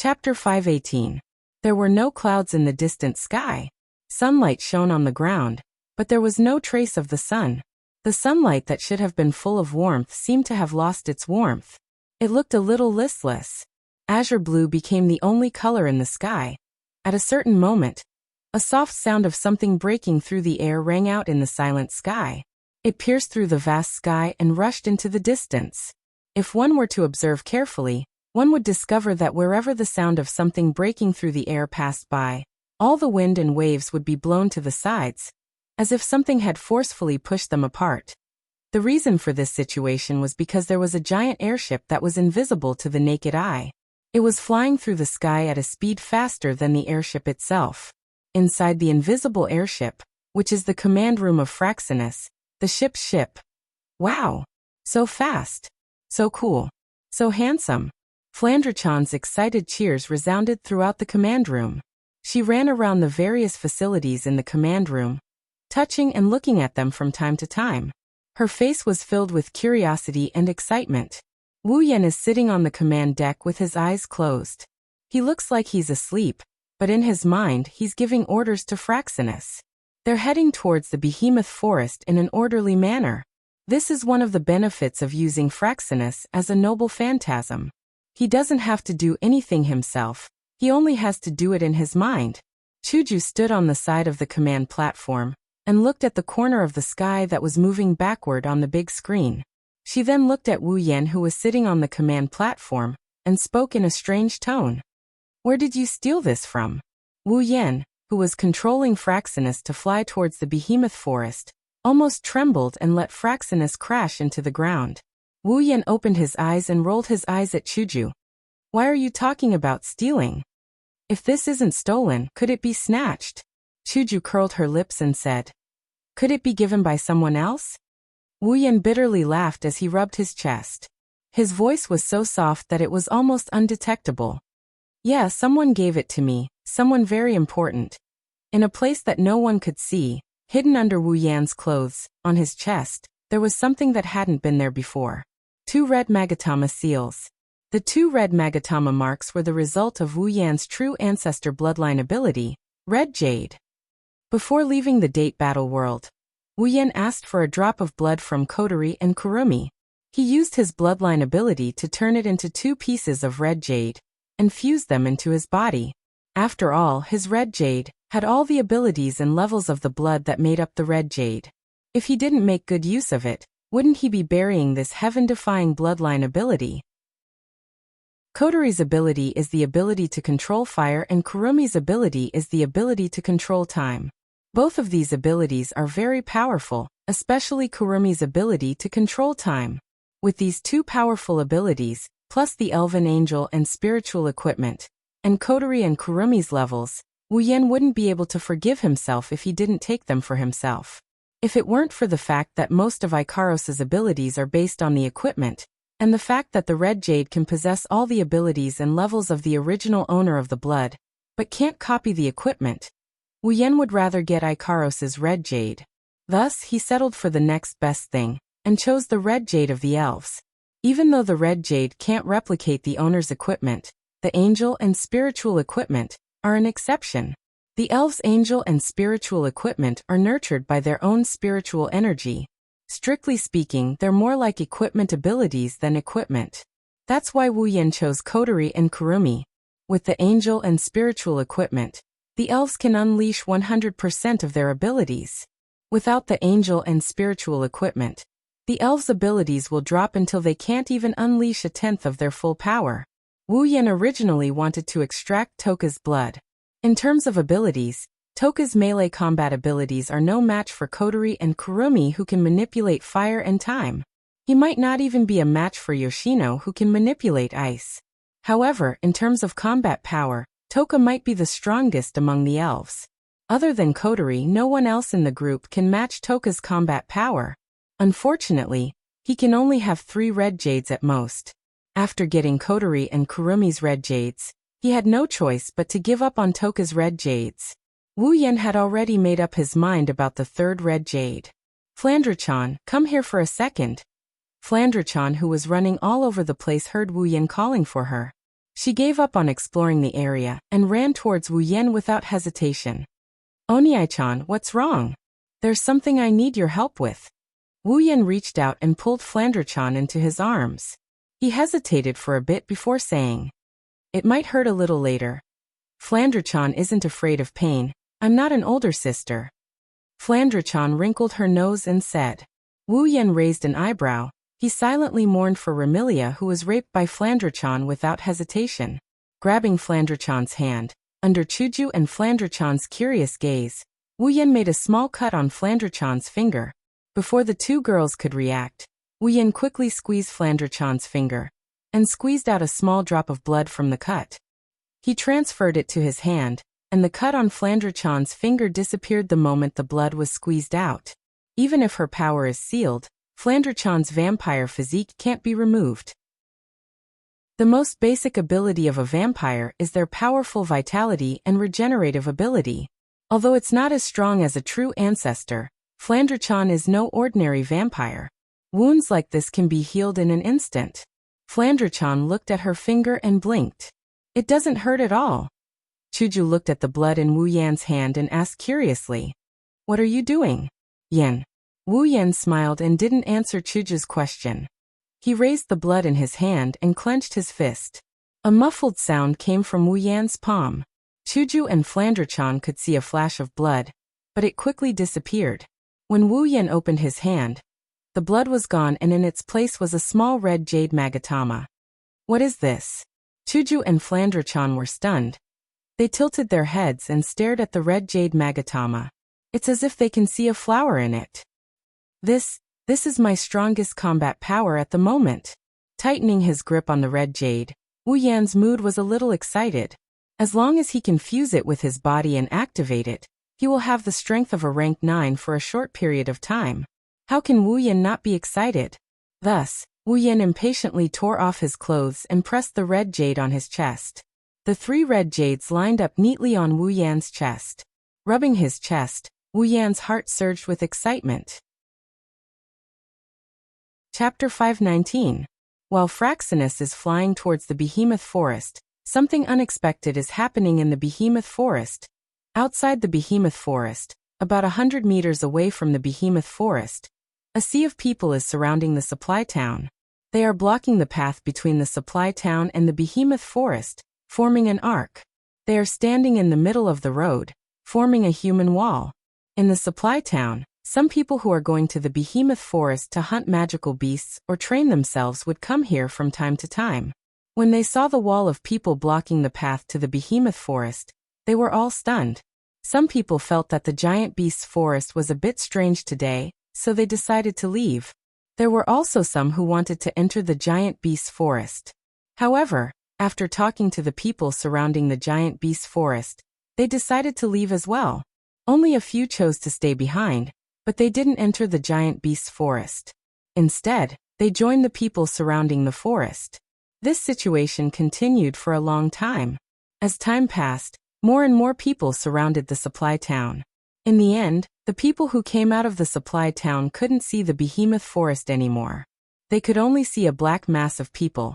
Chapter 518. There were no clouds in the distant sky. Sunlight shone on the ground, but there was no trace of the sun. The sunlight that should have been full of warmth seemed to have lost its warmth. It looked a little listless. Azure blue became the only color in the sky. At a certain moment, a soft sound of something breaking through the air rang out in the silent sky. It pierced through the vast sky and rushed into the distance. If one were to observe carefully, one would discover that wherever the sound of something breaking through the air passed by, all the wind and waves would be blown to the sides, as if something had forcefully pushed them apart. The reason for this situation was because there was a giant airship that was invisible to the naked eye. It was flying through the sky at a speed faster than the airship itself. Inside the invisible airship, which is the command room of Fraxinus, the ship's ship. Wow! So fast! So cool! So handsome! Flandrechan's excited cheers resounded throughout the command room. She ran around the various facilities in the command room, touching and looking at them from time to time. Her face was filled with curiosity and excitement. Wu Yan is sitting on the command deck with his eyes closed. He looks like he's asleep, but in his mind he's giving orders to Fraxinus. They're heading towards the behemoth forest in an orderly manner. This is one of the benefits of using Fraxinus as a noble phantasm. He doesn't have to do anything himself, he only has to do it in his mind. Chuju stood on the side of the command platform and looked at the corner of the sky that was moving backward on the big screen. She then looked at Wu Yan, who was sitting on the command platform, and spoke in a strange tone. "Where did you steal this from?" Wu Yan, who was controlling Fraxinus to fly towards the behemoth forest, almost trembled and let Fraxinus crash into the ground. Wu Yan opened his eyes and rolled his eyes at Chuju. "Why are you talking about stealing? If this isn't stolen, could it be snatched?" Chuju curled her lips and said, "Could it be given by someone else?" Wu Yan bitterly laughed as he rubbed his chest. His voice was so soft that it was almost undetectable. "Yeah, someone gave it to me, someone very important. In a place that no one could see, hidden under Wu Yan's clothes, on his chest, there was something that hadn't been there before. 2 red Magatama seals. The 2 red Magatama marks were the result of Wu Yan's true ancestor bloodline ability, Red Jade. Before leaving the date battle world, Wu Yan asked for a drop of blood from Kotori and Kurumi. He used his bloodline ability to turn it into 2 pieces of red jade, and fuse them into his body. After all, his red jade had all the abilities and levels of the blood that made up the red jade. If he didn't make good use of it, wouldn't he be burying this heaven-defying bloodline ability? Kotori's ability is the ability to control fire and Kurumi's ability is the ability to control time. Both of these abilities are very powerful, especially Kurumi's ability to control time. With these 2 powerful abilities, plus the elven angel and spiritual equipment, and Kotori and Kurumi's levels, Wu Yan wouldn't be able to forgive himself if he didn't take them for himself. If it weren't for the fact that most of Ikaros's abilities are based on the equipment, and the fact that the red jade can possess all the abilities and levels of the original owner of the blood, but can't copy the equipment, Wu Yan would rather get Ikaros's red jade. Thus, he settled for the next best thing, and chose the red jade of the elves. Even though the red jade can't replicate the owner's equipment, the angel and spiritual equipment are an exception. The elves' angel and spiritual equipment are nurtured by their own spiritual energy. Strictly speaking, they're more like equipment abilities than equipment. That's why Wu Yan chose Kotori and Kurumi. With the angel and spiritual equipment, the elves can unleash 100% of their abilities. Without the angel and spiritual equipment, the elves' abilities will drop until they can't even unleash 1/10 of their full power. Wu Yan originally wanted to extract Toka's blood. In terms of abilities, Toka's melee combat abilities are no match for Kotori and Kurumi, who can manipulate fire and time. He might not even be a match for Yoshino, who can manipulate ice. However, in terms of combat power, Toka might be the strongest among the elves. Other than Kotori, no one else in the group can match Toka's combat power. Unfortunately, he can only have 3 red jades at most. After getting Kotori and Kurumi's red jades, he had no choice but to give up on Toka's red jades. Wu Yan had already made up his mind about the 3rd red jade. "Flandrechan, come here for a second." Flandrechan, who was running all over the place, heard Wu Yan calling for her. She gave up on exploring the area and ran towards Wu Yan without hesitation. "Oniai-chan, what's wrong? There's something I need your help with." Wu Yan reached out and pulled Flandre-chan into his arms. He hesitated for a bit before saying, "It might hurt a little later. Flandre-chan isn't afraid of pain. I'm not an older sister." Flandre-chan wrinkled her nose and said. Wu Yan raised an eyebrow. He silently mourned for Remilia, who was raped by Flandre-chan without hesitation. Grabbing Flandre-chan's hand, under Chuju and Flandre-chan's curious gaze, Wu Yan made a small cut on Flandre-chan's finger. Before the two girls could react, Wu Yan quickly squeezed Flandre-chan's finger and squeezed out a small drop of blood from the cut. He transferred it to his hand, and the cut on Flandre-chan's finger disappeared the moment the blood was squeezed out. Even if her power is sealed, Flandre-chan's vampire physique can't be removed. The most basic ability of a vampire is their powerful vitality and regenerative ability. Although it's not as strong as a true ancestor, Flandre-chan is no ordinary vampire. Wounds like this can be healed in an instant. Flandre-chan looked at her finger and blinked. "It doesn't hurt at all." Chuju looked at the blood in Wu Yan's hand and asked curiously, "What are you doing, Yan?" Wu Yan smiled and didn't answer Chuju's question. He raised the blood in his hand and clenched his fist. A muffled sound came from Wu Yan's palm. Chuju and Flandre-chan could see a flash of blood, but it quickly disappeared. When Wu Yan opened his hand, the blood was gone and in its place was a small red jade magatama. "What is this?" Chuju and Flandre-chan were stunned. They tilted their heads and stared at the red jade magatama. "It's as if they can see a flower in it." This is my strongest combat power at the moment." Tightening his grip on the red jade, Wu Yan's mood was a little excited. As long as he can fuse it with his body and activate it, he will have the strength of a rank 9 for a short period of time. How can Wu Yan not be excited? Thus, Wu Yan impatiently tore off his clothes and pressed the red jade on his chest. The 3 red jades lined up neatly on Wu Yan's chest. Rubbing his chest, Wu Yan's heart surged with excitement. Chapter 519. While Fraxinus is flying towards the behemoth forest, something unexpected is happening in the behemoth forest. Outside the behemoth forest, about 100 meters away from the behemoth forest, a sea of people is surrounding the supply town. They are blocking the path between the supply town and the behemoth forest, forming an arc. They are standing in the middle of the road, forming a human wall. In the supply town, some people who are going to the behemoth forest to hunt magical beasts or train themselves would come here from time to time. When they saw the wall of people blocking the path to the behemoth forest, they were all stunned. Some people felt that the giant beast's forest was a bit strange today, so they decided to leave. There were also some who wanted to enter the giant beast's forest. However, after talking to the people surrounding the giant beast's forest, they decided to leave as well. Only a few chose to stay behind, but they didn't enter the giant beast's forest. Instead, they joined the people surrounding the forest. This situation continued for a long time. As time passed, more and more people surrounded the supply town. In the end, the people who came out of the supply town couldn't see the behemoth forest anymore. They could only see a black mass of people.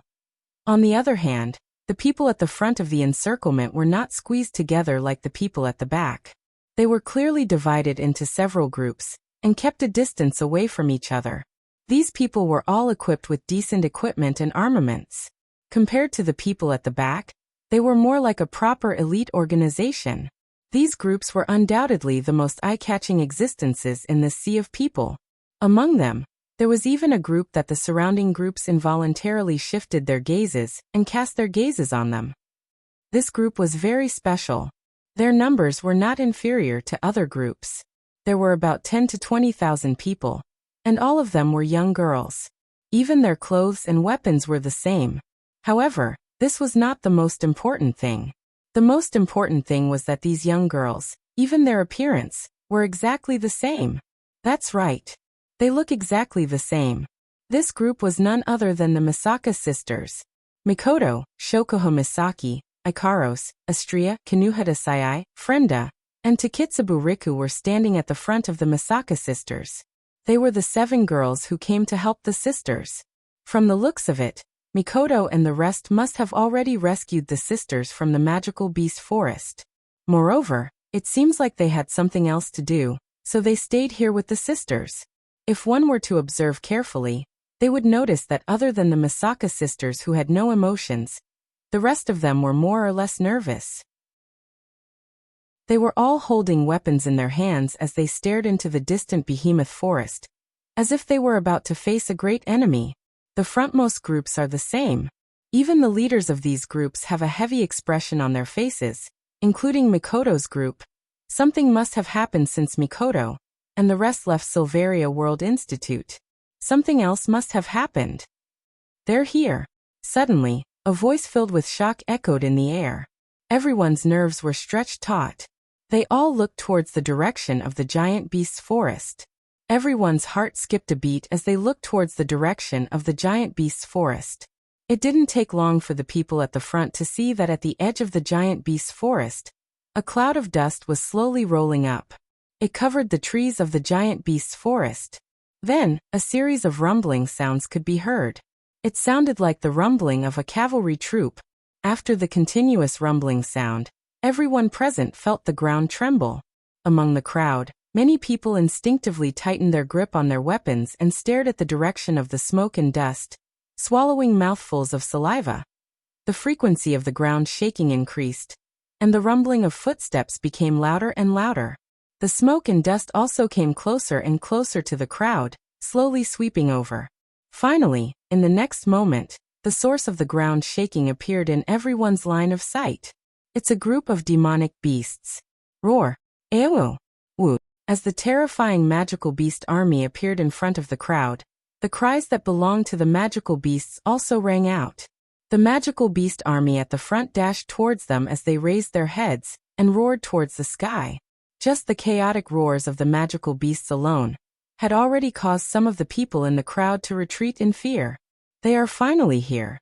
On the other hand, the people at the front of the encirclement were not squeezed together like the people at the back. They were clearly divided into several groups and kept a distance away from each other. These people were all equipped with decent equipment and armaments. Compared to the people at the back, they were more like a proper elite organization. These groups were undoubtedly the most eye-catching existences in this sea of people. Among them, there was even a group that the surrounding groups involuntarily shifted their gazes and cast their gazes on them. This group was very special. Their numbers were not inferior to other groups. There were about 10 to 20,000 people, and all of them were young girls. Even their clothes and weapons were the same. However, this was not the most important thing. The most important thing was that these young girls, even their appearance, were exactly the same. That's right. They look exactly the same. This group was none other than the Misaka sisters. Mikoto, Shokuho Misaki, Ikaros, Astria, Kanuhata Sayai, Frenda, and Takitsubu Riku were standing at the front of the Misaka sisters. They were the 7 girls who came to help the sisters. From the looks of it, Mikoto and the rest must have already rescued the sisters from the magical beast forest. Moreover, it seems like they had something else to do, so they stayed here with the sisters. If one were to observe carefully, they would notice that other than the Misaka sisters who had no emotions, the rest of them were more or less nervous. They were all holding weapons in their hands as they stared into the distant behemoth forest, as if they were about to face a great enemy. The frontmost groups are the same. Even the leaders of these groups have a heavy expression on their faces, including Mikoto's group. Something must have happened since Mikoto and the rest left Silveria World Institute. Something else must have happened. They're here. Suddenly, a voice filled with shock echoed in the air. Everyone's nerves were stretched taut. They all looked towards the direction of the giant beast's forest. Everyone's heart skipped a beat as they looked towards the direction of the giant beast's forest. It didn't take long for the people at the front to see that at the edge of the giant beast's forest, a cloud of dust was slowly rolling up. It covered the trees of the giant beast's forest. Then, a series of rumbling sounds could be heard. It sounded like the rumbling of a cavalry troop. After the continuous rumbling sound, everyone present felt the ground tremble. Among the crowd, many people instinctively tightened their grip on their weapons and stared at the direction of the smoke and dust, swallowing mouthfuls of saliva. The frequency of the ground shaking increased, and the rumbling of footsteps became louder and louder. The smoke and dust also came closer and closer to the crowd, slowly sweeping over. Finally, in the next moment, the source of the ground shaking appeared in everyone's line of sight. It's a group of demonic beasts. Roar! Ayo! Woo! As the terrifying magical beast army appeared in front of the crowd, the cries that belonged to the magical beasts also rang out. The magical beast army at the front dashed towards them as they raised their heads and roared towards the sky. Just the chaotic roars of the magical beasts alone had already caused some of the people in the crowd to retreat in fear. They are finally here.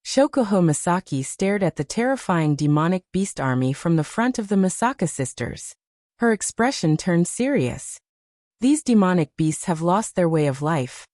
Shokuho Misaki stared at the terrifying demonic beast army from the front of the Misaka sisters. Her expression turned serious. These demonic beasts have lost their way of life.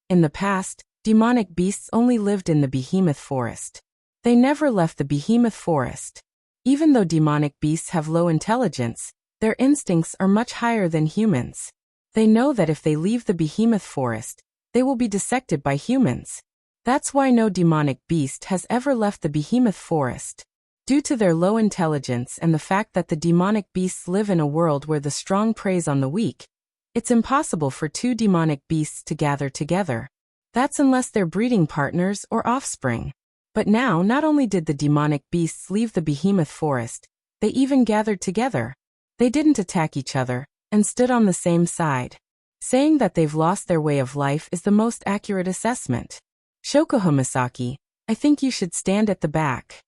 In the past, demonic beasts only lived in the behemoth forest. They never left the behemoth forest. Even though demonic beasts have low intelligence, their instincts are much higher than humans. They know that if they leave the behemoth forest, they will be dissected by humans. That's why no demonic beast has ever left the behemoth forest. Due to their low intelligence and the fact that the demonic beasts live in a world where the strong preys on the weak, it's impossible for two demonic beasts to gather together. That's unless they're breeding partners or offspring. But now not only did the demonic beasts leave the behemoth forest, they even gathered together. They didn't attack each other, and stood on the same side. Saying that they've lost their way of life is the most accurate assessment. Shokuho Misaki, I think you should stand at the back.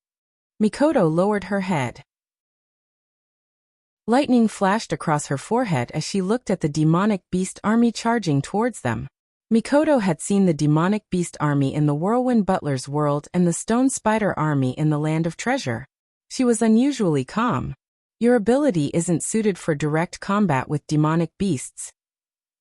Mikoto lowered her head. Lightning flashed across her forehead as she looked at the demonic beast army charging towards them. Mikoto had seen the demonic beast army in the Whirlwind Butler's world and the Stone Spider army in the Land of Treasure. She was unusually calm. Your ability isn't suited for direct combat with demonic beasts.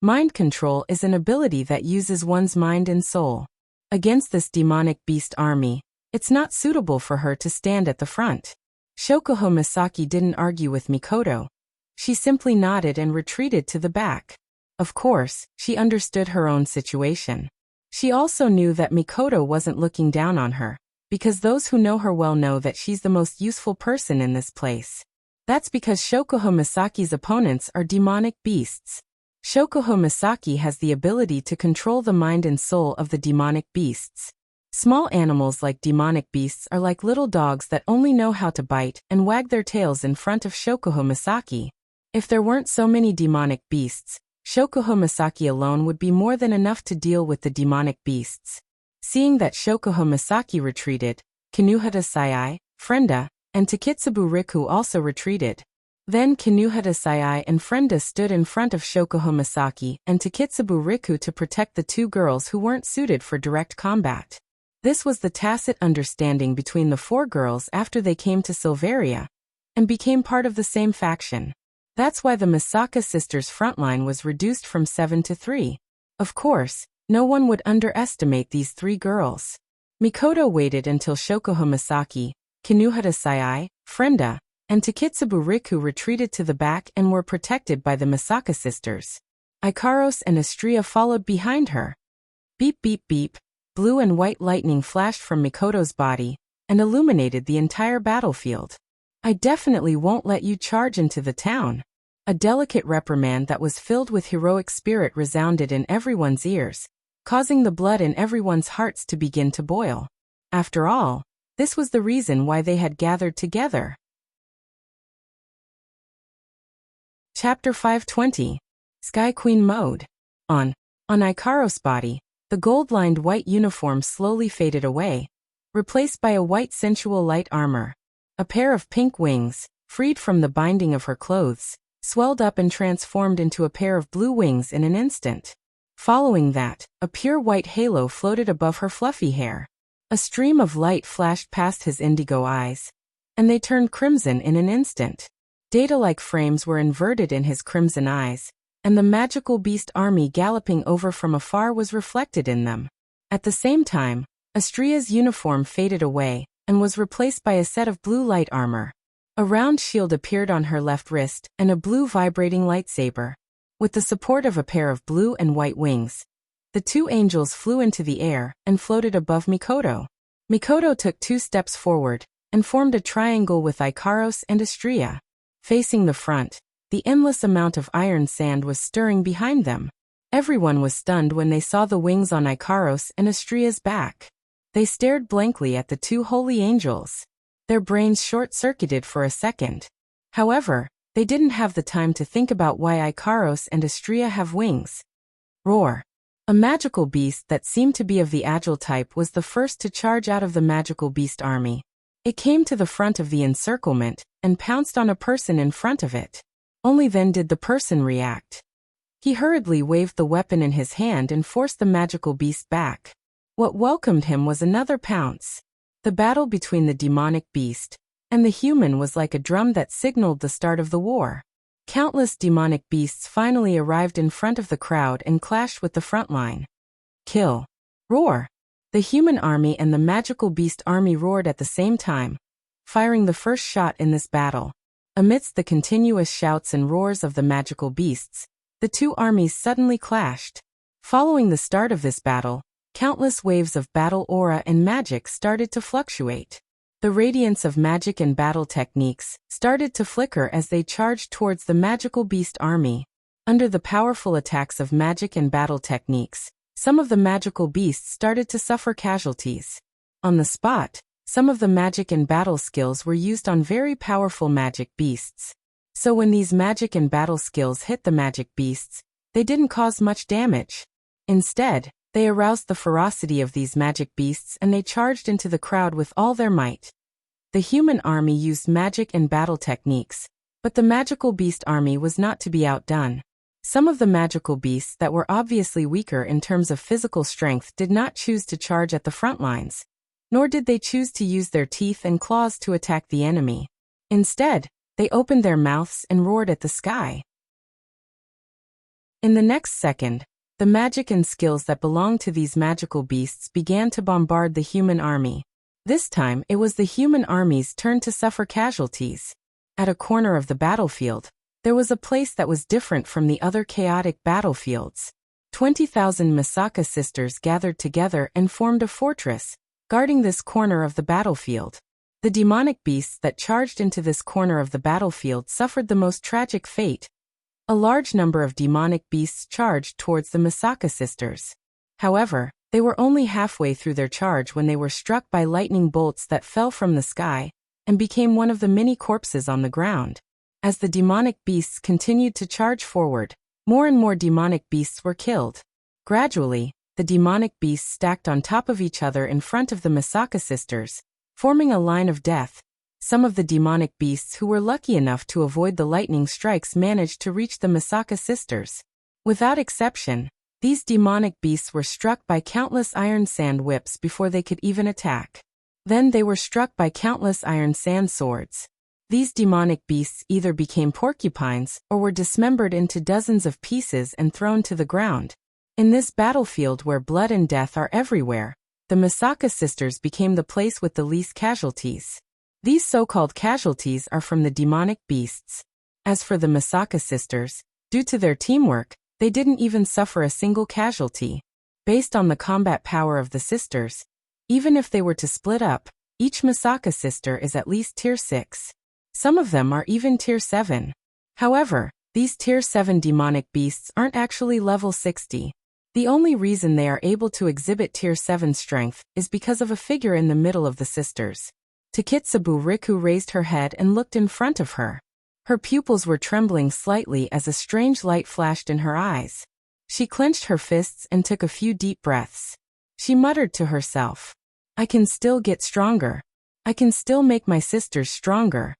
Mind control is an ability that uses one's mind and soul. Against this demonic beast army, it's not suitable for her to stand at the front. Shokuho Misaki didn't argue with Mikoto. She simply nodded and retreated to the back. Of course, she understood her own situation. She also knew that Mikoto wasn't looking down on her, because those who know her well know that she's the most useful person in this place. That's because Shokuho Misaki's opponents are demonic beasts. Shokuho Misaki has the ability to control the mind and soul of the demonic beasts. Small animals like demonic beasts are like little dogs that only know how to bite and wag their tails in front of Shokuho Misaki. If there weren't so many demonic beasts, Shokuho Misaki alone would be more than enough to deal with the demonic beasts. Seeing that Shokuho Misaki retreated, Kinuhata Sai, Frenda, and Takitsubu Riku also retreated. Then Kinuhata Sai and Frenda stood in front of Shokuho Misaki and Takitsubu Riku to protect the two girls who weren't suited for direct combat. This was the tacit understanding between the four girls after they came to Silveria and became part of the same faction. That's why the Misaka sisters' frontline was reduced from 7 to 3. Of course, no one would underestimate these three girls. Mikoto waited until Shokoha Masaki, Kinuhata Sai, Frenda, and Takitsubu Riku retreated to the back and were protected by the Masaka sisters. Ikaros and Astria followed behind her. Beep beep beep, blue and white lightning flashed from Mikoto's body and illuminated the entire battlefield. I definitely won't let you charge into the town. A delicate reprimand that was filled with heroic spirit resounded in everyone's ears, causing the blood in everyone's hearts to begin to boil. After all, this was the reason why they had gathered together. Chapter 520. Sky Queen Mode. On Ikaros' body, the gold-lined white uniform slowly faded away, replaced by a white sensual light armor. A pair of pink wings, freed from the binding of her clothes, swelled up and transformed into a pair of blue wings in an instant. Following that, a pure white halo floated above her fluffy hair. A stream of light flashed past his indigo eyes, and they turned crimson in an instant. Data-like frames were inverted in his crimson eyes, and the magical beast army galloping over from afar was reflected in them. At the same time, Astria's uniform faded away and was replaced by a set of blue light armor. A round shield appeared on her left wrist and a blue vibrating lightsaber. With the support of a pair of blue and white wings, the two angels flew into the air and floated above Mikoto. Mikoto took 2 steps forward and formed a triangle with Ikaros and Astria. Facing the front, the endless amount of iron sand was stirring behind them. Everyone was stunned when they saw the wings on Ikaros and Astria's back. They stared blankly at the 2 holy angels. Their brains short-circuited for a second. However, they didn't have the time to think about why Ikaros and Astria have wings. Roar. A magical beast that seemed to be of the agile type was the first to charge out of the magical beast army. It came to the front of the encirclement and pounced on a person in front of it. Only then did the person react. He hurriedly waved the weapon in his hand and forced the magical beast back. What welcomed him was another pounce. The battle between the demonic beast and the human was like a drum that signaled the start of the war. Countless demonic beasts finally arrived in front of the crowd and clashed with the front line. Kill. Roar. The human army and the magical beast army roared at the same time, firing the first shot in this battle. Amidst the continuous shouts and roars of the magical beasts, the 2 armies suddenly clashed. Following the start of this battle, countless waves of battle aura and magic started to fluctuate. The radiance of magic and battle techniques started to flicker as they charged towards the magical beast army. Under the powerful attacks of magic and battle techniques, some of the magical beasts started to suffer casualties. On the spot, some of the magic and battle skills were used on very powerful magic beasts. So when these magic and battle skills hit the magic beasts, they didn't cause much damage. Instead, they aroused the ferocity of these magic beasts and they charged into the crowd with all their might. The human army used magic and battle techniques, but the magical beast army was not to be outdone. Some of the magical beasts that were obviously weaker in terms of physical strength did not choose to charge at the front lines, nor did they choose to use their teeth and claws to attack the enemy. Instead, they opened their mouths and roared at the sky. In the next second, the magic and skills that belonged to these magical beasts began to bombard the human army. This time, it was the human army's turn to suffer casualties. At a corner of the battlefield, there was a place that was different from the other chaotic battlefields. 20,000 Masaka sisters gathered together and formed a fortress, guarding this corner of the battlefield. The demonic beasts that charged into this corner of the battlefield suffered the most tragic fate. A large number of demonic beasts charged towards the Masaka sisters. However, they were only halfway through their charge when they were struck by lightning bolts that fell from the sky and became one of the many corpses on the ground. As the demonic beasts continued to charge forward, more and more demonic beasts were killed. Gradually, the demonic beasts stacked on top of each other in front of the Masaka sisters, forming a line of death. Some of the demonic beasts who were lucky enough to avoid the lightning strikes managed to reach the Masaka sisters. Without exception, these demonic beasts were struck by countless iron sand whips before they could even attack. Then they were struck by countless iron sand swords. These demonic beasts either became porcupines or were dismembered into dozens of pieces and thrown to the ground. In this battlefield where blood and death are everywhere, the Misaka sisters became the place with the least casualties. These so-called casualties are from the demonic beasts. As for the Misaka sisters, due to their teamwork, they didn't even suffer a single casualty. Based on the combat power of the sisters, even if they were to split up, each Misaka sister is at least tier 6. Some of them are even tier 7. However, these tier 7 demonic beasts aren't actually level 60. The only reason they are able to exhibit tier 7 strength is because of a figure in the middle of the sisters. Takitsubo Riku raised her head and looked in front of her. Her pupils were trembling slightly as a strange light flashed in her eyes. She clenched her fists and took a few deep breaths. She muttered to herself, "I can still get stronger. I can still make my sisters stronger."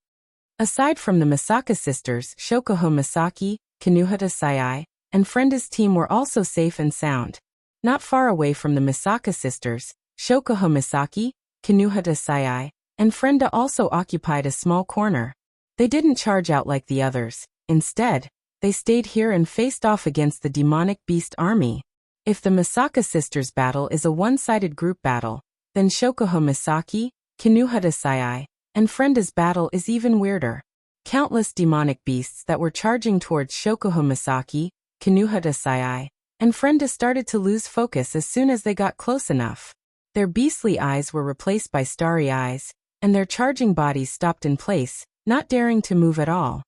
Aside from the Misaka sisters, Shokuho Misaki, Kinuhata Sayai, and Frenda's team were also safe and sound. Not far away from the Misaka sisters, Shokuho Misaki, Kinuhata Sayai, and Frenda also occupied a small corner. They didn't charge out like the others. Instead, they stayed here and faced off against the demonic beast army. If the Misaka sisters' battle is a one-sided group battle, then Shokuho Misaki, Kinuhata Sayai, and Frenda's battle is even weirder. Countless demonic beasts that were charging towards Shokuho Misaki, Kinuhata Sayai, and Frenda started to lose focus as soon as they got close enough. Their beastly eyes were replaced by starry eyes, and their charging bodies stopped in place, not daring to move at all.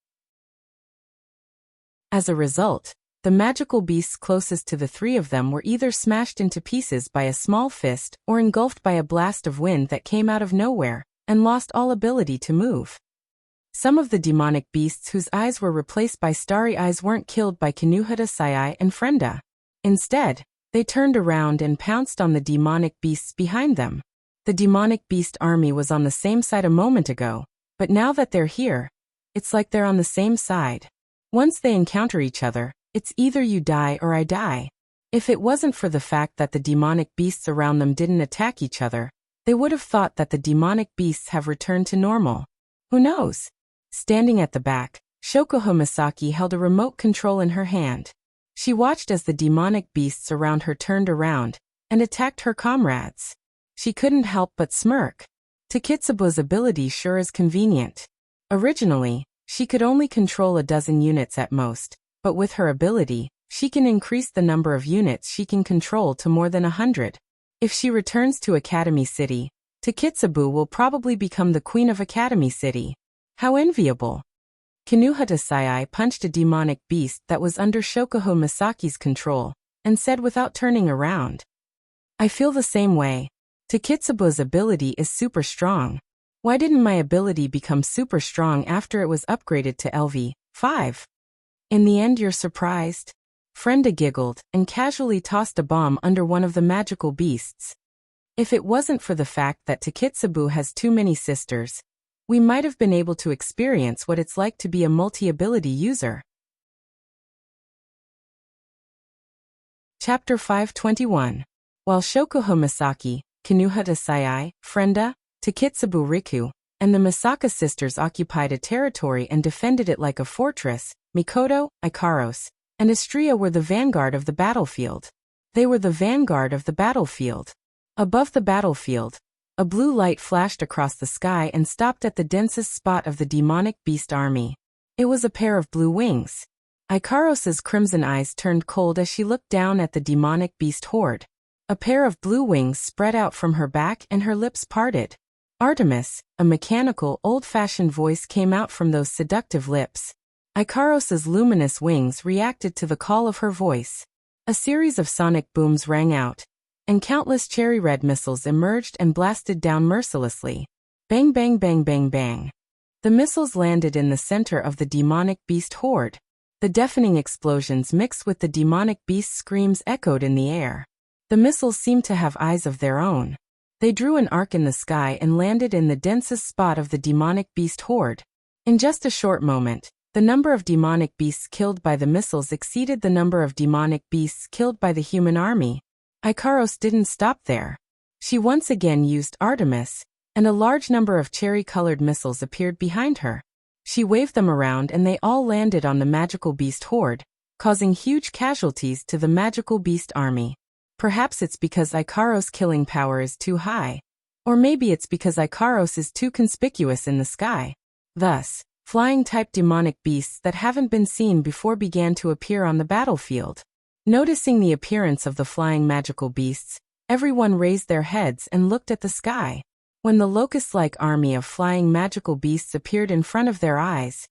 As a result, the magical beasts closest to the three of them were either smashed into pieces by a small fist or engulfed by a blast of wind that came out of nowhere and lost all ability to move. Some of the demonic beasts whose eyes were replaced by starry eyes weren't killed by Kinuhata Sayai and Frenda. Instead, they turned around and pounced on the demonic beasts behind them. The demonic beast army was on the same side a moment ago, but now that they're here, it's like they're on the same side. Once they encounter each other, it's either you die or I die. If it wasn't for the fact that the demonic beasts around them didn't attack each other, they would have thought that the demonic beasts have returned to normal. Who knows? Standing at the back, Shokuho Misaki held a remote control in her hand. She watched as the demonic beasts around her turned around and attacked her comrades. She couldn't help but smirk. Takitsubo's ability sure is convenient. Originally, she could only control a dozen units at most, but with her ability, she can increase the number of units she can control to more than 100. If she returns to Academy City, Takitsubo will probably become the queen of Academy City. How enviable! Kinuhata Sayai punched a demonic beast that was under Shokuho Misaki's control, and said without turning around, "I feel the same way. Takitsubo's ability is super strong. Why didn't my ability become super strong after it was upgraded to LV5? In the end, you're surprised?" Frenda giggled and casually tossed a bomb under one of the magical beasts. If it wasn't for the fact that Takitsubo has too many sisters, we might have been able to experience what it's like to be a multi-ability user. Chapter 521. While Shokuho Misaki, Kinuhata Sayai, Frenda, Takitsubo Riku, and the Misaka sisters occupied a territory and defended it like a fortress, Mikoto, Ikaros, and Astria were the vanguard of the battlefield. They were the vanguard of the battlefield. Above the battlefield, a blue light flashed across the sky and stopped at the densest spot of the demonic beast army. It was a pair of blue wings. Ikaros's crimson eyes turned cold as she looked down at the demonic beast horde. A pair of blue wings spread out from her back and her lips parted. "Artemis," a mechanical, old-fashioned voice came out from those seductive lips. Ikaros's luminous wings reacted to the call of her voice. A series of sonic booms rang out, and countless cherry-red missiles emerged and blasted down mercilessly. Bang bang bang bang bang. The missiles landed in the center of the demonic beast horde. The deafening explosions mixed with the demonic beast's screams echoed in the air. The missiles seemed to have eyes of their own. They drew an arc in the sky and landed in the densest spot of the demonic beast horde. In just a short moment, the number of demonic beasts killed by the missiles exceeded the number of demonic beasts killed by the human army. Ikaros didn't stop there. She once again used Artemis, and a large number of cherry-colored missiles appeared behind her. She waved them around and they all landed on the magical beast horde, causing huge casualties to the magical beast army. Perhaps it's because Ikaros' killing power is too high. Or maybe it's because Ikaros is too conspicuous in the sky. Thus, flying-type demonic beasts that haven't been seen before began to appear on the battlefield. Noticing the appearance of the flying magical beasts, everyone raised their heads and looked at the sky. When the locust-like army of flying magical beasts appeared in front of their eyes,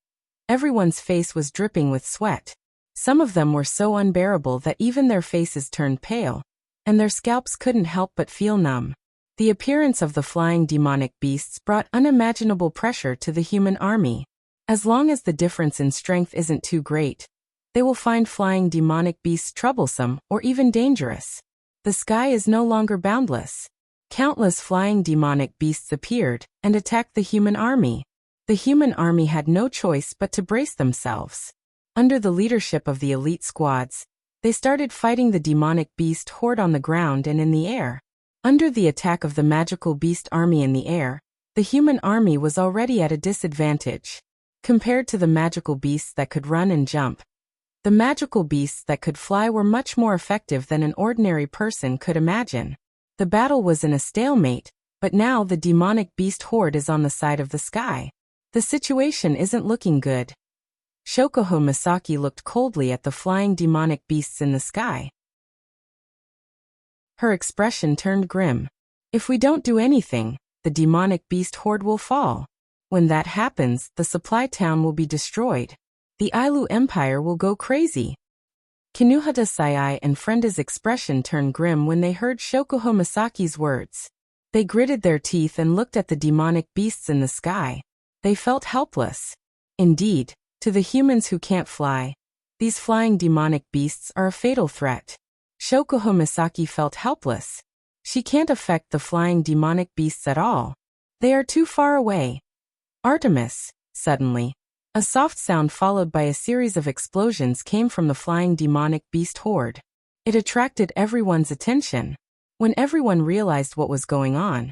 everyone's face was dripping with sweat. Some of them were so unbearable that even their faces turned pale, and their scalps couldn't help but feel numb. The appearance of the flying demonic beasts brought unimaginable pressure to the human army. As long as the difference in strength isn't too great, they will find flying demonic beasts troublesome or even dangerous. The sky is no longer boundless. Countless flying demonic beasts appeared and attacked the human army. The human army had no choice but to brace themselves. Under the leadership of the elite squads, they started fighting the demonic beast horde on the ground and in the air. Under the attack of the magical beast army in the air, the human army was already at a disadvantage. Compared to the magical beasts that could run and jump, the magical beasts that could fly were much more effective than an ordinary person could imagine. The battle was in a stalemate, but now the demonic beast horde is on the side of the sky. The situation isn't looking good. Shokuho Misaki looked coldly at the flying demonic beasts in the sky. Her expression turned grim. If we don't do anything, the demonic beast horde will fall. When that happens, the supply town will be destroyed. The Ailu Empire will go crazy. Kinuhata Sai and Frenda's expression turned grim when they heard Shokuho Misaki's words. They gritted their teeth and looked at the demonic beasts in the sky. They felt helpless. Indeed, to the humans who can't fly, these flying demonic beasts are a fatal threat. Shokuho Misaki felt helpless. She can't affect the flying demonic beasts at all. They are too far away. Artemis, suddenly. A soft sound followed by a series of explosions came from the flying demonic beast horde. It attracted everyone's attention. When everyone realized what was going on,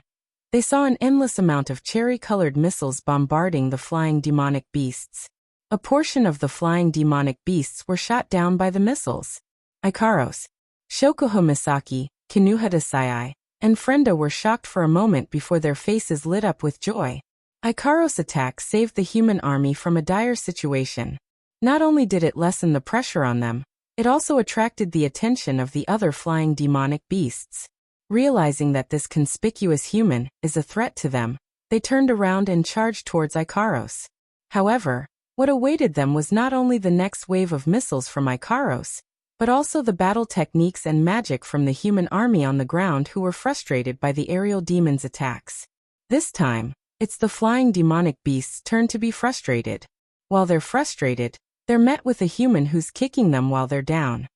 they saw an endless amount of cherry-colored missiles bombarding the flying demonic beasts. A portion of the flying demonic beasts were shot down by the missiles. Ikaros, Shokuho Misaki, Kinuhata Sai, and Frenda were shocked for a moment before their faces lit up with joy. Ikaros' attack saved the human army from a dire situation. Not only did it lessen the pressure on them, it also attracted the attention of the other flying demonic beasts. Realizing that this conspicuous human is a threat to them, they turned around and charged towards Ikaros. However, what awaited them was not only the next wave of missiles from Ikaros, but also the battle techniques and magic from the human army on the ground who were frustrated by the aerial demons' attacks. This time, it's the flying demonic beasts' turn to be frustrated. While they're frustrated, they're met with a human who's kicking them while they're down.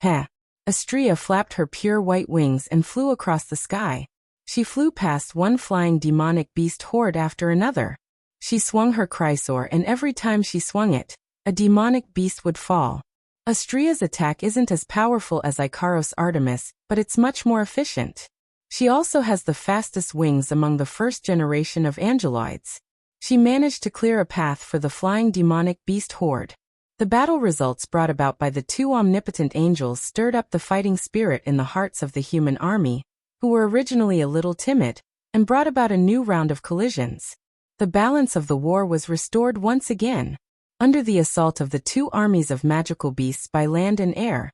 Heh. Astrea flapped her pure white wings and flew across the sky. She flew past one flying demonic beast horde after another. She swung her Chrysor, and every time she swung it, a demonic beast would fall. Astrea's attack isn't as powerful as Ikaros Artemis, but it's much more efficient. She also has the fastest wings among the first generation of angeloids. She managed to clear a path for the flying demonic beast horde. The battle results brought about by the two omnipotent angels stirred up the fighting spirit in the hearts of the human army, who were originally a little timid, and brought about a new round of collisions. The balance of the war was restored once again. Under the assault of the two armies of magical beasts by land and air,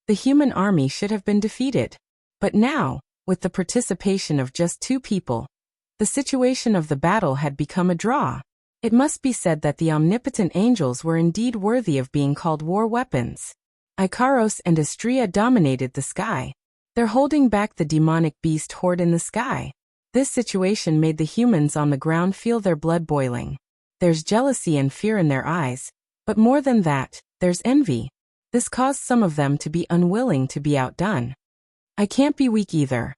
the human army should have been defeated. But now, with the participation of just two people, the situation of the battle had become a draw. It must be said that the omnipotent angels were indeed worthy of being called war weapons. Ikaros and Astrea dominated the sky. They're holding back the demonic beast horde in the sky. This situation made the humans on the ground feel their blood boiling. There's jealousy and fear in their eyes, but more than that, there's envy. This caused some of them to be unwilling to be outdone. I can't be weak either.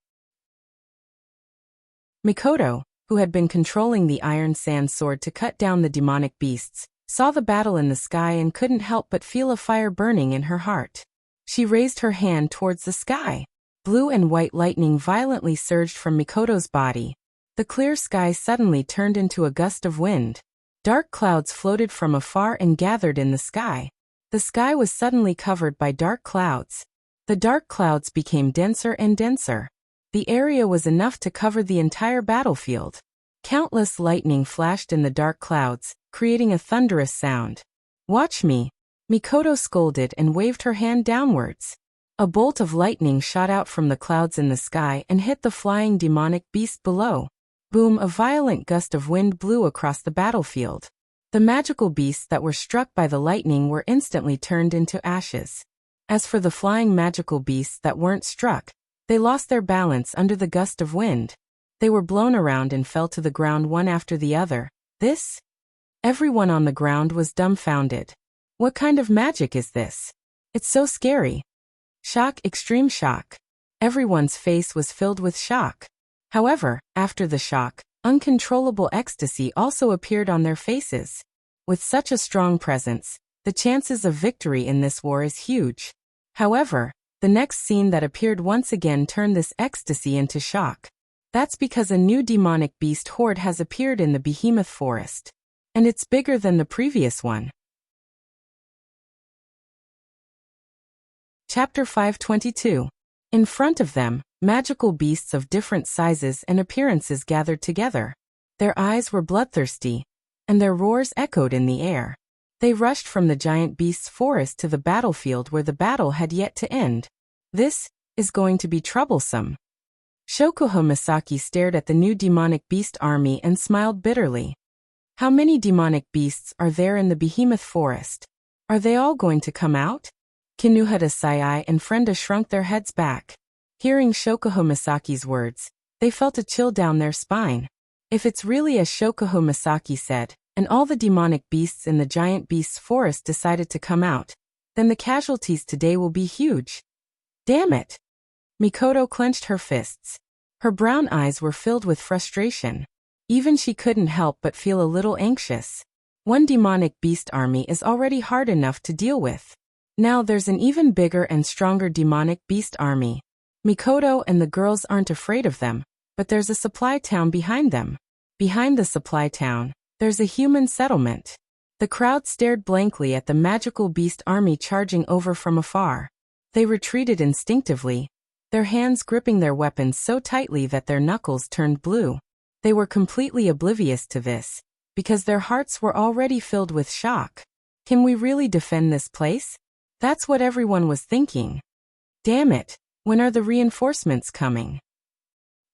Mikoto, who had been controlling the iron sand sword to cut down the demonic beasts, saw the battle in the sky and couldn't help but feel a fire burning in her heart. She raised her hand towards the sky. Blue and white lightning violently surged from Mikoto's body. The clear sky suddenly turned into a gust of wind. Dark clouds floated from afar and gathered in the sky. The sky was suddenly covered by dark clouds. The dark clouds became denser and denser. The area was enough to cover the entire battlefield. Countless lightning flashed in the dark clouds, creating a thunderous sound. "Watch me," Mikoto scolded and waved her hand downwards. A bolt of lightning shot out from the clouds in the sky and hit the flying demonic beast below. Boom! A violent gust of wind blew across the battlefield. The magical beasts that were struck by the lightning were instantly turned into ashes. As for the flying magical beasts that weren't struck, they lost their balance under the gust of wind. They were blown around and fell to the ground one after the other. This? Everyone on the ground was dumbfounded. What kind of magic is this? It's so scary. Shock, extreme shock. Everyone's face was filled with shock. However, after the shock, uncontrollable ecstasy also appeared on their faces. With such a strong presence, the chances of victory in this war is huge. However, the next scene that appeared once again turned this ecstasy into shock. That's because a new demonic beast horde has appeared in the behemoth forest. And it's bigger than the previous one. Chapter 522. In front of them, magical beasts of different sizes and appearances gathered together. Their eyes were bloodthirsty, and their roars echoed in the air. They rushed from the giant beast's forest to the battlefield where the battle had yet to end. This is going to be troublesome. Shokuho Misaki stared at the new demonic beast army and smiled bitterly. How many demonic beasts are there in the behemoth forest? Are they all going to come out? Kinuhata Sai and Frenda shrunk their heads back. Hearing Shokuho Misaki's words, they felt a chill down their spine. If it's really as Shokuho Misaki said, and all the demonic beasts in the giant beast's forest decided to come out, then the casualties today will be huge. Damn it! Mikoto clenched her fists. Her brown eyes were filled with frustration. Even she couldn't help but feel a little anxious. One demonic beast army is already hard enough to deal with. Now there's an even bigger and stronger demonic beast army. Mikoto and the girls aren't afraid of them, but there's a supply town behind them. Behind the supply town, there's a human settlement. The crowd stared blankly at the magical beast army charging over from afar. They retreated instinctively, their hands gripping their weapons so tightly that their knuckles turned blue. They were completely oblivious to this, because their hearts were already filled with shock. Can we really defend this place? That's what everyone was thinking. Damn it, when are the reinforcements coming?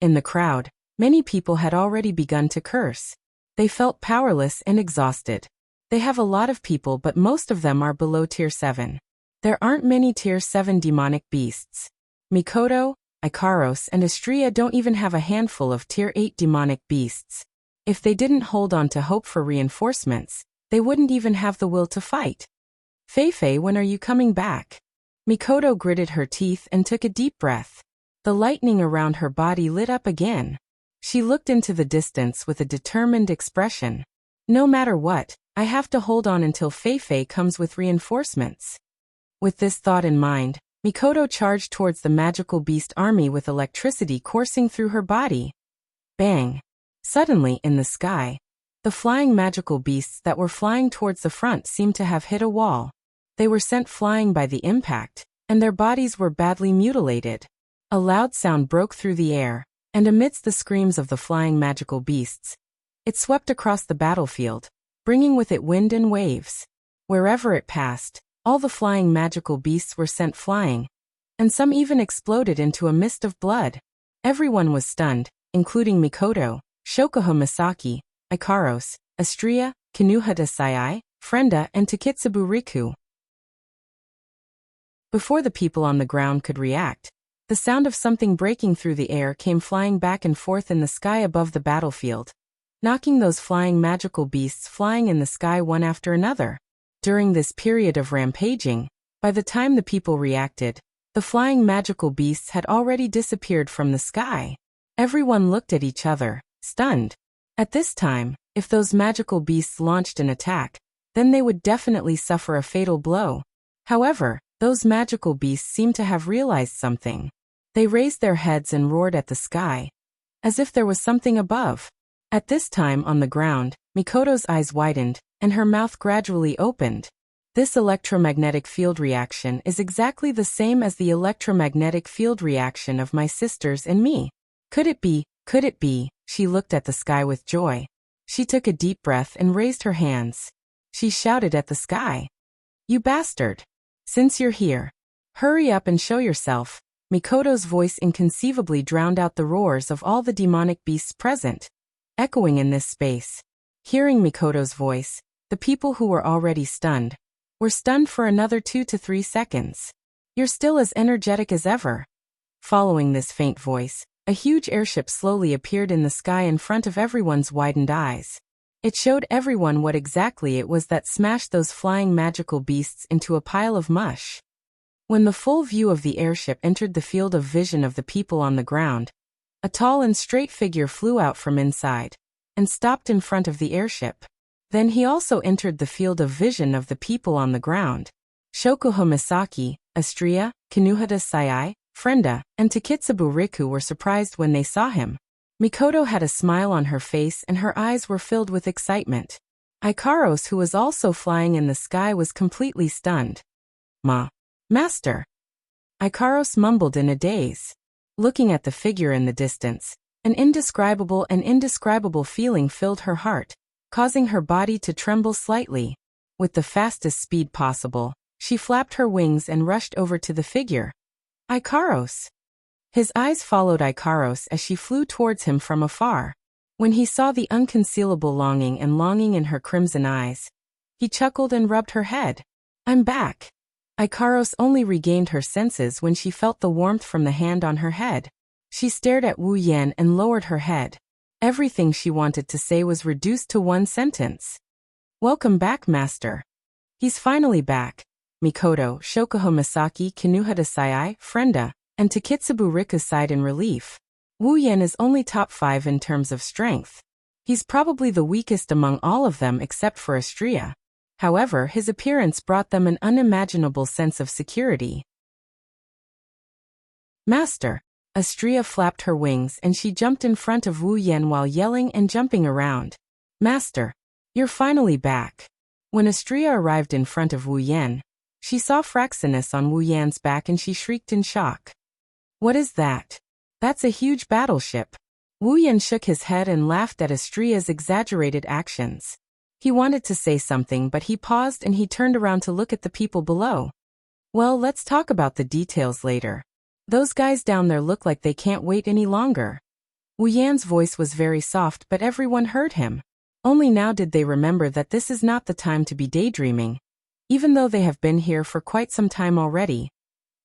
In the crowd, many people had already begun to curse. They felt powerless and exhausted. They have a lot of people, but most of them are below Tier 7. There aren't many Tier 7 demonic beasts. Mikoto, Ikaros, and Astria don't even have a handful of Tier 8 demonic beasts. If they didn't hold on to hope for reinforcements, they wouldn't even have the will to fight. Feifei, when are you coming back? Mikoto gritted her teeth and took a deep breath. The lightning around her body lit up again. She looked into the distance with a determined expression. No matter what, I have to hold on until Feifei comes with reinforcements. With this thought in mind, Mikoto charged towards the magical beast army with electricity coursing through her body. Bang! Suddenly, in the sky, the flying magical beasts that were flying towards the front seemed to have hit a wall. They were sent flying by the impact, and their bodies were badly mutilated. A loud sound broke through the air, and amidst the screams of the flying magical beasts, it swept across the battlefield, bringing with it wind and waves. Wherever it passed, all the flying magical beasts were sent flying, and some even exploded into a mist of blood. Everyone was stunned, including Mikoto, Shokuho Misaki, Ikaros, Astria, Kinuhata Sai, Frenda, and Takitsubu Riku. Before the people on the ground could react, the sound of something breaking through the air came flying back and forth in the sky above the battlefield, knocking those flying magical beasts flying in the sky one after another. During this period of rampaging, by the time the people reacted, the flying magical beasts had already disappeared from the sky. Everyone looked at each other, stunned. At this time, if those magical beasts launched an attack, then they would definitely suffer a fatal blow. However, those magical beasts seemed to have realized something. They raised their heads and roared at the sky, as if there was something above. At this time on the ground, Mikoto's eyes widened, and her mouth gradually opened. This electromagnetic field reaction is exactly the same as the electromagnetic field reaction of my sisters and me. Could it be? Could it be? She looked at the sky with joy. She took a deep breath and raised her hands. She shouted at the sky. You bastard! Since you're here, hurry up and show yourself. Mikoto's voice inconceivably drowned out the roars of all the demonic beasts present, echoing in this space. Hearing Mikoto's voice, the people who were already stunned were stunned for another 2 to 3 seconds. You're still as energetic as ever. Following this faint voice, a huge airship slowly appeared in the sky in front of everyone's widened eyes. It showed everyone what exactly it was that smashed those flying magical beasts into a pile of mush. When the full view of the airship entered the field of vision of the people on the ground, a tall and straight figure flew out from inside and stopped in front of the airship. Then he also entered the field of vision of the people on the ground. Shokuho Misaki, Astria, Kinuhata Sayai, Frenda, and Takitsubu Riku were surprised when they saw him. Mikoto had a smile on her face and her eyes were filled with excitement. Ikaros, who was also flying in the sky, was completely stunned. Master! Ikaros mumbled in a daze. Looking at the figure in the distance, an indescribable feeling filled her heart, causing her body to tremble slightly. With the fastest speed possible, she flapped her wings and rushed over to the figure. Ikaros! His eyes followed Ikaros as she flew towards him from afar. When he saw the unconcealable longing in her crimson eyes, he chuckled and rubbed her head. I'm back. Ikaros only regained her senses when she felt the warmth from the hand on her head. She stared at Wu Yan and lowered her head. Everything she wanted to say was reduced to one sentence. Welcome back, Master. He's finally back. Mikoto, Shokuho Misaki, Kinuhata Sayai, Frenda, and Takitsubu Riku sighed in relief. Wu Yan is only top 5 in terms of strength. He's probably the weakest among all of them except for Astria. However, his appearance brought them an unimaginable sense of security. Master! Astria flapped her wings and she jumped in front of Wu Yan while yelling and jumping around. Master! You're finally back. When Astria arrived in front of Wu Yan, she saw Fraxinus on Wu Yan's back and she shrieked in shock. What is that? That's a huge battleship. Wu Yan shook his head and laughed at Astria's exaggerated actions. He wanted to say something but he paused and he turned around to look at the people below. Well, let's talk about the details later. Those guys down there look like they can't wait any longer. Wu Yan's voice was very soft but everyone heard him. Only now did they remember that this is not the time to be daydreaming. Even though they have been here for quite some time already.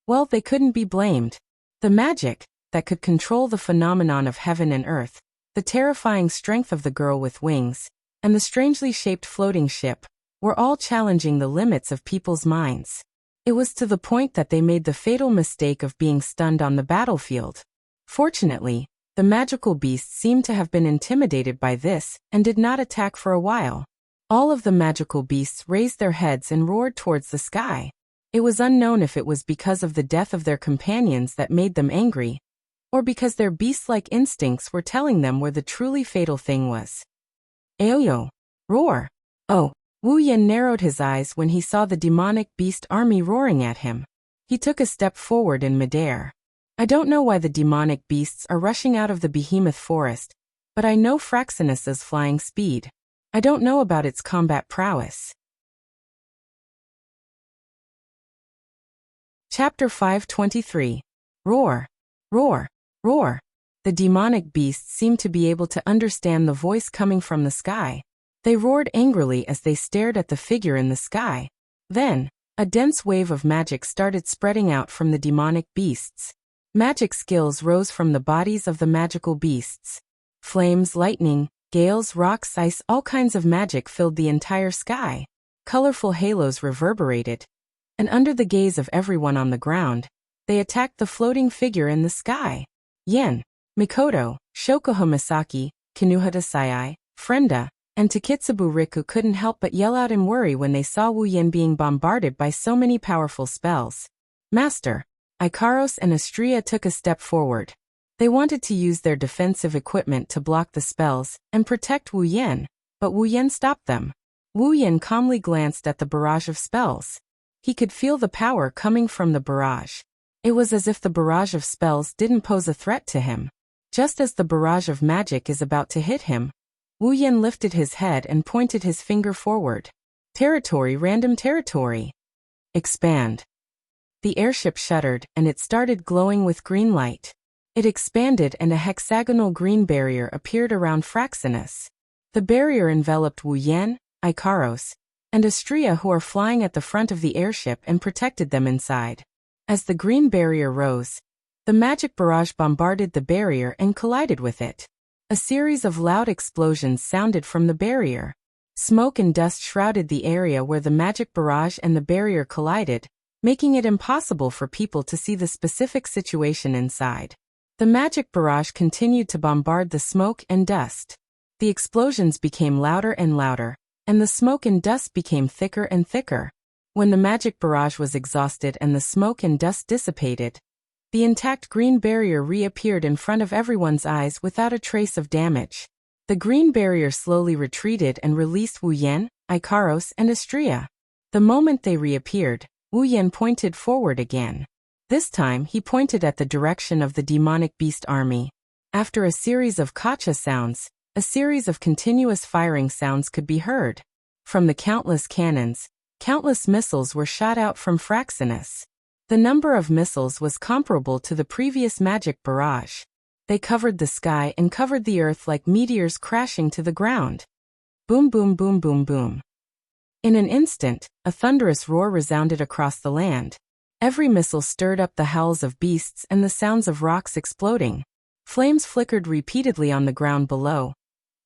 Well, they couldn't be blamed. The magic that could control the phenomenon of heaven and earth, the terrifying strength of the girl with wings, and the strangely shaped floating ship, were all challenging the limits of people's minds. It was to the point that they made the fatal mistake of being stunned on the battlefield. Fortunately, the magical beasts seemed to have been intimidated by this and did not attack for a while. All of the magical beasts raised their heads and roared towards the sky. It was unknown if it was because of the death of their companions that made them angry, or because their beast-like instincts were telling them where the truly fatal thing was. Aoyo! Roar! Oh! Wu Yan narrowed his eyes when he saw the demonic beast army roaring at him. He took a step forward in midair. I don't know why the demonic beasts are rushing out of the behemoth forest, but I know Fraxinus's flying speed. I don't know about its combat prowess. Chapter 523. Roar! Roar! Roar! The demonic beasts seemed to be able to understand the voice coming from the sky. They roared angrily as they stared at the figure in the sky. Then, a dense wave of magic started spreading out from the demonic beasts. Magic skills rose from the bodies of the magical beasts. Flames, lightning, gales, rocks, ice, all kinds of magic filled the entire sky. Colorful halos reverberated. And under the gaze of everyone on the ground, they attacked the floating figure in the sky. Yen, Mikoto, Shokuho Misaki, Kinuhata Sayai, Frenda, and Takitsubu Riku couldn't help but yell out in worry when they saw Wu Yan being bombarded by so many powerful spells. Master! Ikaros and Astria took a step forward. They wanted to use their defensive equipment to block the spells and protect Wu Yan, but Wu Yan stopped them. Wu Yan calmly glanced at the barrage of spells. He could feel the power coming from the barrage. It was as if the barrage of spells didn't pose a threat to him. Just as the barrage of magic is about to hit him, Wu Yan lifted his head and pointed his finger forward. Territory, random territory. Expand. The airship shuddered and it started glowing with green light. It expanded and a hexagonal green barrier appeared around Fraxinus. The barrier enveloped Wu Yan, Ikaros, and Astria, who are flying at the front of the airship, and protected them inside. As the green barrier rose, the magic barrage bombarded the barrier and collided with it. A series of loud explosions sounded from the barrier. Smoke and dust shrouded the area where the magic barrage and the barrier collided, making it impossible for people to see the specific situation inside. The magic barrage continued to bombard the smoke and dust. The explosions became louder and louder, and the smoke and dust became thicker and thicker. When the magic barrage was exhausted and the smoke and dust dissipated, the intact green barrier reappeared in front of everyone's eyes without a trace of damage. The green barrier slowly retreated and released Wu Yan, Ikaros, and Astria. The moment they reappeared, Wu Yan pointed forward again. This time he pointed at the direction of the demonic beast army. After a series of kacha sounds, a series of continuous firing sounds could be heard. From the countless cannons, countless missiles were shot out from Fraxinus. The number of missiles was comparable to the previous magic barrage. They covered the sky and covered the earth like meteors crashing to the ground. Boom, boom, boom, boom, boom. In an instant, a thunderous roar resounded across the land. Every missile stirred up the howls of beasts and the sounds of rocks exploding. Flames flickered repeatedly on the ground below,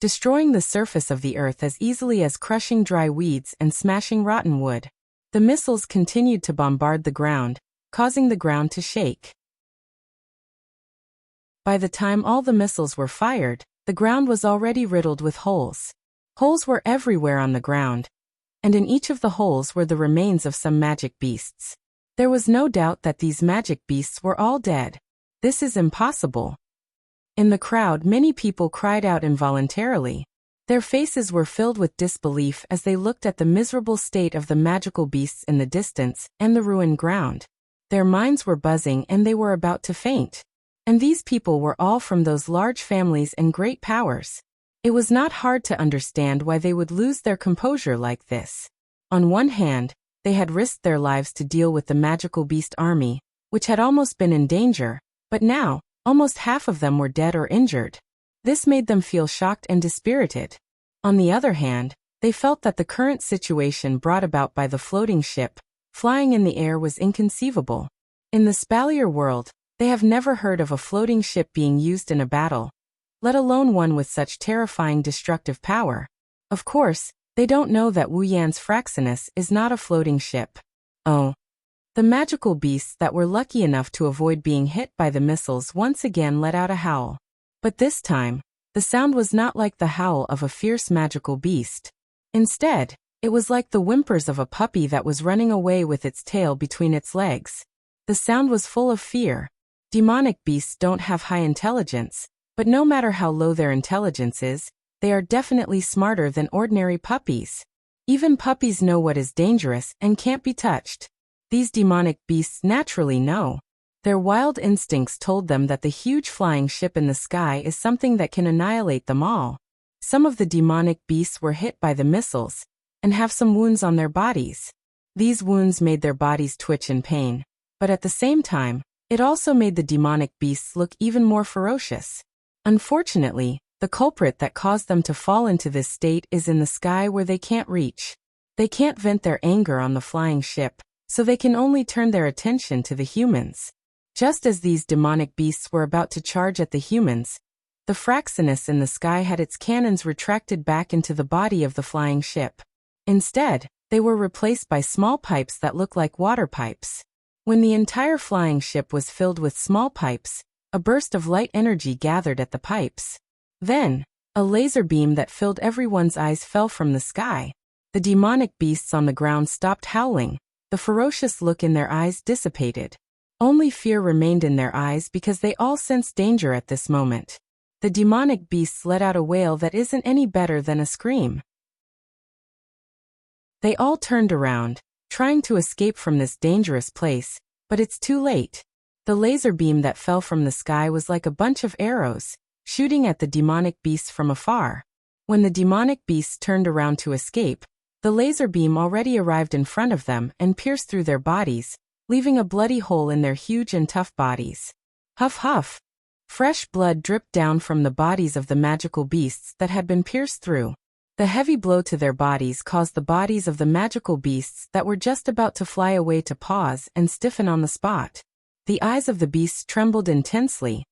destroying the surface of the earth as easily as crushing dry weeds and smashing rotten wood. The missiles continued to bombard the ground, causing the ground to shake. By the time all the missiles were fired, the ground was already riddled with holes. Holes were everywhere on the ground, and in each of the holes were the remains of some magic beasts. There was no doubt that these magic beasts were all dead. This is impossible. In the crowd, many people cried out involuntarily. Their faces were filled with disbelief as they looked at the miserable state of the magical beasts in the distance and the ruined ground. Their minds were buzzing and they were about to faint. And these people were all from those large families and great powers. It was not hard to understand why they would lose their composure like this. On one hand, they had risked their lives to deal with the magical beast army, which had almost been in danger, but now, almost half of them were dead or injured. This made them feel shocked and dispirited. On the other hand, they felt that the current situation brought about by the floating ship, flying in the air, was inconceivable. In the Spalier world, they have never heard of a floating ship being used in a battle, let alone one with such terrifying destructive power. Of course, they don't know that Wu Yan's Fraxinus is not a floating ship. Oh. The magical beasts that were lucky enough to avoid being hit by the missiles once again let out a howl. But this time, the sound was not like the howl of a fierce magical beast. Instead, it was like the whimpers of a puppy that was running away with its tail between its legs. The sound was full of fear. Demonic beasts don't have high intelligence, but no matter how low their intelligence is, they are definitely smarter than ordinary puppies. Even puppies know what is dangerous and can't be touched. These demonic beasts naturally know. Their wild instincts told them that the huge flying ship in the sky is something that can annihilate them all. Some of the demonic beasts were hit by the missiles and have some wounds on their bodies. These wounds made their bodies twitch in pain, but at the same time, it also made the demonic beasts look even more ferocious. Unfortunately, the culprit that caused them to fall into this state is in the sky where they can't reach. They can't vent their anger on the flying ship, so they can only turn their attention to the humans. Just as these demonic beasts were about to charge at the humans, the Fraxinus in the sky had its cannons retracted back into the body of the flying ship. Instead, they were replaced by small pipes that looked like water pipes. When the entire flying ship was filled with small pipes, a burst of light energy gathered at the pipes. Then, a laser beam that filled everyone's eyes fell from the sky. The demonic beasts on the ground stopped howling. The ferocious look in their eyes dissipated. Only fear remained in their eyes because they all sensed danger at this moment. The demonic beasts let out a wail that isn't any better than a scream. They all turned around, trying to escape from this dangerous place, but it's too late. The laser beam that fell from the sky was like a bunch of arrows, shooting at the demonic beasts from afar. When the demonic beasts turned around to escape, the laser beam already arrived in front of them and pierced through their bodies, leaving a bloody hole in their huge and tough bodies. Huff huff! Fresh blood dripped down from the bodies of the magical beasts that had been pierced through. The heavy blow to their bodies caused the bodies of the magical beasts that were just about to fly away to pause and stiffen on the spot. The eyes of the beasts trembled intensely,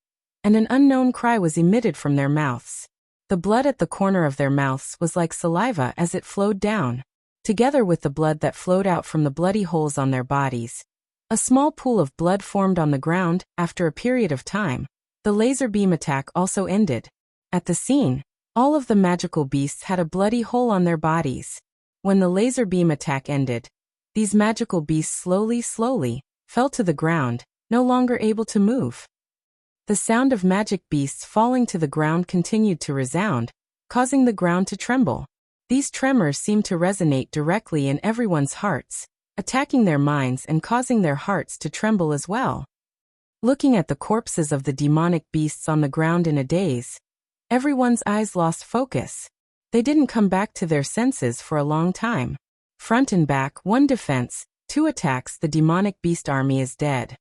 and an unknown cry was emitted from their mouths. The blood at the corner of their mouths was like saliva as it flowed down. Together with the blood that flowed out from the bloody holes on their bodies, a small pool of blood formed on the ground. After a period of time, the laser beam attack also ended. At the scene, all of the magical beasts had a bloody hole on their bodies. When the laser beam attack ended, these magical beasts slowly fell to the ground, no longer able to move. The sound of magic beasts falling to the ground continued to resound, causing the ground to tremble. These tremors seemed to resonate directly in everyone's hearts, attacking their minds and causing their hearts to tremble as well. Looking at the corpses of the demonic beasts on the ground in a daze, everyone's eyes lost focus. They didn't come back to their senses for a long time. Front and back, 1 defense, 2 attacks. The demonic beast army is dead.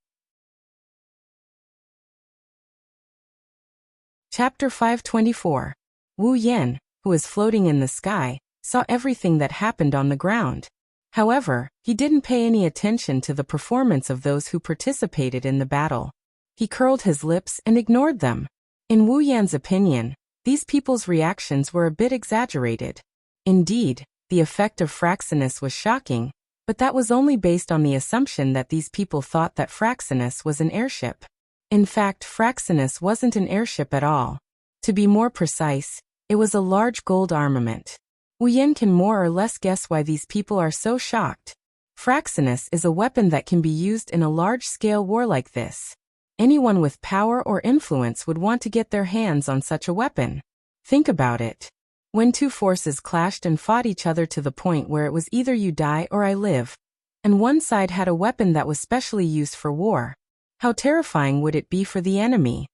Chapter 524. Wu Yan, who was floating in the sky, saw everything that happened on the ground. However, he didn't pay any attention to the performance of those who participated in the battle. He curled his lips and ignored them. In Wu Yan's opinion, these people's reactions were a bit exaggerated. Indeed, the effect of Fraxinus was shocking, but that was only based on the assumption that these people thought that Fraxinus was an airship. In fact, Fraxinus wasn't an airship at all. To be more precise, it was a large gold armament. Wu Yan can more or less guess why these people are so shocked. Fraxinus is a weapon that can be used in a large-scale war like this. Anyone with power or influence would want to get their hands on such a weapon. Think about it. When 2 forces clashed and fought each other to the point where it was either you die or I live, and one side had a weapon that was specially used for war, how terrifying would it be for the enemy?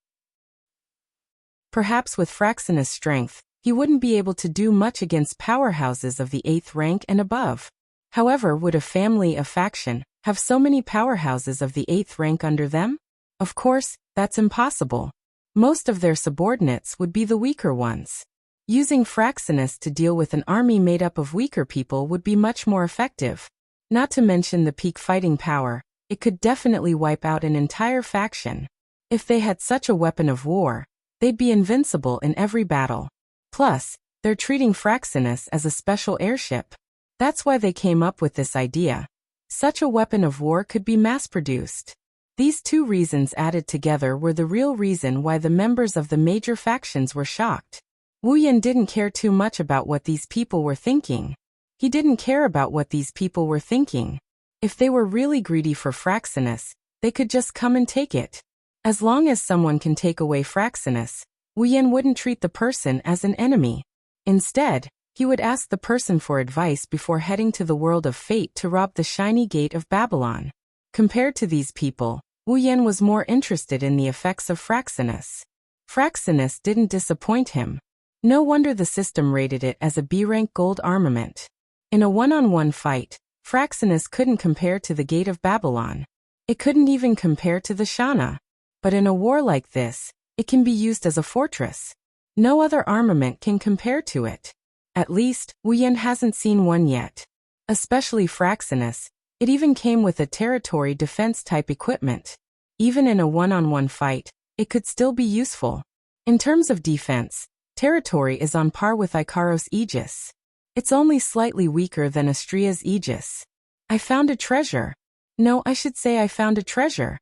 Perhaps with Fraxinus' strength, he wouldn't be able to do much against powerhouses of the 8th rank and above. However, would a family, a faction, have so many powerhouses of the 8th rank under them? Of course, that's impossible. Most of their subordinates would be the weaker ones. Using Fraxinus to deal with an army made up of weaker people would be much more effective. Not to mention the peak fighting power, it could definitely wipe out an entire faction. If they had such a weapon of war, they'd be invincible in every battle. Plus, they're treating Fraxinus as a special airship. That's why they came up with this idea. Such a weapon of war could be mass-produced. These 2 reasons added together were the real reason why the members of the major factions were shocked. Wu Yan didn't care too much about what these people were thinking. He didn't care about what these people were thinking. If they were really greedy for Fraxinus, they could just come and take it. As long as someone can take away Fraxinus, Wu Yan wouldn't treat the person as an enemy. Instead, he would ask the person for advice before heading to the world of fate to rob the shiny gate of Babylon. Compared to these people, Wu Yan was more interested in the effects of Fraxinus. Fraxinus didn't disappoint him. No wonder the system rated it as a B-rank gold armament. In a one-on-one fight, Fraxinus couldn't compare to the Gate of Babylon. It couldn't even compare to the Shana. But in a war like this, it can be used as a fortress. No other armament can compare to it. At least, Wu Yan hasn't seen one yet. Especially Fraxinus, it even came with a territory defense type equipment. Even in a one-on-one fight, it could still be useful. In terms of defense, territory is on par with Ikaros' Aegis. It's only slightly weaker than Astria's Aegis. I found a treasure. No, I should say I found a treasure.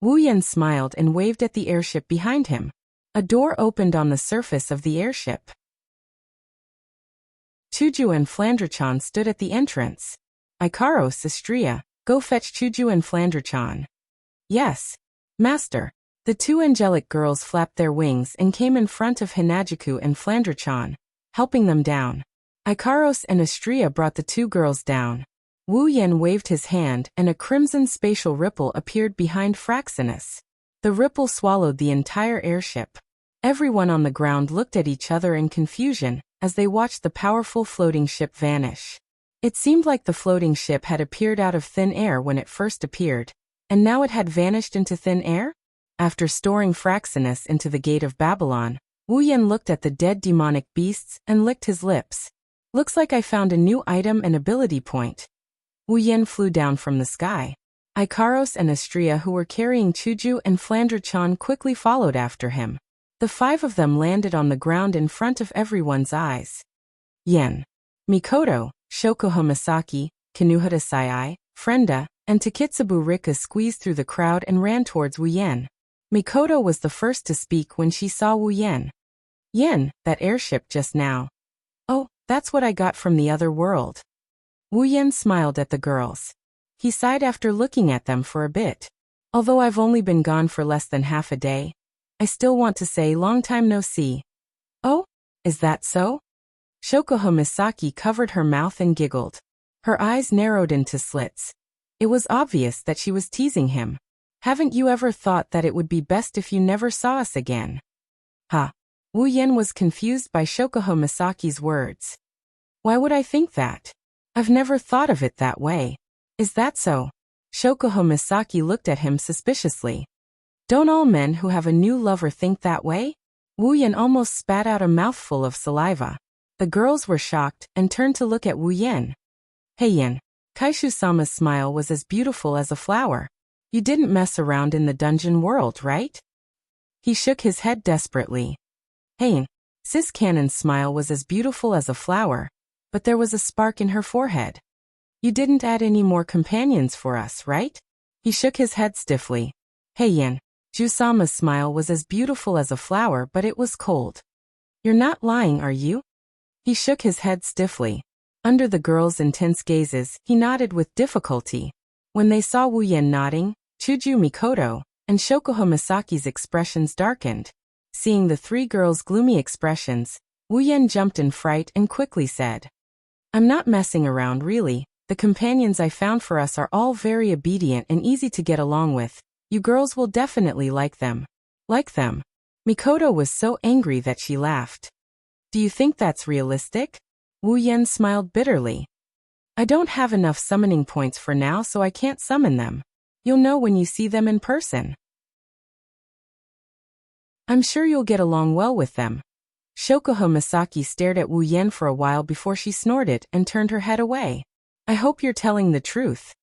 Wu Yan smiled and waved at the airship behind him. A door opened on the surface of the airship. Chuju and Flandrachan stood at the entrance. Ikaros, Astria, go fetch Chuju and Flandrachan. Yes, master. The 2 angelic girls flapped their wings and came in front of Hinajiku and Flandrachan, helping them down. Ikaros and Astria brought the two girls down. Wu Yen waved his hand and a crimson spatial ripple appeared behind Fraxinus. The ripple swallowed the entire airship. Everyone on the ground looked at each other in confusion as they watched the powerful floating ship vanish. It seemed like the floating ship had appeared out of thin air when it first appeared, and now it had vanished into thin air? After storing Fraxinus into the gate of Babylon, Wu Yen looked at the dead demonic beasts and licked his lips. Looks like I found a new item and ability point. Wu Yen flew down from the sky. Ikaros and Astria, who were carrying Chuju and Flandra-chan, quickly followed after him. The five of them landed on the ground in front of everyone's eyes. Yen, Mikoto, Shokuho Misaki, Kanuhata Sai, Frenda, and Takitsubu Rika squeezed through the crowd and ran towards Wu Yen. Mikoto was the first to speak when she saw Wu Yen. Yen, that airship just now. Oh, that's what I got from the other world. Wu Yen smiled at the girls. He sighed after looking at them for a bit. Although I've only been gone for less than half a day, I still want to say long time no see. Oh, is that so? Shokuho Misaki covered her mouth and giggled. Her eyes narrowed into slits. It was obvious that she was teasing him. Haven't you ever thought that it would be best if you never saw us again? Ha! Wu Yen was confused by Shokuho Misaki's words. Why would I think that? I've never thought of it that way. Is that so? Shokuho Misaki looked at him suspiciously. Don't all men who have a new lover think that way? Wu Yen almost spat out a mouthful of saliva. The girls were shocked and turned to look at Wu Yen. Hey Yen, Kaishu-sama's smile was as beautiful as a flower. You didn't mess around in the dungeon world, right? He shook his head desperately. Hey, Sis Cannon's smile was as beautiful as a flower, but there was a spark in her forehead. You didn't add any more companions for us, right? He shook his head stiffly. Hey Yen, Ju-sama's smile was as beautiful as a flower, but it was cold. You're not lying, are you? He shook his head stiffly. Under the girls' intense gazes, he nodded with difficulty. When they saw Wu Yen nodding, Chuju Mikoto and Shokuho Misaki's expressions darkened. Seeing the three girls' gloomy expressions, Wu Yen jumped in fright and quickly said, I'm not messing around really. The companions I found for us are all very obedient and easy to get along with. You girls will definitely like them. Like them? Mikoto was so angry that she laughed. Do you think that's realistic? Wu Yen smiled bitterly. I don't have enough summoning points for now, so I can't summon them. You'll know when you see them in person. I'm sure you'll get along well with them. Shokuho Misaki stared at Wu Yen for a while before she snorted and turned her head away. I hope you're telling the truth.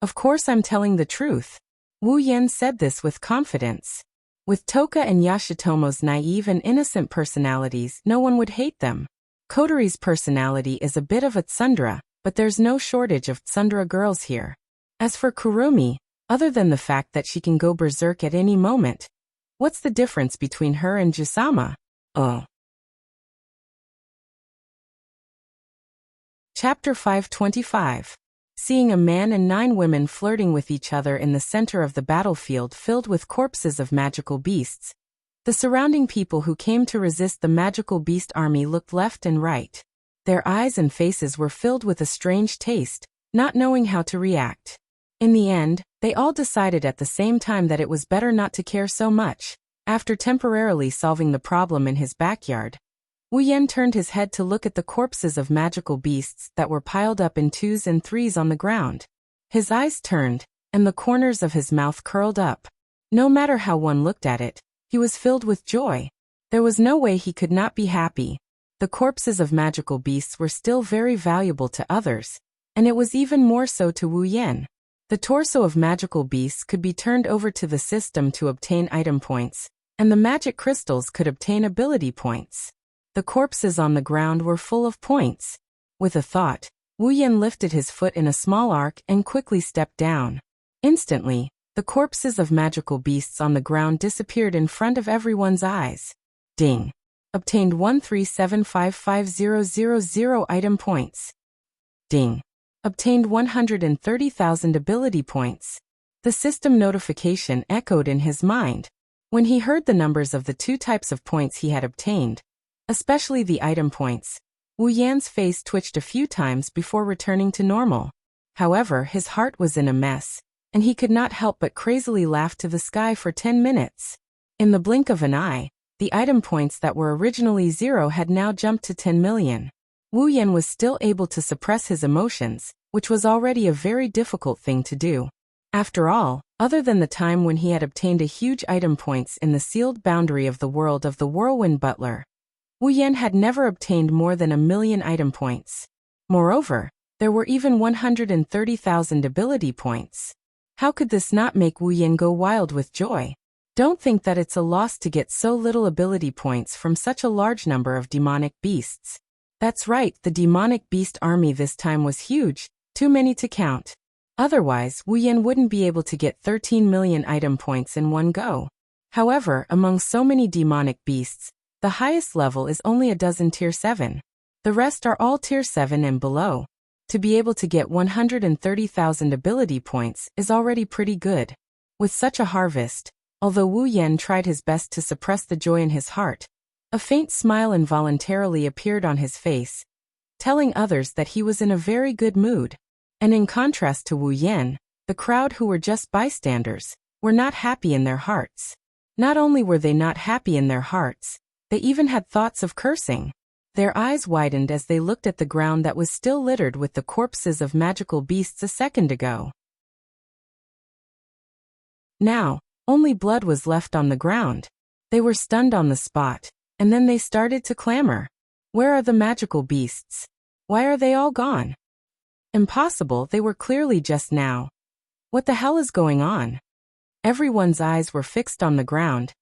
Of course I'm telling the truth. Wu Yen said this with confidence. With Toka and Yashitomo's naive and innocent personalities, no one would hate them. Kotori's personality is a bit of a tsundere, but there's no shortage of tsundere girls here. As for Kurumi, other than the fact that she can go berserk at any moment, what's the difference between her and Jusama? Oh. Chapter 525. Seeing a man and 9 women flirting with each other in the center of the battlefield filled with corpses of magical beasts, the surrounding people who came to resist the magical beast army looked left and right. Their eyes and faces were filled with a strange taste, not knowing how to react. In the end, they all decided at the same time that it was better not to care so much. After temporarily solving the problem in his backyard, Wu Yen turned his head to look at the corpses of magical beasts that were piled up in 2s and 3s on the ground. His eyes turned, and the corners of his mouth curled up. No matter how one looked at it, he was filled with joy. There was no way he could not be happy. The corpses of magical beasts were still very valuable to others, and it was even more so to Wu Yen. The torso of magical beasts could be turned over to the system to obtain item points, and the magic crystals could obtain ability points. The corpses on the ground were full of points. With a thought, Wu Yen lifted his foot in a small arc and quickly stepped down. Instantly, the corpses of magical beasts on the ground disappeared in front of everyone's eyes. Ding! Obtained 1375500 item points. Ding! Obtained 130,000 ability points. The system notification echoed in his mind. When he heard the numbers of the 2 types of points he had obtained, especially the item points, Wu Yan's face twitched a few times before returning to normal. However, his heart was in a mess, and he could not help but crazily laugh to the sky for 10 minutes. In the blink of an eye, the item points that were originally 0 had now jumped to 10 million. Wu Yan was still able to suppress his emotions, which was already a very difficult thing to do. After all, other than the time when he had obtained a huge item points in the sealed boundary of the world of the Whirlwind Butler, Wu Yan had never obtained more than 1,000,000 item points. Moreover, there were even 130,000 ability points. How could this not make Wu Yan go wild with joy? Don't think that it's a loss to get so little ability points from such a large number of demonic beasts. That's right, the demonic beast army this time was huge, too many to count. Otherwise, Wu Yan wouldn't be able to get 13 million item points in one go. However, among so many demonic beasts, the highest level is only a dozen tier 7. The rest are all tier 7 and below. To be able to get 130,000 ability points is already pretty good. With such a harvest, although Wu Yan tried his best to suppress the joy in his heart, a faint smile involuntarily appeared on his face, telling others that he was in a very good mood. And in contrast to Wu Yan, the crowd who were just bystanders were not happy in their hearts. Not only were they not happy in their hearts, they even had thoughts of cursing. Their eyes widened as they looked at the ground that was still littered with the corpses of magical beasts a second ago. Now, only blood was left on the ground. They were stunned on the spot, and then they started to clamor. Where are the magical beasts? Why are they all gone? Impossible, they were clearly just now. What the hell is going on? Everyone's eyes were fixed on the ground,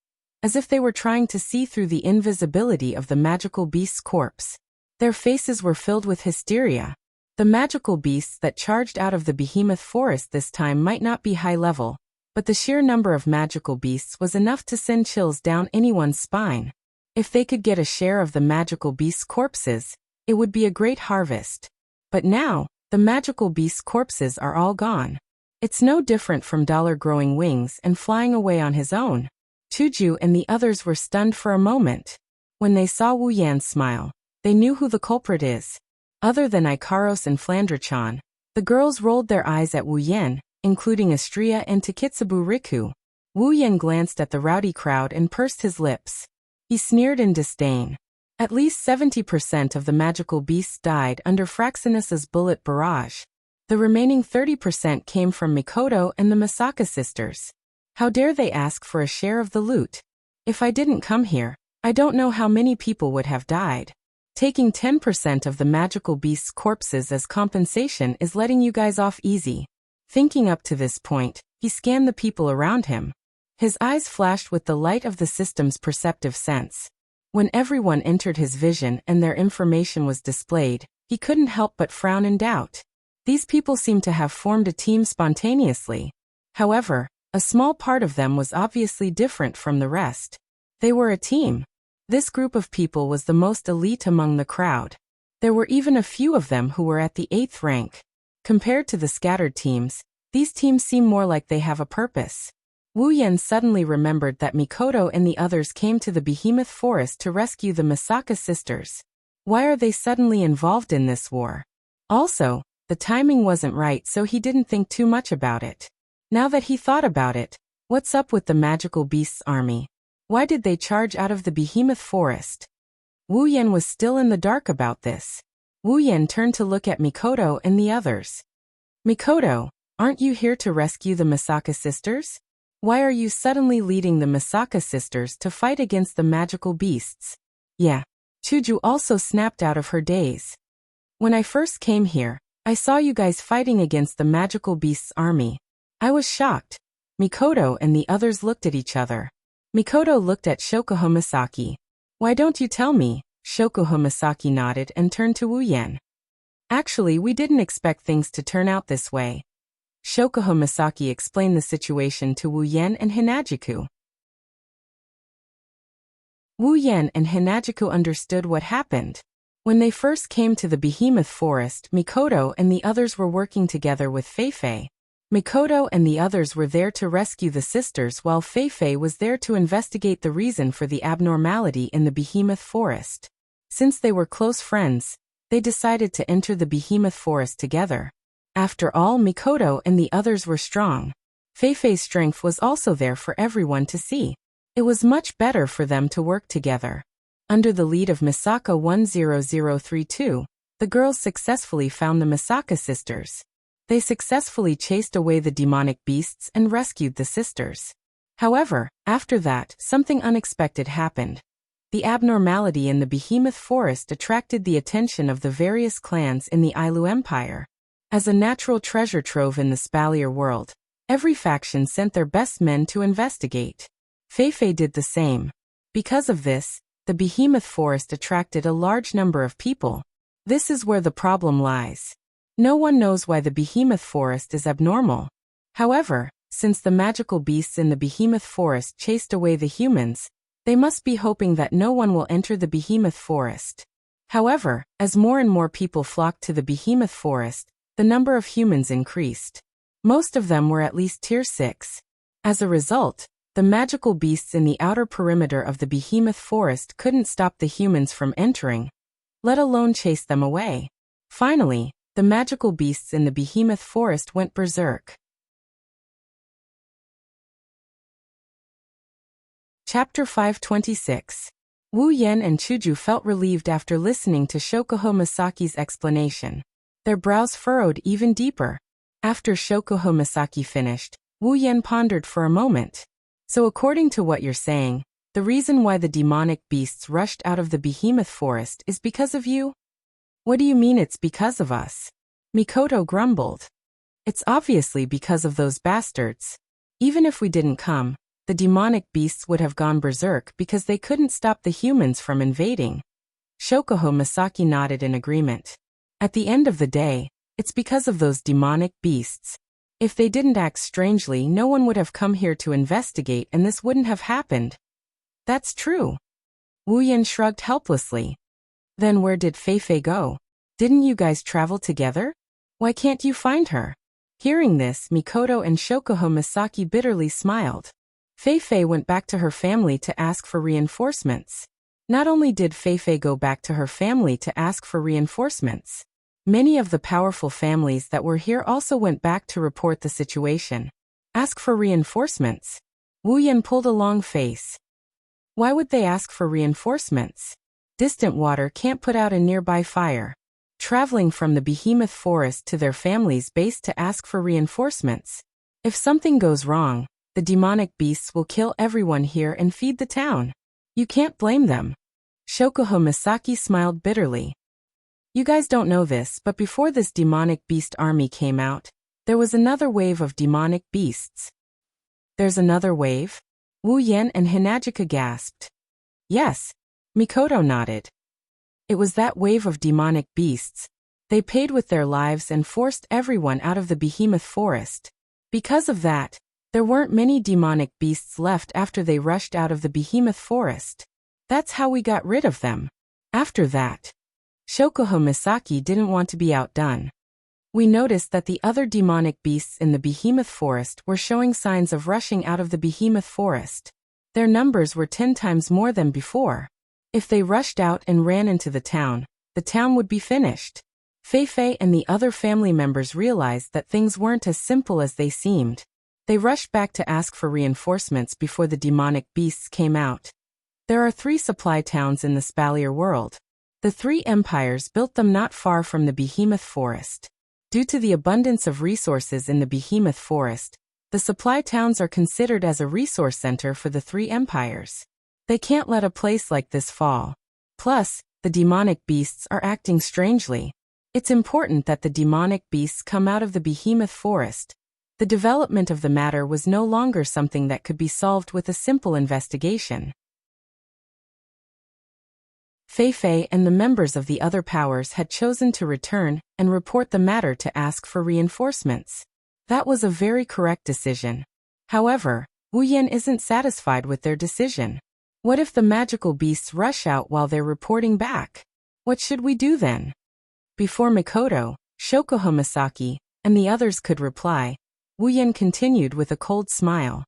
as if they were trying to see through the invisibility of the magical beast's corpse. Their faces were filled with hysteria. The magical beasts that charged out of the behemoth forest this time might not be high level, but the sheer number of magical beasts was enough to send chills down anyone's spine. If they could get a share of the magical beasts' corpses, it would be a great harvest. But now, the magical beasts' corpses are all gone. It's no different from Dollar growing wings and flying away on his own. Chuju and the others were stunned for a moment. When they saw Wu Yan smile, they knew who the culprit is. Other than Ikaros and Flandra-chan, the girls rolled their eyes at Wu Yan, including Astria and Takitsubu Riku. Wu Yan glanced at the rowdy crowd and pursed his lips. He sneered in disdain. At least 70% of the magical beasts died under Fraxinus's bullet barrage. The remaining 30% came from Mikoto and the Misaka sisters. How dare they ask for a share of the loot? If I didn't come here, I don't know how many people would have died. Taking 10% of the magical beasts' corpses as compensation is letting you guys off easy. Thinking up to this point, he scanned the people around him. His eyes flashed with the light of the system's perceptive sense. When everyone entered his vision and their information was displayed, he couldn't help but frown in doubt. These people seemed to have formed a team spontaneously. However, a small part of them was obviously different from the rest. They were a team. This group of people was the most elite among the crowd. There were even a few of them who were at the 8th rank. Compared to the scattered teams, these teams seem more like they have a purpose. Wu Yan suddenly remembered that Mikoto and the others came to the Behemoth Forest to rescue the Misaka sisters. Why are they suddenly involved in this war? Also, the timing wasn't right, so he didn't think too much about it. Now that he thought about it, what's up with the magical beasts army? Why did they charge out of the Behemoth Forest? Wu Yan was still in the dark about this. Wu Yan turned to look at Mikoto and the others. Mikoto, aren't you here to rescue the Misaka sisters? Why are you suddenly leading the Misaka sisters to fight against the magical beasts? Yeah. Chuju also snapped out of her daze. When I first came here, I saw you guys fighting against the magical beasts army. I was shocked. Mikoto and the others looked at each other. Mikoto looked at Shokuho Misaki. Why don't you tell me? Shokuho Misaki nodded and turned to Wu Yan. Actually, we didn't expect things to turn out this way. Shokuho Misaki explained the situation to Wu Yan and Hinajiku. Wu Yan and Hinajiku understood what happened. When they first came to the Behemoth Forest, Mikoto and the others were working together with Feifei. Mikoto and the others were there to rescue the sisters while Feifei was there to investigate the reason for the abnormality in the Behemoth Forest. Since they were close friends, they decided to enter the behemoth forest together. After all, Mikoto and the others were strong. Feifei's strength was also there for everyone to see. It was much better for them to work together. Under the lead of Misaka 10032, the girls successfully found the Misaka sisters. They successfully chased away the demonic beasts and rescued the sisters. However, after that, something unexpected happened. The abnormality in the behemoth forest attracted the attention of the various clans in the Ailu Empire. As a natural treasure trove in the Spalier world, every faction sent their best men to investigate. Feifei did the same. Because of this, the behemoth forest attracted a large number of people. This is where the problem lies. No one knows why the behemoth forest is abnormal. However, since the magical beasts in the behemoth forest chased away the humans, they must be hoping that no one will enter the behemoth forest. However, as more and more people flocked to the behemoth forest, the number of humans increased. Most of them were at least tier 6. As a result, the magical beasts in the outer perimeter of the behemoth forest couldn't stop the humans from entering, let alone chase them away. Finally, the magical beasts in the behemoth forest went berserk. Chapter 526. Wu Yan and Chuju felt relieved after listening to Shokuho Misaki's explanation. Their brows furrowed even deeper. After Shokuho Misaki finished, Wu Yan pondered for a moment. So according to what you're saying, the reason why the demonic beasts rushed out of the behemoth forest is because of you? What do you mean it's because of us? Mikoto grumbled. It's obviously because of those bastards. Even if we didn't come, the demonic beasts would have gone berserk because they couldn't stop the humans from invading. Shokuho Misaki nodded in agreement. At the end of the day, it's because of those demonic beasts. If they didn't act strangely, no one would have come here to investigate and this wouldn't have happened. That's true. Wu Yan shrugged helplessly. Then where did Feifei go? Didn't you guys travel together? Why can't you find her? Hearing this, Mikoto and Shokuho Misaki bitterly smiled. Feifei went back to her family to ask for reinforcements. Not only did Feifei go back to her family to ask for reinforcements, many of the powerful families that were here also went back to report the situation. Ask for reinforcements? Wu Yan pulled a long face. Why would they ask for reinforcements? Distant water can't put out a nearby fire. Traveling from the behemoth forest to their family's base to ask for reinforcements. If something goes wrong, the demonic beasts will kill everyone here and feed the town. You can't blame them. Shokuho Misaki smiled bitterly. You guys don't know this, but before this demonic beast army came out, there was another wave of demonic beasts. There's another wave? Wu Yan and Hinajika gasped. Yes. Mikoto nodded. It was that wave of demonic beasts. They paid with their lives and forced everyone out of the behemoth forest. Because of that, there weren't many demonic beasts left after they rushed out of the behemoth forest. That's how we got rid of them. After that, Shokuho Misaki didn't want to be outdone. We noticed that the other demonic beasts in the behemoth forest were showing signs of rushing out of the behemoth forest. Their numbers were 10 times more than before. If they rushed out and ran into the town would be finished. Feifei and the other family members realized that things weren't as simple as they seemed. They rushed back to ask for reinforcements before the demonic beasts came out. There are 3 supply towns in the Spalier world. The 3 empires built them not far from the behemoth forest. Due to the abundance of resources in the behemoth forest, the supply towns are considered as a resource center for the 3 empires. They can't let a place like this fall. Plus, the demonic beasts are acting strangely. It's important that the demonic beasts come out of the behemoth forest. The development of the matter was no longer something that could be solved with a simple investigation. Feifei and the members of the other powers had chosen to return and report the matter to ask for reinforcements. That was a very correct decision. However, Wu Yan isn't satisfied with their decision. What if the magical beasts rush out while they're reporting back? What should we do then? Before Mikoto, Shokuho Misaki, and the others could reply, Wu Yan continued with a cold smile.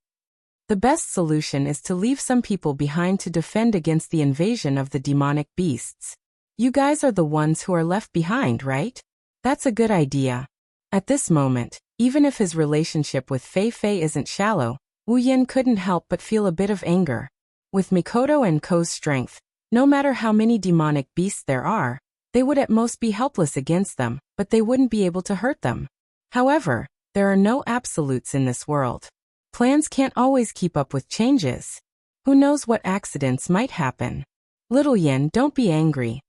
The best solution is to leave some people behind to defend against the invasion of the demonic beasts. You guys are the ones who are left behind, right? That's a good idea. At this moment, even if his relationship with Fei Fei isn't shallow, Wu Yan couldn't help but feel a bit of anger. With Mikoto and Ko's strength, no matter how many demonic beasts there are, they would at most be helpless against them, but they wouldn't be able to hurt them. However, there are no absolutes in this world. Plans can't always keep up with changes. Who knows what accidents might happen? Little Yan, don't be angry.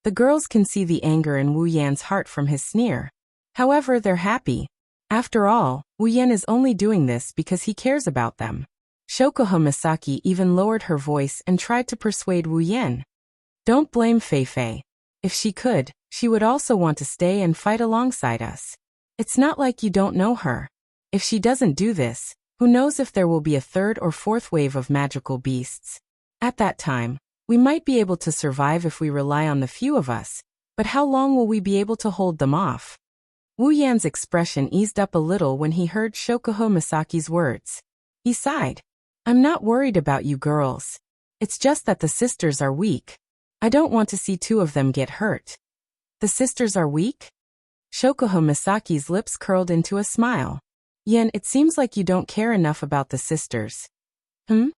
The girls can see the anger in Wu Yan's heart from his sneer. However, they're happy. After all, Wu Yan is only doing this because he cares about them. Shokuho Misaki even lowered her voice and tried to persuade Wu Yan. Don't blame Fei Fei. If she could, she would also want to stay and fight alongside us. It's not like you don't know her. If she doesn't do this, who knows if there will be a third or fourth wave of magical beasts. At that time, we might be able to survive if we rely on the few of us, but how long will we be able to hold them off? Wu Yan's expression eased up a little when he heard Shokuho Misaki's words. He sighed. I'm not worried about you girls. It's just that the sisters are weak. I don't want to see two of them get hurt. The sisters are weak? Shokuho Misaki's lips curled into a smile. Yan, it seems like you don't care enough about the sisters. Wu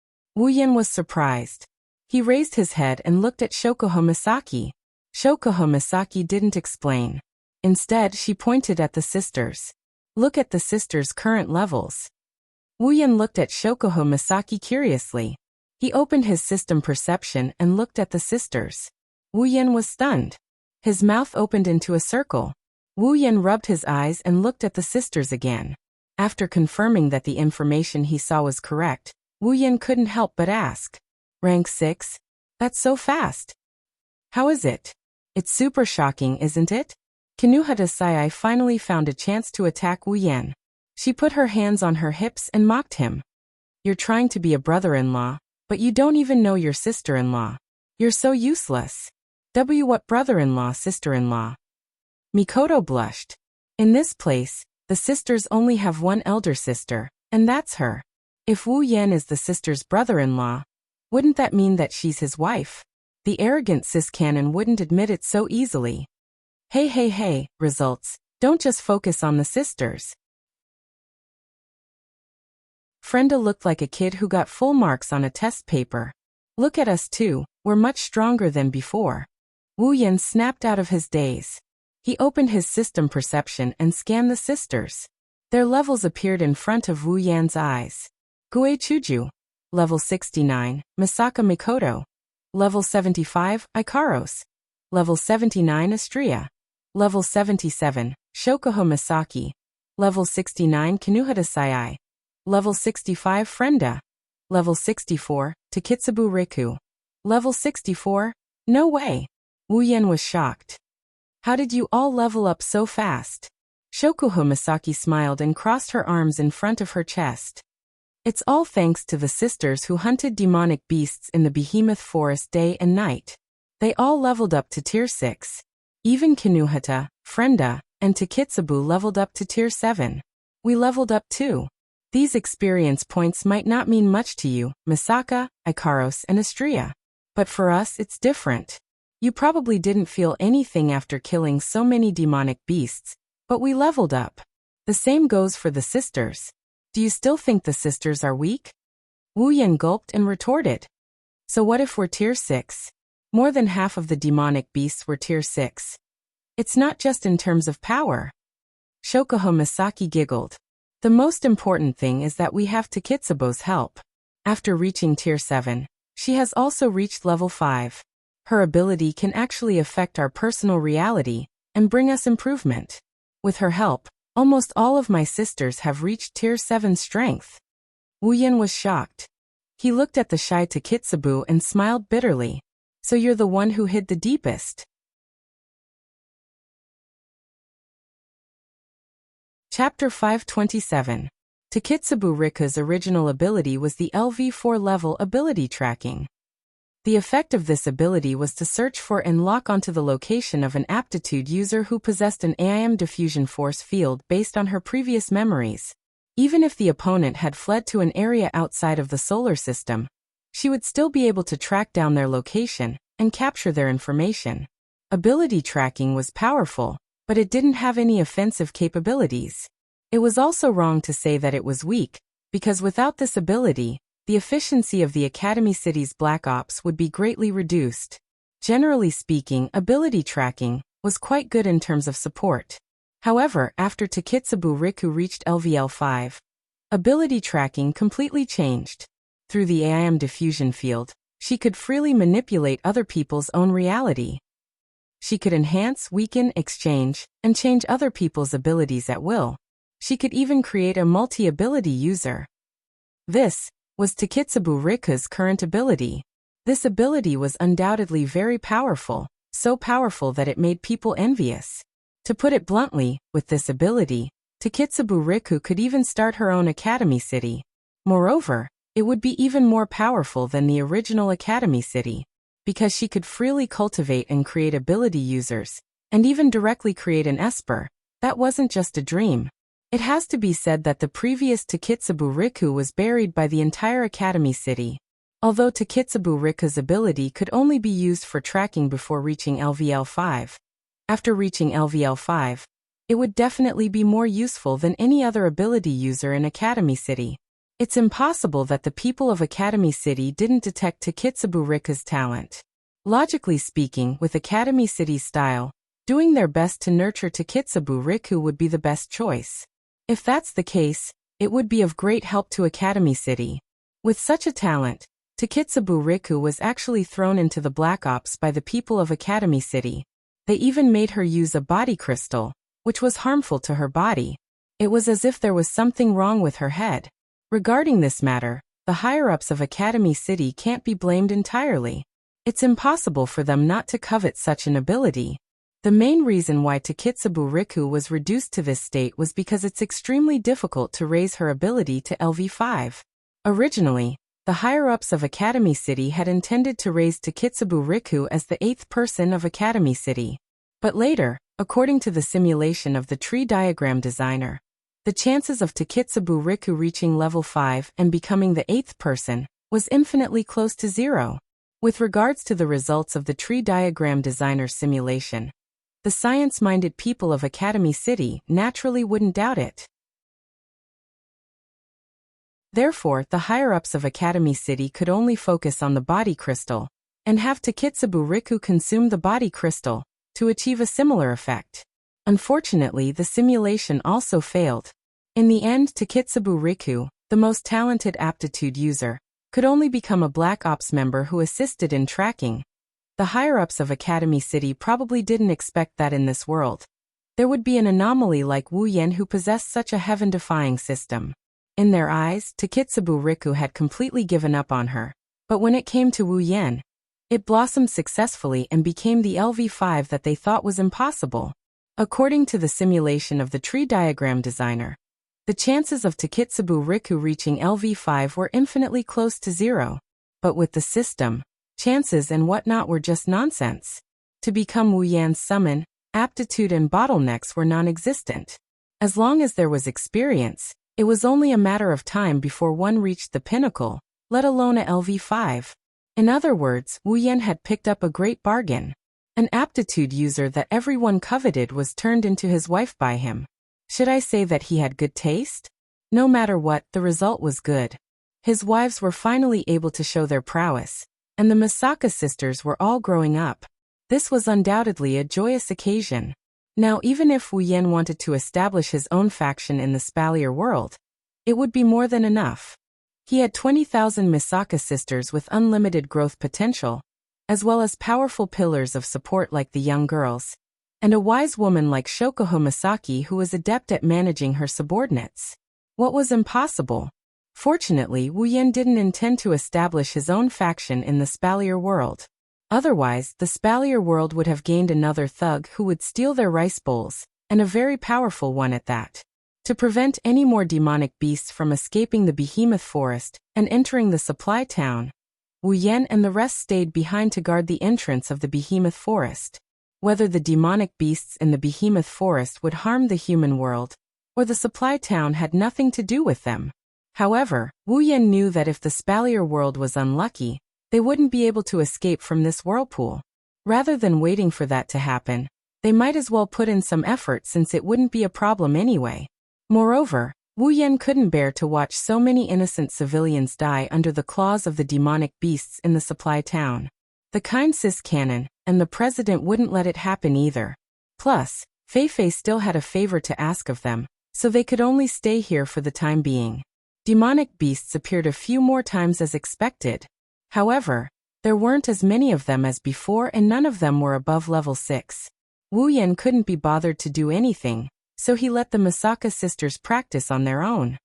Yan was surprised. He raised his head and looked at Shokuho Misaki. Shokuho Misaki didn't explain. Instead, she pointed at the sisters. Look at the sisters' current levels. Wu Yan looked at Shokuho Misaki curiously. He opened his system perception and looked at the sisters. Wu Yan was stunned. His mouth opened into a circle. Wu Yan rubbed his eyes and looked at the sisters again. After confirming that the information he saw was correct, Wu Yan couldn't help but ask. Rank 6? That's so fast. How is it? It's super shocking, isn't it? Kinuhata Sai finally found a chance to attack Wu Yan. She put her hands on her hips and mocked him. You're trying to be a brother-in-law, but you don't even know your sister-in-law. You're so useless. What brother-in-law, sister-in-law? Mikoto blushed. In this place, the sisters only have one elder sister, and that's her. If Wu Yan is the sister's brother-in-law, wouldn't that mean that she's his wife? The arrogant cis-canon wouldn't admit it so easily. Hey, results. Don't just focus on the sisters. Frenda looked like a kid who got full marks on a test paper. Look at us too, we're much stronger than before. Wu Yan snapped out of his daze. He opened his system perception and scanned the sisters. Their levels appeared in front of Wu Yan's eyes. Gue Chuju. Level 69, Misaka Mikoto. Level 75, Ikaros. Level 79, Astria. Level 77, Shokuho Misaki. Level 69, Kinuhata Sai. Level 65, Frenda. Level 64, Takitsubu Riku. Level 64? No way. Wu Yan was shocked. How did you all level up so fast? Shokuho Misaki smiled and crossed her arms in front of her chest. It's all thanks to the sisters who hunted demonic beasts in the Behemoth Forest day and night. They all leveled up to Tier 6. Even Kinuhata, Frenda, and Takitsubu leveled up to Tier 7. We leveled up too. These experience points might not mean much to you, Misaka, Ikaros, and Astria. But for us it's different. You probably didn't feel anything after killing so many demonic beasts, but we leveled up. The same goes for the sisters. Do you still think the sisters are weak? Wu Yan gulped and retorted. So what if we're Tier 6? More than half of the demonic beasts were Tier 6. It's not just in terms of power. Shokuho Misaki giggled. The most important thing is that we have Takitsubo's help. After reaching Tier 7, she has also reached level 5. Her ability can actually affect our personal reality and bring us improvement. With her help, almost all of my sisters have reached Tier 7 strength. Wu Yan was shocked. He looked at the shy Takitsubo and smiled bitterly. So you're the one who hid the deepest. Chapter 527. Takitsubo Rika's original ability was the LV4 level ability tracking. The effect of this ability was to search for and lock onto the location of an aptitude user who possessed an AIM diffusion force field based on her previous memories. Even if the opponent had fled to an area outside of the solar system, she would still be able to track down their location and capture their information. Ability tracking was powerful, but it didn't have any offensive capabilities. It was also wrong to say that it was weak, because without this ability, the efficiency of the Academy City's Black Ops would be greatly reduced. Generally speaking, ability tracking was quite good in terms of support. However, after Taketsubo Riku reached LVL 5, ability tracking completely changed. Through the AIM diffusion field, she could freely manipulate other people's own reality. She could enhance, weaken, exchange, and change other people's abilities at will. She could even create a multi-ability user. This was Taketsubo Riku's current ability. This ability was undoubtedly very powerful, so powerful that it made people envious. To put it bluntly, with this ability, Taketsubo Riku could even start her own Academy City. Moreover, it would be even more powerful than the original Academy City, because she could freely cultivate and create ability users, and even directly create an Esper. That wasn't just a dream. It has to be said that the previous Taketsubo Riku was buried by the entire Academy City. Although Taketsubo Riku's ability could only be used for tracking before reaching LVL 5. After reaching LVL 5, it would definitely be more useful than any other ability user in Academy City. It's impossible that the people of Academy City didn't detect Taketsubo Riku's talent. Logically speaking, with Academy City's style, doing their best to nurture Taketsubo Riku would be the best choice. If that's the case, it would be of great help to Academy City. With such a talent, Taketsubo Riku was actually thrown into the Black Ops by the people of Academy City. They even made her use a body crystal, which was harmful to her body. It was as if there was something wrong with her head. Regarding this matter, the higher-ups of Academy City can't be blamed entirely. It's impossible for them not to covet such an ability. The main reason why Taketsubo Riku was reduced to this state was because it's extremely difficult to raise her ability to LV5. Originally, the higher-ups of Academy City had intended to raise Taketsubo Riku as the 8th person of Academy City. But later, according to the simulation of the tree diagram designer, the chances of Taketsubo Riku reaching level 5 and becoming the 8th person was infinitely close to 0. With regards to the results of the tree diagram designer's simulation, the science-minded people of Academy City naturally wouldn't doubt it. Therefore, the higher-ups of Academy City could only focus on the body crystal, and have Taketsubo Riku consume the body crystal, to achieve a similar effect. Unfortunately, the simulation also failed. In the end, Taketsubo Riku, the most talented aptitude user, could only become a Black Ops member who assisted in tracking. The higher-ups of Academy City probably didn't expect that in this world there would be an anomaly like Wu Yan who possessed such a heaven-defying system. In their eyes, Taketsubo Riku had completely given up on her. But when it came to Wu Yan, it blossomed successfully and became the LV5 that they thought was impossible. According to the simulation of the tree diagram designer, the chances of Taketsubo Riku reaching LV5 were infinitely close to 0. But with the system, chances and whatnot were just nonsense. To become Wu Yan's summon, aptitude and bottlenecks were non-existent. As long as there was experience, it was only a matter of time before one reached the pinnacle, let alone a LV5. In other words, Wu Yan had picked up a great bargain. An aptitude user that everyone coveted was turned into his wife by him. Should I say that he had good taste? No matter what, the result was good. His wives were finally able to show their prowess, and the Misaka sisters were all growing up. This was undoubtedly a joyous occasion. Now, even if Wu Yan wanted to establish his own faction in the Spalier world, it would be more than enough. He had 20,000 Misaka sisters with unlimited growth potential, as well as powerful pillars of support like the young girls, and a wise woman like Shokuho Misaki who was adept at managing her subordinates. What was impossible? Fortunately, Wu Yan didn't intend to establish his own faction in the Spalier world. Otherwise, the Spalier world would have gained another thug who would steal their rice bowls, and a very powerful one at that. To prevent any more demonic beasts from escaping the Behemoth Forest and entering the supply town, Wu Yan and the rest stayed behind to guard the entrance of the Behemoth Forest. Whether the demonic beasts in the Behemoth Forest would harm the human world, or the supply town had nothing to do with them. However, Wu Yan knew that if the Spalier world was unlucky, they wouldn't be able to escape from this whirlpool. Rather than waiting for that to happen, they might as well put in some effort since it wouldn't be a problem anyway. Moreover, Wu Yan couldn't bear to watch so many innocent civilians die under the claws of the demonic beasts in the supply town. The kind sis canon, and the president wouldn't let it happen either. Plus, Fei Fei still had a favor to ask of them, so they could only stay here for the time being. Demonic beasts appeared a few more times as expected. However, there weren't as many of them as before and none of them were above level 6. Wu Yan couldn't be bothered to do anything, so he let the Misaka sisters practice on their own.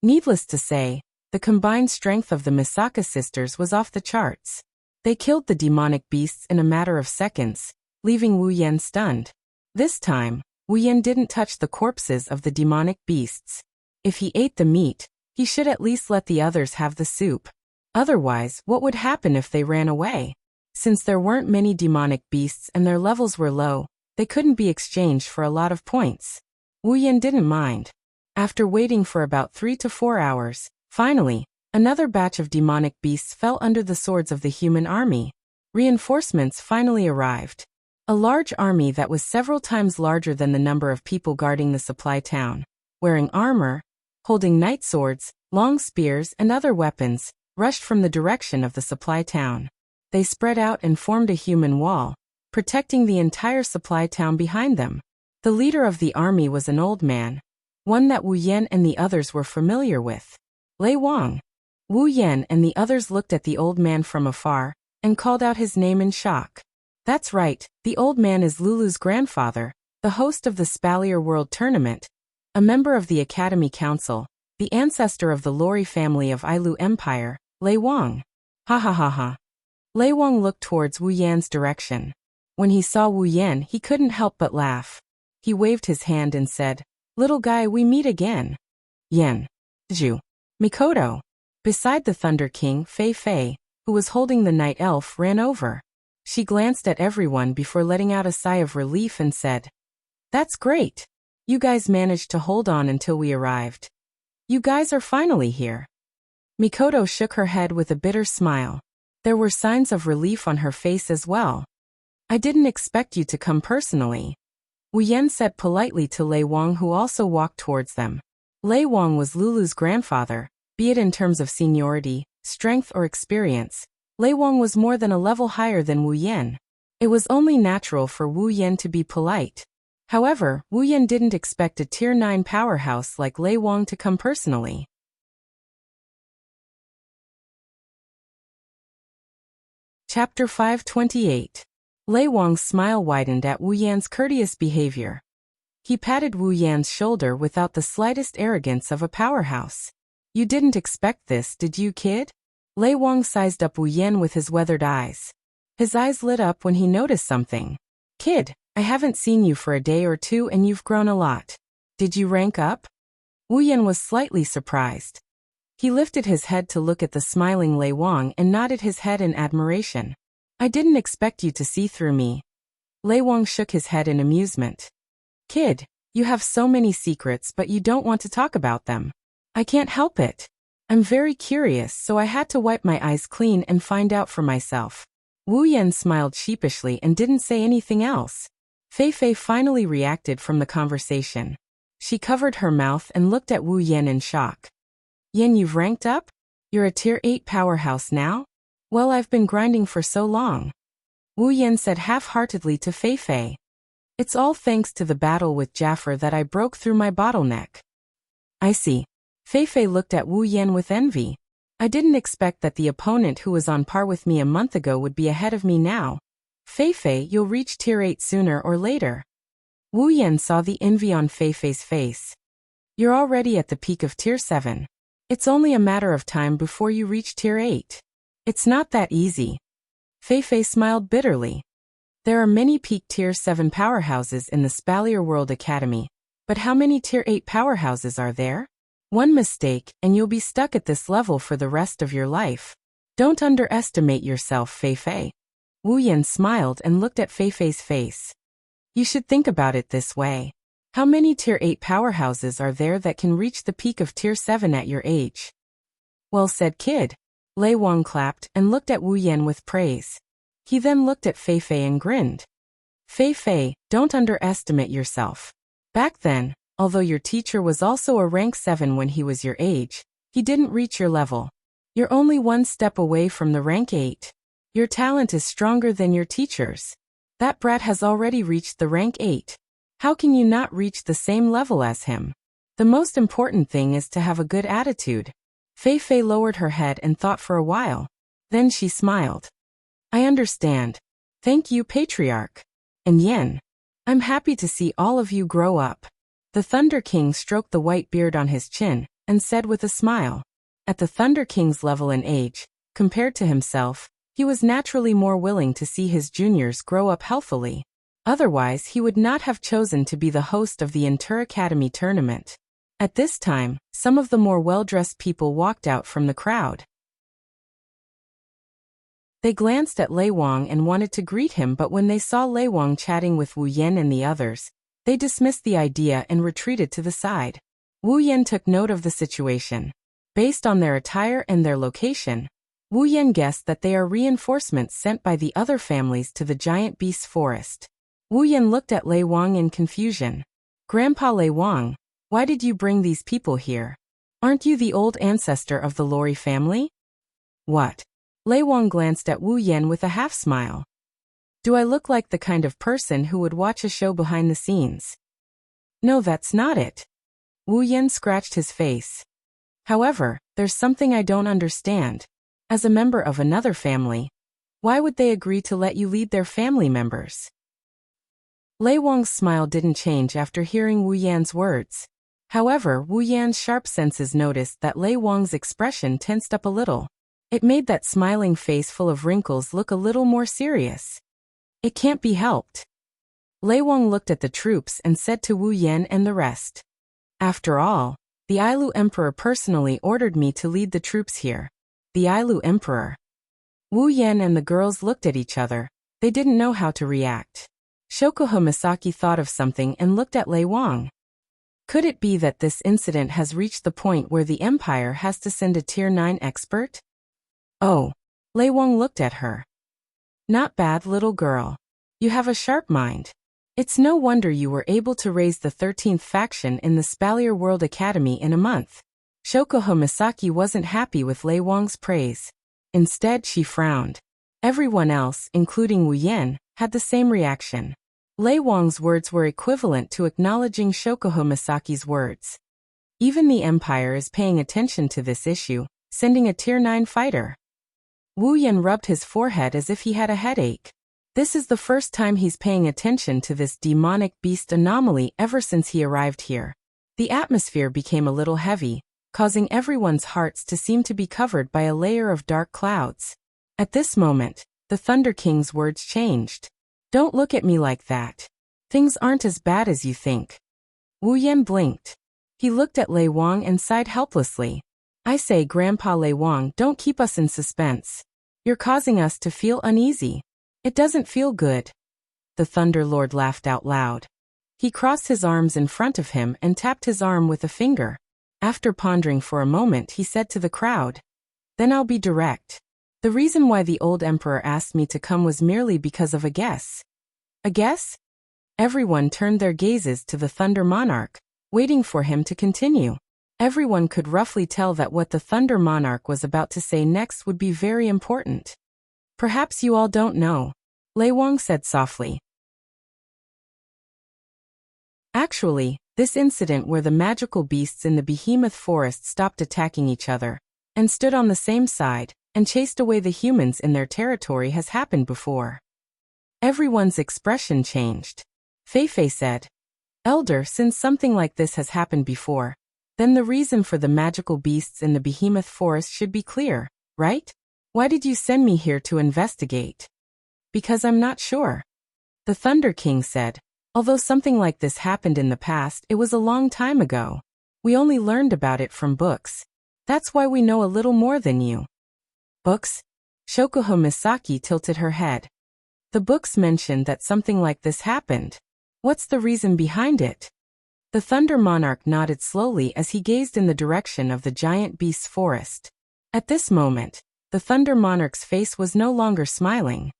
Needless to say, the combined strength of the Misaka sisters was off the charts. They killed the demonic beasts in a matter of seconds, leaving Wu Yan stunned. This time, Wu Yan didn't touch the corpses of the demonic beasts. If he ate the meat, he should at least let the others have the soup. Otherwise, what would happen if they ran away? Since there weren't many demonic beasts and their levels were low, they couldn't be exchanged for a lot of points. Wu Yan didn't mind. After waiting for about 3 to 4 hours, finally, another batch of demonic beasts fell under the swords of the human army. Reinforcements finally arrived. A large army that was several times larger than the number of people guarding the supply town, wearing armor, holding knight swords, long spears and other weapons, rushed from the direction of the supply town. They spread out and formed a human wall, protecting the entire supply town behind them. The leader of the army was an old man, one that Wu Yan and the others were familiar with. Lei Wang. Wu Yan and the others looked at the old man from afar, and called out his name in shock. That's right, the old man is Lulu's grandfather, the host of the Spalier World Tournament, a member of the Academy Council, the ancestor of the Lori family of Ailu Empire, Lei Wang. Ha ha ha ha. Lei Wang looked towards Wu Yan's direction. When he saw Wu Yan, he couldn't help but laugh. He waved his hand and said, "Little guy, we meet again." Yan. Zhu. Mikoto. Beside the Thunder King, Fei Fei, who was holding the night elf, ran over. She glanced at everyone before letting out a sigh of relief and said, "That's great. You guys managed to hold on until we arrived. You guys are finally here." Mikoto shook her head with a bitter smile. There were signs of relief on her face as well. "I didn't expect you to come personally," Wu Yan said politely to Lei Wang, who also walked towards them. Lei Wang was Lulu's grandfather, be it in terms of seniority, strength or experience. Lei Wang was more than a level higher than Wu Yan. It was only natural for Wu Yan to be polite. However, Wu Yan didn't expect a Tier 9 powerhouse like Lei Wang to come personally. Chapter 528. Lei Wang's smile widened at Wu Yan's courteous behavior. He patted Wu Yan's shoulder without the slightest arrogance of a powerhouse. "You didn't expect this, did you, kid?" Lei Wang sized up Wu Yan with his weathered eyes. His eyes lit up when he noticed something. "Kid, I haven't seen you for a day or two and you've grown a lot. Did you rank up?" Wu Yan was slightly surprised. He lifted his head to look at the smiling Lei Wang and nodded his head in admiration. "I didn't expect you to see through me." Lei Wang shook his head in amusement. "Kid, you have so many secrets but you don't want to talk about them. I can't help it. I'm very curious, so I had to wipe my eyes clean and find out for myself." Wu Yan smiled sheepishly and didn't say anything else. Fei Fei finally reacted from the conversation. She covered her mouth and looked at Wu Yan in shock. "Yan, you've ranked up? You're a Tier 8 powerhouse now? Well, I've been grinding for so long." Wu Yan said half-heartedly to Fei Fei. "It's all thanks to the battle with Jaffer that I broke through my bottleneck." "I see." Fei Fei looked at Wu Yan with envy. "I didn't expect that the opponent who was on par with me a month ago would be ahead of me now. Fei Fei, you'll reach Tier 8 sooner or later." Wu Yan saw the envy on Fei Fei's face. "You're already at the peak of Tier 7. It's only a matter of time before you reach Tier 8. It's not that easy." Fei Fei smiled bitterly. There are many peak Tier 7 powerhouses in the Spalier World Academy, but how many Tier 8 powerhouses are there? One mistake, and you'll be stuck at this level for the rest of your life. Don't underestimate yourself, Fei Fei. Wu Yan smiled and looked at Fei Fei's face. You should think about it this way. How many Tier 8 powerhouses are there that can reach the peak of Tier 7 at your age? Well said, kid. Lei Wang clapped and looked at Wu Yan with praise. He then looked at Fei Fei and grinned. Fei Fei, don't underestimate yourself. Back then, although your teacher was also a rank 7 when he was your age, he didn't reach your level. You're only one step away from the rank 8. Your talent is stronger than your teacher's. That brat has already reached the rank 8. How can you not reach the same level as him? The most important thing is to have a good attitude. Fei Fei lowered her head and thought for a while. Then she smiled. I understand. Thank you, Patriarch. And Yen. I'm happy to see all of you grow up. The Thunder King stroked the white beard on his chin and said with a smile. At the Thunder King's level in age, compared to himself, he was naturally more willing to see his juniors grow up healthily. Otherwise, he would not have chosen to be the host of the Inter Academy tournament. At this time, some of the more well-dressed people walked out from the crowd. They glanced at Lei Wang and wanted to greet him, but when they saw Lei Wang chatting with Wu Yan and the others, they dismissed the idea and retreated to the side. Wu Yan took note of the situation. Based on their attire and their location, Wu Yan guessed that they are reinforcements sent by the other families to the giant beast's forest. Wu Yan looked at Lei Wang in confusion. Grandpa Lei Wang, why did you bring these people here? Aren't you the old ancestor of the Lori family? What? Lei Wang glanced at Wu Yan with a half-smile. Do I look like the kind of person who would watch a show behind the scenes? No, that's not it. Wu Yan scratched his face. However, there's something I don't understand. As a member of another family, why would they agree to let you lead their family members? Lei Wang's smile didn't change after hearing Wu Yan's words. However, Wu Yan's sharp senses noticed that Lei Wang's expression tensed up a little. It made that smiling face full of wrinkles look a little more serious. It can't be helped. Lei Wang looked at the troops and said to Wu Yan and the rest. After all, the Ailu Emperor personally ordered me to lead the troops here. The Ailu Emperor. Wu Yan and the girls looked at each other. They didn't know how to react. Shokuho Misaki thought of something and looked at Lei Wang. Could it be that this incident has reached the point where the Empire has to send a Tier 9 expert? Oh. Lei Wang looked at her. Not bad, little girl. You have a sharp mind. It's no wonder you were able to raise the 13th faction in the Spalier World Academy in a month. Shokuho Misaki wasn't happy with Lei Wang's praise. Instead, she frowned. Everyone else, including Wu Yan, had the same reaction. Lei Wang's words were equivalent to acknowledging Shokuho Misaki's words. Even the Empire is paying attention to this issue, sending a Tier 9 fighter. Wu Yan rubbed his forehead as if he had a headache. This is the first time he's paying attention to this demonic beast anomaly ever since he arrived here. The atmosphere became a little heavy, causing everyone's hearts to seem to be covered by a layer of dark clouds. At this moment, the Thunder King's words changed. Don't look at me like that. Things aren't as bad as you think. Wu Yan blinked. He looked at Lei Wang and sighed helplessly. I say, Grandpa Lei Wang, don't keep us in suspense. You're causing us to feel uneasy. It doesn't feel good. The Thunder Lord laughed out loud. He crossed his arms in front of him and tapped his arm with a finger. After pondering for a moment, he said to the crowd, Then I'll be direct. The reason why the old emperor asked me to come was merely because of a guess. A guess? Everyone turned their gazes to the Thunder Monarch, waiting for him to continue. Everyone could roughly tell that what the Thunder Monarch was about to say next would be very important. Perhaps you all don't know, Lei Wang said softly. Actually, this incident where the magical beasts in the behemoth forest stopped attacking each other, and stood on the same side, and chased away the humans in their territory has happened before. Everyone's expression changed. Fei Fei said, Elder, since something like this has happened before, then the reason for the magical beasts in the behemoth forest should be clear, right? Why did you send me here to investigate? Because I'm not sure. The Thunder King said, although something like this happened in the past, it was a long time ago. We only learned about it from books. That's why we know a little more than you. Books? Shokuho Misaki tilted her head. The books mentioned that something like this happened. What's the reason behind it? The Thunder Monarch nodded slowly as he gazed in the direction of the giant beast's forest. At this moment, The Thunder Monarch's face was no longer smiling.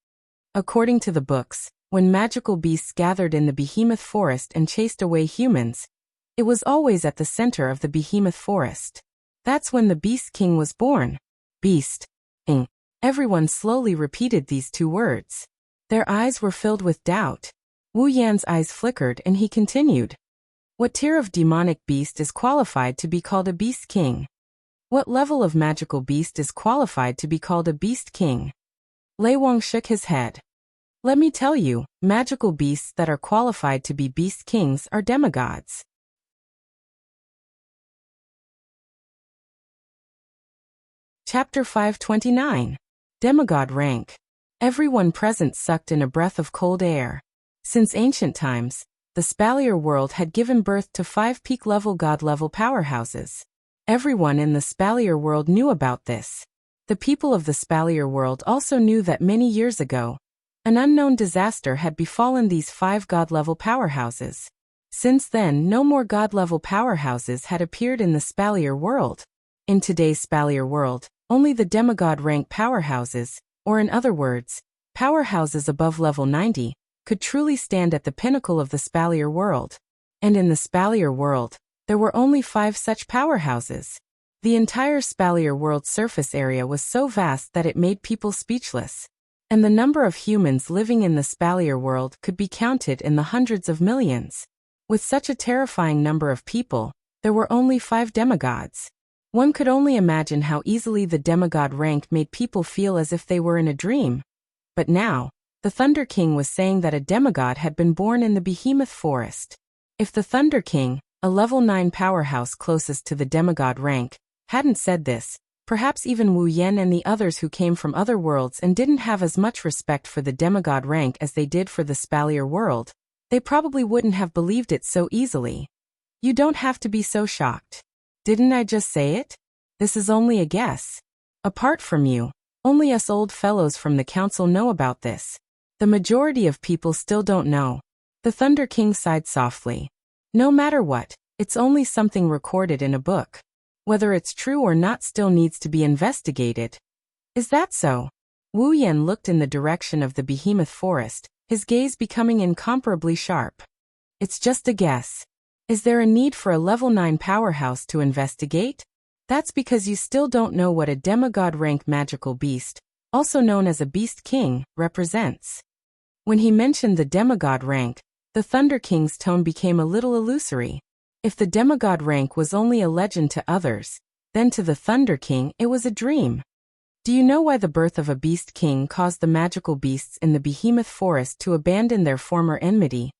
According to the books, when magical beasts gathered in the behemoth forest and chased away humans, it was always at the center of the behemoth forest. That's when the Beast King was born. Beast. Ing. Everyone slowly repeated these two words. Their eyes were filled with doubt. Wu Yan's eyes flickered and he continued. What tier of demonic beast is qualified to be called a Beast King? What level of magical beast is qualified to be called a Beast King? Lei Wang shook his head. Let me tell you, magical beasts that are qualified to be Beast Kings are demigods. Chapter 529. Demigod Rank. Everyone present sucked in a breath of cold air. Since ancient times, the Spalier world had given birth to 5 peak-level god-level powerhouses. Everyone in the Spalier world knew about this. The people of the Spalier world also knew that many years ago, an unknown disaster had befallen these 5 god-level powerhouses. Since then, no more god-level powerhouses had appeared in the Spalier world. In today's Spalier world, only the demigod rank powerhouses, or in other words, powerhouses above level 90, could truly stand at the pinnacle of the Spalier world. And in the Spalier world, there were only 5 such powerhouses. The entire Spalier world surface area was so vast that it made people speechless. And the number of humans living in the Spalier world could be counted in the hundreds of millions. With such a terrifying number of people, there were only 5 demigods. One could only imagine how easily the demigod rank made people feel as if they were in a dream. But now, the Thunder King was saying that a demigod had been born in the behemoth forest. If the Thunder King, a level 9 powerhouse closest to the demigod rank, hadn't said this, perhaps even Wu Yan and the others who came from other worlds and didn't have as much respect for the demigod rank as they did for the Spalier world, they probably wouldn't have believed it so easily. You don't have to be so shocked. Didn't I just say it? This is only a guess. Apart from you, only us old fellows from the council know about this. The majority of people still don't know. The Thunder King sighed softly. No matter what, it's only something recorded in a book. Whether it's true or not still needs to be investigated. Is that so? Wu Yan looked in the direction of the behemoth forest, his gaze becoming incomparably sharp. It's just a guess. Is there a need for a level 9 powerhouse to investigate? That's because you still don't know what a demigod rank magical beast, also known as a Beast King, represents. When he mentioned the demigod rank, the Thunder King's tone became a little illusory. If the demigod rank was only a legend to others, then to the Thunder King it was a dream. Do you know why the birth of a Beast King caused the magical beasts in the behemoth forest to abandon their former enmity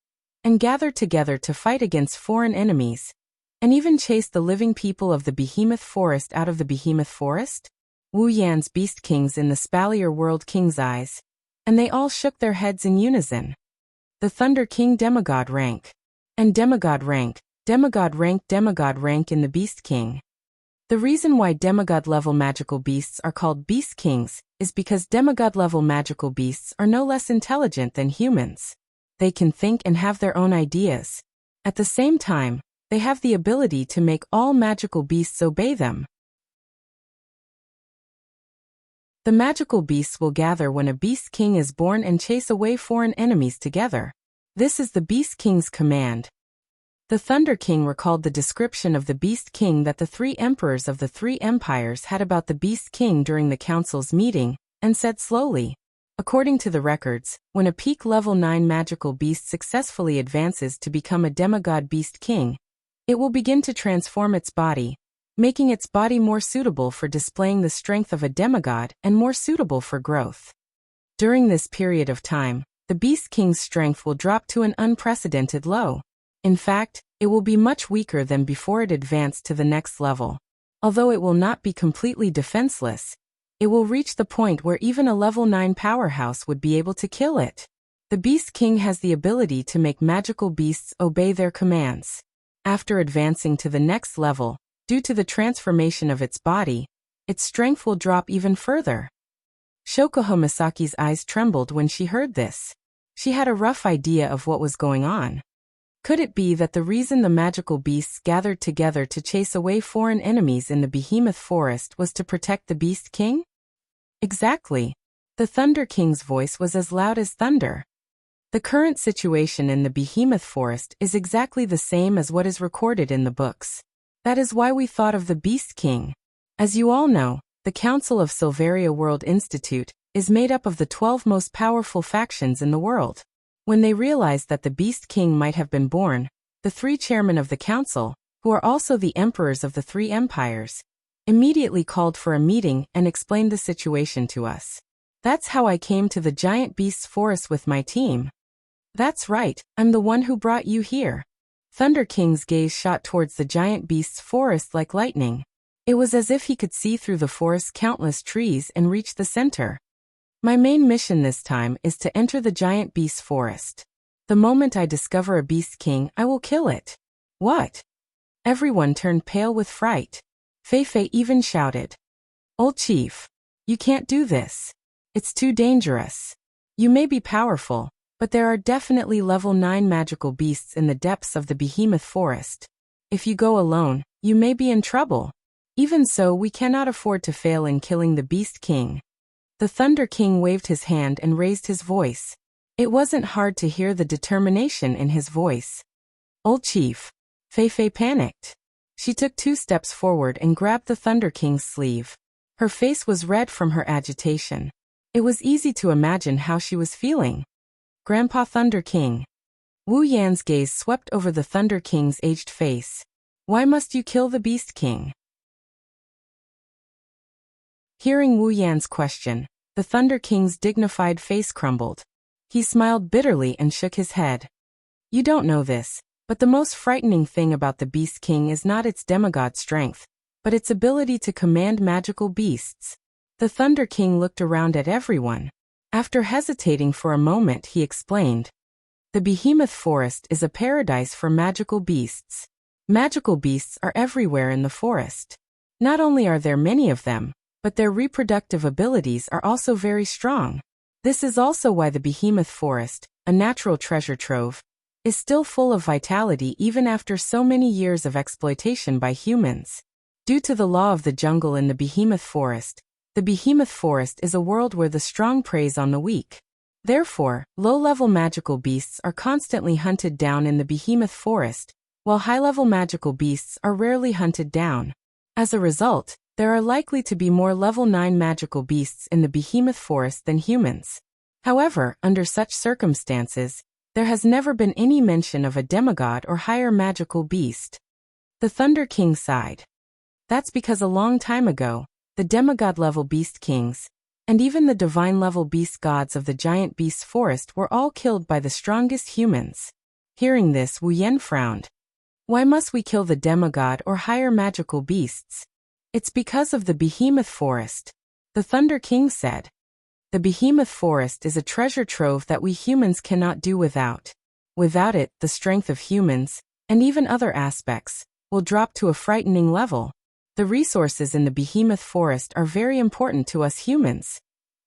and gather together to fight against foreign enemies, and even chase the living people of the behemoth forest out of the behemoth forest? Wu Yan's Beast Kings in the Spalier world king's eyes, and they all shook their heads in unison. The Thunder King demigod rank. And demigod rank in the Beast King. The reason why demigod-level magical beasts are called Beast Kings is because demigod-level magical beasts are no less intelligent than humans. They can think and have their own ideas. At the same time, they have the ability to make all magical beasts obey them. The magical beasts will gather when a Beast King is born and chase away foreign enemies together. This is the Beast King's command. The Thunder King recalled the description of the Beast King that the 3 emperors of the 3 empires had about the Beast King during the council's meeting, and said slowly, according to the records, when a peak level 9 magical beast successfully advances to become a demigod Beast King, it will begin to transform its body, making its body more suitable for displaying the strength of a demigod and more suitable for growth. During this period of time, the Beast King's strength will drop to an unprecedented low. In fact, it will be much weaker than before it advanced to the next level. Although it will not be completely defenseless, it will reach the point where even a level 9 powerhouse would be able to kill it. The Beast King has the ability to make magical beasts obey their commands. After advancing to the next level, due to the transformation of its body, its strength will drop even further. Shokuho Misaki's eyes trembled when she heard this. She had a rough idea of what was going on. Could it be that the reason the magical beasts gathered together to chase away foreign enemies in the behemoth forest was to protect the Beast King? Exactly. The Thunder King's voice was as loud as thunder. The current situation in the Behemoth Forest is exactly the same as what is recorded in the books. That is why we thought of the Beast King. As you all know, the Council of Silveria World Institute is made up of the 12 most powerful factions in the world. When they realized that the Beast King might have been born, the 3 chairmen of the council, who are also the emperors of the 3 empires, immediately called for a meeting and explained the situation to us. That's how I came to the giant beast's forest with my team. That's right, I'm the one who brought you here. Thunder King's gaze shot towards the giant beast's forest like lightning. It was as if he could see through the forest's countless trees and reach the center. My main mission this time is to enter the giant beast's forest. The moment I discover a Beast King, I will kill it. What? Everyone turned pale with fright. Fei even shouted. Old Chief, you can't do this. It's too dangerous. You may be powerful, but there are definitely level 9 magical beasts in the depths of the Behemoth Forest. If you go alone, you may be in trouble. Even so, we cannot afford to fail in killing the Beast King. The Thunder King waved his hand and raised his voice. It wasn't hard to hear the determination in his voice. Old Chief. Fei panicked. She took 2 steps forward and grabbed the Thunder King's sleeve. Her face was red from her agitation. It was easy to imagine how she was feeling. Grandpa Thunder King. Wu Yan's gaze swept over the Thunder King's aged face. Why must you kill the Beast King? Hearing Wu Yan's question, the Thunder King's dignified face crumbled. He smiled bitterly and shook his head. You don't know this, but the most frightening thing about the Beast King is not its demigod strength, but its ability to command magical beasts. The Thunder King looked around at everyone. After hesitating for a moment, he explained. The Behemoth Forest is a paradise for magical beasts. Magical beasts are everywhere in the forest. Not only are there many of them, but their reproductive abilities are also very strong. This is also why the Behemoth Forest, a natural treasure trove, is still full of vitality even after so many years of exploitation by humans. Due to the law of the jungle in the Behemoth Forest is a world where the strong preys on the weak. Therefore, low-level magical beasts are constantly hunted down in the Behemoth Forest, while high-level magical beasts are rarely hunted down. As a result, there are likely to be more level 9 magical beasts in the Behemoth Forest than humans. However, under such circumstances, there has never been any mention of a demigod or higher magical beast. The Thunder King sighed. That's because a long time ago, the demigod-level beast kings, and even the divine-level beast gods of the giant beast forest were all killed by the strongest humans. Hearing this, Wu Yan frowned. Why must we kill the demigod or higher magical beasts? It's because of the Behemoth Forest. The Thunder King said. The Behemoth Forest is a treasure trove that we humans cannot do without. Without it, the strength of humans, and even other aspects, will drop to a frightening level. The resources in the Behemoth Forest are very important to us humans.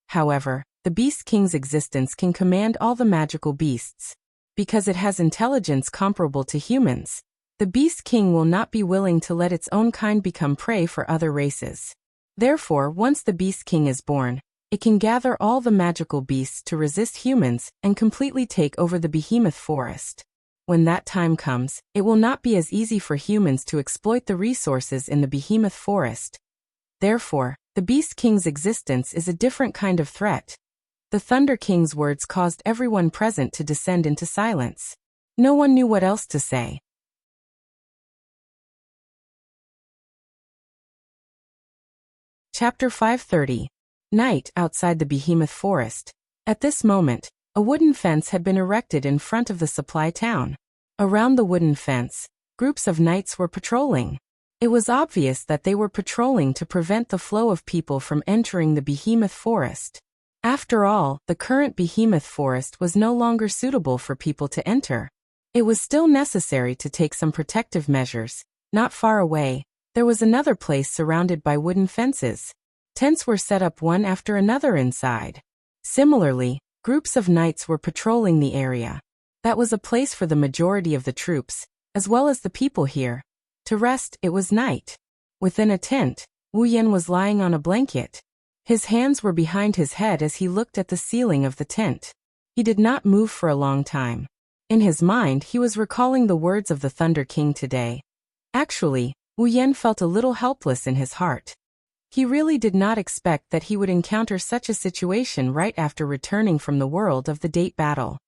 However, the Beast King's existence can command all the magical beasts. Because it has intelligence comparable to humans, the Beast King will not be willing to let its own kind become prey for other races. Therefore, once the Beast King is born, it can gather all the magical beasts to resist humans and completely take over the Behemoth Forest. When that time comes, it will not be as easy for humans to exploit the resources in the Behemoth Forest. Therefore, the Beast King's existence is a different kind of threat. The Thunder King's words caused everyone present to descend into silence. No one knew what else to say. Chapter 530. Night outside the Behemoth Forest. At this moment, a wooden fence had been erected in front of the supply town. Around the wooden fence, groups of knights were patrolling. It was obvious that they were patrolling to prevent the flow of people from entering the Behemoth Forest. After all, the current Behemoth Forest was no longer suitable for people to enter. It was still necessary to take some protective measures. Not far away, there was another place surrounded by wooden fences. Tents were set up one after another inside. Similarly, groups of knights were patrolling the area. That was a place for the majority of the troops, as well as the people here. To rest, it was night. Within a tent, Wu Yan was lying on a blanket. His hands were behind his head as he looked at the ceiling of the tent. He did not move for a long time. In his mind, he was recalling the words of the Thunder King today. Actually, Wu Yan felt a little helpless in his heart. He really did not expect that he would encounter such a situation right after returning from the world of the date battle.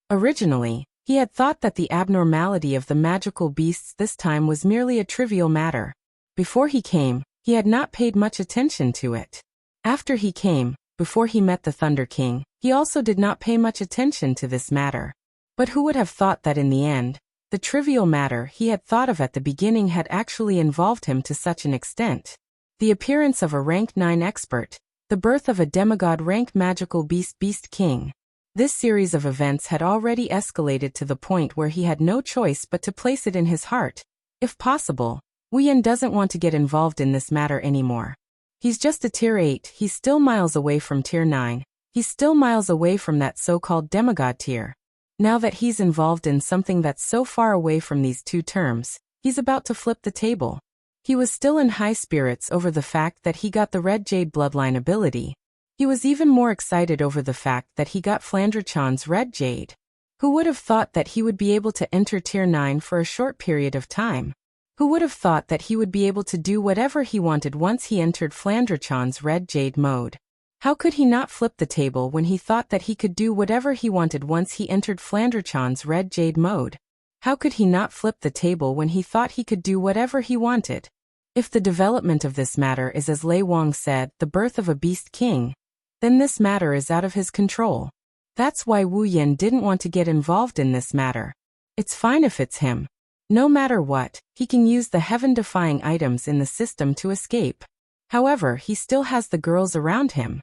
Originally, he had thought that the abnormality of the magical beasts this time was merely a trivial matter. Before he came, he had not paid much attention to it. After he came, before he met the Thunder King, he also did not pay much attention to this matter. But who would have thought that in the end, the trivial matter he had thought of at the beginning had actually involved him to such an extent? The appearance of a rank 9 expert, the birth of a demigod rank magical beast king. This series of events had already escalated to the point where he had no choice but to place it in his heart. If possible, Wu Yan doesn't want to get involved in this matter anymore. He's just a tier 8, he's still miles away from tier 9. He's still miles away from that so-called demigod tier. Now that he's involved in something that's so far away from these two terms, he's about to flip the table. He was still in high spirits over the fact that he got the Red Jade bloodline ability. He was even more excited over the fact that he got Flandre-chan's Red Jade. Who would have thought that he would be able to enter tier 9 for a short period of time? Who would have thought that he would be able to do whatever he wanted once he entered Flandre-chan's Red Jade mode? How could he not flip the table when he thought that he could do whatever he wanted once he entered Flandre-chan's Red Jade mode? How could he not flip the table when he thought he could do whatever he wanted? If the development of this matter is as Lei Wang said, the birth of a beast king, then this matter is out of his control. That's why Wu Yan didn't want to get involved in this matter. It's fine if it's him. No matter what, he can use the heaven-defying items in the system to escape. However, he still has the girls around him.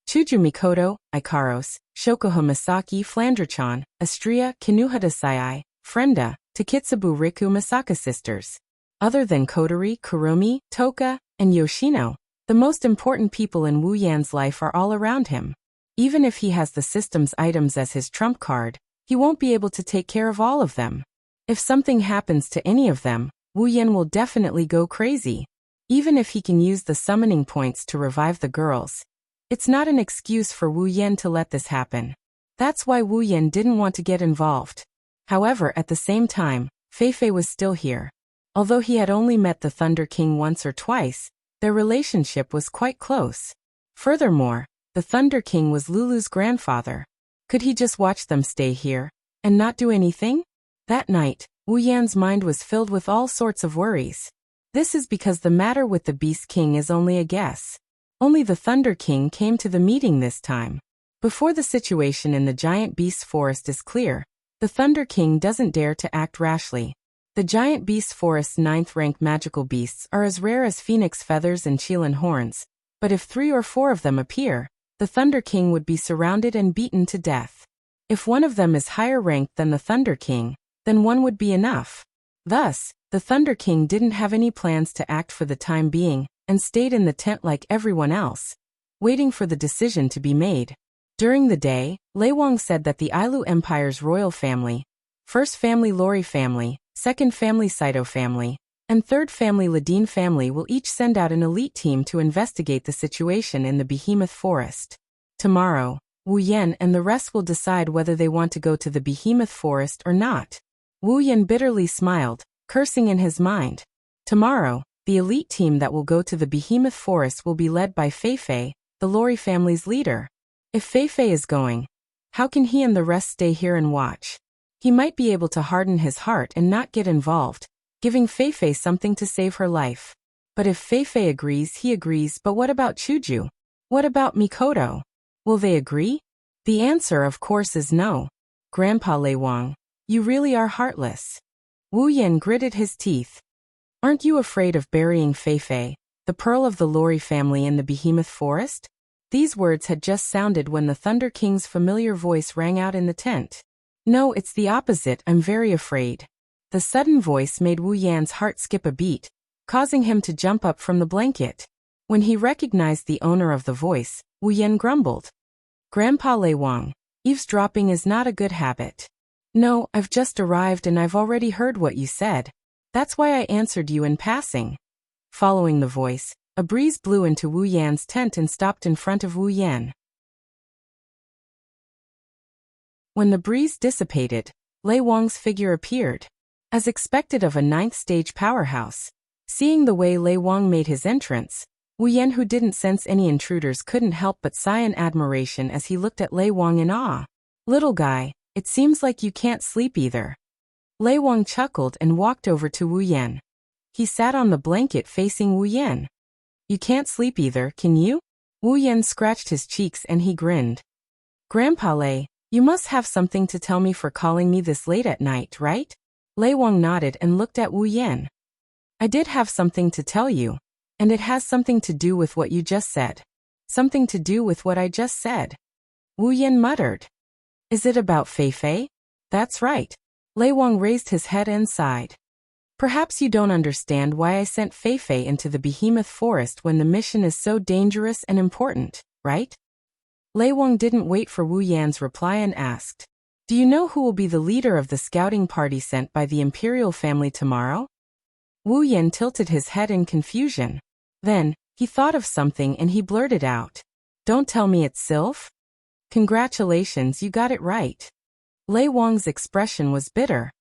Chuju Mikoto, Ikaros, Shokuho Masaki Flandre-chan, Astria, Kinuhata Sai, Frenda, Takitsubu Riku Masaka sisters. Other than Kotori, Kurumi, Toka, and Yoshino, the most important people in Wu Yan's life are all around him. Even if he has the system's items as his trump card, he won't be able to take care of all of them. If something happens to any of them, Wu Yan will definitely go crazy. Even if he can use the summoning points to revive the girls, it's not an excuse for Wu Yan to let this happen. That's why Wu Yan didn't want to get involved. However, at the same time, Feifei was still here. Although he had only met the Thunder King once or twice, their relationship was quite close. Furthermore, the Thunder King was Lulu's grandfather. Could he just watch them stay here and not do anything? That night, Wu Yan's mind was filled with all sorts of worries. This is because the matter with the Beast King is only a guess. Only the Thunder King came to the meeting this time. Before the situation in the giant beast forest is clear, the Thunder King doesn't dare to act rashly. The giant beast forest's 9th rank magical beasts are as rare as phoenix feathers and Qilin horns, but if 3 or 4 of them appear, the Thunder King would be surrounded and beaten to death. If one of them is higher ranked than the Thunder King, then one would be enough. Thus, the Thunder King didn't have any plans to act for the time being, and stayed in the tent like everyone else, waiting for the decision to be made. During the day, Lei Wang said that the Ailu Empire's royal family, first family Lori family, second family Saito family, and third family Ladine family will each send out an elite team to investigate the situation in the Behemoth Forest. Tomorrow, Wu Yan and the rest will decide whether they want to go to the Behemoth Forest or not. Wu Yan bitterly smiled, cursing in his mind. Tomorrow, the elite team that will go to the Behemoth Forest will be led by Feifei, the Lori family's leader. If Feifei is going, how can he and the rest stay here and watch? He might be able to harden his heart and not get involved, giving Feifei something to save her life. But if Feifei agrees, he agrees. But what about Chuju? What about Mikoto? Will they agree? The answer, of course, is no. Grandpa Lei Wang, you really are heartless. Wu Yan gritted his teeth. Aren't you afraid of burying Feifei, the pearl of the Lori family, in the Behemoth Forest? These words had just sounded when the Thunder King's familiar voice rang out in the tent. No, it's the opposite. I'm very afraid. The sudden voice made Wu Yan's heart skip a beat, causing him to jump up from the blanket. When he recognized the owner of the voice, Wu Yan grumbled. Grandpa Lei Wang, eavesdropping is not a good habit. No, I've just arrived and I've already heard what you said. That's why I answered you in passing. Following the voice, A breeze blew into Wu Yan's tent and stopped in front of Wu Yan. When the breeze dissipated, Lei Wang's figure appeared. As expected of a ninth-stage powerhouse, seeing the way Lei Wang made his entrance, Wu Yan, who didn't sense any intruders, couldn't help but sigh in admiration as he looked at Lei Wang in awe. "Little guy, it seems like you can't sleep either." Lei Wang chuckled and walked over to Wu Yan. He sat on the blanket facing Wu Yan. "You can't sleep either, can you?" Wu Yan scratched his cheeks and he grinned. "Grandpa Lei, you must have something to tell me for calling me this late at night, right?" Lei Wang nodded and looked at Wu Yan. "I did have something to tell you, and it has something to do with what you just said." "Something to do with what I just said?" Wu Yan muttered. "Is it about Fei Fei?" "That's right." Lei Wang raised his head and sighed. "Perhaps you don't understand why I sent Fei Fei into the behemoth forest when the mission is so dangerous and important, right?" Lei Wang didn't wait for Wu Yan's reply and asked, "Do you know who will be the leader of the scouting party sent by the imperial family tomorrow?" Wu Yan tilted his head in confusion. Then, he thought of something and he blurted out, "Don't tell me it's Sylph?" "Congratulations, you got it right." Lei Wang's expression was bitter.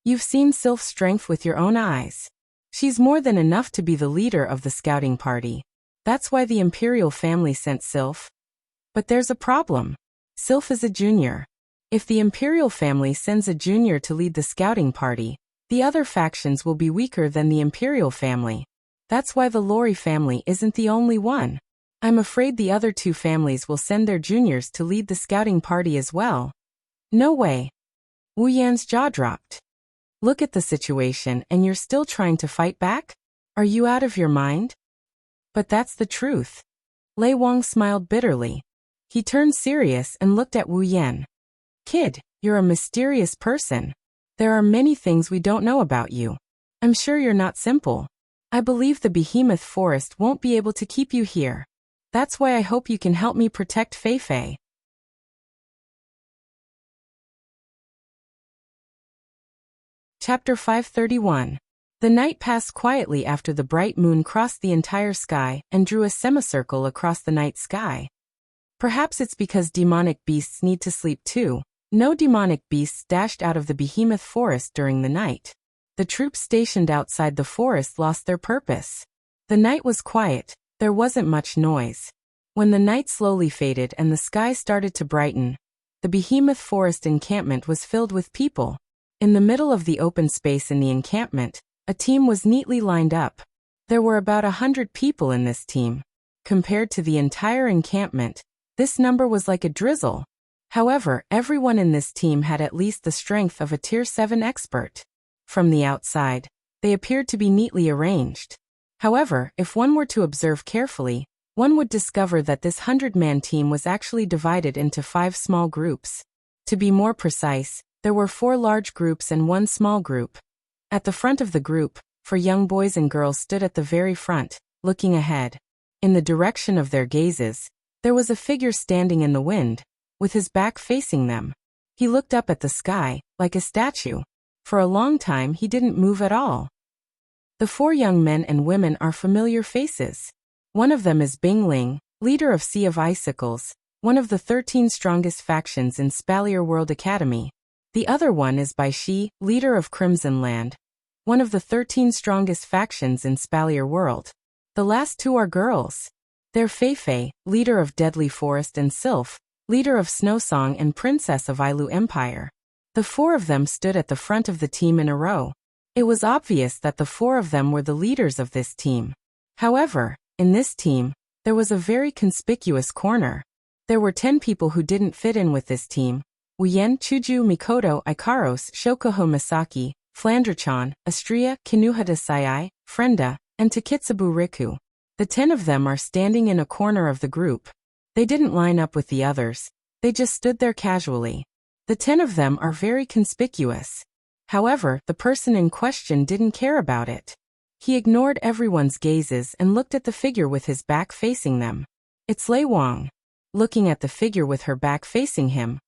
"You've seen Sylph's strength with your own eyes. She's more than enough to be the leader of the scouting party. That's why the imperial family sent Sylph. But there's a problem. Sylph is a junior. If the imperial family sends a junior to lead the scouting party, the other factions will be weaker than the imperial family. That's why the Lori family isn't the only one. I'm afraid the other two families will send their juniors to lead the scouting party as well." "No way." Wu Yan's jaw dropped. "Look at the situation and you're still trying to fight back? Are you out of your mind?" "But that's the truth." Lei Wang smiled bitterly. He turned serious and looked at Wu Yan. "Kid, you're a mysterious person. There are many things we don't know about you. I'm sure you're not simple. I believe the behemoth forest won't be able to keep you here. That's why I hope you can help me protect Fei Fei." Chapter 531. The night passed quietly after the bright moon crossed the entire sky and drew a semicircle across the night sky. Perhaps it's because demonic beasts need to sleep too. No demonic beasts dashed out of the behemoth forest during the night. The troops stationed outside the forest lost their purpose. The night was quiet, there wasn't much noise. When the night slowly faded and the sky started to brighten, the behemoth forest encampment was filled with people. In the middle of the open space in the encampment, a team was neatly lined up. There were about 100 people in this team. Compared to the entire encampment, this number was like a drizzle. However, everyone in this team had at least the strength of a Tier 7 expert. From the outside, they appeared to be neatly arranged. However, if one were to observe carefully, one would discover that this 100-man team was actually divided into 5 small groups. To be more precise, there were 4 large groups and 1 small group. At the front of the group, 4 young boys and girls stood at the very front, looking ahead. In the direction of their gazes, there was a figure standing in the wind, with his back facing them. He looked up at the sky, like a statue. For a long time he didn't move at all. The 4 young men and women are familiar faces. One of them is Bing Ling, leader of Sea of Icicles, one of the 13 strongest factions in Spalier World Academy. The other one is Bai Shi, leader of Crimson Land, one of the 13 strongest factions in Spalier World. The last 2 are girls. They're Fei Fei, leader of Deadly Forest, and Sylph, leader of Snowsong and princess of Ailu Empire. The 4 of them stood at the front of the team in a row. It was obvious that the 4 of them were the leaders of this team. However, in this team, there was a very conspicuous corner. There were 10 people who didn't fit in with this team. Uyen, Chuju, Mikoto, Ikaros, Shokoho Misaki, Flandrachan, Astria, Kinuhata Sayai, Frenda, and Takitsubu Riku. The 10 of them are standing in a corner of the group. They didn't line up with the others. They just stood there casually. The 10 of them are very conspicuous. However, the person in question didn't care about it. He ignored everyone's gazes and looked at the figure with his back facing them. It's Lei Wang. Looking at the figure with her back facing him,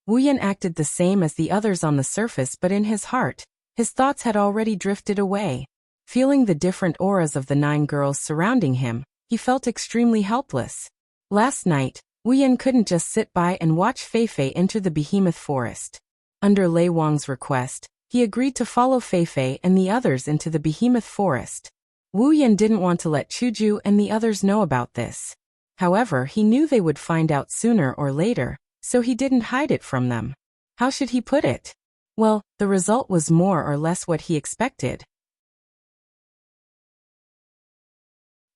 Wu Yan acted the same as the others on the surface, but in his heart, his thoughts had already drifted away. Feeling the different auras of the 9 girls surrounding him, He felt extremely helpless. Last night, Wu Yan couldn't just sit by and watch Fei Fei enter the behemoth forest. Under Lei Wang's request, he agreed to follow Fei Fei and the others into the behemoth forest. Wu Yan didn't want to let Chuju and the others know about this. However, he knew they would find out sooner or later, so he didn't hide it from them. How should he put it? Well, the result was more or less what he expected.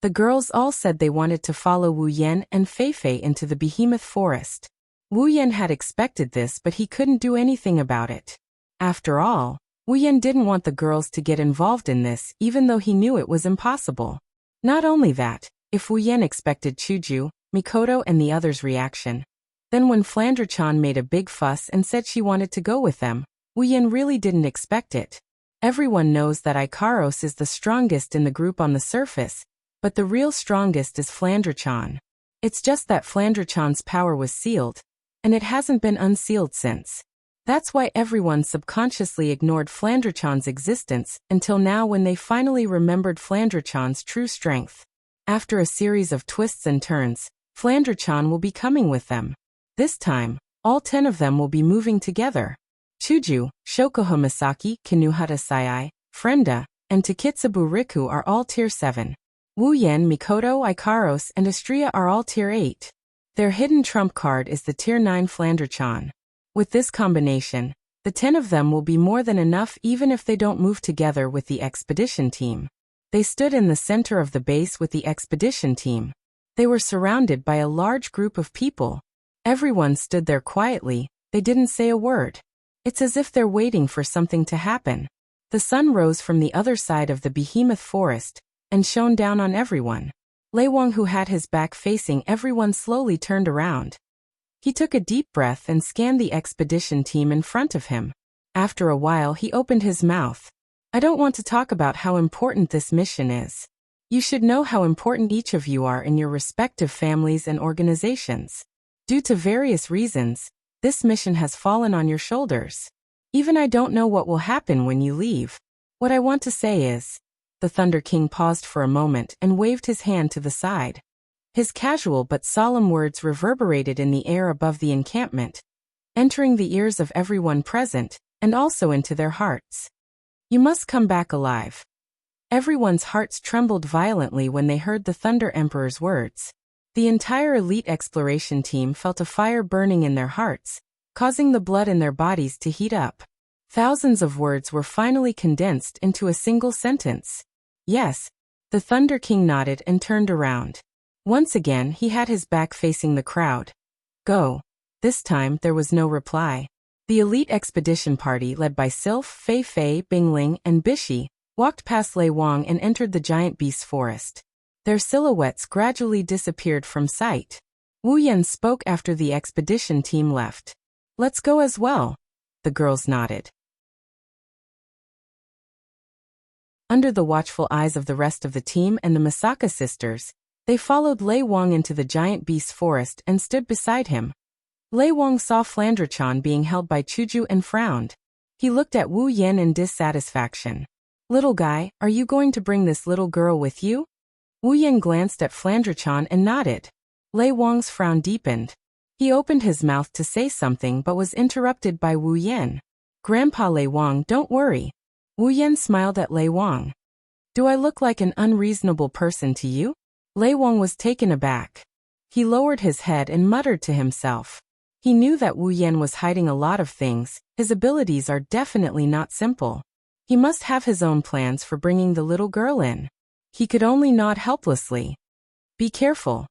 The girls all said they wanted to follow Wu Yan and Fei Fei into the behemoth forest. Wu Yan had expected this, but he couldn't do anything about it. After all, Wu Yan didn't want the girls to get involved in this, even though he knew it was impossible. Not only that, if Wu Yan expected Chuju, Mikoto and the others' reaction, then when Flandre-chan made a big fuss and said she wanted to go with them, Wu Yan really didn't expect it. Everyone knows that Ikaros is the strongest in the group on the surface, but the real strongest is Flandre-chan. It's just that Flandre-chan's power was sealed, and it hasn't been unsealed since. That's why everyone subconsciously ignored Flandre-chan's existence until now, when they finally remembered Flandre-chan's true strength. After a series of twists and turns, Flandre-chan will be coming with them. This time, all 10 of them will be moving together. Chuju, Shokuho Misaki, Kinuhata Sai, Frenda, and Takitsubu Riku are all Tier 7. Wu Yan, Mikoto, Ikaros, and Astria are all Tier 8. Their hidden trump card is the Tier 9 Flandre-chan. With this combination, the 10 of them will be more than enough even if they don't move together with the expedition team. They stood in the center of the base with the expedition team. They were surrounded by a large group of people. Everyone stood there quietly, they didn't say a word. It's as if they're waiting for something to happen. The sun rose from the other side of the behemoth forest and shone down on everyone. Lei Wang, who had his back facing everyone, slowly turned around. He took a deep breath and scanned the expedition team in front of him. After a while, he opened his mouth. I don't want to talk about how important this mission is. You should know how important each of you are in your respective families and organizations. Due to various reasons, this mission has fallen on your shoulders. Even I don't know what will happen when you leave. What I want to say is, the Thunder King paused for a moment and waved his hand to the side. His casual but solemn words reverberated in the air above the encampment, entering the ears of everyone present, and also into their hearts. You must come back alive. Everyone's hearts trembled violently when they heard the Thunder Emperor's words. The entire elite exploration team felt a fire burning in their hearts, causing the blood in their bodies to heat up. Thousands of words were finally condensed into a single sentence. Yes, the Thunder King nodded and turned around. Once again, he had his back facing the crowd. Go. This time, there was no reply. The elite expedition party, led by Sylph, Fei Fei, Bingling, and Bishi, walked past Lei Wang and entered the giant beast forest. Their silhouettes gradually disappeared from sight. Wu Yan spoke after the expedition team left. Let's go as well. The girls nodded. Under the watchful eyes of the rest of the team and the Misaka sisters, they followed Lei Wang into the giant beast forest and stood beside him. Lei Wang saw Flandre-chan being held by Chuju and frowned. He looked at Wu Yan in dissatisfaction. Little guy, are you going to bring this little girl with you? Wu Yan glanced at Flandre-chan and nodded. Lei Wang's frown deepened. He opened his mouth to say something but was interrupted by Wu Yan. Grandpa Lei Wang, don't worry. Wu Yan smiled at Lei Wang. Do I look like an unreasonable person to you? Lei Wang was taken aback. He lowered his head and muttered to himself. He knew that Wu Yan was hiding a lot of things. His abilities are definitely not simple. He must have his own plans for bringing the little girl in. He could only nod helplessly. Be careful.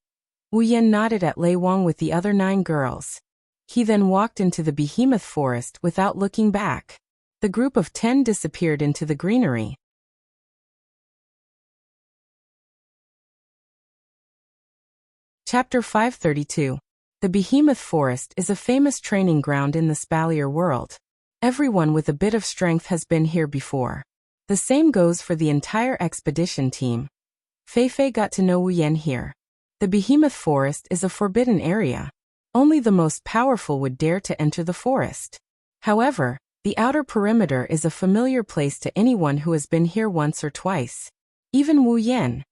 Wu Yan nodded at Lei Wang with the other 9 girls. He then walked into the behemoth forest without looking back. The group of 10 disappeared into the greenery. Chapter 532. The Behemoth Forest is a famous training ground in the Spalier world. Everyone with a bit of strength has been here before. The same goes for the entire expedition team. Fei Fei got to know Wu Yan here. The Behemoth Forest is a forbidden area. Only the most powerful would dare to enter the forest. However, the outer perimeter is a familiar place to anyone who has been here once or twice. Even Wu Yan.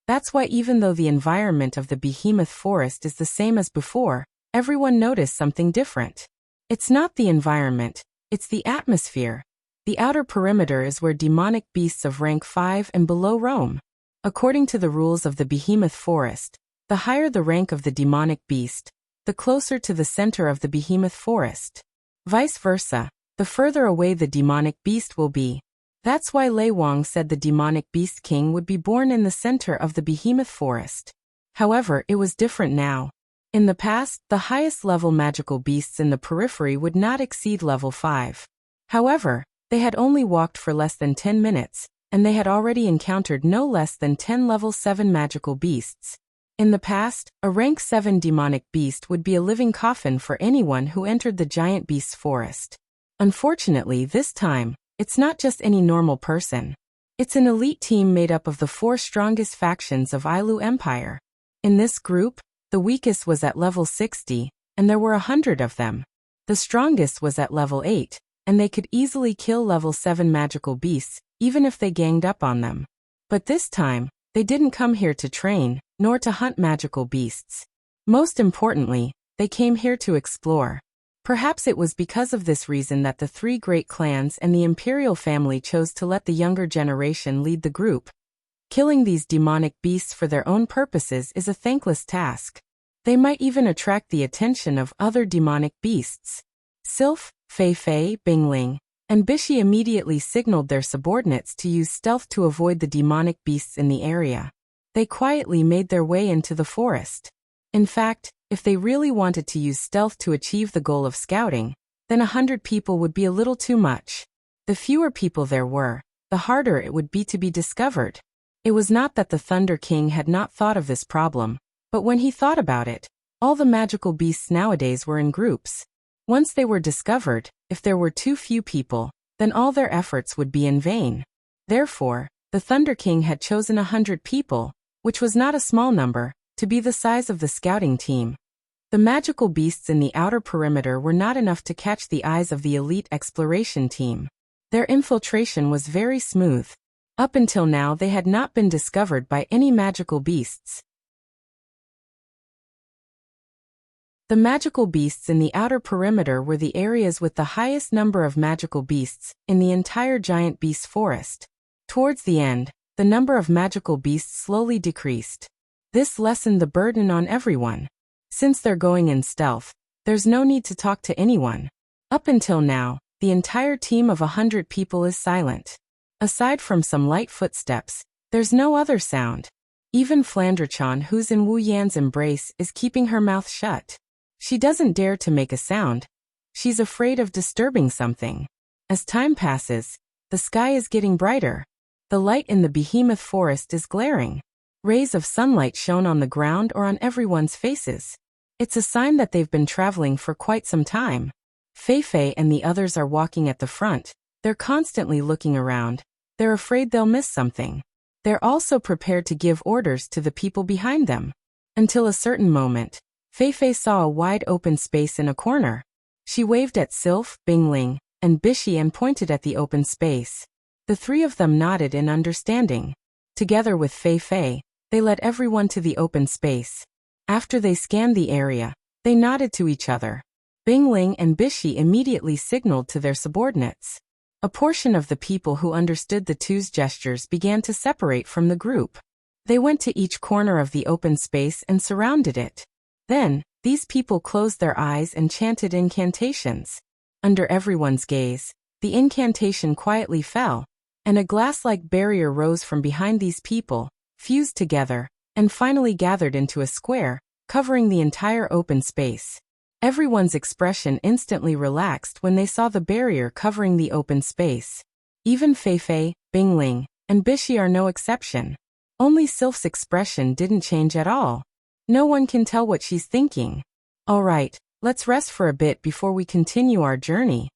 That's why even though the environment of the behemoth forest is the same as before, everyone noticed something different. It's not the environment, it's the atmosphere. The outer perimeter is where demonic beasts of rank 5 and below roam. According to the rules of the behemoth forest, the higher the rank of the demonic beast, the closer to the center of the behemoth forest. Vice versa, the further away the demonic beast will be. That's why Lei Wang said the demonic beast king would be born in the center of the behemoth forest. However, it was different now. In the past, the highest level magical beasts in the periphery would not exceed level 5. However, they had only walked for less than 10 minutes, and they had already encountered no less than 10 level 7 magical beasts. In the past, a rank 7 demonic beast would be a living coffin for anyone who entered the giant beast's forest. Unfortunately, this time, it's not just any normal person. It's an elite team made up of the 4 strongest factions of Ailu Empire. In this group, the weakest was at level 60, and there were 100 of them. The strongest was at level 8, and they could easily kill level 7 magical beasts, even if they ganged up on them. But this time, they didn't come here to train, nor to hunt magical beasts. Most importantly, they came here to explore. Perhaps it was because of this reason that the 3 great clans and the imperial family chose to let the younger generation lead the group. Killing these demonic beasts for their own purposes is a thankless task. They might even attract the attention of other demonic beasts. Sylph, Fei Fei, Bingling, and Bishi immediately signaled their subordinates to use stealth to avoid the demonic beasts in the area. They quietly made their way into the forest. In fact, if they really wanted to use stealth to achieve the goal of scouting, then 100 people would be a little too much. The fewer people there were, the harder it would be to be discovered. It was not that the Thunder King had not thought of this problem, but when he thought about it, all the magical beasts nowadays were in groups. Once they were discovered, if there were too few people, then all their efforts would be in vain. Therefore, the Thunder King had chosen 100 people, which was not a small number, to be the size of the scouting team. The magical beasts in the outer perimeter were not enough to catch the eyes of the elite exploration team. Their infiltration was very smooth. Up until now they had not been discovered by any magical beasts. The magical beasts in the outer perimeter were the areas with the highest number of magical beasts in the entire giant beast forest. Towards the end, the number of magical beasts slowly decreased. This lessened the burden on everyone. Since they're going in stealth, there's no need to talk to anyone. Up until now, the entire team of 100 people is silent. Aside from some light footsteps, there's no other sound. Even Flandrachan, who's in Wu Yan's embrace, is keeping her mouth shut. She doesn't dare to make a sound. She's afraid of disturbing something. As time passes, the sky is getting brighter. The light in the behemoth forest is glaring. Rays of sunlight shone on the ground or on everyone's faces. It's a sign that they've been traveling for quite some time. Fei Fei and the others are walking at the front. They're constantly looking around. They're afraid they'll miss something. They're also prepared to give orders to the people behind them. Until a certain moment, Fei Fei saw a wide open space in a corner. She waved at Sylph, Bingling, and Bishi and pointed at the open space. The 3 of them nodded in understanding. Together with Fei Fei, they led everyone to the open space. After they scanned the area, they nodded to each other. Bingling and Bishi immediately signaled to their subordinates. A portion of the people who understood the two's gestures began to separate from the group. They went to each corner of the open space and surrounded it. Then, these people closed their eyes and chanted incantations. Under everyone's gaze, the incantation quietly fell, and a glass-like barrier rose from behind these people, fused together, and finally gathered into a square, covering the entire open space. Everyone's expression instantly relaxed when they saw the barrier covering the open space. Even Fei Fei, Bingling, and Bishi are no exception. Only Sylph's expression didn't change at all. No one can tell what she's thinking. All right, let's rest for a bit before we continue our journey,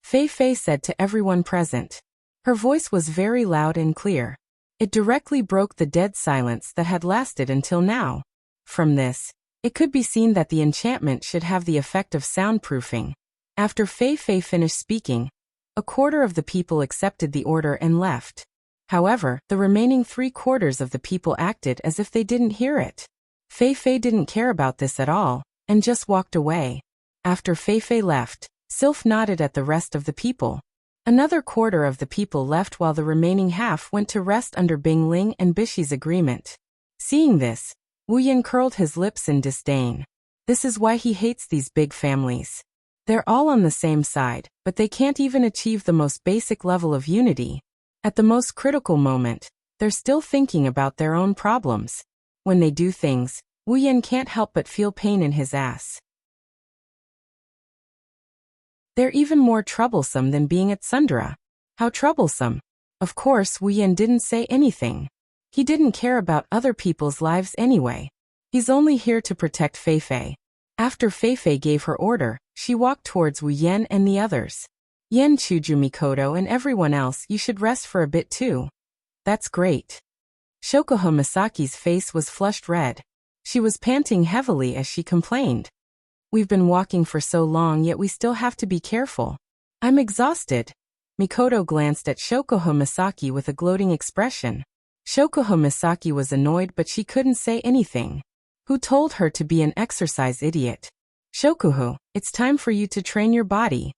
Fei Fei said to everyone present. Her voice was very loud and clear. It directly broke the dead silence that had lasted until now. From this, it could be seen that the enchantment should have the effect of soundproofing. After Fei Fei finished speaking, a quarter of the people accepted the order and left. However, the remaining 3/4 of the people acted as if they didn't hear it. Fei Fei didn't care about this at all, and just walked away. After Fei Fei left, Sylph nodded at the rest of the people. Another 1/4 of the people left while the remaining half went to rest under Bingling and Bishi's agreement. Seeing this, Wu Yan curled his lips in disdain. This is why he hates these big families. They're all on the same side, but they can't even achieve the most basic level of unity. At the most critical moment, they're still thinking about their own problems. When they do things, Wu Yan can't help but feel pain in his ass. They're even more troublesome than being at Sundra. How troublesome? Of course, Wu Yan didn't say anything. He didn't care about other people's lives anyway. He's only here to protect Fei Fei. After Fei Fei gave her order, she walked towards Wu Yan and the others. Yen, Chuju, Mikoto and everyone else, you should rest for a bit too. That's great. Shokuho Misaki's face was flushed red. She was panting heavily as she complained. We've been walking for so long, yet we still have to be careful. I'm exhausted. Mikoto glanced at Shokuho Misaki with a gloating expression. Shokuho Misaki was annoyed, but she couldn't say anything. Who told her to be an exercise idiot? Shokuho, it's time for you to train your body.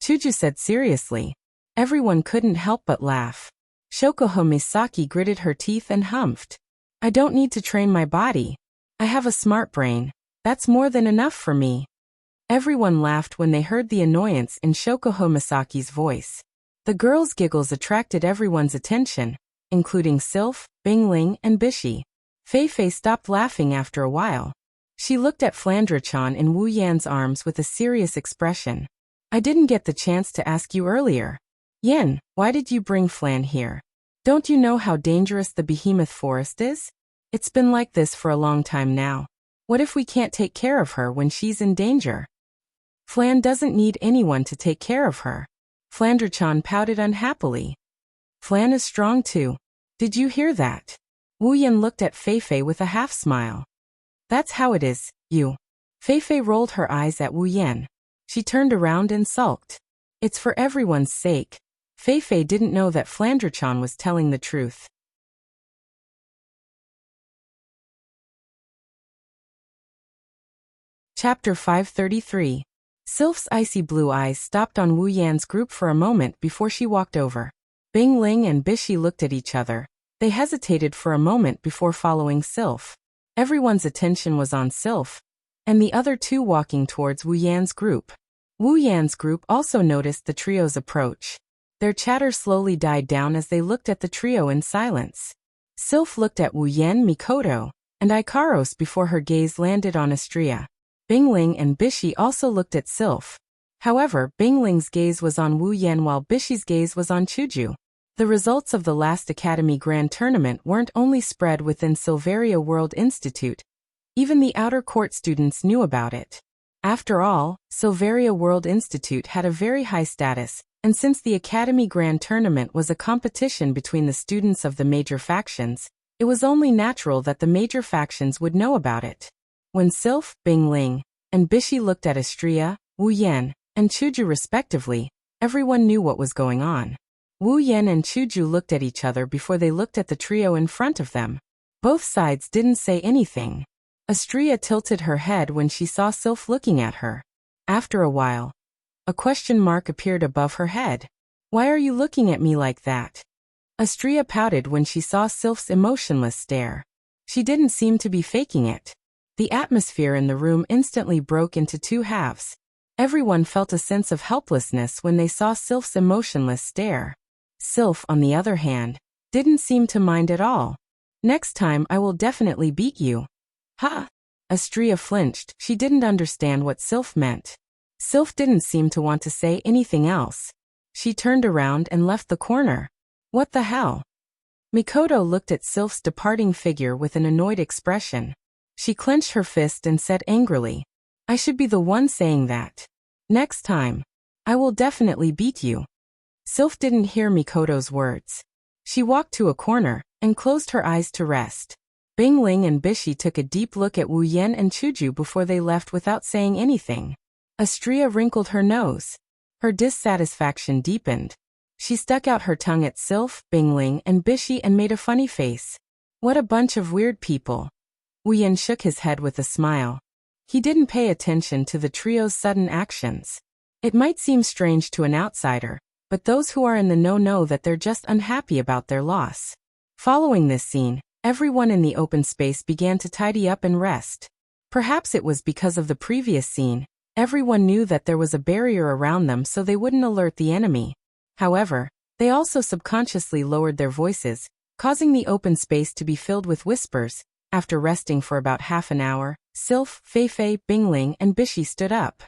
Chuju said seriously. Everyone couldn't help but laugh. Shokuho Misaki gritted her teeth and humphed. I don't need to train my body. I have a smart brain. That's more than enough for me. Everyone laughed when they heard the annoyance in Shokuho Misaki's voice. The girls' giggles attracted everyone's attention, including Sylph, Bingling, and Bishi. Fei Fei stopped laughing after a while. She looked at Flandre-chan in Wu Yan's arms with a serious expression. I didn't get the chance to ask you earlier. Yen, why did you bring Flan here? Don't you know how dangerous the behemoth forest is? It's been like this for a long time now. What if we can't take care of her when she's in danger? Flan doesn't need anyone to take care of her. Flandre-chan pouted unhappily. Flan is strong too. Did you hear that? Wu Yan looked at Fei Fei with a half-smile. That's how it is, you. Fei Fei rolled her eyes at Wu Yan. She turned around and sulked. It's for everyone's sake. Fei Fei didn't know that Flandre-chan was telling the truth. Chapter 533. Sylph's icy blue eyes stopped on Wu Yan's group for a moment before she walked over. Bing Ling and Bishi looked at each other. They hesitated for a moment before following Sylph. Everyone's attention was on Sylph, and the other two walking towards Wu Yan's group. Wu Yan's group also noticed the trio's approach. Their chatter slowly died down as they looked at the trio in silence. Sylph looked at Wu Yan, Mikoto, and Ikaros before her gaze landed on Astria. Bingling and Bishi also looked at Sylph. However, Bingling's gaze was on Wu Yan while Bishi's gaze was on Chuju. The results of the last Academy Grand Tournament weren't only spread within Silveria World Institute. Even the outer court students knew about it. After all, Silveria World Institute had a very high status, and since the Academy Grand Tournament was a competition between the students of the major factions, it was only natural that the major factions would know about it. When Sylph, Bingling, and Bishi looked at Astria, Wu Yan, and Chuju respectively, everyone knew what was going on. Wu Yan and Chuju looked at each other before they looked at the trio in front of them. Both sides didn't say anything. Astria tilted her head when she saw Sylph looking at her. After a while, a question mark appeared above her head. Why are you looking at me like that? Astria pouted when she saw Sylph's emotionless stare. She didn't seem to be faking it. The atmosphere in the room instantly broke into two halves. Everyone felt a sense of helplessness when they saw Sylph's emotionless stare. Sylph, on the other hand, didn't seem to mind at all. Next time I will definitely beat you. Ha! Astria flinched. She didn't understand what Sylph meant. Sylph didn't seem to want to say anything else. She turned around and left the corner. What the hell? Mikoto looked at Sylph's departing figure with an annoyed expression. She clenched her fist and said angrily, I should be the one saying that. Next time, I will definitely beat you. Sylph didn't hear Mikoto's words. She walked to a corner and closed her eyes to rest. Bingling and Bishi took a deep look at Wu Yan and Chuju before they left without saying anything. Astria wrinkled her nose. Her dissatisfaction deepened. She stuck out her tongue at Sylph, Bingling, and Bishi and made a funny face. What a bunch of weird people. Wu Yan shook his head with a smile. He didn't pay attention to the trio's sudden actions. It might seem strange to an outsider, but those who are in the know that they're just unhappy about their loss. Following this scene, everyone in the open space began to tidy up and rest. Perhaps it was because of the previous scene. Everyone knew that there was a barrier around them so they wouldn't alert the enemy. However, they also subconsciously lowered their voices, causing the open space to be filled with whispers. After resting for about half an hour, Sylph, Feifei, Bingling, and Bishi stood up.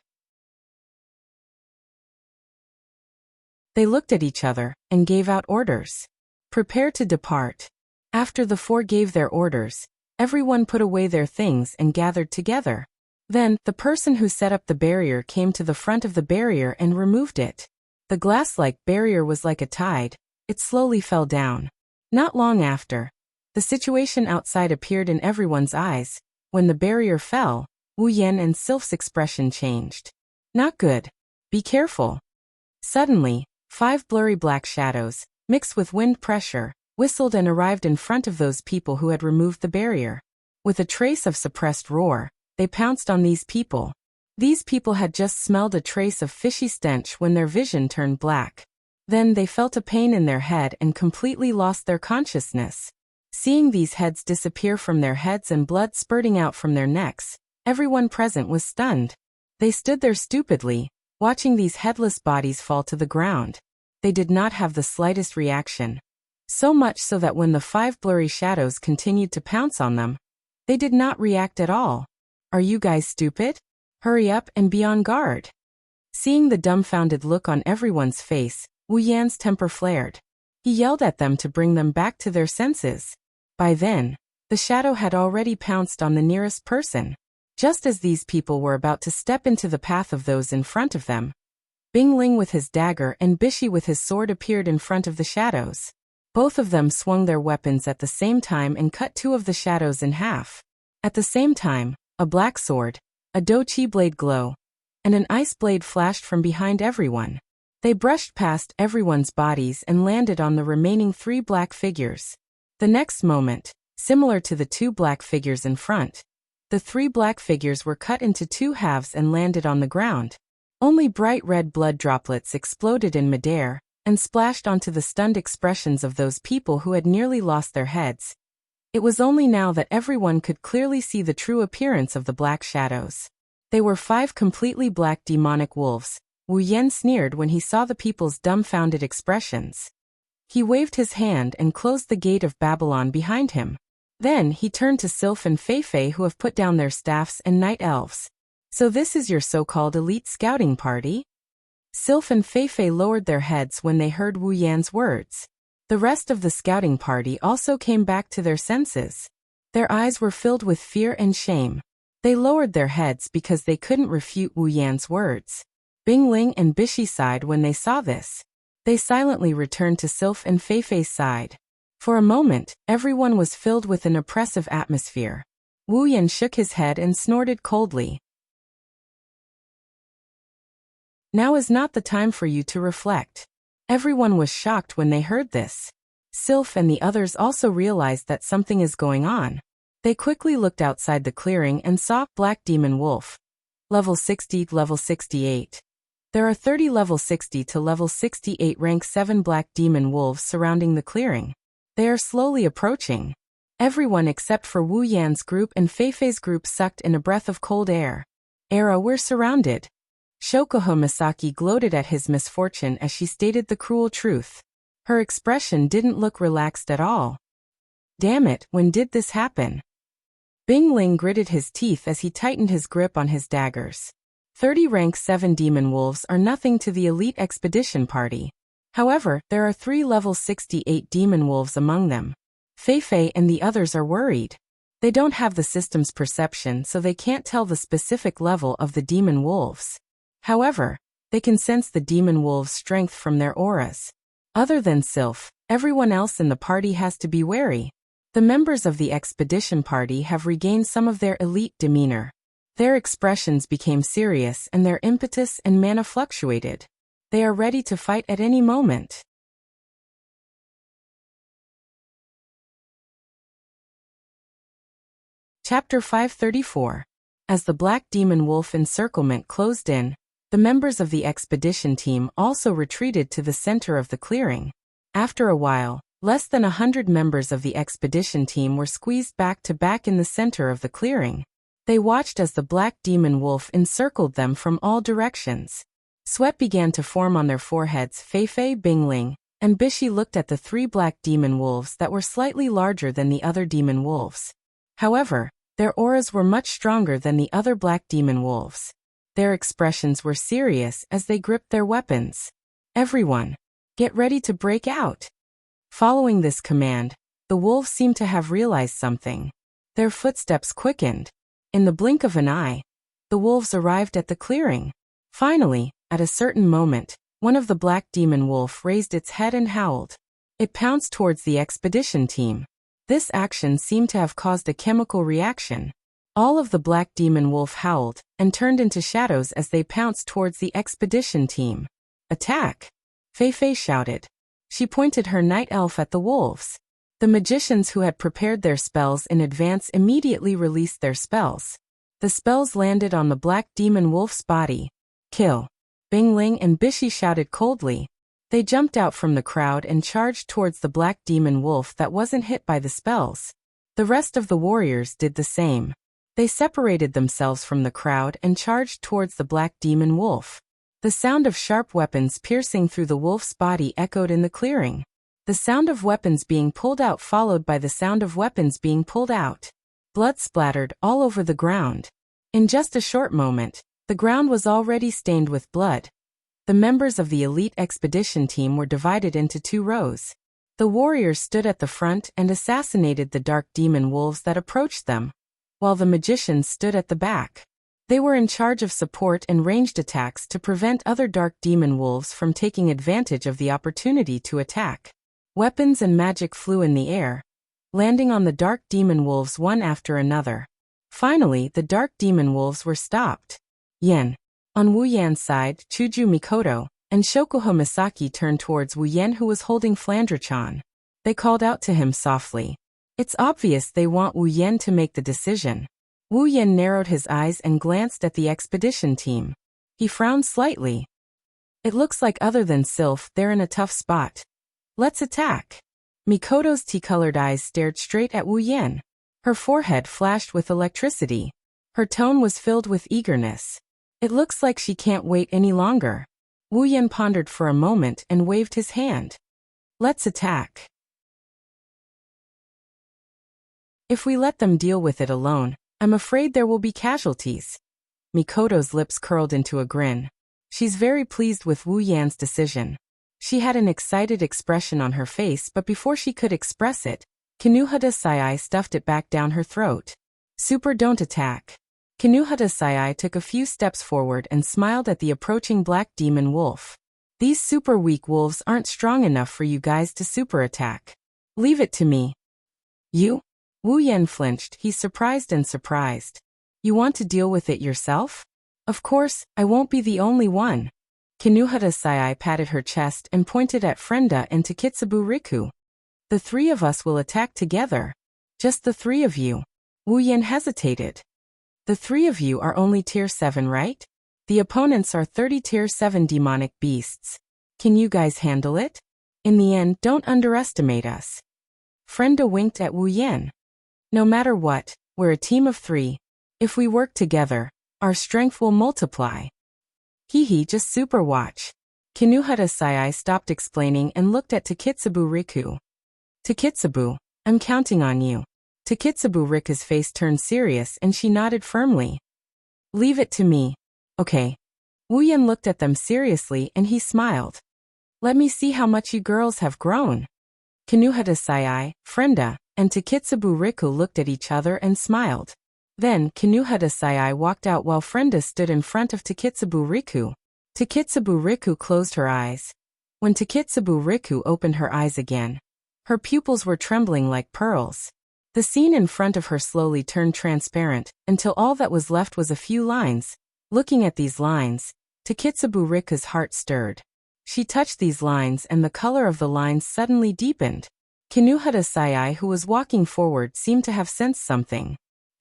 They looked at each other and gave out orders. Prepare to depart. After the four gave their orders, everyone put away their things and gathered together. Then, the person who set up the barrier came to the front of the barrier and removed it. The glass-like barrier was like a tide. It slowly fell down. Not long after, the situation outside appeared in everyone's eyes. When the barrier fell, Wu Yan and Sylph's expression changed. Not good. Be careful. Suddenly, 5 blurry black shadows, mixed with wind pressure, whistled and arrived in front of those people who had removed the barrier. With a trace of suppressed roar, they pounced on these people. These people had just smelled a trace of fishy stench when their vision turned black. Then they felt a pain in their head and completely lost their consciousness. Seeing these heads disappear from their heads and blood spurting out from their necks, everyone present was stunned. They stood there stupidly, watching these headless bodies fall to the ground. They did not have the slightest reaction. So much so that when the 5 blurry shadows continued to pounce on them, they did not react at all. Are you guys stupid? Hurry up and be on guard. Seeing the dumbfounded look on everyone's face, Wu Yan's temper flared. He yelled at them to bring them back to their senses. By then, the shadow had already pounced on the nearest person. Just as these people were about to step into the path of those in front of them, Bingling with his dagger and Bishi with his sword appeared in front of the shadows. Both of them swung their weapons at the same time and cut 2 of the shadows in half. At the same time, a black sword, a dochi blade glow, and an ice blade flashed from behind everyone. They brushed past everyone's bodies and landed on the remaining 3 black figures. The next moment, similar to the 2 black figures in front, the 3 black figures were cut into 2 halves and landed on the ground. Only bright red blood droplets exploded in midair and splashed onto the stunned expressions of those people who had nearly lost their heads. It was only now that everyone could clearly see the true appearance of the black shadows. They were 5 completely black demonic wolves. Wu Yan sneered when he saw the people's dumbfounded expressions. He waved his hand and closed the gate of Babylon behind him. Then he turned to Sylph and Feifei who have put down their staffs and night elves. So this is your so-called elite scouting party? Sylph and Feifei lowered their heads when they heard Wu Yan's words. The rest of the scouting party also came back to their senses. Their eyes were filled with fear and shame. They lowered their heads because they couldn't refute Wu Yan's words. Bingling and Bishi sighed when they saw this. They silently returned to Sylph and Feifei's side. For a moment, everyone was filled with an oppressive atmosphere. Wu Yan shook his head and snorted coldly. Now is not the time for you to reflect. Everyone was shocked when they heard this. Sylph and the others also realized that something is going on. They quickly looked outside the clearing and saw Black Demon Wolf. Level 60, level 68. There are 30 level 60 to level 68 rank 7 Black Demon Wolves surrounding the clearing. They are slowly approaching. Everyone except for Wu Yan's group and Feifei's group sucked in a breath of cold air. Era, we're surrounded. Shokoho Misaki gloated at his misfortune as she stated the cruel truth. Her expression didn't look relaxed at all. Damn it, when did this happen? Bingling gritted his teeth as he tightened his grip on his daggers. 30 rank 7 demon wolves are nothing to the elite expedition party. However, there are 3 level 68 demon wolves among them. Feifei and the others are worried. They don't have the system's perception, so they can't tell the specific level of the demon wolves. However, they can sense the demon wolves' strength from their auras. Other than Sylph, everyone else in the party has to be wary. The members of the expedition party have regained some of their elite demeanor. Their expressions became serious and their impetus and mana fluctuated. They are ready to fight at any moment. Chapter 534. As the Black Demon Wolf encirclement closed in, the members of the expedition team also retreated to the center of the clearing. After a while, less than 100 members of the expedition team were squeezed back to back in the center of the clearing. They watched as the Black Demon Wolf encircled them from all directions. Sweat began to form on their foreheads. Fei-Fei, Bingling, and Bishi looked at the 3 black demon wolves that were slightly larger than the other demon wolves. However, their auras were much stronger than the other black demon wolves. Their expressions were serious as they gripped their weapons. Everyone, get ready to break out. Following this command, the wolves seemed to have realized something. Their footsteps quickened. In the blink of an eye, the wolves arrived at the clearing. Finally, at a certain moment, one of the black demon wolf raised its head and howled. It pounced towards the expedition team. This action seemed to have caused a chemical reaction. All of the black demon wolf howled and turned into shadows as they pounced towards the expedition team. Attack! Fei-Fei shouted. She pointed her night elf at the wolves. The magicians who had prepared their spells in advance immediately released their spells. The spells landed on the black demon wolf's body. Kill! Bingling and Bishi shouted coldly. They jumped out from the crowd and charged towards the black demon wolf that wasn't hit by the spells. The rest of the warriors did the same. They separated themselves from the crowd and charged towards the black demon wolf. The sound of sharp weapons piercing through the wolf's body echoed in the clearing. The sound of weapons being pulled out followed by the sound of weapons being pulled out. Blood splattered all over the ground. In just a short moment, the ground was already stained with blood. The members of the elite expedition team were divided into 2 rows. The warriors stood at the front and assassinated the dark demon wolves that approached them, while the magicians stood at the back. They were in charge of support and ranged attacks to prevent other dark demon wolves from taking advantage of the opportunity to attack. Weapons and magic flew in the air, landing on the dark demon wolves one after another. Finally, the dark demon wolves were stopped. Yen. On Wu Yan's side, Chuju Mikoto and Shokuho Misaki turned towards Wu Yan, who was holding Flandre-chan. They called out to him softly. It's obvious they want Wu Yan to make the decision. Wu Yan narrowed his eyes and glanced at the expedition team. He frowned slightly. It looks like other than Sylph, they're in a tough spot. Let's attack. Mikoto's tea-colored eyes stared straight at Wu Yan. Her forehead flashed with electricity. Her tone was filled with eagerness. It looks like she can't wait any longer. Wu Yan pondered for a moment and waved his hand. Let's attack. If we let them deal with it alone, I'm afraid there will be casualties. Mikoto's lips curled into a grin. She's very pleased with Wu Yan's decision. She had an excited expression on her face, but before she could express it, Kinuhata Sai stuffed it back down her throat. Super, don't attack. Kinuhata Sai took a few steps forward and smiled at the approaching black demon wolf. These super weak wolves aren't strong enough for you guys to super attack. Leave it to me. You? Wu Yan flinched. He's surprised and surprised. You want to deal with it yourself? Of course, I won't be the only one. Kinuhata Sai patted her chest and pointed at Frenda and Takitsubu Riku. The 3 of us will attack together. Just the 3 of you. Wu Yan hesitated. The 3 of you are only tier 7, right? The opponents are 30 tier 7 demonic beasts. Can you guys handle it? In the end, don't underestimate us. Frenda winked at Wu Yan. No matter what, we're a team of 3. If we work together, our strength will multiply. Hee, just super watch. Kinuhata Sai stopped explaining and looked at Takitsubu Riku. Takitsubu, I'm counting on you. Takitsubu Riku's face turned serious and she nodded firmly. Leave it to me. Okay. Wu Yan looked at them seriously and he smiled. Let me see how much you girls have grown. Kinuhata Sai, Frenda, and Takitsubu Riku looked at each other and smiled. Then, Kinuhata Sai walked out while Frenda stood in front of Takitsubu Riku. Takitsubu Riku closed her eyes. When Takitsubu Riku opened her eyes again, her pupils were trembling like pearls. The scene in front of her slowly turned transparent, until all that was left was a few lines. Looking at these lines, Takitsubu Riku's heart stirred. She touched these lines and the color of the lines suddenly deepened. Kinuhata Sai, who was walking forward, seemed to have sensed something.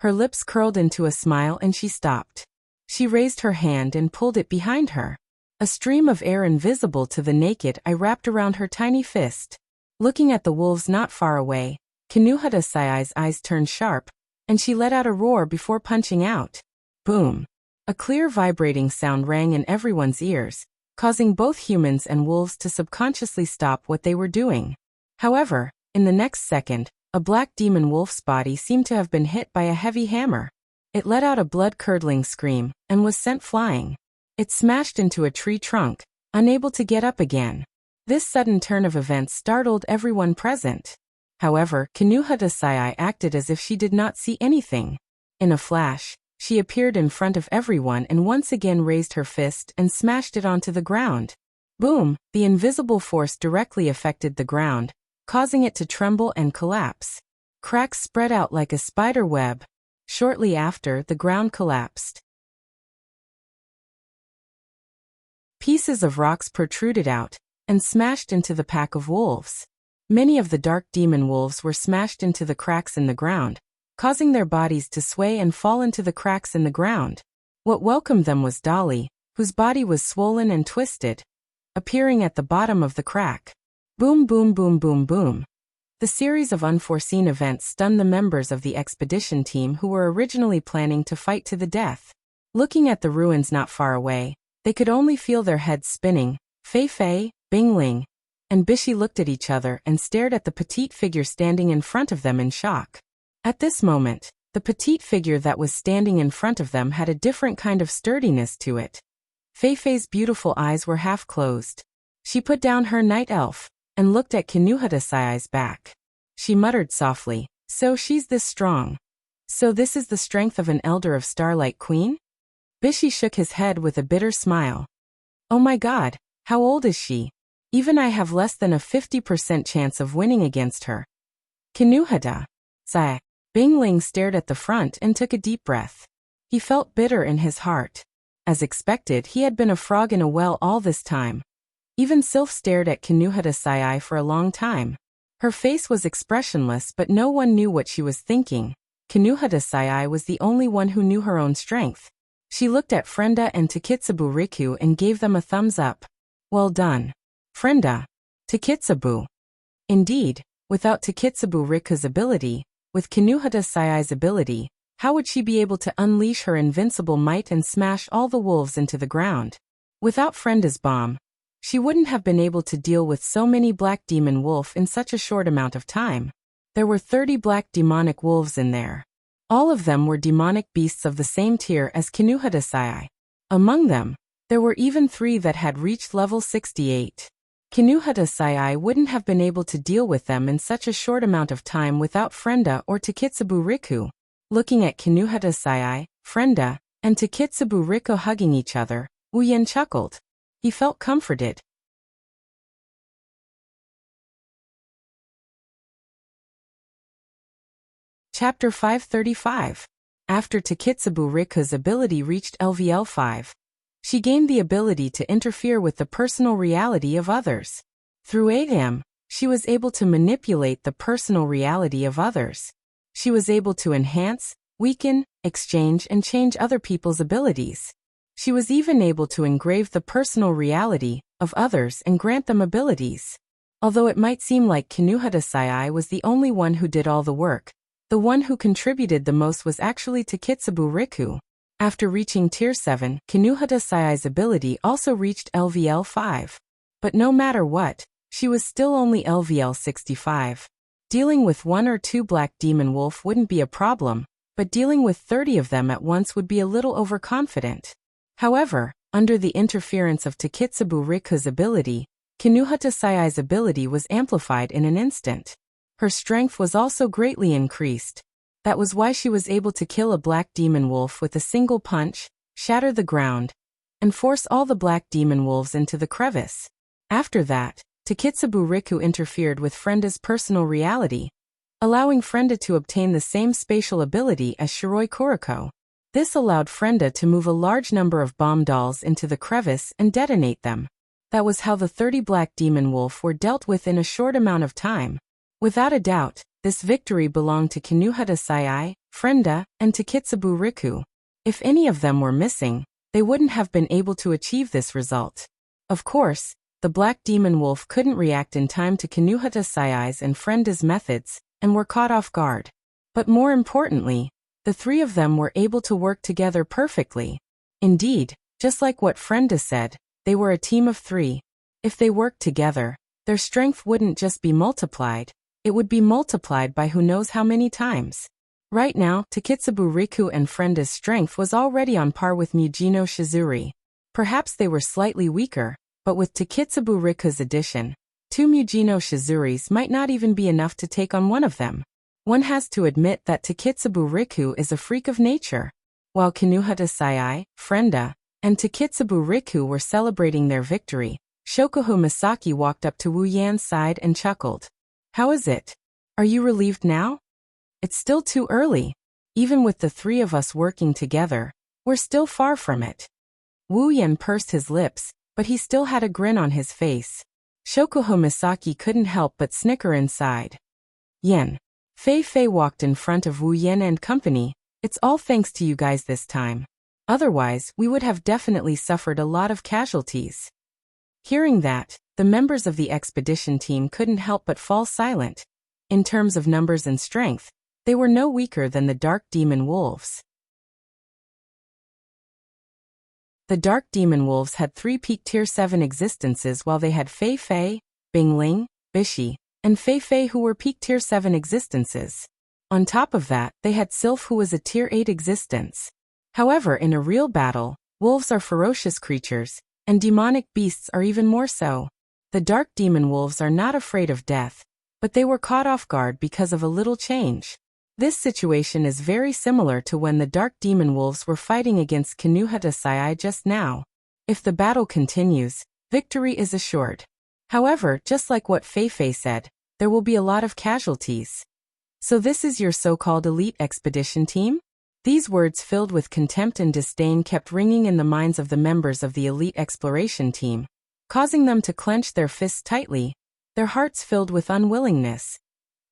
Her lips curled into a smile and she stopped. She raised her hand and pulled it behind her. A stream of air invisible to the naked eye wrapped around her tiny fist. Looking at the wolves not far away, Kinuhata-Sai's eyes turned sharp, and she let out a roar before punching out. Boom! A clear vibrating sound rang in everyone's ears, causing both humans and wolves to subconsciously stop what they were doing. However, in the next second, a black demon wolf's body seemed to have been hit by a heavy hammer. It let out a blood-curdling scream, and was sent flying. It smashed into a tree trunk, unable to get up again. This sudden turn of events startled everyone present. However, Kinuhata-Sai acted as if she did not see anything. In a flash, she appeared in front of everyone and once again raised her fist and smashed it onto the ground. Boom! The invisible force directly affected the ground, causing it to tremble and collapse. Cracks spread out like a spider web. Shortly after, the ground collapsed. Pieces of rocks protruded out and smashed into the pack of wolves. Many of the dark demon wolves were smashed into the cracks in the ground, causing their bodies to sway and fall into the cracks in the ground. What welcomed them was Dolly, whose body was swollen and twisted, appearing at the bottom of the crack. Boom, boom, boom, boom, boom. The series of unforeseen events stunned the members of the expedition team who were originally planning to fight to the death. Looking at the ruins not far away, they could only feel their heads spinning. Fei Fei, Bingling, and Bishi looked at each other and stared at the petite figure standing in front of them in shock. At this moment, the petite figure that was standing in front of them had a different kind of sturdiness to it. Fei Fei's beautiful eyes were half closed. She put down her night elf and looked at Kinuhata-Sai's back. She muttered softly, "So she's this strong. So this is the strength of an elder of Starlight Queen?" Bishi shook his head with a bitter smile. "Oh my god, how old is she? Even I have less than a 50% chance of winning against her." Kinuhata-Sai. Bingling stared at the front and took a deep breath. He felt bitter in his heart. As expected, he had been a frog in a well all this time. Even Sylph stared at Kinuhata-Sai for a long time. Her face was expressionless, but no one knew what she was thinking. Kinuhata-Sai was the only one who knew her own strength. She looked at Frenda and Takitsubu Riku and gave them a thumbs up. "Well done, Frenda." Takitsubu. Indeed, without Takitsubu Riku's ability, with Kinuhata-Sai's ability, how would she be able to unleash her invincible might and smash all the wolves into the ground? Without Frenda's bomb, she wouldn't have been able to deal with so many black demon wolf in such a short amount of time. There were 30 black demonic wolves in there. All of them were demonic beasts of the same tier as Kinuhata-Sai. Among them, there were even 3 that had reached level 68. Kinuhata-Sai wouldn't have been able to deal with them in such a short amount of time without Frenda or Takitsubu Riku. Looking at Kinuhata-Sai, Frenda, and Takitsubu Riku hugging each other, Wuyan chuckled. He felt comforted. Chapter 535. After Takitsubu Riku's ability reached LVL 5, she gained the ability to interfere with the personal reality of others. Through AM, she was able to manipulate the personal reality of others. She was able to enhance, weaken, exchange, and change other people's abilities. She was even able to engrave the personal reality of others and grant them abilities. Although it might seem like Kinuhata-Sai was the only one who did all the work, the one who contributed the most was actually Takitsubu Riku. After reaching Tier 7, Kinuhata-Sai's ability also reached LVL 5. But no matter what, she was still only LVL 65. Dealing with 1 or 2 black demon wolf wouldn't be a problem, but dealing with 30 of them at once would be a little overconfident. However, under the interference of Takitsubu Riku's ability, Kinuhata-Sai's ability was amplified in an instant. Her strength was also greatly increased. That was why she was able to kill a black demon wolf with a single punch, shatter the ground, and force all the black demon wolves into the crevice. After that, Takitsubu Riku interfered with Frenda's personal reality, allowing Frenda to obtain the same spatial ability as Shiroi Kuriko. This allowed Frenda to move a large number of bomb dolls into the crevice and detonate them. That was how the 30 black demon wolf were dealt with in a short amount of time. Without a doubt, this victory belonged to Kinuhata Sai, Frenda, and Takitsubu Riku. If any of them were missing, they wouldn't have been able to achieve this result. Of course, the Black Demon Wolf couldn't react in time to Kinuhata Sai's and Frenda's methods, and were caught off guard. But more importantly, the three of them were able to work together perfectly. Indeed, just like what Frenda said, they were a team of three. If they worked together, their strength wouldn't just be multiplied, it would be multiplied by who knows how many times. Right now, Takitsubu Riku and Frenda's strength was already on par with Mujino Shizuri. Perhaps they were slightly weaker, but with Takitsubu Riku's addition, 2 Mujino Shizuris might not even be enough to take on one of them. One has to admit that Takitsubu Riku is a freak of nature. While Kinuhata Sai, Frenda, and Takitsubu Riku were celebrating their victory, Shokuho Misaki walked up to Wu Yan's side and chuckled. How is it? Are you relieved now? It's still too early. Even with the three of us working together, we're still far from it. Wu Yan pursed his lips, but he still had a grin on his face. Shokuho Misaki couldn't help but snicker inside. Yen. Fei Fei walked in front of Wu Yan and company. It's all thanks to you guys this time. Otherwise, we would have definitely suffered a lot of casualties. Hearing that, the members of the expedition team couldn't help but fall silent. In terms of numbers and strength, they were no weaker than the Dark Demon Wolves. The Dark Demon Wolves had 3 peak Tier 7 existences while they had Fei Fei, Bingling, Bishi, and Fei Fei who were peak Tier 7 existences. On top of that, they had Sylph who was a Tier 8 existence. However, in a real battle, wolves are ferocious creatures, and demonic beasts are even more so. The Dark Demon Wolves are not afraid of death, but they were caught off guard because of a little change. This situation is very similar to when the Dark Demon Wolves were fighting against Kinuhata Sai just now. If the battle continues, victory is assured. However, just like what Fei Fei said, there will be a lot of casualties. So this is your so-called elite expedition team? These words filled with contempt and disdain kept ringing in the minds of the members of the elite exploration team, causing them to clench their fists tightly, their hearts filled with unwillingness.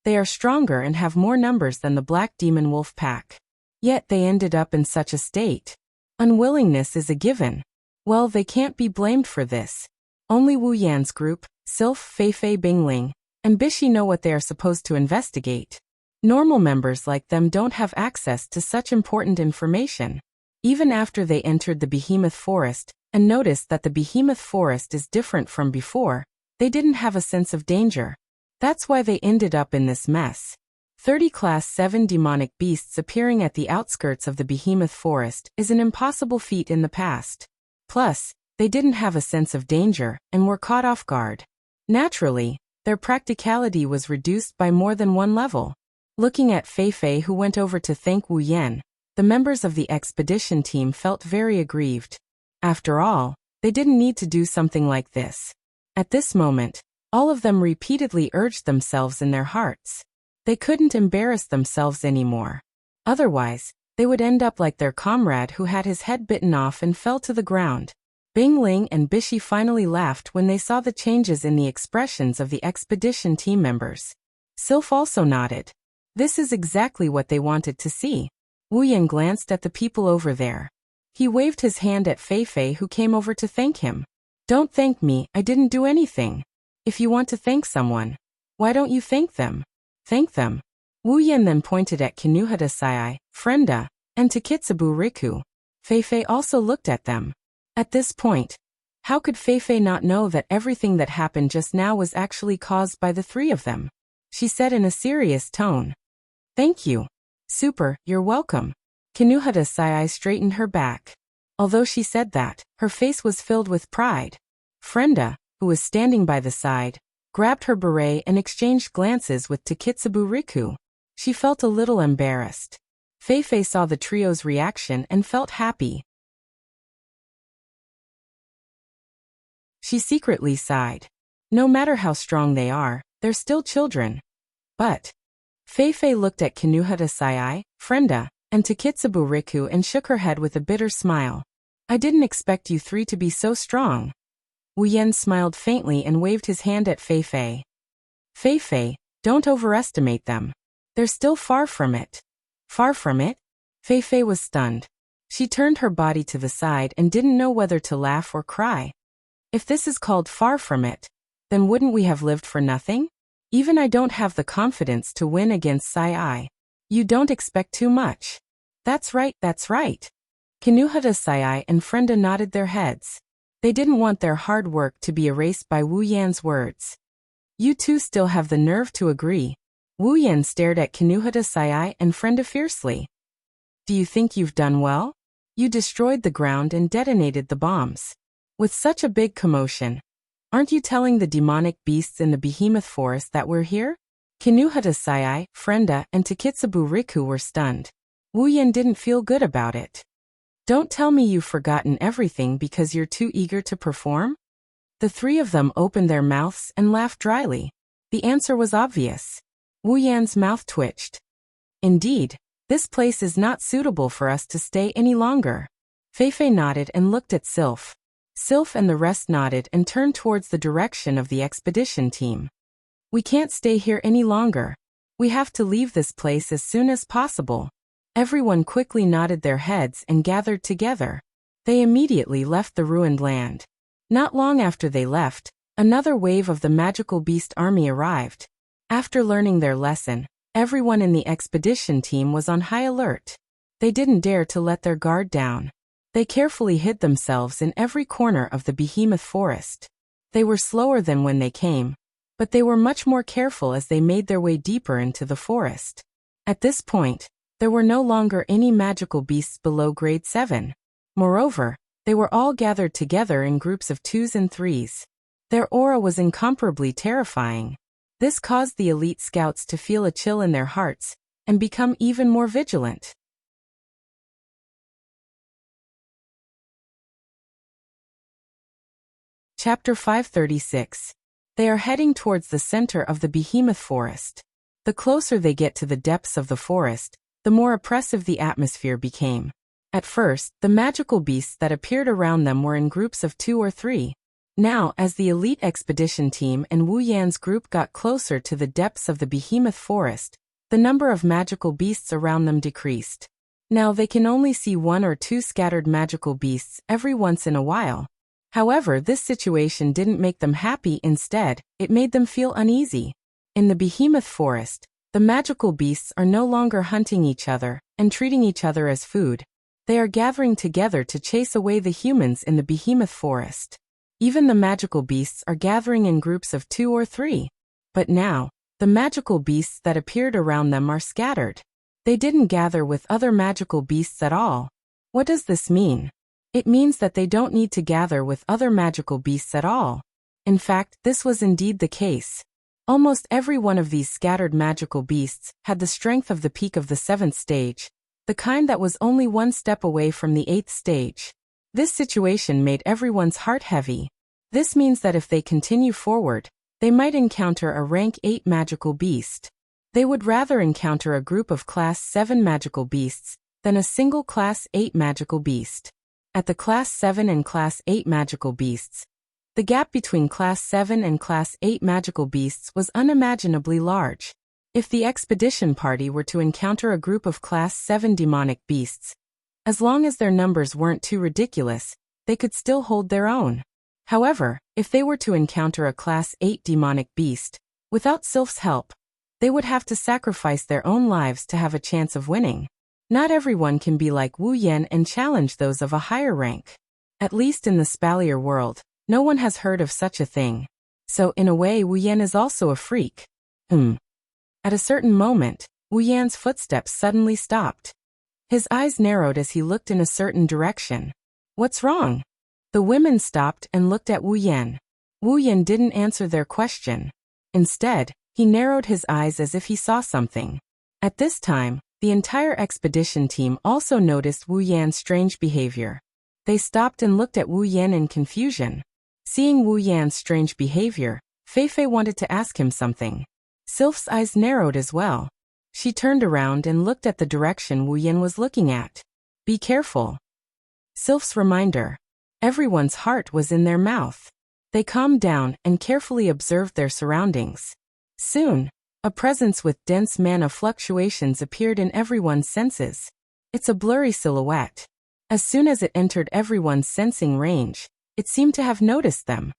They are stronger and have more numbers than the Black Demon Wolf pack. Yet they ended up in such a state. Unwillingness is a given. Well, they can't be blamed for this. Only Wu Yan's group, Sylph, Fei Fei, Bingling, and Bishi know what they are supposed to investigate. Normal members like them don't have access to such important information. Even after they entered the Behemoth Forest and noticed that the Behemoth Forest is different from before, they didn't have a sense of danger. That's why they ended up in this mess. 30 Class 7 demonic beasts appearing at the outskirts of the Behemoth Forest is an impossible feat in the past. Plus, they didn't have a sense of danger and were caught off guard. Naturally, their practicality was reduced by more than one level. Looking at Fei Fei who went over to thank Wu Yan, the members of the expedition team felt very aggrieved. After all, they didn't need to do something like this. At this moment, all of them repeatedly urged themselves in their hearts. They couldn't embarrass themselves anymore. Otherwise, they would end up like their comrade who had his head bitten off and fell to the ground. Bingling and Bishi finally laughed when they saw the changes in the expressions of the expedition team members. Sylph also nodded. This is exactly what they wanted to see. Wu Yan glanced at the people over there. He waved his hand at Fei Fei who came over to thank him. Don't thank me, I didn't do anything. If you want to thank someone, why don't you thank them? Thank them. Wu Yan then pointed at Kinuhata Sai, Frenda, and Takitsubu Riku. Fei Fei also looked at them. At this point, how could Fei Fei not know that everything that happened just now was actually caused by the three of them? She said in a serious tone. Thank you. Super, you're welcome. Kinuhata Sai straightened her back. Although she said that, her face was filled with pride. Frenda, who was standing by the side, grabbed her beret and exchanged glances with Takitsubu Riku. She felt a little embarrassed. Fei Fei saw the trio's reaction and felt happy. She secretly sighed. No matter how strong they are, they're still children. But Fei Fei looked at Kinuhata Sai, Frenda, and Takitsubu Riku and shook her head with a bitter smile. I didn't expect you three to be so strong. Wu Yan smiled faintly and waved his hand at Fei Fei. Fei Fei, Don't overestimate them. They're still far from it. Far from it? Fei Fei was stunned. She turned her body to the side and didn't know whether to laugh or cry. If this is called far from it, then wouldn't we have lived for nothing? Even I don't have the confidence to win against Sai. You don't expect too much. That's right, that's right. Kinuhata Sai and Frenda nodded their heads. They didn't want their hard work to be erased by Wu Yan's words. You two still have the nerve to agree. Wu Yan stared at Kinuhata Sai and Frenda fiercely. Do you think you've done well? You destroyed the ground and detonated the bombs. With such a big commotion. Aren't you telling the demonic beasts in the behemoth forest that we're here? Kinuhata Sai, Frenda, and Takitsubu Riku were stunned. Wu Yan didn't feel good about it. Don't tell me you've forgotten everything because you're too eager to perform? The three of them opened their mouths and laughed dryly. The answer was obvious. Wu Yan's mouth twitched. Indeed, this place is not suitable for us to stay any longer. Fei Fei nodded and looked at Sylph. Sylph and the rest nodded and turned towards the direction of the expedition team. We can't stay here any longer. We have to leave this place as soon as possible. Everyone quickly nodded their heads and gathered together. They immediately left the ruined land. Not long after they left, another wave of the magical beast army arrived. After learning their lesson, everyone in the expedition team was on high alert. They didn't dare to let their guard down. They carefully hid themselves in every corner of the behemoth forest. They were slower than when they came, but they were much more careful as they made their way deeper into the forest. At this point, there were no longer any magical beasts below grade 7. Moreover, they were all gathered together in groups of 2s and 3s. Their aura was incomparably terrifying. This caused the elite scouts to feel a chill in their hearts and become even more vigilant. Chapter 536. They are heading towards the center of the behemoth forest. The closer they get to the depths of the forest, the more oppressive the atmosphere became. At first, the magical beasts that appeared around them were in groups of 2 or 3. Now, as the elite expedition team and Wu Yan's group got closer to the depths of the behemoth forest, the number of magical beasts around them decreased. Now they can only see 1 or 2 scattered magical beasts every once in a while. However, this situation didn't make them happy. Instead, it made them feel uneasy. In the behemoth forest, the magical beasts are no longer hunting each other and treating each other as food. They are gathering together to chase away the humans in the behemoth forest. Even the magical beasts are gathering in groups of 2 or 3. But now, the magical beasts that appeared around them are scattered. They didn't gather with other magical beasts at all. What does this mean? It means that they don't need to gather with other magical beasts at all. In fact, this was indeed the case. Almost every one of these scattered magical beasts had the strength of the peak of the 7th stage, the kind that was only 1 step away from the 8th stage. This situation made everyone's heart heavy. This means that if they continue forward, they might encounter a rank 8 magical beast. They would rather encounter a group of class 7 magical beasts than a single class 8 magical beast. At the class 7 and class 8 magical beasts, the gap between class 7 and class 8 magical beasts was unimaginably large. If the expedition party were to encounter a group of class 7 demonic beasts, as long as their numbers weren't too ridiculous, they could still hold their own. However, if they were to encounter a class 8 demonic beast, without Sylph's help, they would have to sacrifice their own lives to have a chance of winning. Not everyone can be like Wu Yan and challenge those of a higher rank. At least in the Spalier world, no one has heard of such a thing. So in a way Wu Yan is also a freak. At a certain moment, Wu Yan's footsteps suddenly stopped. His eyes narrowed as he looked in a certain direction. What's wrong? The women stopped and looked at Wu Yan. Wu Yan didn't answer their question. Instead, he narrowed his eyes as if he saw something. At this time, the entire expedition team also noticed Wu Yan's strange behavior. They stopped and looked at Wu Yan in confusion. Seeing Wu Yan's strange behavior, Fei Fei wanted to ask him something. Sylph's eyes narrowed as well. She turned around and looked at the direction Wu Yan was looking at. Be careful. Sylph's reminder. Everyone's heart was in their mouth. They calmed down and carefully observed their surroundings. Soon, A presence with dense mana fluctuations appeared in everyone's senses. It's a blurry silhouette. As soon as it entered everyone's sensing range, it seemed to have noticed them.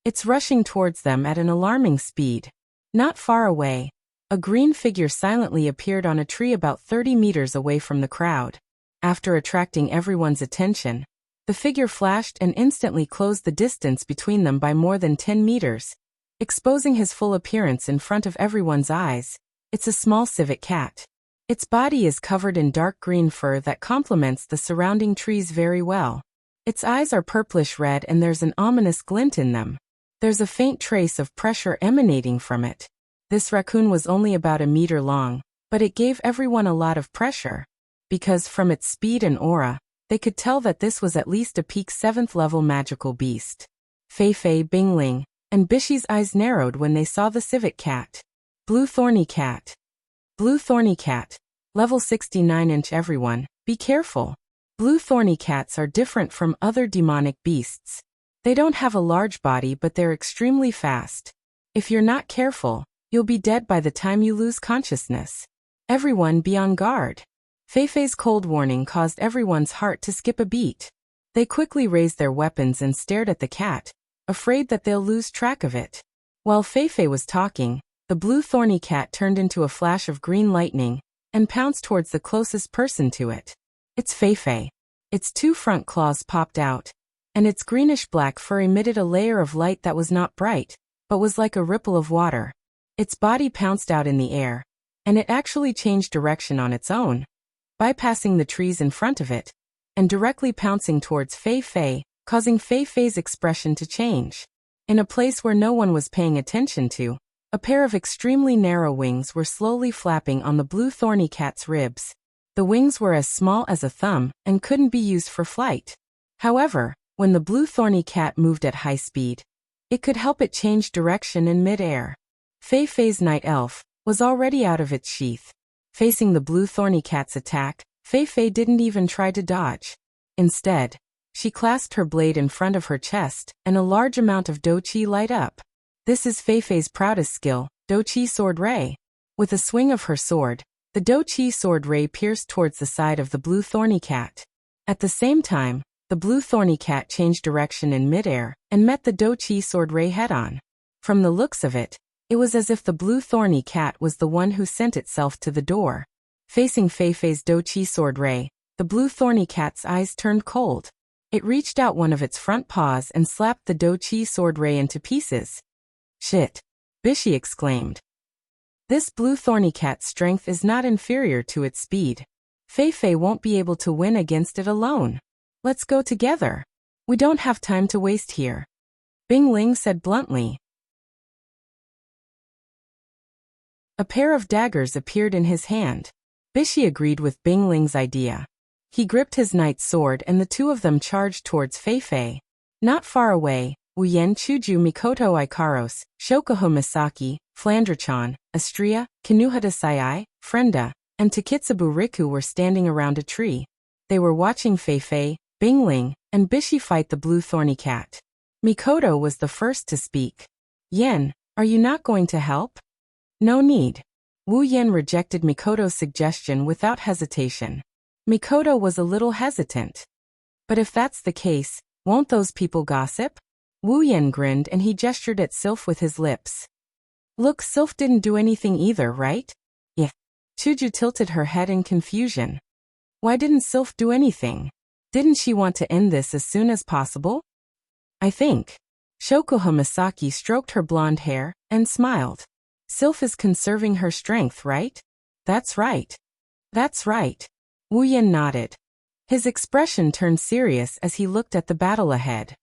It's rushing towards them at an alarming speed. Not far away, a green figure silently appeared on a tree about 30 meters away from the crowd. After attracting everyone's attention, the figure flashed and instantly closed the distance between them by more than 10 meters, exposing his full appearance in front of everyone's eyes. It's a small civet cat. Its body is covered in dark green fur that complements the surrounding trees very well. Its eyes are purplish red and there's an ominous glint in them. There's a faint trace of pressure emanating from it. This raccoon was only about a meter long, but it gave everyone a lot of pressure, because from its speed and aura, they could tell that this was at least a peak 7th level magical beast. Fei Fei, Bingling, and Bishi's eyes narrowed when they saw the civet cat. Blue thorny cat. Blue thorny cat. Level 69-inch. Everyone, be careful. Blue thorny cats are different from other demonic beasts. They don't have a large body, but they're extremely fast. If you're not careful, you'll be dead by the time you lose consciousness. Everyone be on guard. Fei Fei's cold warning caused everyone's heart to skip a beat. They quickly raised their weapons and stared at the cat, afraid that they'll lose track of it. While Fei Fei was talking, the blue thorny cat turned into a flash of green lightning and pounced towards the closest person to it. It's Fei Fei. Its 2 front claws popped out, and its greenish-black fur emitted a layer of light that was not bright, but was like a ripple of water. Its body pounced out in the air, and it actually changed direction on its own, bypassing the trees in front of it, and directly pouncing towards Fei Fei, causing Fei Fei's expression to change. In a place where no one was paying attention to, a pair of extremely narrow wings were slowly flapping on the blue thorny cat's ribs. The wings were as small as a thumb and couldn't be used for flight. However, when the blue thorny cat moved at high speed, it could help it change direction in mid-air. Fei Fei's night elf was already out of its sheath. Facing the blue thorny cat's attack, Fei Fei didn't even try to dodge. Instead, she clasped her blade in front of her chest, and a large amount of Do Chi light up. This is Fei Fei's proudest skill, Do Chi Sword Ray. With a swing of her sword, the Do Chi Sword Ray pierced towards the side of the blue thorny cat. At the same time, the blue thorny cat changed direction in midair and met the Do Chi Sword Ray head-on. From the looks of it, it was as if the blue thorny cat was the one who sent itself to the door. Facing Fei Fei's Do Chi Sword Ray, the blue thorny cat's eyes turned cold. It reached out one of its front paws and slapped the Do Chi Sword Ray into pieces. Shit! Bishi exclaimed. This blue thorny cat's strength is not inferior to its speed. Fei Fei won't be able to win against it alone. Let's go together. We don't have time to waste here. Bing Ling said bluntly. A pair of daggers appeared in his hand. Bishi agreed with Bing Ling's idea. He gripped his knight's sword and the two of them charged towards Fei Fei. Not far away, Wuyen Chuju Mikoto Ikaros, Shokuho Misaki, Flandrachan, Astria, Kinuhata Sayai, Frenda, and Takitsubu Riku were standing around a tree. They were watching Fei Fei, Bing Ling, and Bishi fight the blue thorny cat. Mikoto was the first to speak. Yen, are you not going to help? No need. Wu Yen rejected Mikoto's suggestion without hesitation. Mikoto was a little hesitant. But if that's the case, won't those people gossip? Wu Yen grinned and he gestured at Sylph with his lips. Look, Sylph didn't do anything either, right? Yeah. Chuju tilted her head in confusion. Why didn't Sylph do anything? Didn't she want to end this as soon as possible? I think. Shokuho Misaki stroked her blonde hair and smiled. Sylph is conserving her strength, right? That's right. That's right. Wu Yen nodded. His expression turned serious as he looked at the battle ahead.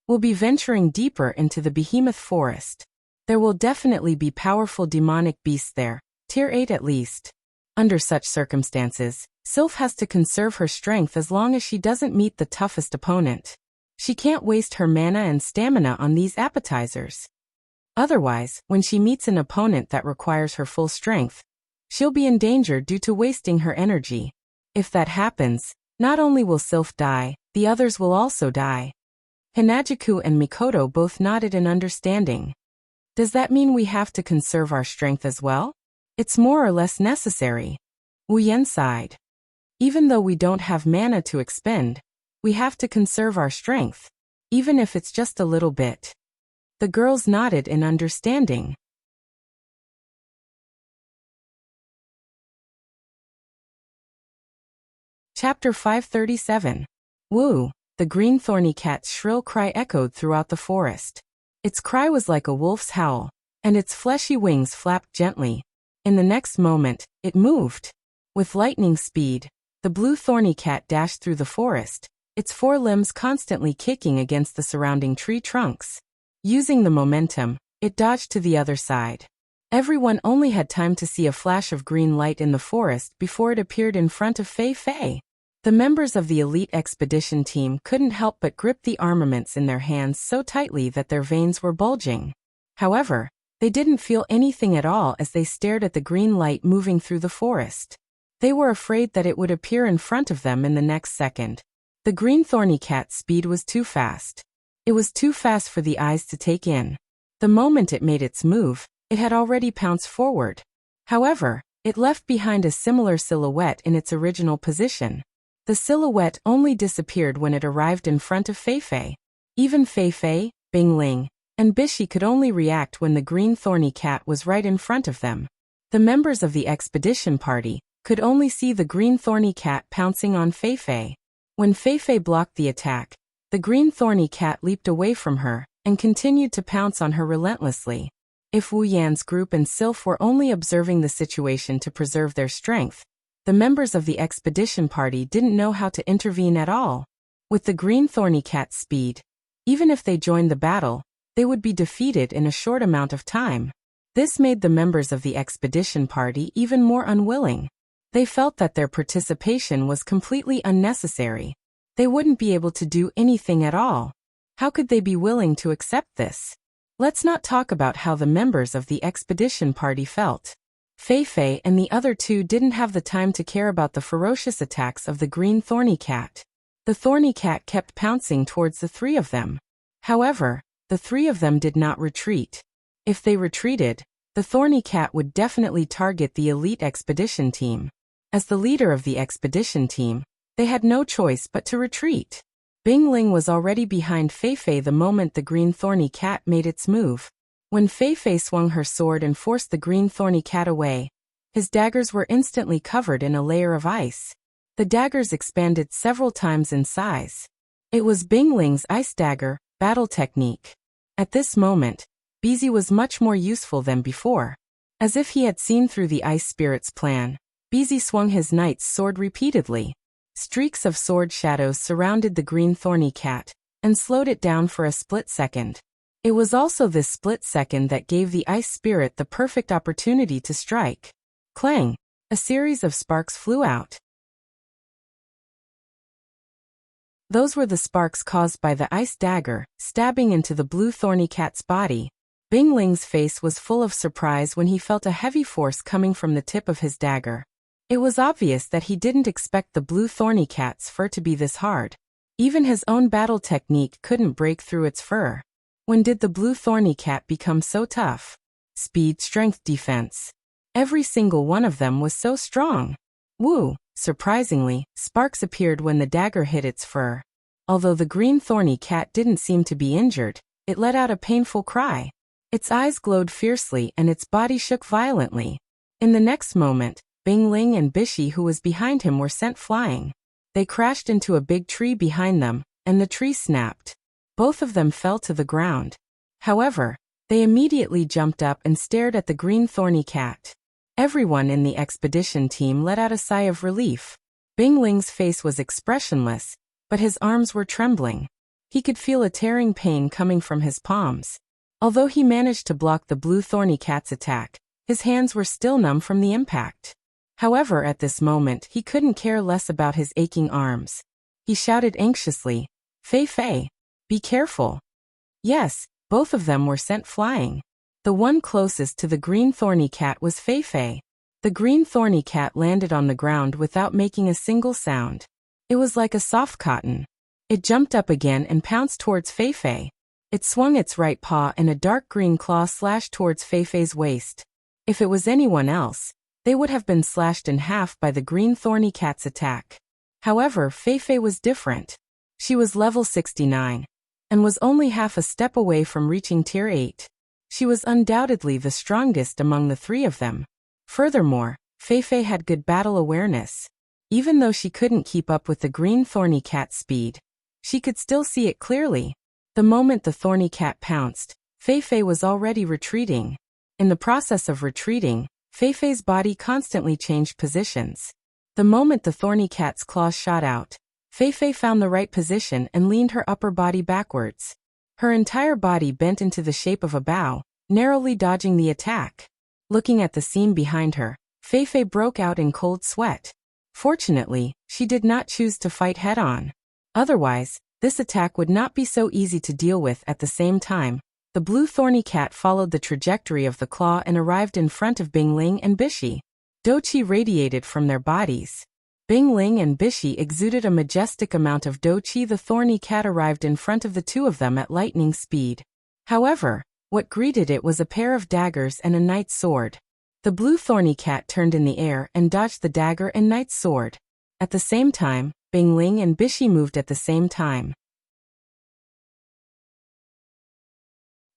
We'll be venturing deeper into the behemoth forest. There will definitely be powerful demonic beasts there, tier 8 at least. Under such circumstances, Sylph has to conserve her strength as long as she doesn't meet the toughest opponent. She can't waste her mana and stamina on these appetizers. Otherwise, when she meets an opponent that requires her full strength, she'll be in danger due to wasting her energy. If that happens, not only will Sylph die, the others will also die. Hinajiku and Mikoto both nodded in understanding. Does that mean we have to conserve our strength as well? It's more or less necessary. Wuyan sighed. Even though we don't have mana to expend, we have to conserve our strength, even if it's just a little bit. The girls nodded in understanding. Chapter 537. Woo! The green thorny cat's shrill cry echoed throughout the forest. Its cry was like a wolf's howl, and its fleshy wings flapped gently. In the next moment, it moved. With lightning speed, the blue thorny cat dashed through the forest, its four limbs constantly kicking against the surrounding tree trunks. Using the momentum, it dodged to the other side. Everyone only had time to see a flash of green light in the forest before it appeared in front of Fei Fei. The members of the elite expedition team couldn't help but grip the armaments in their hands so tightly that their veins were bulging. However, they didn't feel anything at all as they stared at the green light moving through the forest. They were afraid that it would appear in front of them in the next second. The green thorny cat's speed was too fast. It was too fast for the eyes to take in. The moment it made its move, it had already pounced forward. However, it left behind a similar silhouette in its original position. The silhouette only disappeared when it arrived in front of Fei Fei. Even Fei Fei, Bingling, and Bishi could only react when the green thorny cat was right in front of them. The members of the expedition party could only see the green thorny cat pouncing on Fei Fei. When Fei Fei blocked the attack, the green thorny cat leaped away from her and continued to pounce on her relentlessly. If Wu Yan's group and Sylph were only observing the situation to preserve their strength, the members of the expedition party didn't know how to intervene at all. With the green thorny cat's speed, even if they joined the battle, they would be defeated in a short amount of time. This made the members of the expedition party even more unwilling. They felt that their participation was completely unnecessary. They wouldn't be able to do anything at all. How could they be willing to accept this? Let's not talk about how the members of the expedition party felt. Fei Fei and the other two didn't have the time to care about the ferocious attacks of the green thorny cat. The thorny cat kept pouncing towards the three of them. However, the three of them did not retreat. If they retreated, the thorny cat would definitely target the elite expedition team. As the leader of the expedition team, they had no choice but to retreat. Bingling was already behind Fei Fei the moment the green thorny cat made its move. When Fei Fei swung her sword and forced the green thorny cat away, his daggers were instantly covered in a layer of ice. The daggers expanded several times in size. It was Bingling's ice dagger battle technique. At this moment, Bizi was much more useful than before. As if he had seen through the ice spirit's plan, Bizi swung his knight's sword repeatedly. Streaks of sword shadows surrounded the green thorny cat and slowed it down for a split second. It was also this split second that gave the ice spirit the perfect opportunity to strike. Clang! A series of sparks flew out. Those were the sparks caused by the ice dagger, stabbing into the blue thorny cat's body. Bingling's face was full of surprise when he felt a heavy force coming from the tip of his dagger. It was obvious that he didn't expect the blue thorny cat's fur to be this hard. Even his own battle technique couldn't break through its fur. When did the blue thorny cat become so tough? Speed, strength, defense. Every single one of them was so strong. Woo! Surprisingly, sparks appeared when the dagger hit its fur. Although the green thorny cat didn't seem to be injured, it let out a painful cry. Its eyes glowed fiercely and its body shook violently. In the next moment, Bingling and Bishi, who was behind him, were sent flying. They crashed into a big tree behind them, and the tree snapped. Both of them fell to the ground. However, they immediately jumped up and stared at the green thorny cat. Everyone in the expedition team let out a sigh of relief. Bingling's face was expressionless, but his arms were trembling. He could feel a tearing pain coming from his palms. Although he managed to block the blue thorny cat's attack, his hands were still numb from the impact. However, at this moment he couldn't care less about his aching arms. He shouted anxiously, "Fei Fei! Be careful." Yes, both of them were sent flying. The one closest to the green thorny cat was Fei Fei. The green thorny cat landed on the ground without making a single sound. It was like a soft cotton. It jumped up again and pounced towards Fei Fei. It swung its right paw and a dark green claw slashed towards Feifei's waist. If it was anyone else, they would have been slashed in half by the green thorny cat's attack. However, Feifei was different. She was level 69, and was only half a step away from reaching tier 8. She was undoubtedly the strongest among the three of them. Furthermore, Feifei had good battle awareness. Even though she couldn't keep up with the green thorny cat's speed, she could still see it clearly. The moment the thorny cat pounced, Feifei was already retreating. In the process of retreating, Feifei's body constantly changed positions. The moment the thorny cat's claws shot out, Feifei found the right position and leaned her upper body backwards. Her entire body bent into the shape of a bow, narrowly dodging the attack. Looking at the scene behind her, Feifei broke out in cold sweat. Fortunately, she did not choose to fight head-on. Otherwise, this attack would not be so easy to deal with. At the same time, the blue thorny cat followed the trajectory of the claw and arrived in front of Bingling and Bishi. Doqi radiated from their bodies. Bingling and Bishi exuded a majestic amount of Doqi. The thorny cat arrived in front of the two of them at lightning speed. However, what greeted it was a pair of daggers and a knight's sword. The blue thorny cat turned in the air and dodged the dagger and knight's sword. At the same time, Bingling and Bishi moved at the same time.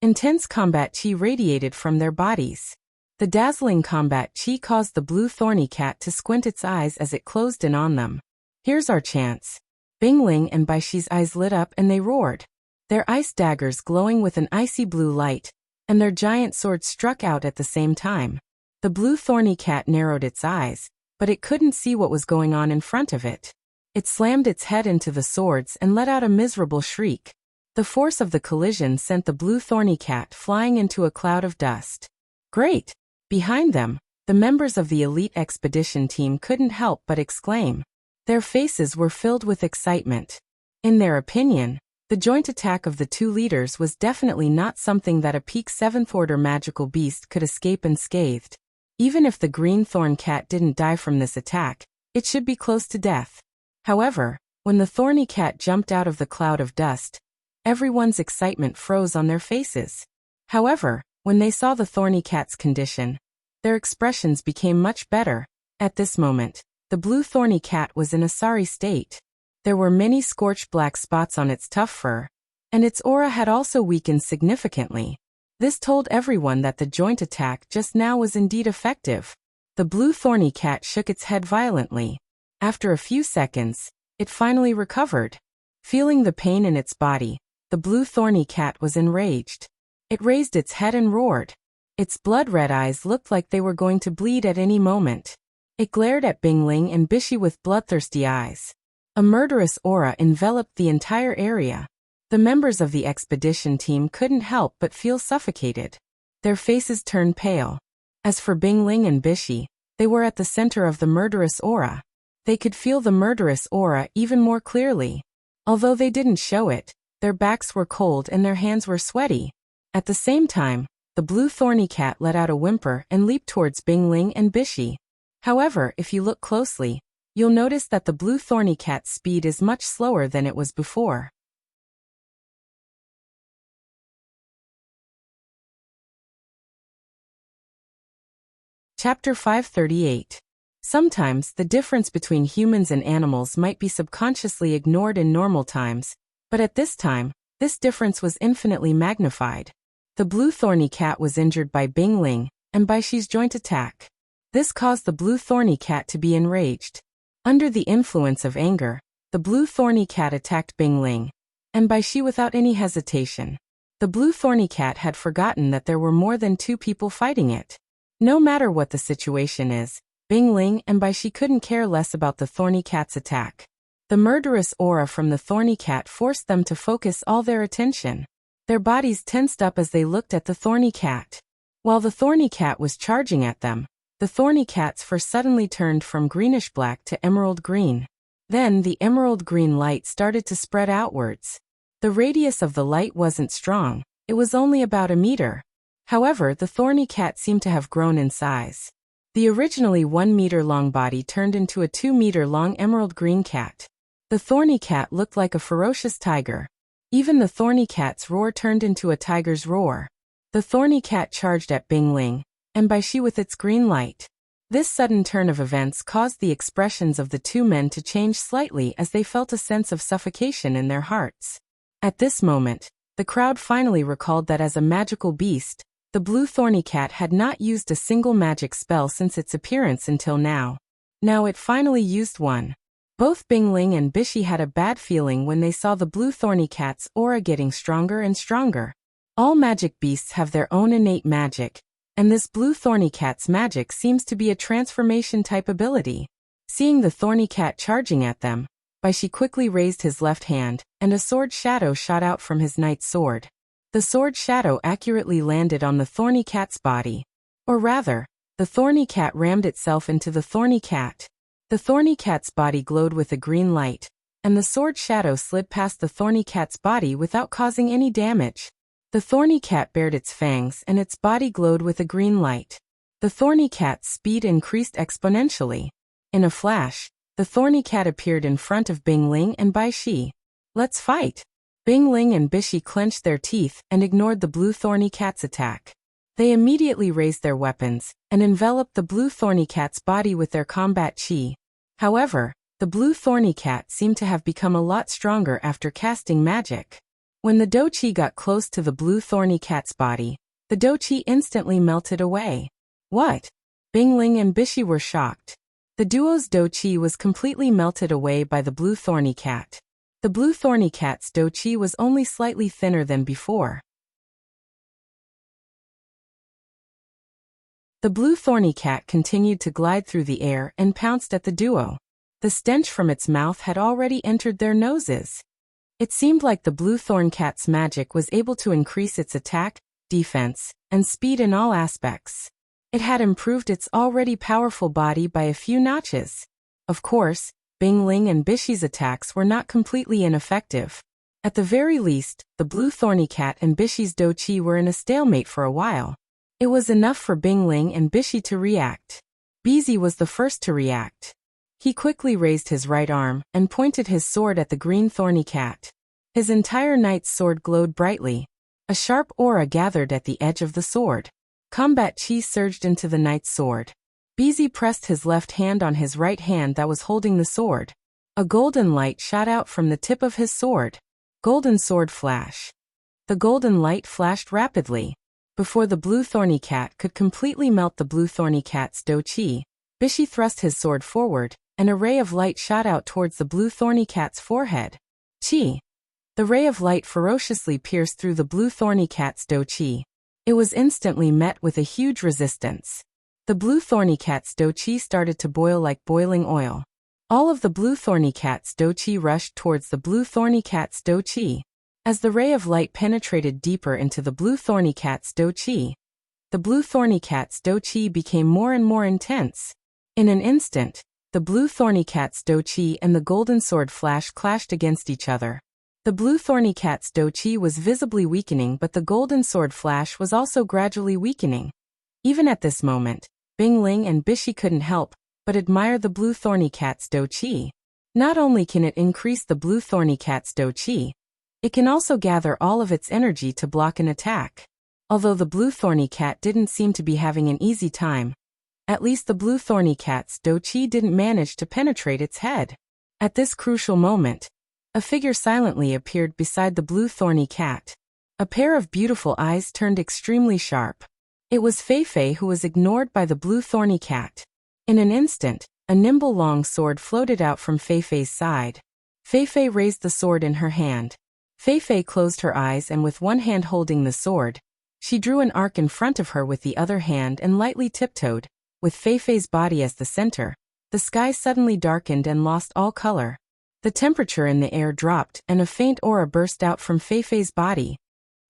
Intense combat chi radiated from their bodies. The dazzling combat chi caused the blue thorny cat to squint its eyes as it closed in on them. Here's our chance. Bingling and Bishi's eyes lit up and they roared. Their ice daggers glowing with an icy blue light, and their giant swords struck out at the same time. The blue thorny cat narrowed its eyes, but it couldn't see what was going on in front of it. It slammed its head into the swords and let out a miserable shriek. The force of the collision sent the blue thorny cat flying into a cloud of dust. Great! Behind them, the members of the elite expedition team couldn't help but exclaim. Their faces were filled with excitement. In their opinion, the joint attack of the two leaders was definitely not something that a peak 7th order magical beast could escape unscathed. Even if the green thorn cat didn't die from this attack, it should be close to death. However, when the thorny cat jumped out of the cloud of dust, everyone's excitement froze on their faces. However, when they saw the thorny cat's condition, their expressions became much better. At this moment, the blue thorny cat was in a sorry state. There were many scorched black spots on its tough fur, and its aura had also weakened significantly. This told everyone that the joint attack just now was indeed effective. The blue thorny cat shook its head violently. After a few seconds, it finally recovered. Feeling the pain in its body, the blue thorny cat was enraged. It raised its head and roared. Its blood-red eyes looked like they were going to bleed at any moment. It glared at Bingling and Bishi with bloodthirsty eyes. A murderous aura enveloped the entire area. The members of the expedition team couldn't help but feel suffocated. Their faces turned pale. As for Bingling and Bishi, they were at the center of the murderous aura. They could feel the murderous aura even more clearly. Although they didn't show it, their backs were cold and their hands were sweaty. At the same time, the blue thorny cat let out a whimper and leaped towards Bingling and Bishi. However, if you look closely, you'll notice that the blue thorny cat's speed is much slower than it was before. Chapter 538. Sometimes, the difference between humans and animals might be subconsciously ignored in normal times, but at this time, this difference was infinitely magnified. The blue thorny cat was injured by Bingling and Bishi's joint attack. This caused the blue thorny cat to be enraged. Under the influence of anger, the blue thorny cat attacked Bingling and Bishi without any hesitation. The blue thorny cat had forgotten that there were more than two people fighting it. No matter what the situation is, Bingling and Bishi couldn't care less about the thorny cat's attack. The murderous aura from the thorny cat forced them to focus all their attention. Their bodies tensed up as they looked at the thorny cat. While the thorny cat was charging at them, the thorny cat's fur suddenly turned from greenish-black to emerald green. Then the emerald green light started to spread outwards. The radius of the light wasn't strong, it was only about a meter. However, the thorny cat seemed to have grown in size. The originally 1 meter long body turned into a 2 meter long emerald green cat. The thorny cat looked like a ferocious tiger. Even the thorny cat's roar turned into a tiger's roar. The thorny cat charged at Bing Ling, and Bai Shi with its green light. This sudden turn of events caused the expressions of the two men to change slightly as they felt a sense of suffocation in their hearts. At this moment, the crowd finally recalled that as a magical beast, the blue thorny cat had not used a single magic spell since its appearance until now. Now it finally used one. Both Bing Ling and Bishi had a bad feeling when they saw the blue thorny cat's aura getting stronger and stronger. All magic beasts have their own innate magic, and this blue thorny cat's magic seems to be a transformation type ability. Seeing the thorny cat charging at them, Bai Shi quickly raised his left hand, and a sword shadow shot out from his knight's sword. The sword shadow accurately landed on the thorny cat's body. Or rather, the thorny cat rammed itself into the thorny cat. The thorny cat's body glowed with a green light, and the sword shadow slid past the thorny cat's body without causing any damage. The thorny cat bared its fangs and its body glowed with a green light. The thorny cat's speed increased exponentially. In a flash, the thorny cat appeared in front of Bing Ling and Bai Shi. "Let's fight!" Bing Ling and Bishi clenched their teeth and ignored the blue thorny cat's attack. They immediately raised their weapons and enveloped the blue thorny cat's body with their combat chi. However, the blue thorny cat seemed to have become a lot stronger after casting magic. When the do chi got close to the blue thorny cat's body, the do chi instantly melted away. What? Bing Ling and Bishi were shocked. The duo's do chi was completely melted away by the blue thorny cat. The blue thorny cat's do chi was only slightly thinner than before. The blue thorny cat continued to glide through the air and pounced at the duo. The stench from its mouth had already entered their noses. It seemed like the blue thorn cat's magic was able to increase its attack, defense, and speed in all aspects. It had improved its already powerful body by a few notches. Of course, Bing Ling and Bishi's attacks were not completely ineffective. At the very least, the blue thorny cat and Bishi's do chi were in a stalemate for a while. It was enough for Bing Ling and Bishi to react. Bizi was the first to react. He quickly raised his right arm and pointed his sword at the green thorny cat. His entire knight's sword glowed brightly. A sharp aura gathered at the edge of the sword. Combat chi surged into the knight's sword. Bizi pressed his left hand on his right hand that was holding the sword. A golden light shot out from the tip of his sword. Golden sword flash. The golden light flashed rapidly. Before the blue thorny cat could completely melt the blue thorny cat's do chi, Bishi thrust his sword forward, and a ray of light shot out towards the blue thorny cat's forehead. Chi. The ray of light ferociously pierced through the blue thorny cat's do chi. It was instantly met with a huge resistance. The blue thorny cat's do chi started to boil like boiling oil. All of the blue thorny cat's do chi rushed towards the blue thorny cat's do chi. As the ray of light penetrated deeper into the blue thorny cat's do chi, the blue thorny cat's do chi became more and more intense. In an instant, the blue thorny cat's do chi and the golden sword flash clashed against each other. The blue thorny cat's do chi was visibly weakening, but the golden sword flash was also gradually weakening. Even at this moment, Bing Ling and Bishi couldn't help but admire the blue thorny cat's do chi. Not only can it increase the blue thorny cat's do chi, it can also gather all of its energy to block an attack. Although the blue thorny cat didn't seem to be having an easy time, at least the blue thorny cat's do chi didn't manage to penetrate its head. At this crucial moment, a figure silently appeared beside the blue thorny cat. A pair of beautiful eyes turned extremely sharp. It was Fei Fei, who was ignored by the blue thorny cat. In an instant, a nimble long sword floated out from Fei Fei's side. Fei Fei raised the sword in her hand. Fei Fei closed her eyes and with one hand holding the sword, she drew an arc in front of her with the other hand and lightly tiptoed. With Fei Fei's body as the center, the sky suddenly darkened and lost all color. The temperature in the air dropped and a faint aura burst out from Fei Fei's body.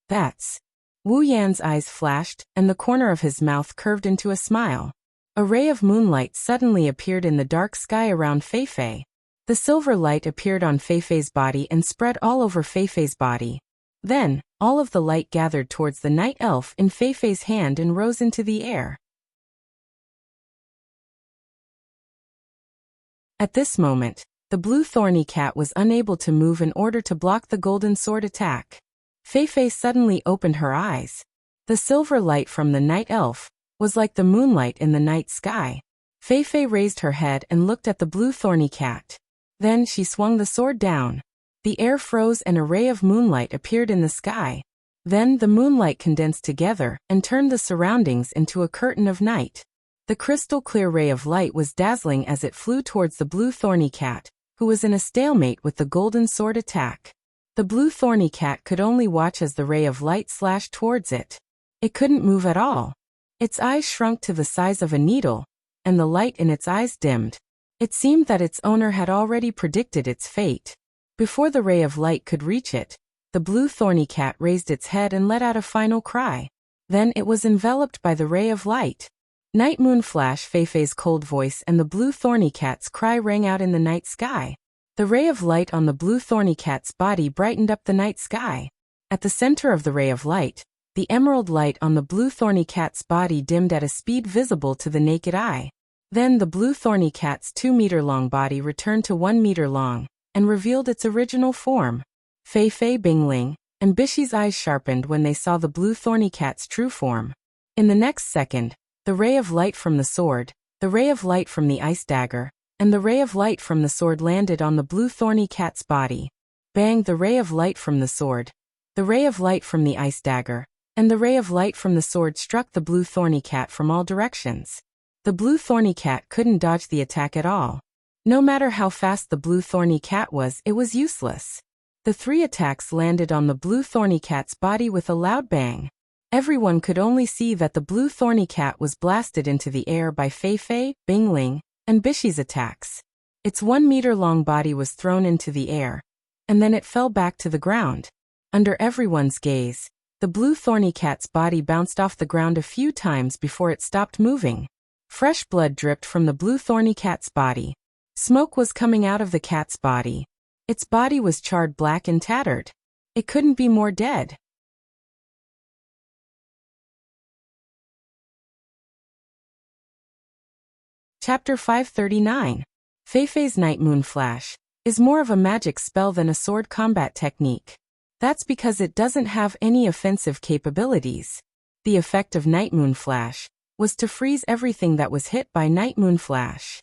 That's... Wu Yan's eyes flashed and the corner of his mouth curved into a smile. A ray of moonlight suddenly appeared in the dark sky around Fei Fei. The silver light appeared on Fei Fei's body and spread all over Fei Fei's body. Then, all of the light gathered towards the night elf in Fei Fei's hand and rose into the air. At this moment, the blue thorny cat was unable to move in order to block the golden sword attack. Fei suddenly opened her eyes. The silver light from the night elf was like the moonlight in the night sky. Fei raised her head and looked at the blue thorny cat. Then she swung the sword down. The air froze and a ray of moonlight appeared in the sky. Then the moonlight condensed together and turned the surroundings into a curtain of night. The crystal-clear ray of light was dazzling as it flew towards the blue thorny cat, who was in a stalemate with the golden sword attack. The blue thorny cat could only watch as the ray of light slashed towards it. It couldn't move at all. Its eyes shrunk to the size of a needle, and the light in its eyes dimmed. It seemed that its owner had already predicted its fate. Before the ray of light could reach it, the blue thorny cat raised its head and let out a final cry. Then it was enveloped by the ray of light. Night moon flash Fei's cold voice and the blue thorny cat's cry rang out in the night sky. The ray of light on the blue thorny cat's body brightened up the night sky. At the center of the ray of light, the emerald light on the blue thorny cat's body dimmed at a speed visible to the naked eye. Then the blue thorny cat's 2-meter-long body returned to 1 meter long, and revealed its original form. Fei, Bingling, and Bishi's eyes sharpened when they saw the blue thorny cat's true form. In the next second, the ray of light from the sword, the ray of light from the ice dagger, and the ray of light from the sword landed on the blue thorny cat's body. Bang! The ray of light from the sword, the ray of light from the ice dagger, and the ray of light from the sword struck the blue thorny cat from all directions. The blue thorny cat couldn't dodge the attack at all. No matter how fast the blue thorny cat was, it was useless. The 3 attacks landed on the blue thorny cat's body with a loud bang. Everyone could only see that the blue thorny cat was blasted into the air by Fei, Bingling, and Bishi's attacks. Its 1-meter-long body was thrown into the air, and then it fell back to the ground. Under everyone's gaze, the blue thorny cat's body bounced off the ground a few times before it stopped moving. Fresh blood dripped from the blue thorny cat's body. Smoke was coming out of the cat's body. Its body was charred black and tattered. It couldn't be more dead. Chapter 539. Fei's Night Moon Flash is more of a magic spell than a sword combat technique. That's because it doesn't have any offensive capabilities. The effect of Night Moon Flash was to freeze everything that was hit by Night Moon Flash.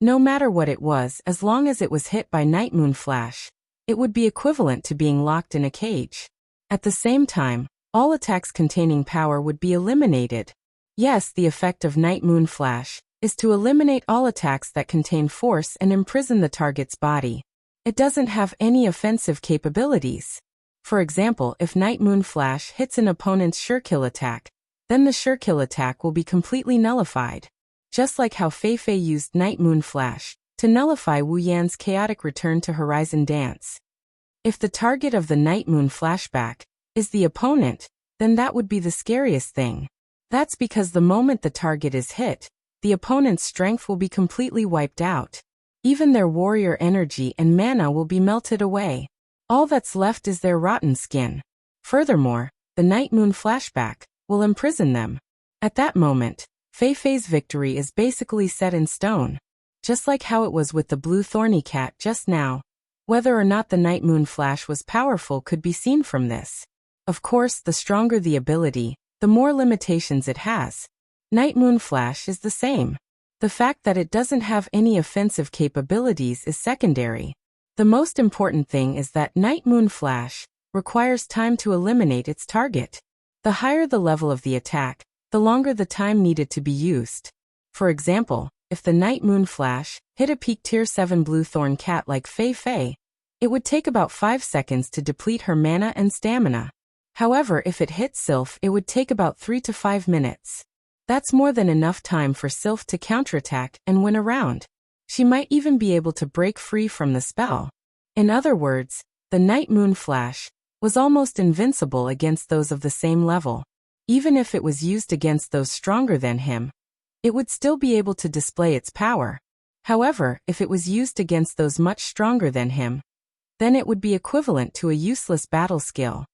No matter what it was, as long as it was hit by Night Moon Flash, it would be equivalent to being locked in a cage. At the same time, all attacks containing power would be eliminated. Yes, the effect of Night Moon Flash is to eliminate all attacks that contain force and imprison the target's body. It doesn't have any offensive capabilities. For example, if Night Moon Flash hits an opponent's surekill attack, then the surekill attack will be completely nullified. Just like how Fei used Night Moon Flash to nullify Wu Yan's chaotic return to Horizon Dance. If the target of the Night Moon Flashback is the opponent, then that would be the scariest thing. That's because the moment the target is hit, the opponent's strength will be completely wiped out. Even their warrior energy and mana will be melted away. All that's left is their rotten skin. Furthermore, the Night Moon Flashback will imprison them. At that moment, Fei's victory is basically set in stone. Just like how it was with the blue thorny cat just now. Whether or not the Night Moon Flash was powerful could be seen from this. Of course, the stronger the ability, the more limitations it has. Night Moon Flash is the same. The fact that it doesn't have any offensive capabilities is secondary. The most important thing is that Night Moon Flash requires time to eliminate its target. The higher the level of the attack, the longer the time needed to be used. For example, if the Night Moon Flash hit a peak tier 7 blue thorn cat like Fei, it would take about 5 seconds to deplete her mana and stamina. However, if it hit Sylph, it would take about 3 to 5 minutes. That's more than enough time for Sylph to counterattack and win a round. She might even be able to break free from the spell. In other words, the Night Moon Flash was almost invincible against those of the same level. Even if it was used against those stronger than him, it would still be able to display its power. However, if it was used against those much stronger than him, then it would be equivalent to a useless battle skill.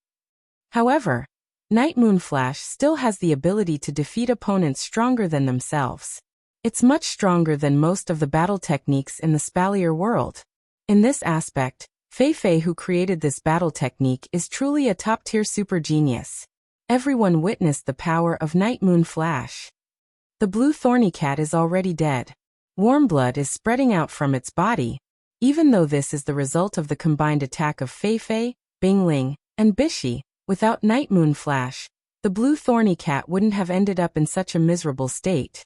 However, Night Moon Flash still has the ability to defeat opponents stronger than themselves. It's much stronger than most of the battle techniques in the Spalier world. In this aspect, Fei Fei, who created this battle technique, is truly a top-tier super genius. Everyone witnessed the power of Night Moon Flash. The blue thorny cat is already dead. Warm blood is spreading out from its body. Even though this is the result of the combined attack of Fei Fei, Bingling, and Bishi, without Night Moon Flash, the blue thorny cat wouldn't have ended up in such a miserable state.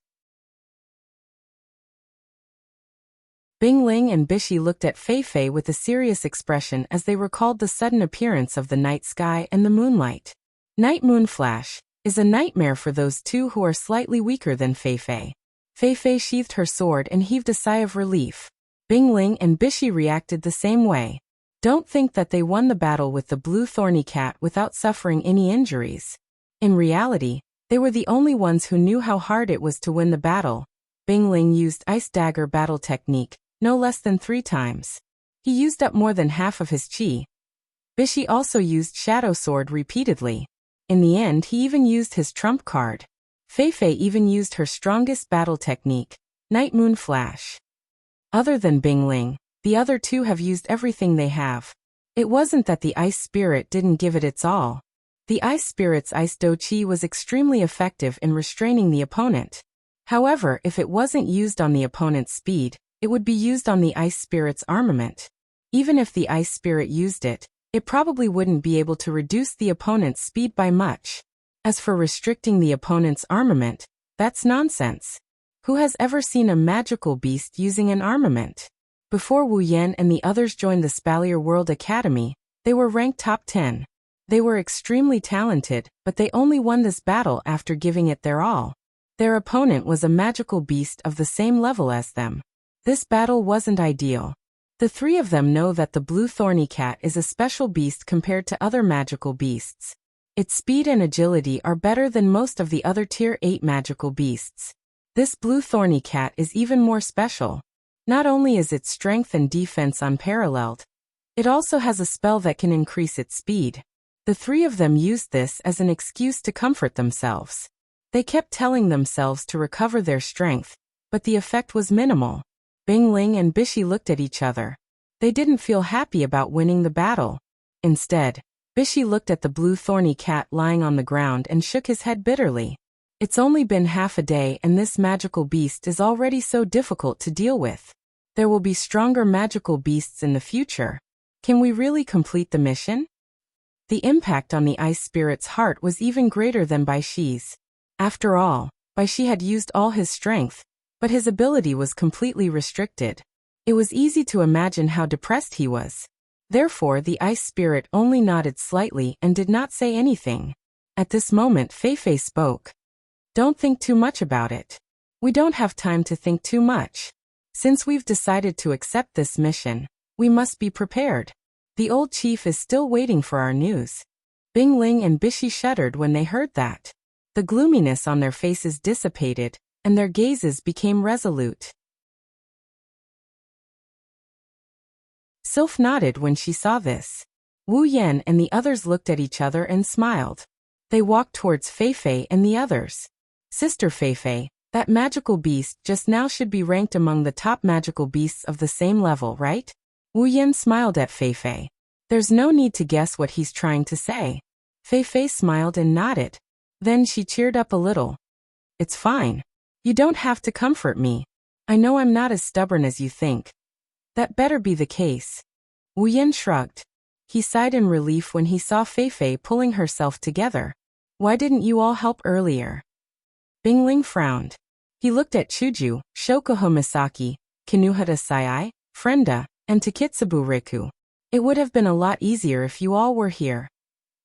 Bingling and Bishi looked at Fei Fei with a serious expression as they recalled the sudden appearance of the night sky and the moonlight. Night Moon Flash is a nightmare for those two who are slightly weaker than Fei Fei. Fei Fei sheathed her sword and heaved a sigh of relief. Bingling and Bishi reacted the same way. Don't think that they won the battle with the blue thorny cat without suffering any injuries. In reality, they were the only ones who knew how hard it was to win the battle. Bingling used Ice Dagger battle technique no less than 3 times. He used up more than half of his chi. Bishi also used Shadow Sword repeatedly. In the end, he even used his trump card. Fei Fei even used her strongest battle technique, Night Moon Flash. Other than Bingling, the other two have used everything they have. It wasn't that the Ice Spirit didn't give it its all. The Ice Spirit's Ice Do Chi was extremely effective in restraining the opponent. However, if it wasn't used on the opponent's speed, it would be used on the Ice Spirit's armament. Even if the Ice Spirit used it, it probably wouldn't be able to reduce the opponent's speed by much. As for restricting the opponent's armament, that's nonsense. Who has ever seen a magical beast using an armament? Before Wu Yan and the others joined the Spalier World Academy, they were ranked top 10. They were extremely talented, but they only won this battle after giving it their all. Their opponent was a magical beast of the same level as them. This battle wasn't ideal. The 3 of them know that the blue thorny cat is a special beast compared to other magical beasts. Its speed and agility are better than most of the other tier 8 magical beasts. This blue thorny cat is even more special. Not only is its strength and defense unparalleled, it also has a spell that can increase its speed. The 3 of them used this as an excuse to comfort themselves. They kept telling themselves to recover their strength, but the effect was minimal. Bingling and Bishi looked at each other. They didn't feel happy about winning the battle. Instead, Bishi looked at the blue thorny cat lying on the ground and shook his head bitterly. It's only been half a day and this magical beast is already so difficult to deal with. There will be stronger magical beasts in the future. Can we really complete the mission? The impact on the Ice Spirit's heart was even greater than Baishi's. After all, Baishi had used all his strength, but his ability was completely restricted. It was easy to imagine how depressed he was. Therefore, the Ice Spirit only nodded slightly and did not say anything. At this moment, Fei Fei spoke. Don't think too much about it. We don't have time to think too much. Since we've decided to accept this mission, we must be prepared. The old chief is still waiting for our news. Bingling and Bishi shuddered when they heard that. The gloominess on their faces dissipated, and their gazes became resolute. Sylph nodded when she saw this. Wu Yan and the others looked at each other and smiled. They walked towards Fei Fei and the others. Sister Fei Fei, that magical beast just now should be ranked among the top magical beasts of the same level, right? Wu Yan smiled at Fei Fei. There's no need to guess what he's trying to say. Fei Fei smiled and nodded. Then she cheered up a little. It's fine. You don't have to comfort me. I know I'm not as stubborn as you think. That better be the case. Wu Yan shrugged. He sighed in relief when he saw Fei Fei pulling herself together. Why didn't you all help earlier? Bingling frowned. He looked at Chuju, Shokuho Misaki, Kinuhata Sai, Frenda, and Takitsubu Riku. It would have been a lot easier if you all were here.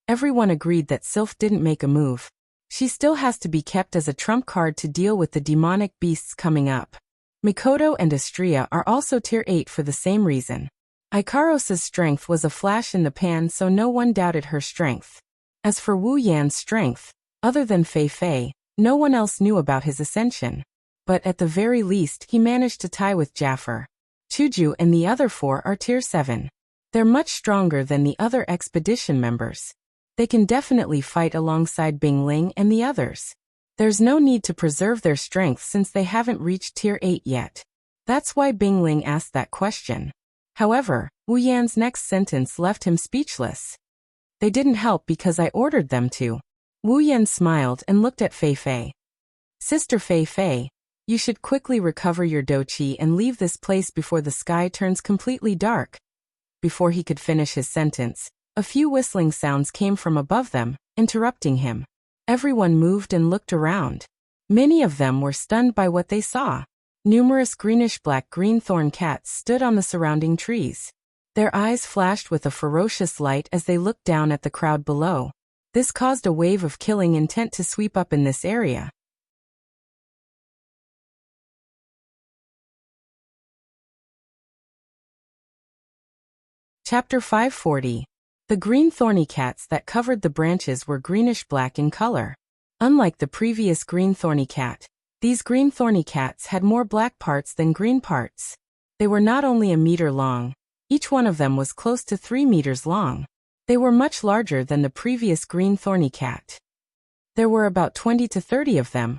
Everyone agreed that Sylph didn't make a move. She still has to be kept as a trump card to deal with the demonic beasts coming up. Mikoto and Astria are also tier 8 for the same reason. Ikaros' strength was a flash in the pan, so no one doubted her strength. As for Wu Yan's strength, other than Fei Fei, no one else knew about his ascension. But at the very least he managed to tie with Jaffer. Chuju and the other 4 are tier 7. They're much stronger than the other expedition members. They can definitely fight alongside Bingling and the others. There's no need to preserve their strength since they haven't reached tier 8 yet. That's why Bingling asked that question. However, Wu Yan's next sentence left him speechless. They didn't help because I ordered them to. Wu Yan smiled and looked at Fei Fei. Sister Fei Fei, you should quickly recover your doqi and leave this place before the sky turns completely dark. Before he could finish his sentence, a few whistling sounds came from above them, interrupting him. Everyone moved and looked around. Many of them were stunned by what they saw. Numerous greenish-black greenthorn cats stood on the surrounding trees. Their eyes flashed with a ferocious light as they looked down at the crowd below. This caused a wave of killing intent to sweep up in this area. Chapter 540. The green thorny cats that covered the branches were greenish-black in color. Unlike the previous green thorny cat, these green thorny cats had more black parts than green parts. They were not only a meter long, each one of them was close to 3 meters long. They were much larger than the previous green thorny cat. There were about 20 to 30 of them,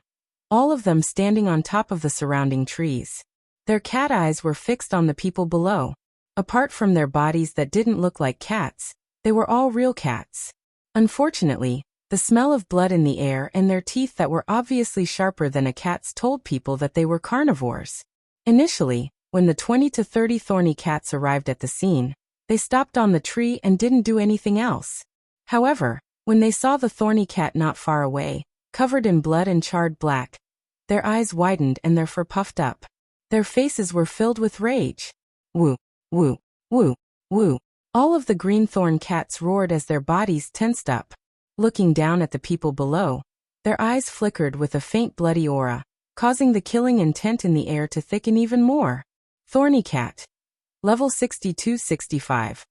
all of them standing on top of the surrounding trees. Their cat eyes were fixed on the people below. Apart from their bodies that didn't look like cats, they were all real cats. Unfortunately, the smell of blood in the air and their teeth that were obviously sharper than a cat's told people that they were carnivores. Initially, when the 20 to 30 thorny cats arrived at the scene, they stopped on the tree and didn't do anything else. However, when they saw the thorny cat not far away, covered in blood and charred black, their eyes widened and their fur puffed up. Their faces were filled with rage. Woo, woo, woo, woo. All of the green thorn cats roared as their bodies tensed up. Looking down at the people below, their eyes flickered with a faint bloody aura, causing the killing intent in the air to thicken even more. Thorny cat. Level 62-65.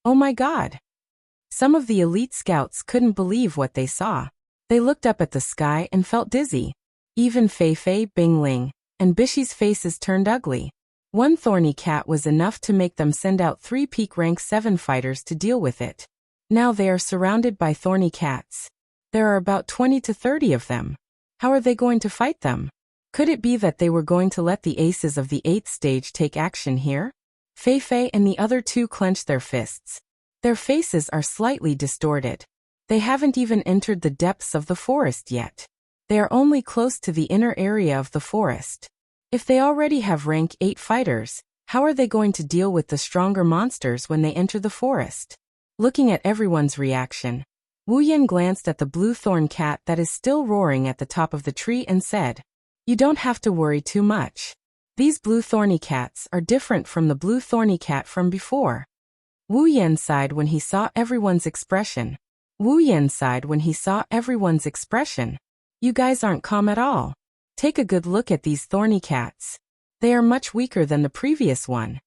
Oh my god. Some of the elite scouts couldn't believe what they saw. They looked up at the sky and felt dizzy. Even Fei Fei, Bing Ling, and Bishi's faces turned ugly. One thorny cat was enough to make them send out 3 peak rank 7 fighters to deal with it. Now they are surrounded by thorny cats. There are about 20 to 30 of them. How are they going to fight them? Could it be that they were going to let the aces of the 8th stage take action here? Fei Fei and the other two clenched their fists. Their faces are slightly distorted. They haven't even entered the depths of the forest yet. They are only close to the inner area of the forest. If they already have rank 8 fighters, how are they going to deal with the stronger monsters when they enter the forest? Looking at everyone's reaction, Wu Yan glanced at the blue thorn cat that is still roaring at the top of the tree and said, "You don't have to worry too much. These blue thorny cats are different from the blue thorny cat from before." Wu Yan sighed when he saw everyone's expression. You guys aren't calm at all. Take a good look at these thorny cats. They are much weaker than the previous one.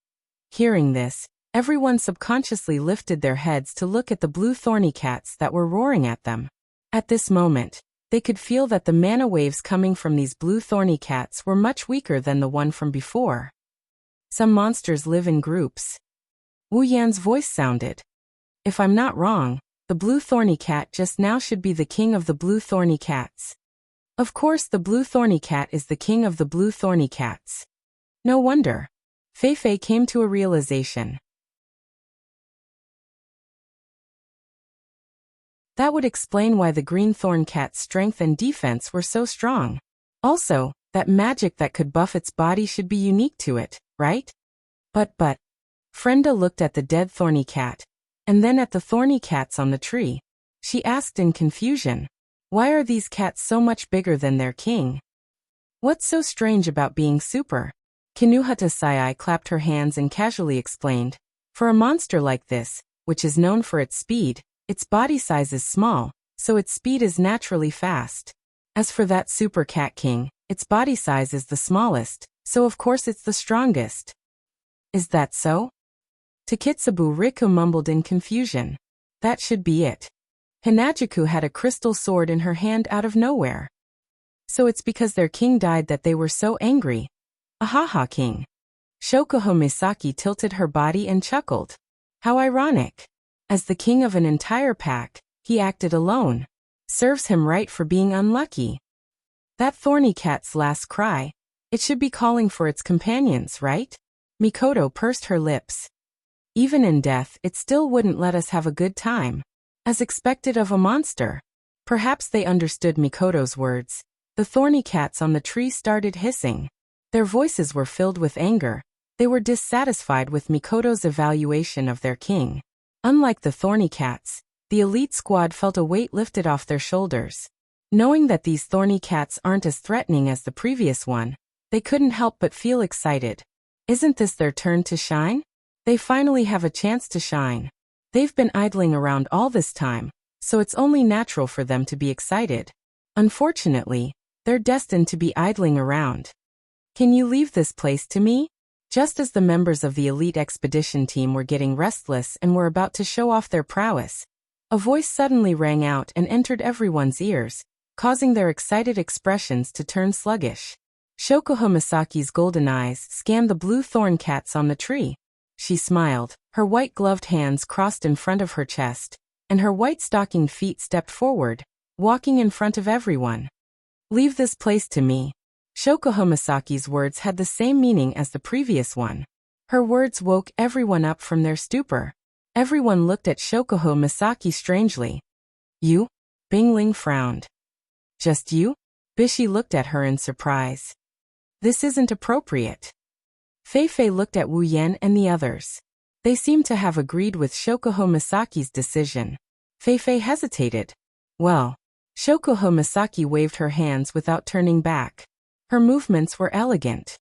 Hearing this, everyone subconsciously lifted their heads to look at the blue thorny cats that were roaring at them. At this moment, they could feel that the mana waves coming from these blue thorny cats were much weaker than the one from before. Some monsters live in groups. Wu Yan's voice sounded. If I'm not wrong, the blue thorny cat just now should be the king of the blue thorny cats. Of course, the blue thorny cat is the king of the blue thorny cats. No wonder. Fei Fei came to a realization. That would explain why the green thorn cat's strength and defense were so strong. Also, that magic that could buff its body should be unique to it, right? But. Frenda looked at the dead thorny cat, and then at the thorny cats on the tree. She asked in confusion, why are these cats so much bigger than their king? What's so strange about being super? Kinuhata Sai clapped her hands and casually explained, for a monster like this, which is known for its speed, its body size is small, so its speed is naturally fast. As for that super cat king, its body size is the smallest, so of course it's the strongest. Is that so? Takitsubu Riku mumbled in confusion. That should be it. Hanajuku had a crystal sword in her hand out of nowhere. So it's because their king died that they were so angry. Ahaha king. Shokuho Misaki tilted her body and chuckled. How ironic. As the king of an entire pack, he acted alone. Serves him right for being unlucky. That thorny cat's last cry. It should be calling for its companions, right? Mikoto pursed her lips. Even in death, it still wouldn't let us have a good time. As expected of a monster. Perhaps they understood Mikoto's words. The thorny cats on the tree started hissing. Their voices were filled with anger. They were dissatisfied with Mikoto's evaluation of their king. Unlike the thorny cats, the elite squad felt a weight lifted off their shoulders. Knowing that these thorny cats aren't as threatening as the previous one, they couldn't help but feel excited. Isn't this their turn to shine? They finally have a chance to shine. They've been idling around all this time, so it's only natural for them to be excited. Unfortunately, they're destined to be idling around. Can you leave this place to me? Just as the members of the elite expedition team were getting restless and were about to show off their prowess, a voice suddenly rang out and entered everyone's ears, causing their excited expressions to turn sluggish. Shoko Homisaki's golden eyes scanned the blue thorn cats on the tree. She smiled, her white-gloved hands crossed in front of her chest, and her white-stockinged feet stepped forward, walking in front of everyone. Leave this place to me. Shoko Homisaki's words had the same meaning as the previous one. Her words woke everyone up from their stupor. Everyone looked at Shoko Homisaki strangely. You? Bingling frowned. Just you? Bishi looked at her in surprise. This isn't appropriate. Fei looked at Wu Yan and the others. They seemed to have agreed with Shoko Homisaki's decision. Fei hesitated. Well, Shoko Homisaki waved her hands without turning back. Her movements were elegant.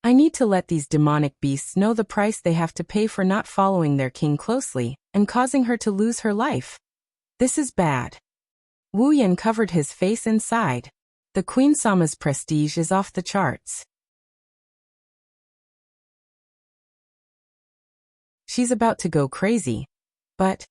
I need to let these demonic beasts know the price they have to pay for not following their king closely and causing her to lose her life. This is bad. Wu Yan covered his face and sighed. The Queen Sama's prestige is off the charts. She's about to go crazy. But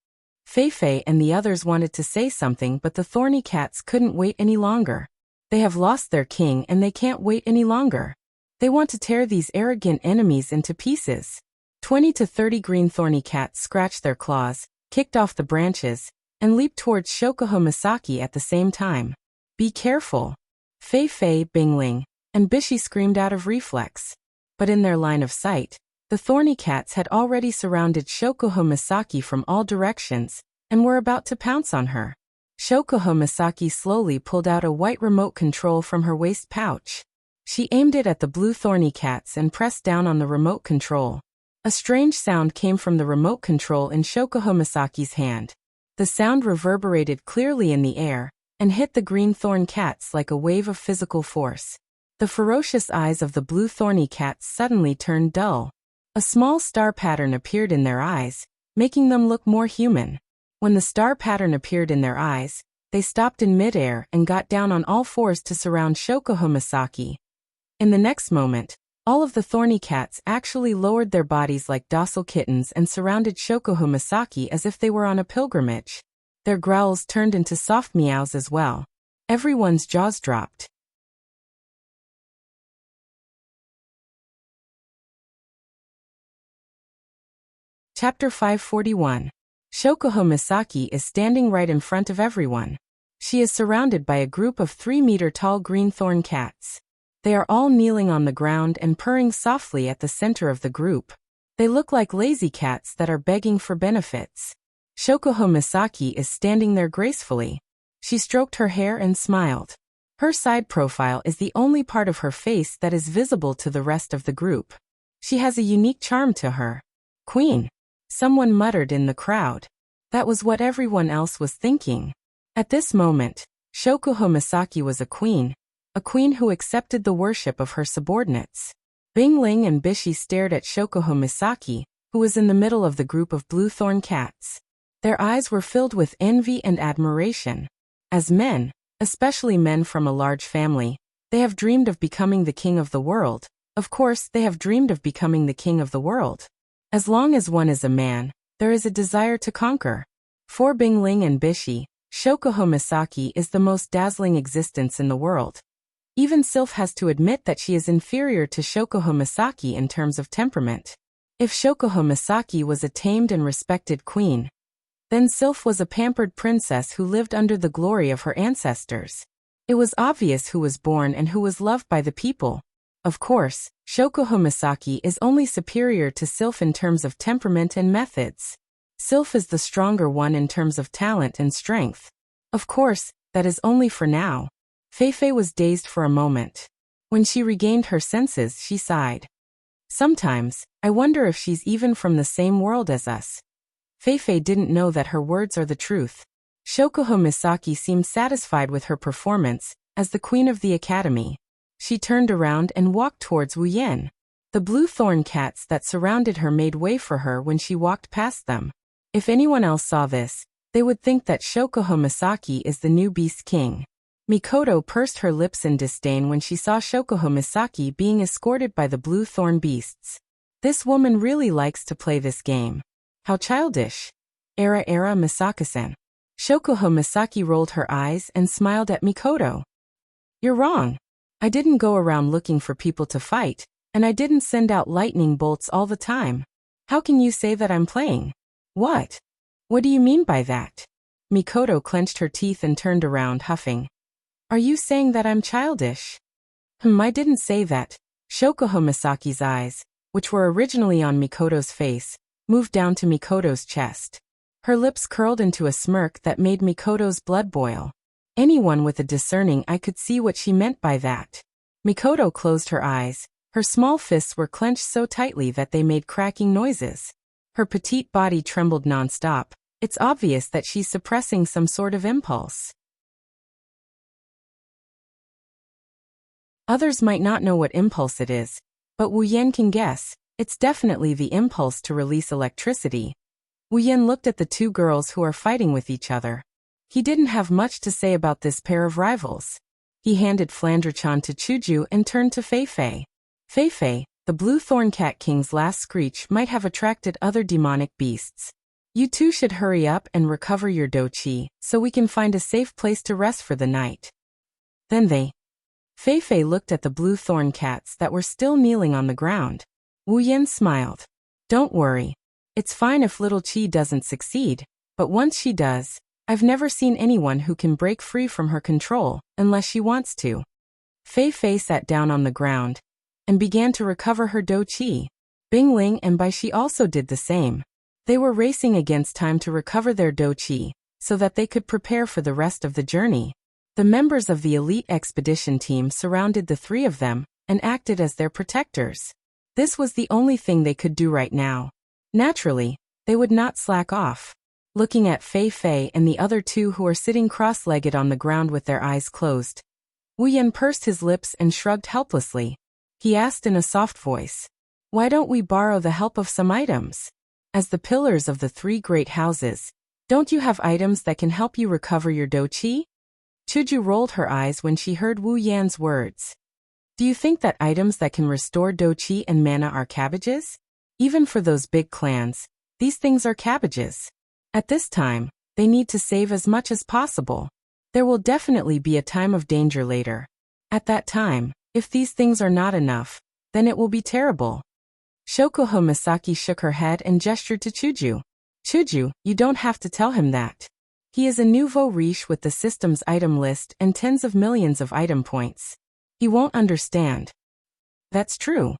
Fei and the others wanted to say something, but the thorny cats couldn't wait any longer. They have lost their king and they can't wait any longer. They want to tear these arrogant enemies into pieces. 20 to 30 green thorny cats scratched their claws, kicked off the branches, and leaped towards Shoko Homisaki at the same time. Be careful. Fei, Bingling, and Bishi screamed out of reflex. But in their line of sight, the thorny cats had already surrounded Shoko Homisaki from all directions and were about to pounce on her. Shoko Homisaki slowly pulled out a white remote control from her waist pouch. She aimed it at the blue thorny cats and pressed down on the remote control. A strange sound came from the remote control in Shoko Homisaki's hand. The sound reverberated clearly in the air and hit the green thorn cats like a wave of physical force. The ferocious eyes of the blue thorny cats suddenly turned dull. A small star pattern appeared in their eyes, making them look more human. When the star pattern appeared in their eyes, they stopped in midair and got down on all fours to surround Shoko Homisaki. In the next moment, all of the thorny cats actually lowered their bodies like docile kittens and surrounded Shoko Homisaki as if they were on a pilgrimage. Their growls turned into soft meows as well. Everyone's jaws dropped. Chapter 541. Shoko Homisaki is standing right in front of everyone. She is surrounded by a group of 3-meter-tall green thorn cats. They are all kneeling on the ground and purring softly at the center of the group. They look like lazy cats that are begging for benefits. Shoko Homisaki is standing there gracefully. She stroked her hair and smiled. Her side profile is the only part of her face that is visible to the rest of the group. She has a unique charm to her. Queen. Someone muttered in the crowd. That was what everyone else was thinking. At this moment, Shoko Homisaki was a queen who accepted the worship of her subordinates. Bingling and Bishi stared at Shoko Homisaki, who was in the middle of the group of blue thorn cats. Their eyes were filled with envy and admiration. As men, especially men from a large family, they have dreamed of becoming the king of the world. Of course, they have dreamed of becoming the king of the world. As long as one is a man, there is a desire to conquer. For Bingling and Bishi, Shoko Homisaki is the most dazzling existence in the world. Even Sylph has to admit that she is inferior to Shoko Homisaki in terms of temperament. If Shoko Homisaki was a tamed and respected queen, then Sylph was a pampered princess who lived under the glory of her ancestors. It was obvious who was born and who was loved by the people. Of course, Shokuho Misaki is only superior to Sylph in terms of temperament and methods. Sylph is the stronger one in terms of talent and strength. Of course, that is only for now. Feifei was dazed for a moment. When she regained her senses, she sighed. Sometimes, I wonder if she's even from the same world as us. Feifei didn't know that her words are the truth. Shokuho Misaki seemed satisfied with her performance, as the queen of the academy. She turned around and walked towards Wu Yan. The blue thorn cats that surrounded her made way for her when she walked past them. If anyone else saw this, they would think that Shokuho Misaki is the new Beast King. Mikoto pursed her lips in disdain when she saw Shokuho Misaki being escorted by the blue thorn beasts. This woman really likes to play this game. How childish. Era Misaki-san. Shokuho Misaki rolled her eyes and smiled at Mikoto. You're wrong. I didn't go around looking for people to fight, and I didn't send out lightning bolts all the time. How can you say that I'm playing? What? What do you mean by that? Mikoto clenched her teeth and turned around, huffing. Are you saying that I'm childish? I didn't say that. Shokuho Misaki's eyes, which were originally on Mikoto's face, moved down to Mikoto's chest. Her lips curled into a smirk that made Mikoto's blood boil. Anyone with a discerning eye could see what she meant by that. Mikoto closed her eyes. Her small fists were clenched so tightly that they made cracking noises. Her petite body trembled non-stop. It's obvious that she's suppressing some sort of impulse. Others might not know what impulse it is, but Wu Yan can guess. It's definitely the impulse to release electricity. Wu Yan looked at the two girls who are fighting with each other. He didn't have much to say about this pair of rivals. He handed Flandre-chan to Chuju and turned to Feifei. Feifei, the Blue Thorn Cat King's last screech might have attracted other demonic beasts. You two should hurry up and recover your do-chi, so we can find a safe place to rest for the night. Then Feifei looked at the blue thorn cats that were still kneeling on the ground. Wu Yan smiled. Don't worry. It's fine if little Chi doesn't succeed, but once she does, I've never seen anyone who can break free from her control, unless she wants to. Feifei sat down on the ground and began to recover her do-chi. Bingling and Baishi also did the same. They were racing against time to recover their do-chi, so that they could prepare for the rest of the journey. The members of the elite expedition team surrounded the three of them and acted as their protectors. This was the only thing they could do right now. Naturally, they would not slack off. Looking at Feifei and the other two who were sitting cross-legged on the ground with their eyes closed, Wu Yan pursed his lips and shrugged helplessly. He asked in a soft voice, "Why don't we borrow the help of some items? As the pillars of the three great houses, don't you have items that can help you recover your do-chi?" Chuju rolled her eyes when she heard Wu Yan's words. Do you think that items that can restore do-chi and mana are cabbages? Even for those big clans, these things are cabbages. At this time, they need to save as much as possible. There will definitely be a time of danger later. At that time, if these things are not enough, then it will be terrible. Shokuho Misaki shook her head and gestured to Chuju. Chuju, you don't have to tell him that. He is a nouveau riche with the system's item list and tens of millions of item points. He won't understand. That's true.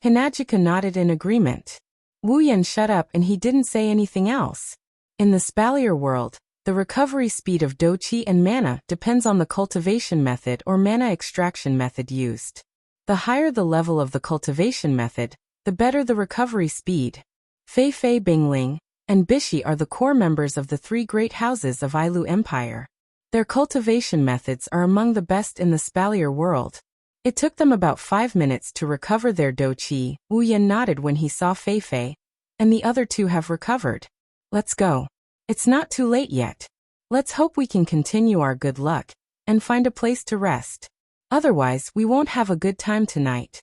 Hinajika nodded in agreement. Wu Yan shut up and he didn't say anything else. In the Spalier world, the recovery speed of do-chi and mana depends on the cultivation method or mana extraction method used. The higher the level of the cultivation method, the better the recovery speed. Feifei, Bingling, and Bishi are the core members of the three great houses of Ailu Empire. Their cultivation methods are among the best in the Spalier world. It took them about 5 minutes to recover their do-chi. Wu Yan nodded when he saw Feifei, and the other two have recovered. Let's go. It's not too late yet. Let's hope we can continue our good luck and find a place to rest. Otherwise, we won't have a good time tonight.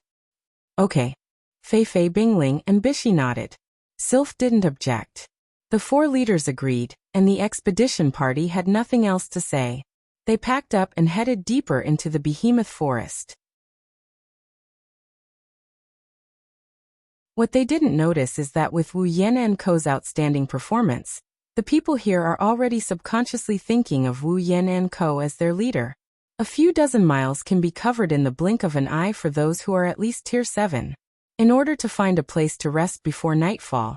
Okay. Feifei, Bingling, and Bishi nodded. Sylph didn't object. The 4 leaders agreed, and the expedition party had nothing else to say. They packed up and headed deeper into the behemoth forest. What they didn't notice is that with Wu Yan and Ko's outstanding performance, the people here are already subconsciously thinking of Wu Yan and Ko as their leader. A few dozen miles can be covered in the blink of an eye for those who are at least Tier 7. In order to find a place to rest before nightfall,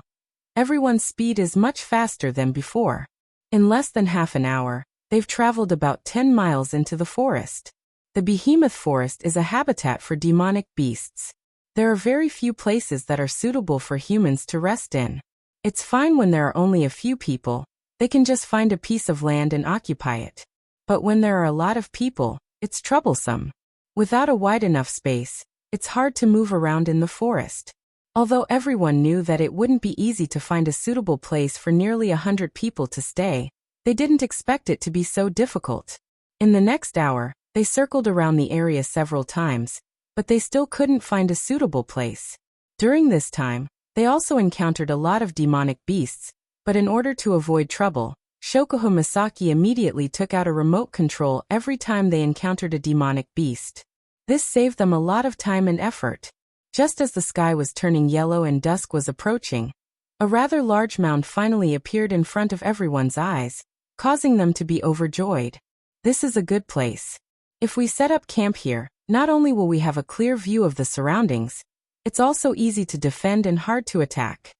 everyone's speed is much faster than before. In less than half an hour, they've traveled about 10 miles into the forest. The behemoth forest is a habitat for demonic beasts. There are very few places that are suitable for humans to rest in. It's fine when there are only a few people, they can just find a piece of land and occupy it. But when there are a lot of people, it's troublesome. Without a wide enough space, it's hard to move around in the forest. Although everyone knew that it wouldn't be easy to find a suitable place for nearly 100 people to stay, they didn't expect it to be so difficult. In the next hour, they circled around the area several times, but they still couldn't find a suitable place. During this time, they also encountered a lot of demonic beasts, but in order to avoid trouble, Shokuho Misaki immediately took out a remote control every time they encountered a demonic beast. This saved them a lot of time and effort. Just as the sky was turning yellow and dusk was approaching, a rather large mound finally appeared in front of everyone's eyes, causing them to be overjoyed. This is a good place. If we set up camp here, not only will we have a clear view of the surroundings, it's also easy to defend and hard to attack.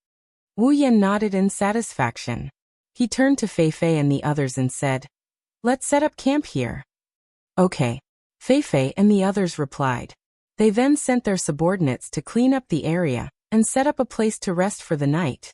Wu Yan nodded in satisfaction. He turned to Fei Fei and the others and said, "Let's set up camp here." "Okay." Fei Fei and the others replied. They then sent their subordinates to clean up the area and set up a place to rest for the night.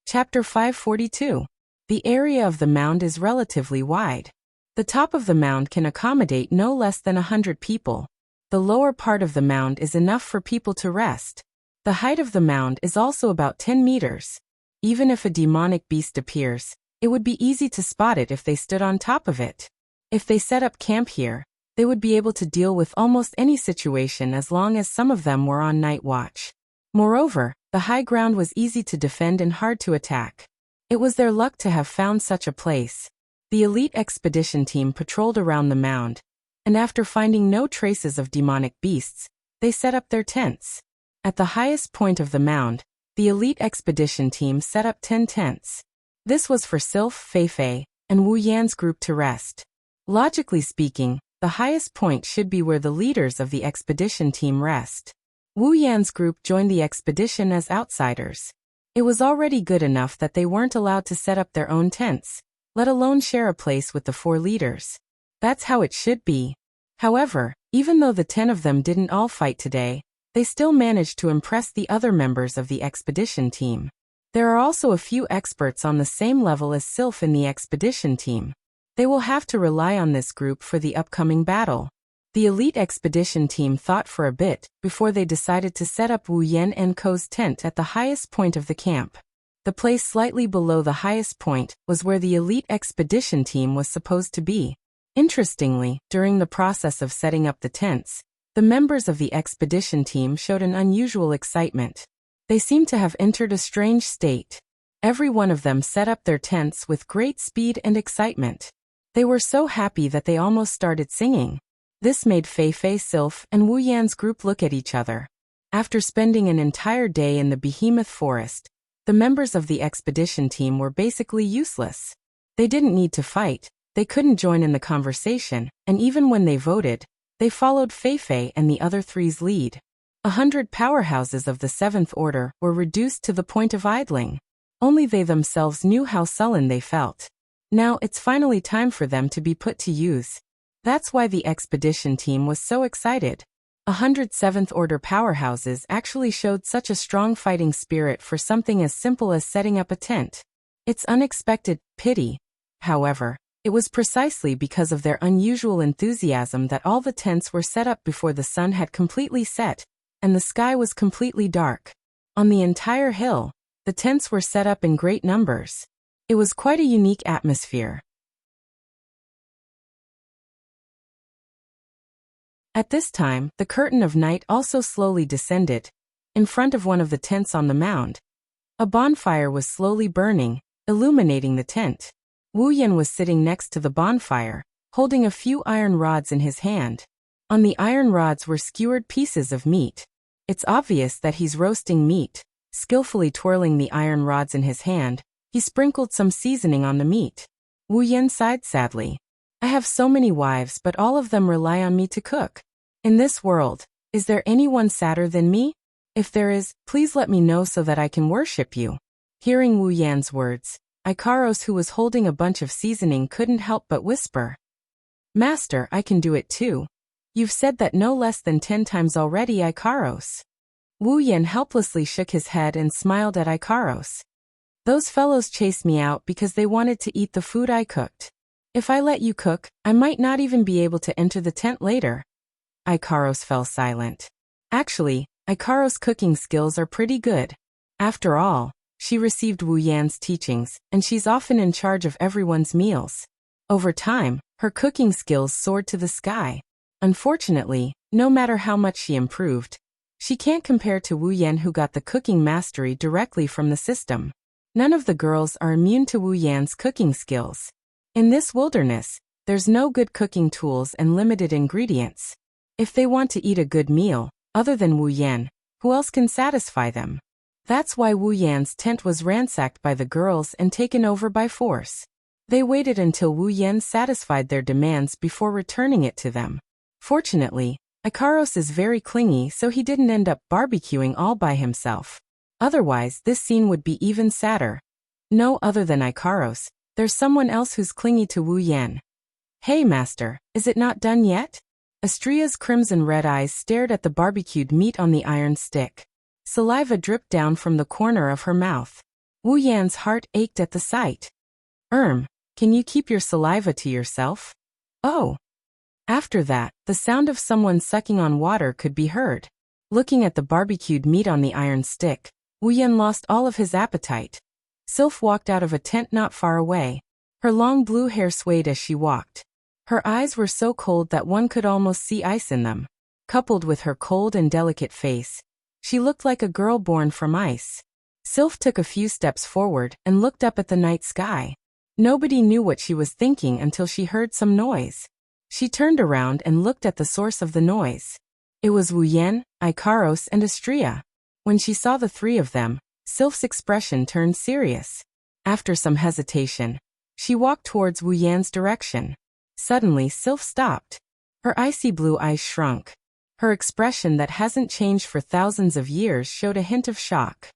Chapter 542. The area of the mound is relatively wide. The top of the mound can accommodate no less than 100 people. The lower part of the mound is enough for people to rest. The height of the mound is also about 10 meters. Even if a demonic beast appears, it would be easy to spot it if they stood on top of it. If they set up camp here, they would be able to deal with almost any situation as long as some of them were on night watch. Moreover, the high ground was easy to defend and hard to attack. It was their luck to have found such a place. The elite expedition team patrolled around the mound, and after finding no traces of demonic beasts, they set up their tents. At the highest point of the mound, the elite expedition team set up 10 tents. This was for Sylph, Fei Fei, and Wu Yan's group to rest. Logically speaking, the highest point should be where the leaders of the expedition team rest. Wu Yan's group joined the expedition as outsiders. It was already good enough that they weren't allowed to set up their own tents, let alone share a place with the 4 leaders. That's how it should be. However, even though the 10 of them didn't all fight today, they still managed to impress the other members of the expedition team. There are also a few experts on the same level as Sylph in the expedition team. They will have to rely on this group for the upcoming battle. The elite expedition team thought for a bit before they decided to set up Wu Yan and Ko's tent at the highest point of the camp. The place slightly below the highest point was where the elite expedition team was supposed to be. Interestingly, during the process of setting up the tents, the members of the expedition team showed an unusual excitement. They seemed to have entered a strange state. Every one of them set up their tents with great speed and excitement. They were so happy that they almost started singing. This made Fei Fei, Sylph, and Wu Yan's group look at each other. After spending an entire day in the behemoth forest, the members of the expedition team were basically useless. They didn't need to fight, they couldn't join in the conversation, and even when they voted, they followed Fei Fei and the other three's lead. 100 powerhouses of the 7th order were reduced to the point of idling. Only they themselves knew how sullen they felt. Now it's finally time for them to be put to use. That's why the expedition team was so excited. 100 7th order powerhouses actually showed such a strong fighting spirit for something as simple as setting up a tent. It's unexpected pity. However, it was precisely because of their unusual enthusiasm that all the tents were set up before the sun had completely set, and the sky was completely dark. On the entire hill, the tents were set up in great numbers. It was quite a unique atmosphere. At this time, the curtain of night also slowly descended. In front of one of the tents on the mound, a bonfire was slowly burning, illuminating the tent. Wu Yan was sitting next to the bonfire, holding a few iron rods in his hand. On the iron rods were skewered pieces of meat. It's obvious that he's roasting meat. Skillfully twirling the iron rods in his hand, he sprinkled some seasoning on the meat. Wu Yan sighed sadly. I have so many wives, but all of them rely on me to cook. In this world, is there anyone sadder than me? If there is, please let me know so that I can worship you. Hearing Wu Yan's words, Ikaros, who was holding a bunch of seasoning, couldn't help but whisper. Master, I can do it too. You've said that no less than 10 times already, Ikaros. Wu Yan helplessly shook his head and smiled at Ikaros. Those fellows chased me out because they wanted to eat the food I cooked. If I let you cook, I might not even be able to enter the tent later. Ikaros fell silent. Actually, Ikaros' cooking skills are pretty good. After all, she received Wu Yan's teachings, and she's often in charge of everyone's meals. Over time, her cooking skills soared to the sky. Unfortunately, no matter how much she improved, she can't compare to Wu Yan, who got the cooking mastery directly from the system. None of the girls are immune to Wu Yan's cooking skills. In this wilderness, there's no good cooking tools and limited ingredients. If they want to eat a good meal, other than Wu Yan, who else can satisfy them? That's why Wu Yan's tent was ransacked by the girls and taken over by force. They waited until Wu Yan satisfied their demands before returning it to them. Fortunately, Ikaros is very clingy, so he didn't end up barbecuing all by himself. Otherwise, this scene would be even sadder. No, other than Ikaros, there's someone else who's clingy to Wu Yan. Hey master, is it not done yet? Astria's crimson red eyes stared at the barbecued meat on the iron stick. Saliva dripped down from the corner of her mouth. Wu Yan's heart ached at the sight. Can you keep your saliva to yourself? Oh. After that, the sound of someone sucking on water could be heard. Looking at the barbecued meat on the iron stick, Wu Yan lost all of his appetite. Sylph walked out of a tent not far away. Her long blue hair swayed as she walked. Her eyes were so cold that one could almost see ice in them. Coupled with her cold and delicate face, she looked like a girl born from ice. Sylph took a few steps forward and looked up at the night sky. Nobody knew what she was thinking until she heard some noise. She turned around and looked at the source of the noise. It was Wu Yan, Ikaros, and Astria. When she saw the three of them, Sylph's expression turned serious. After some hesitation, she walked towards Wu Yan's direction. Suddenly, Sylph stopped. Her icy blue eyes shrunk. Her expression that hasn't changed for thousands of years showed a hint of shock.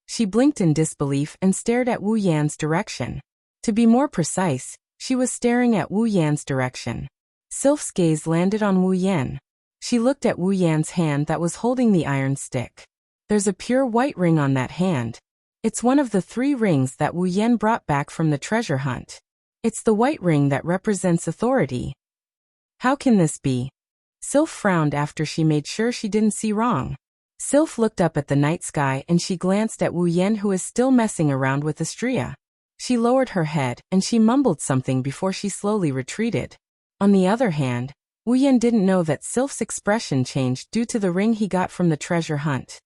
She blinked in disbelief and stared at Wu Yan's direction. To be more precise, she was staring at Wu Yan's direction. Sylph's gaze landed on Wu Yan. She looked at Wu Yan's hand that was holding the iron stick. There's a pure white ring on that hand. It's one of the 3 rings that Wu Yan brought back from the treasure hunt. It's the white ring that represents authority. How can this be? Sylph frowned after she made sure she didn't see wrong. Sylph looked up at the night sky and she glanced at Wu Yan, who is still messing around with Astria. She lowered her head and she mumbled something before she slowly retreated. On the other hand, Wu Yan didn't know that Sylph's expression changed due to the ring he got from the treasure hunt.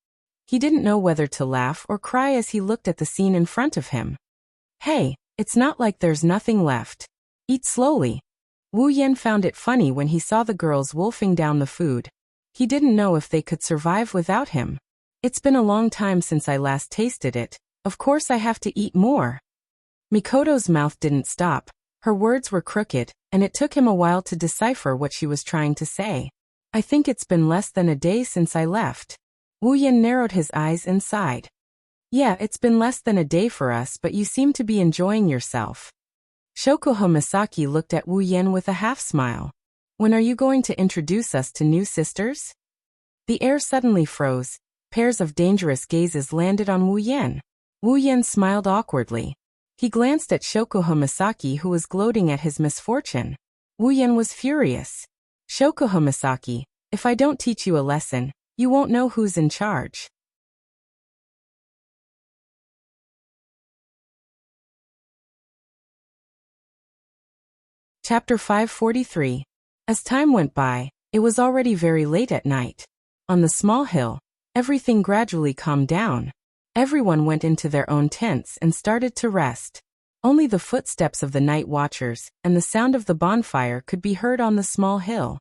He didn't know whether to laugh or cry as he looked at the scene in front of him. Hey, it's not like there's nothing left. Eat slowly. Wu Yan found it funny when he saw the girls wolfing down the food. He didn't know if they could survive without him. It's been a long time since I last tasted it. Of course I have to eat more. Mikoto's mouth didn't stop. Her words were crooked, and it took him a while to decipher what she was trying to say. I think it's been less than a day since I left. Wu Yan narrowed his eyes and sighed. Yeah, it's been less than a day for us, but you seem to be enjoying yourself. Shokuho Misaki looked at Wu Yan with a half-smile. When are you going to introduce us to new sisters? The air suddenly froze. Pairs of dangerous gazes landed on Wu Yan. Wu Yan smiled awkwardly. He glanced at Shokuho Misaki, who was gloating at his misfortune. Wu Yan was furious. Shokuho Misaki, if I don't teach you a lesson, you won't know who's in charge. Chapter 543. As time went by, it was already very late at night. On the small hill, everything gradually calmed down. Everyone went into their own tents and started to rest. Only the footsteps of the night watchers and the sound of the bonfire could be heard on the small hill.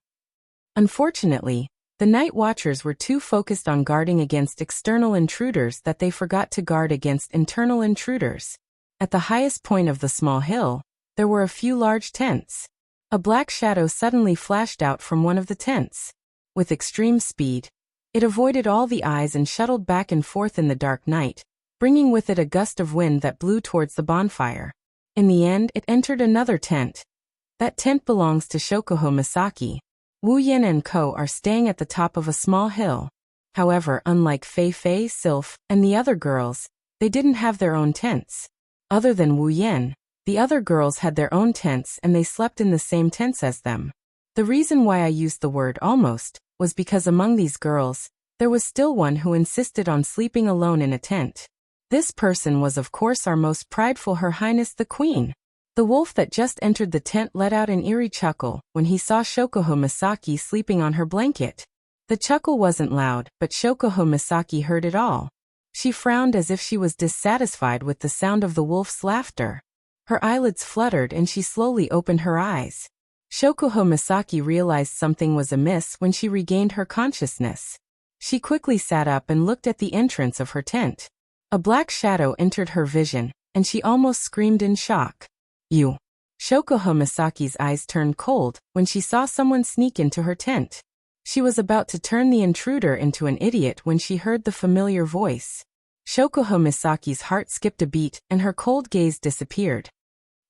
Unfortunately, The night watchers were too focused on guarding against external intruders that they forgot to guard against internal intruders. At the highest point of the small hill, there were a few large tents. A black shadow suddenly flashed out from one of the tents. With extreme speed, it avoided all the eyes and shuttled back and forth in the dark night, bringing with it a gust of wind that blew towards the bonfire. In the end, it entered another tent. That tent belongs to Shokuho Misaki. Wu Yan and Co. are staying at the top of a small hill. However, unlike Fei Fei, Sylph, and the other girls, they didn't have their own tents. Other than Wu Yan, the other girls had their own tents and they slept in the same tents as them. The reason why I used the word almost was because among these girls, there was still one who insisted on sleeping alone in a tent. This person was of course our most prideful Her Highness the Queen. The wolf that just entered the tent let out an eerie chuckle when he saw Shokuho Misaki sleeping on her blanket. The chuckle wasn't loud, but Shokuho Misaki heard it all. She frowned as if she was dissatisfied with the sound of the wolf's laughter. Her eyelids fluttered and she slowly opened her eyes. Shokuho Misaki realized something was amiss when she regained her consciousness. She quickly sat up and looked at the entrance of her tent. A black shadow entered her vision, and she almost screamed in shock. You. Shokuho Misaki's eyes turned cold when she saw someone sneak into her tent. She was about to turn the intruder into an idiot when she heard the familiar voice. Shokuho Misaki's heart skipped a beat and her cold gaze disappeared.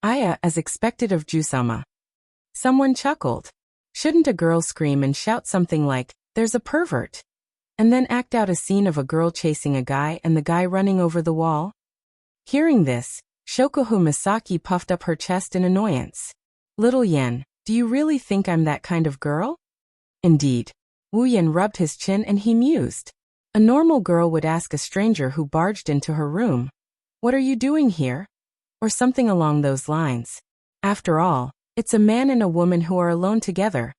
Aya, as expected of Jusama. Someone chuckled. Shouldn't a girl scream and shout something like, "There's a pervert," and then act out a scene of a girl chasing a guy and the guy running over the wall? Hearing this, Shokuho Misaki puffed up her chest in annoyance. Little Yen, do you really think I'm that kind of girl? Indeed. Wu Yan rubbed his chin and he mused. A normal girl would ask a stranger who barged into her room, "What are you doing here?" Or something along those lines. After all, it's a man and a woman who are alone together.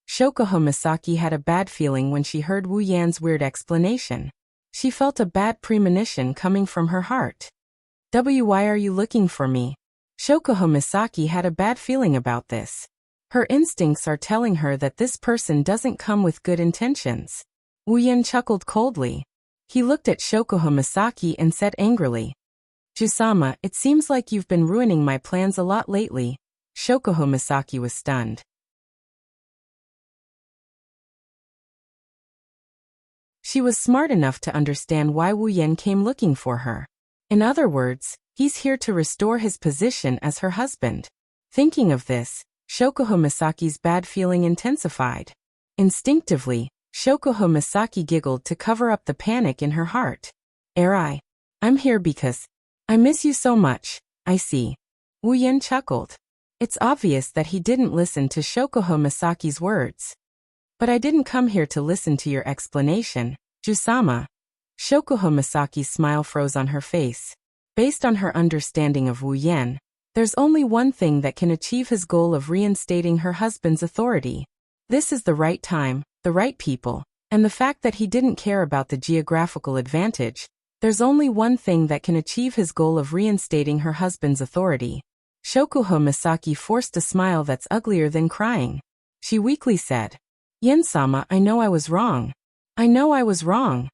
Shokuho Misaki had a bad feeling when she heard Wu Yan's weird explanation. She felt a bad premonition coming from her heart. Why are you looking for me? Shokuho Misaki had a bad feeling about this. Her instincts are telling her that this person doesn't come with good intentions. Wu Yan chuckled coldly. He looked at Shokuho Misaki and said angrily, "Jusama, it seems like you've been ruining my plans a lot lately." Shokuho Misaki was stunned. She was smart enough to understand why Wu Yan came looking for her. In other words, he's here to restore his position as her husband. Thinking of this, Shokuho Misaki's bad feeling intensified. Instinctively, Shokuho Misaki giggled to cover up the panic in her heart. I'm here because I miss you so much, I see." Wu Yan chuckled. It's obvious that he didn't listen to Shokuho Misaki's words. "But I didn't come here to listen to your explanation, Jusama." Shokuho Misaki's smile froze on her face. Based on her understanding of Wu Yan, there's only one thing that can achieve his goal of reinstating her husband's authority. This is the right time, the right people, and the fact that he didn't care about the geographical advantage. There's only one thing that can achieve his goal of reinstating her husband's authority. Shokuho Misaki forced a smile that's uglier than crying. She weakly said, "Yen-sama, I know I was wrong. I know I was wrong."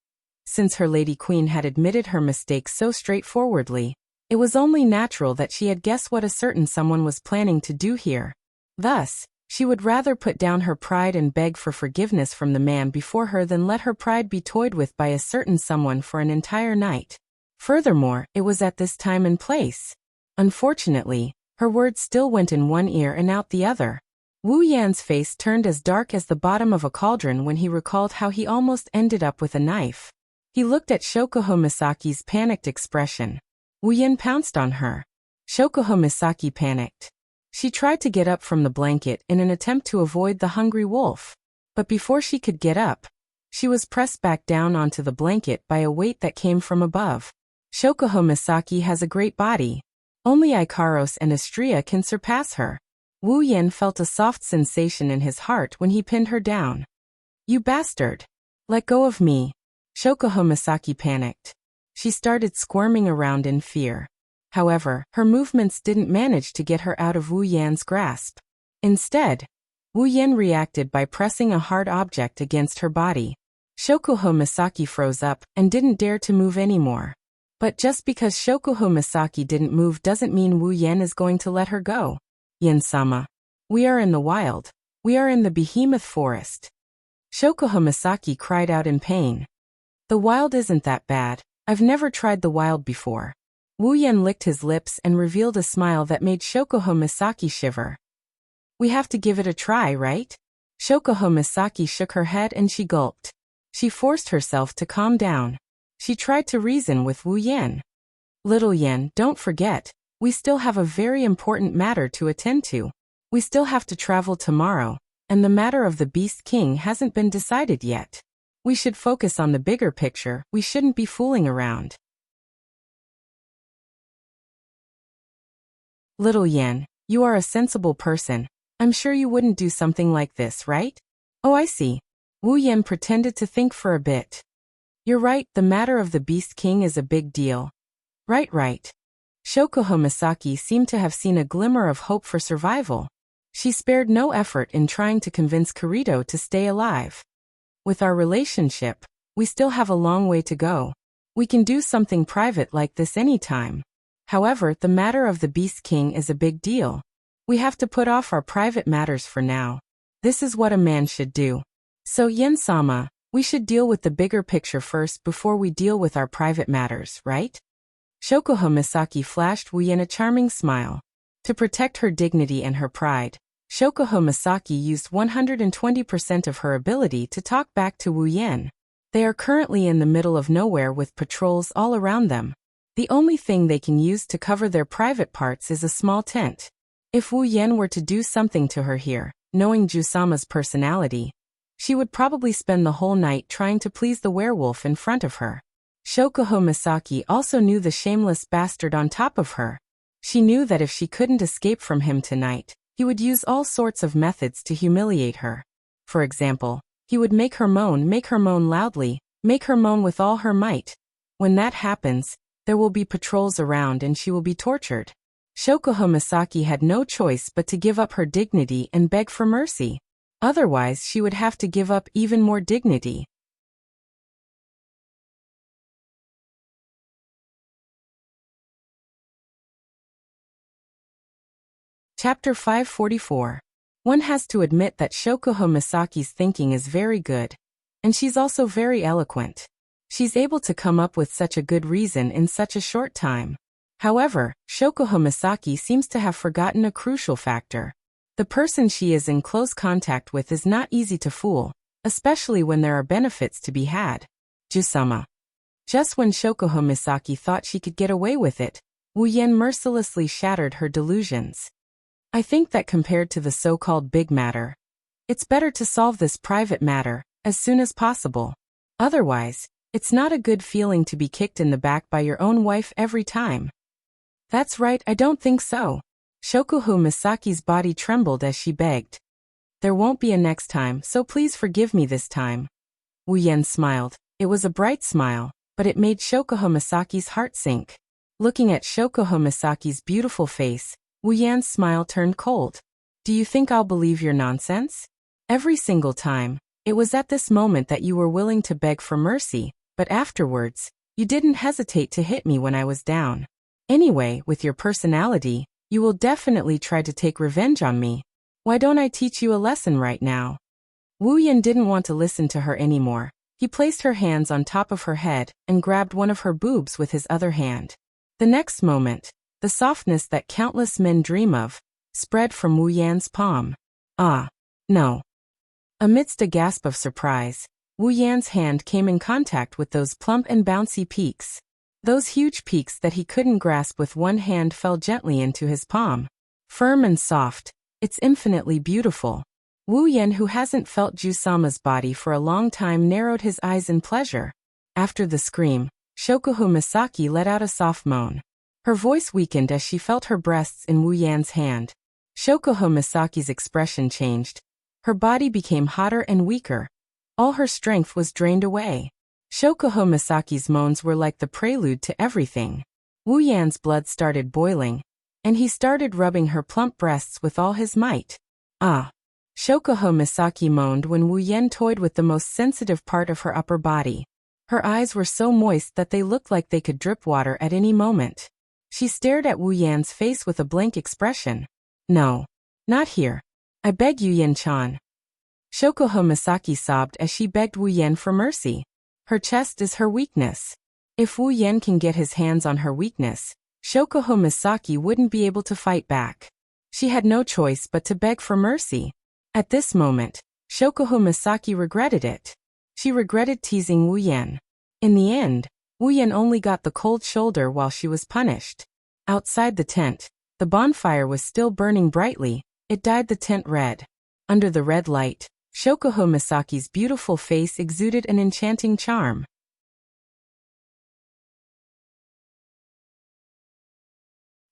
Since her lady queen had admitted her mistake so straightforwardly, it was only natural that she had guessed what a certain someone was planning to do here. Thus, she would rather put down her pride and beg for forgiveness from the man before her than let her pride be toyed with by a certain someone for an entire night. Furthermore, it was at this time and place. Unfortunately, her words still went in one ear and out the other. Wu Yan's face turned as dark as the bottom of a cauldron when he recalled how he almost ended up with a knife. He looked at Shokuho Misaki's panicked expression. Wu Yan pounced on her. Shokuho Misaki panicked. She tried to get up from the blanket in an attempt to avoid the hungry wolf. But before she could get up, she was pressed back down onto the blanket by a weight that came from above. Shokuho Misaki has a great body. Only Ikaros and Astria can surpass her. Wu Yan felt a soft sensation in his heart when he pinned her down. "You bastard! Let go of me!" Shokuho Misaki panicked. She started squirming around in fear. However, her movements didn't manage to get her out of Wu Yan's grasp. Instead, Wu Yan reacted by pressing a hard object against her body. Shokuho Misaki froze up and didn't dare to move anymore. But just because Shokuho Misaki didn't move doesn't mean Wu Yan is going to let her go. Yen-sama. We are in the wild. We are in the behemoth forest. Shokuho Misaki cried out in pain. The wild isn't that bad. I've never tried the wild before. Wu Yan licked his lips and revealed a smile that made Shokuho Misaki shiver. We have to give it a try, right? Shokuho Misaki shook her head and she gulped. She forced herself to calm down. She tried to reason with Wu Yan. Little Yan, don't forget, we still have a very important matter to attend to. We still have to travel tomorrow, and the matter of the Beast King hasn't been decided yet. We should focus on the bigger picture, we shouldn't be fooling around. Little Yan, you are a sensible person. I'm sure you wouldn't do something like this, right? Oh, I see. Wu Yan pretended to think for a bit. You're right, the matter of the Beast King is a big deal. Right. Shokuho Misaki seemed to have seen a glimmer of hope for survival. She spared no effort in trying to convince Kirito to stay alive. With our relationship, we still have a long way to go. We can do something private like this anytime. However, the matter of the Beast King is a big deal. We have to put off our private matters for now. This is what a man should do. So Yen-sama, we should deal with the bigger picture first before we deal with our private matters, right? Shokuho Misaki flashed Wu Yan a charming smile. To protect her dignity and her pride, Shokuho Misaki used 120% of her ability to talk back to Wu Yan. They are currently in the middle of nowhere with patrols all around them. The only thing they can use to cover their private parts is a small tent. If Wu Yan were to do something to her here, knowing Jusama's personality, she would probably spend the whole night trying to please the werewolf in front of her. Shokuho Misaki also knew the shameless bastard on top of her. She knew that if she couldn't escape from him tonight, he would use all sorts of methods to humiliate her. For example, he would make her moan loudly, make her moan with all her might. When that happens, there will be patrols around and she will be tortured. Shokuho Misaki had no choice but to give up her dignity and beg for mercy. Otherwise, she would have to give up even more dignity. Chapter 544. One has to admit that Shokuho Misaki's thinking is very good. And she's also very eloquent. She's able to come up with such a good reason in such a short time. However, Shokuho Misaki seems to have forgotten a crucial factor. The person she is in close contact with is not easy to fool, especially when there are benefits to be had. Jusama. Just when Shokuho Misaki thought she could get away with it, Wu Yan mercilessly shattered her delusions. I think that compared to the so-called big matter, it's better to solve this private matter as soon as possible. Otherwise, it's not a good feeling to be kicked in the back by your own wife every time. That's right, I don't think so. Shokuho Misaki's body trembled as she begged. There won't be a next time, so please forgive me this time. Wu Yan smiled. It was a bright smile, but it made Shokuho Misaki's heart sink. Looking at Shokuho Misaki's beautiful face, Wu Yan's smile turned cold. Do you think I'll believe your nonsense? Every single time, it was at this moment that you were willing to beg for mercy, but afterwards, you didn't hesitate to hit me when I was down. Anyway, with your personality, you will definitely try to take revenge on me. Why don't I teach you a lesson right now? Wu Yan didn't want to listen to her anymore. He placed her hands on top of her head and grabbed one of her boobs with his other hand. The next moment, the softness that countless men dream of spread from Wu Yan's palm. Ah, no. Amidst a gasp of surprise, Wu Yan's hand came in contact with those plump and bouncy peaks. Those huge peaks that he couldn't grasp with one hand fell gently into his palm. Firm and soft, it's infinitely beautiful. Wu Yan, who hasn't felt Jusama's body for a long time, narrowed his eyes in pleasure. After the scream, Shokuho Misaki let out a soft moan. Her voice weakened as she felt her breasts in Wu Yan's hand. Shokuho Misaki's expression changed. Her body became hotter and weaker. All her strength was drained away. Shokuho Misaki's moans were like the prelude to everything. Wu Yan's blood started boiling, and he started rubbing her plump breasts with all his might. Ah! Shokuho Misaki moaned when Wu Yan toyed with the most sensitive part of her upper body. Her eyes were so moist that they looked like they could drip water at any moment. She stared at Wu Yan's face with a blank expression. No. Not here. I beg you, Yan-chan. Shokuho Misaki sobbed as she begged Wu Yan for mercy. Her chest is her weakness. If Wu Yan can get his hands on her weakness, Shokuho Misaki wouldn't be able to fight back. She had no choice but to beg for mercy. At this moment, Shokuho Misaki regretted it. She regretted teasing Wu Yan. In the end, Wu Yan only got the cold shoulder while she was punished. Outside the tent, the bonfire was still burning brightly. It dyed the tent red. Under the red light, Shokuho Misaki's beautiful face exuded an enchanting charm.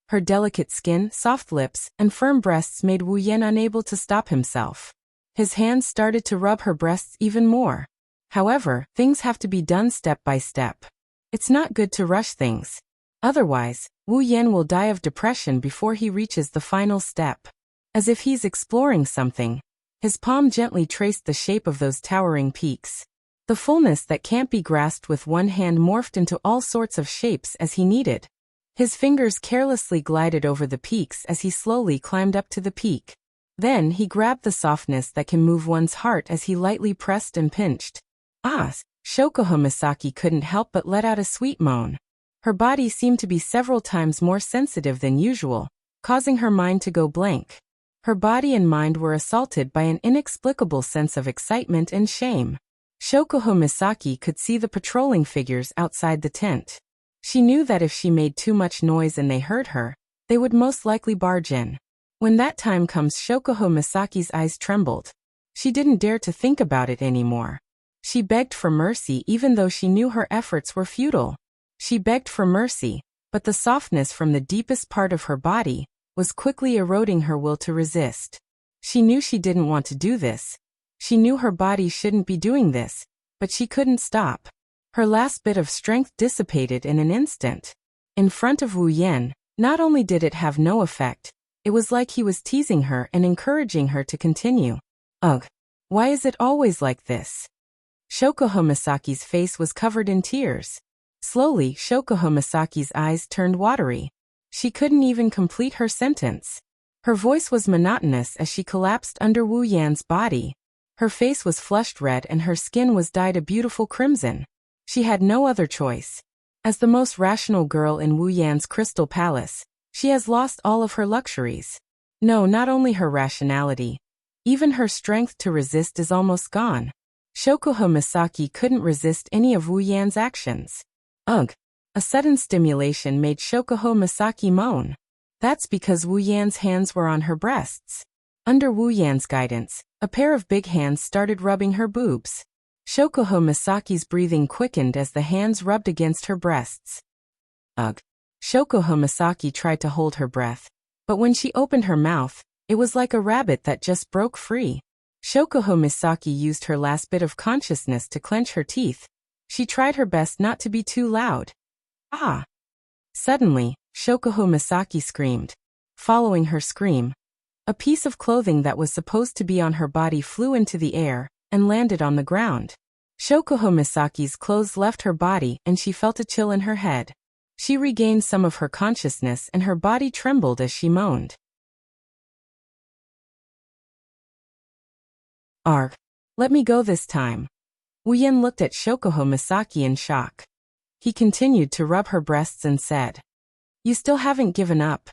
Her delicate skin, soft lips, and firm breasts made Wu Yan unable to stop himself. His hands started to rub her breasts even more. However, things have to be done step by step. It's not good to rush things. Otherwise, Wu Yan will die of depression before he reaches the final step. As if he's exploring something, his palm gently traced the shape of those towering peaks. The fullness that can't be grasped with one hand morphed into all sorts of shapes as he needed. His fingers carelessly glided over the peaks as he slowly climbed up to the peak. Then he grabbed the softness that can move one's heart as he lightly pressed and pinched. Ah! Shokuho Misaki couldn't help but let out a sweet moan. Her body seemed to be several times more sensitive than usual, causing her mind to go blank. Her body and mind were assaulted by an inexplicable sense of excitement and shame. Shokuho Misaki could see the patrolling figures outside the tent. She knew that if she made too much noise and they heard her, they would most likely barge in. When that time comes, Shokuho Misaki's eyes trembled. She didn't dare to think about it anymore. She begged for mercy even though she knew her efforts were futile. She begged for mercy, but the softness from the deepest part of her body was quickly eroding her will to resist. She knew she didn't want to do this. She knew her body shouldn't be doing this, but she couldn't stop. Her last bit of strength dissipated in an instant. In front of Wu Yan, not only did it have no effect, it was like he was teasing her and encouraging her to continue. Ugh! Why is it always like this? Shokuho Misaki's face was covered in tears. Slowly, Shokuho Misaki's eyes turned watery. She couldn't even complete her sentence. Her voice was monotonous as she collapsed under Wu Yan's body. Her face was flushed red and her skin was dyed a beautiful crimson. She had no other choice. As the most rational girl in Wu Yan's crystal palace, she has lost all of her luxuries. No, not only her rationality. Even her strength to resist is almost gone. Shokuho Misaki couldn't resist any of Wu Yan's actions. Ugh! A sudden stimulation made Shokuho Misaki moan. That's because Wu Yan's hands were on her breasts. Under Wu Yan's guidance, a pair of big hands started rubbing her boobs. Shokuho Misaki's breathing quickened as the hands rubbed against her breasts. Ugh! Shokuho Misaki tried to hold her breath, but when she opened her mouth, it was like a rabbit that just broke free. Shokuho Misaki used her last bit of consciousness to clench her teeth. She tried her best not to be too loud. Ah! Suddenly, Shokuho Misaki screamed. Following her scream, a piece of clothing that was supposed to be on her body flew into the air and landed on the ground. Shokuho Misaki's clothes left her body and she felt a chill in her head. She regained some of her consciousness and her body trembled as she moaned. Arg! Let me go this time. Wu Yan looked at Shokuho Misaki in shock. He continued to rub her breasts and said, "You still haven't given up."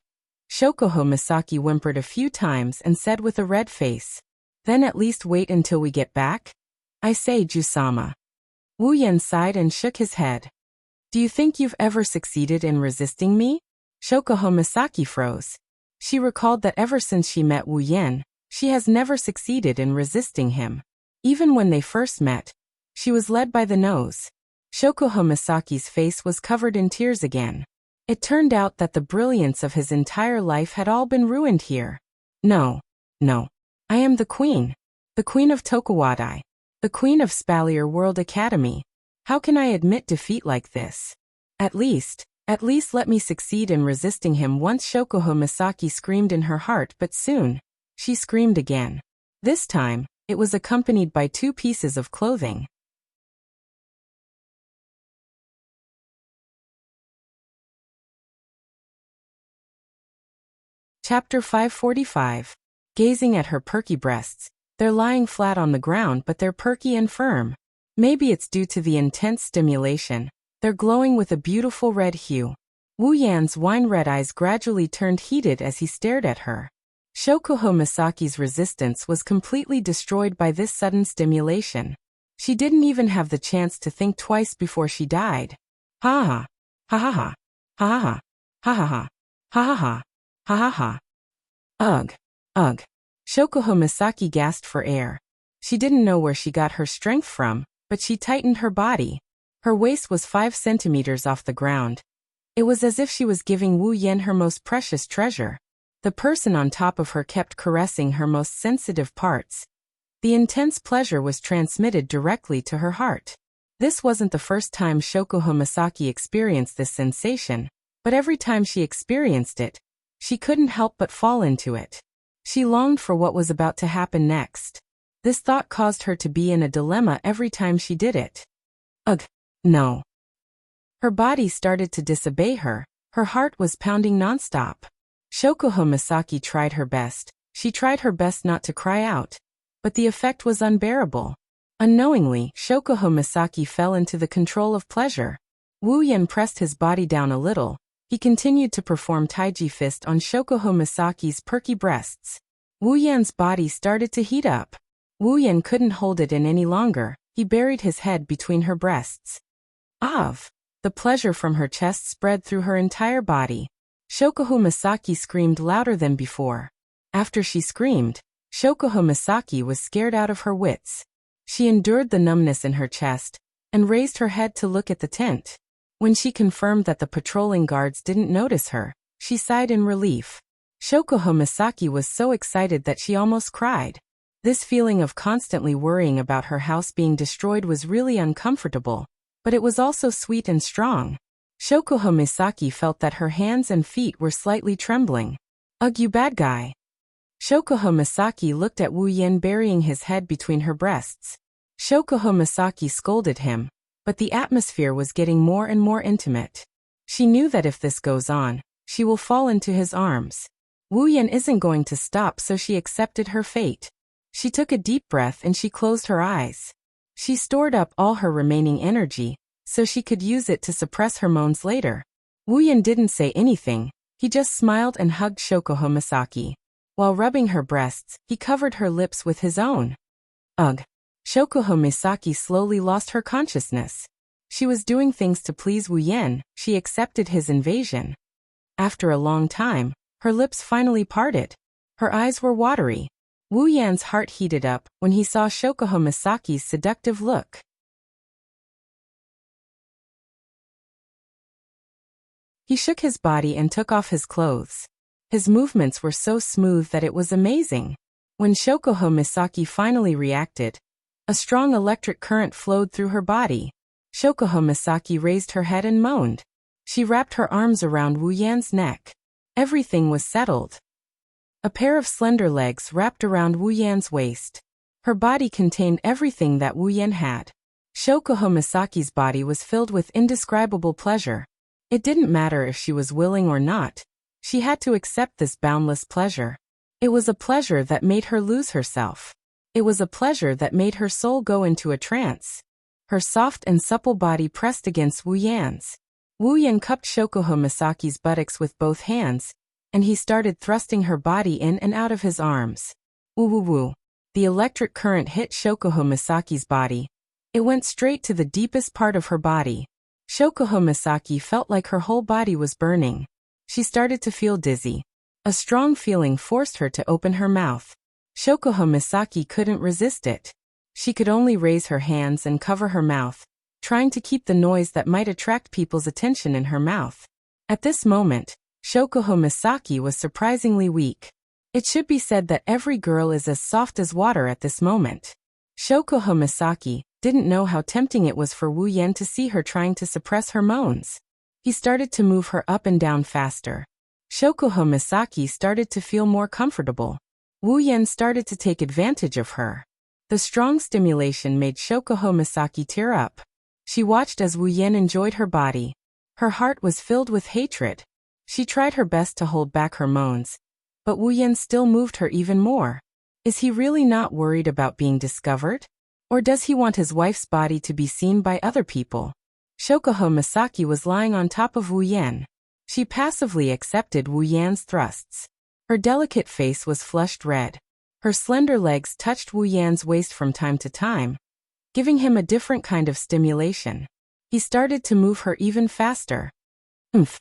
Shokuho Misaki whimpered a few times and said with a red face, "Then at least wait until we get back? I say, Jusama." Wu Yan sighed and shook his head. "Do you think you've ever succeeded in resisting me?" Shokuho Misaki froze. She recalled that ever since she met Wu Yan, she has never succeeded in resisting him. Even when they first met, she was led by the nose. Shokuho Misaki's face was covered in tears again. It turned out that the brilliance of his entire life had all been ruined here. No. I am the queen. The queen of Tokuwadai. The queen of Spalier World Academy. How can I admit defeat like this? At least let me succeed in resisting him once. Shokuho Misaki screamed in her heart, but soon, she screamed again. This time, it was accompanied by 2 pieces of clothing. Chapter 545. Gazing at her perky breasts. They're lying flat on the ground, but they're perky and firm. Maybe it's due to the intense stimulation. They're glowing with a beautiful red hue. Wu Yan's wine-red eyes gradually turned heated as he stared at her. Shokuho Misaki's resistance was completely destroyed by this sudden stimulation. She didn't even have the chance to think twice before she died. Ha ha ha ha ha ha ha ha ha ha ha ha ha ha. Ugh. Ugh. Shokuho Misaki gasped for air. She didn't know where she got her strength from, but she tightened her body. Her waist was 5 centimeters off the ground. It was as if she was giving Wu Yan her most precious treasure. The person on top of her kept caressing her most sensitive parts. The intense pleasure was transmitted directly to her heart. This wasn't the first time Shokuho Misaki experienced this sensation, but every time she experienced it, she couldn't help but fall into it. She longed for what was about to happen next. This thought caused her to be in a dilemma every time she did it. Ugh, no. Her body started to disobey her. Her heart was pounding nonstop. Shokuho Misaki tried her best. She tried her best not to cry out. But the effect was unbearable. Unknowingly, Shokuho Misaki fell into the control of pleasure. Wu Yan pressed his body down a little. He continued to perform Taiji fist on Shokuho Misaki's perky breasts. Wu Yan's body started to heat up. Wu Yan couldn't hold it in any longer. He buried his head between her breasts. The pleasure from her chest spread through her entire body. Shokuho Misaki screamed louder than before. After she screamed, Shokuho Misaki was scared out of her wits. She endured the numbness in her chest and raised her head to look at the tent. When she confirmed that the patrolling guards didn't notice her, she sighed in relief. Shokuho Misaki was so excited that she almost cried. This feeling of constantly worrying about her house being destroyed was really uncomfortable, but it was also sweet and strong. Shokuho Misaki felt that her hands and feet were slightly trembling. Ugh, you bad guy. Shokuho Misaki looked at Wu Yan burying his head between her breasts. Shokuho Misaki scolded him, but the atmosphere was getting more and more intimate. She knew that if this goes on, she will fall into his arms. Wu Yan isn't going to stop, so she accepted her fate. She took a deep breath and she closed her eyes. She stored up all her remaining energy, so she could use it to suppress her moans later. Wu Yan didn't say anything, he just smiled and hugged Shokuho Misaki. While rubbing her breasts, he covered her lips with his own. Ugh. Shokuho Misaki slowly lost her consciousness. She was doing things to please Wu Yan. She accepted his invasion. After a long time, her lips finally parted. Her eyes were watery. Wu Yan's heart heated up when he saw Shokuho Misaki's seductive look. He shook his body and took off his clothes. His movements were so smooth that it was amazing. When Shokuho Misaki finally reacted, a strong electric current flowed through her body. Shokuho Misaki raised her head and moaned. She wrapped her arms around Wu Yan's neck. Everything was settled. A pair of slender legs wrapped around Wu Yan's waist. Her body contained everything that Wu Yan had. Shokuho Misaki's body was filled with indescribable pleasure. It didn't matter if she was willing or not. She had to accept this boundless pleasure. It was a pleasure that made her lose herself. It was a pleasure that made her soul go into a trance. Her soft and supple body pressed against Wu Yan's. Wu Yan cupped Shokuho Misaki's buttocks with both hands, and he started thrusting her body in and out of his arms. Woo woo woo. The electric current hit Shokuho Misaki's body. It went straight to the deepest part of her body. Shokuho Misaki felt like her whole body was burning. She started to feel dizzy. A strong feeling forced her to open her mouth. Shokuho Misaki couldn't resist it. She could only raise her hands and cover her mouth, trying to keep the noise that might attract people's attention in her mouth. At this moment, Shokuho Misaki was surprisingly weak. It should be said that every girl is as soft as water at this moment. Shokuho Misaki didn't know how tempting it was for Wu Yan to see her trying to suppress her moans. He started to move her up and down faster. Shokuho Misaki started to feel more comfortable. Wu Yan started to take advantage of her. The strong stimulation made Shokuho Misaki tear up. She watched as Wu Yan enjoyed her body. Her heart was filled with hatred. She tried her best to hold back her moans, but Wu Yan still moved her even more. Is he really not worried about being discovered? Or does he want his wife's body to be seen by other people? Shokuho Misaki was lying on top of Wu Yan. She passively accepted Wu Yan's thrusts. Her delicate face was flushed red. Her slender legs touched Wu Yan's waist from time to time, giving him a different kind of stimulation. He started to move her even faster. Oomph!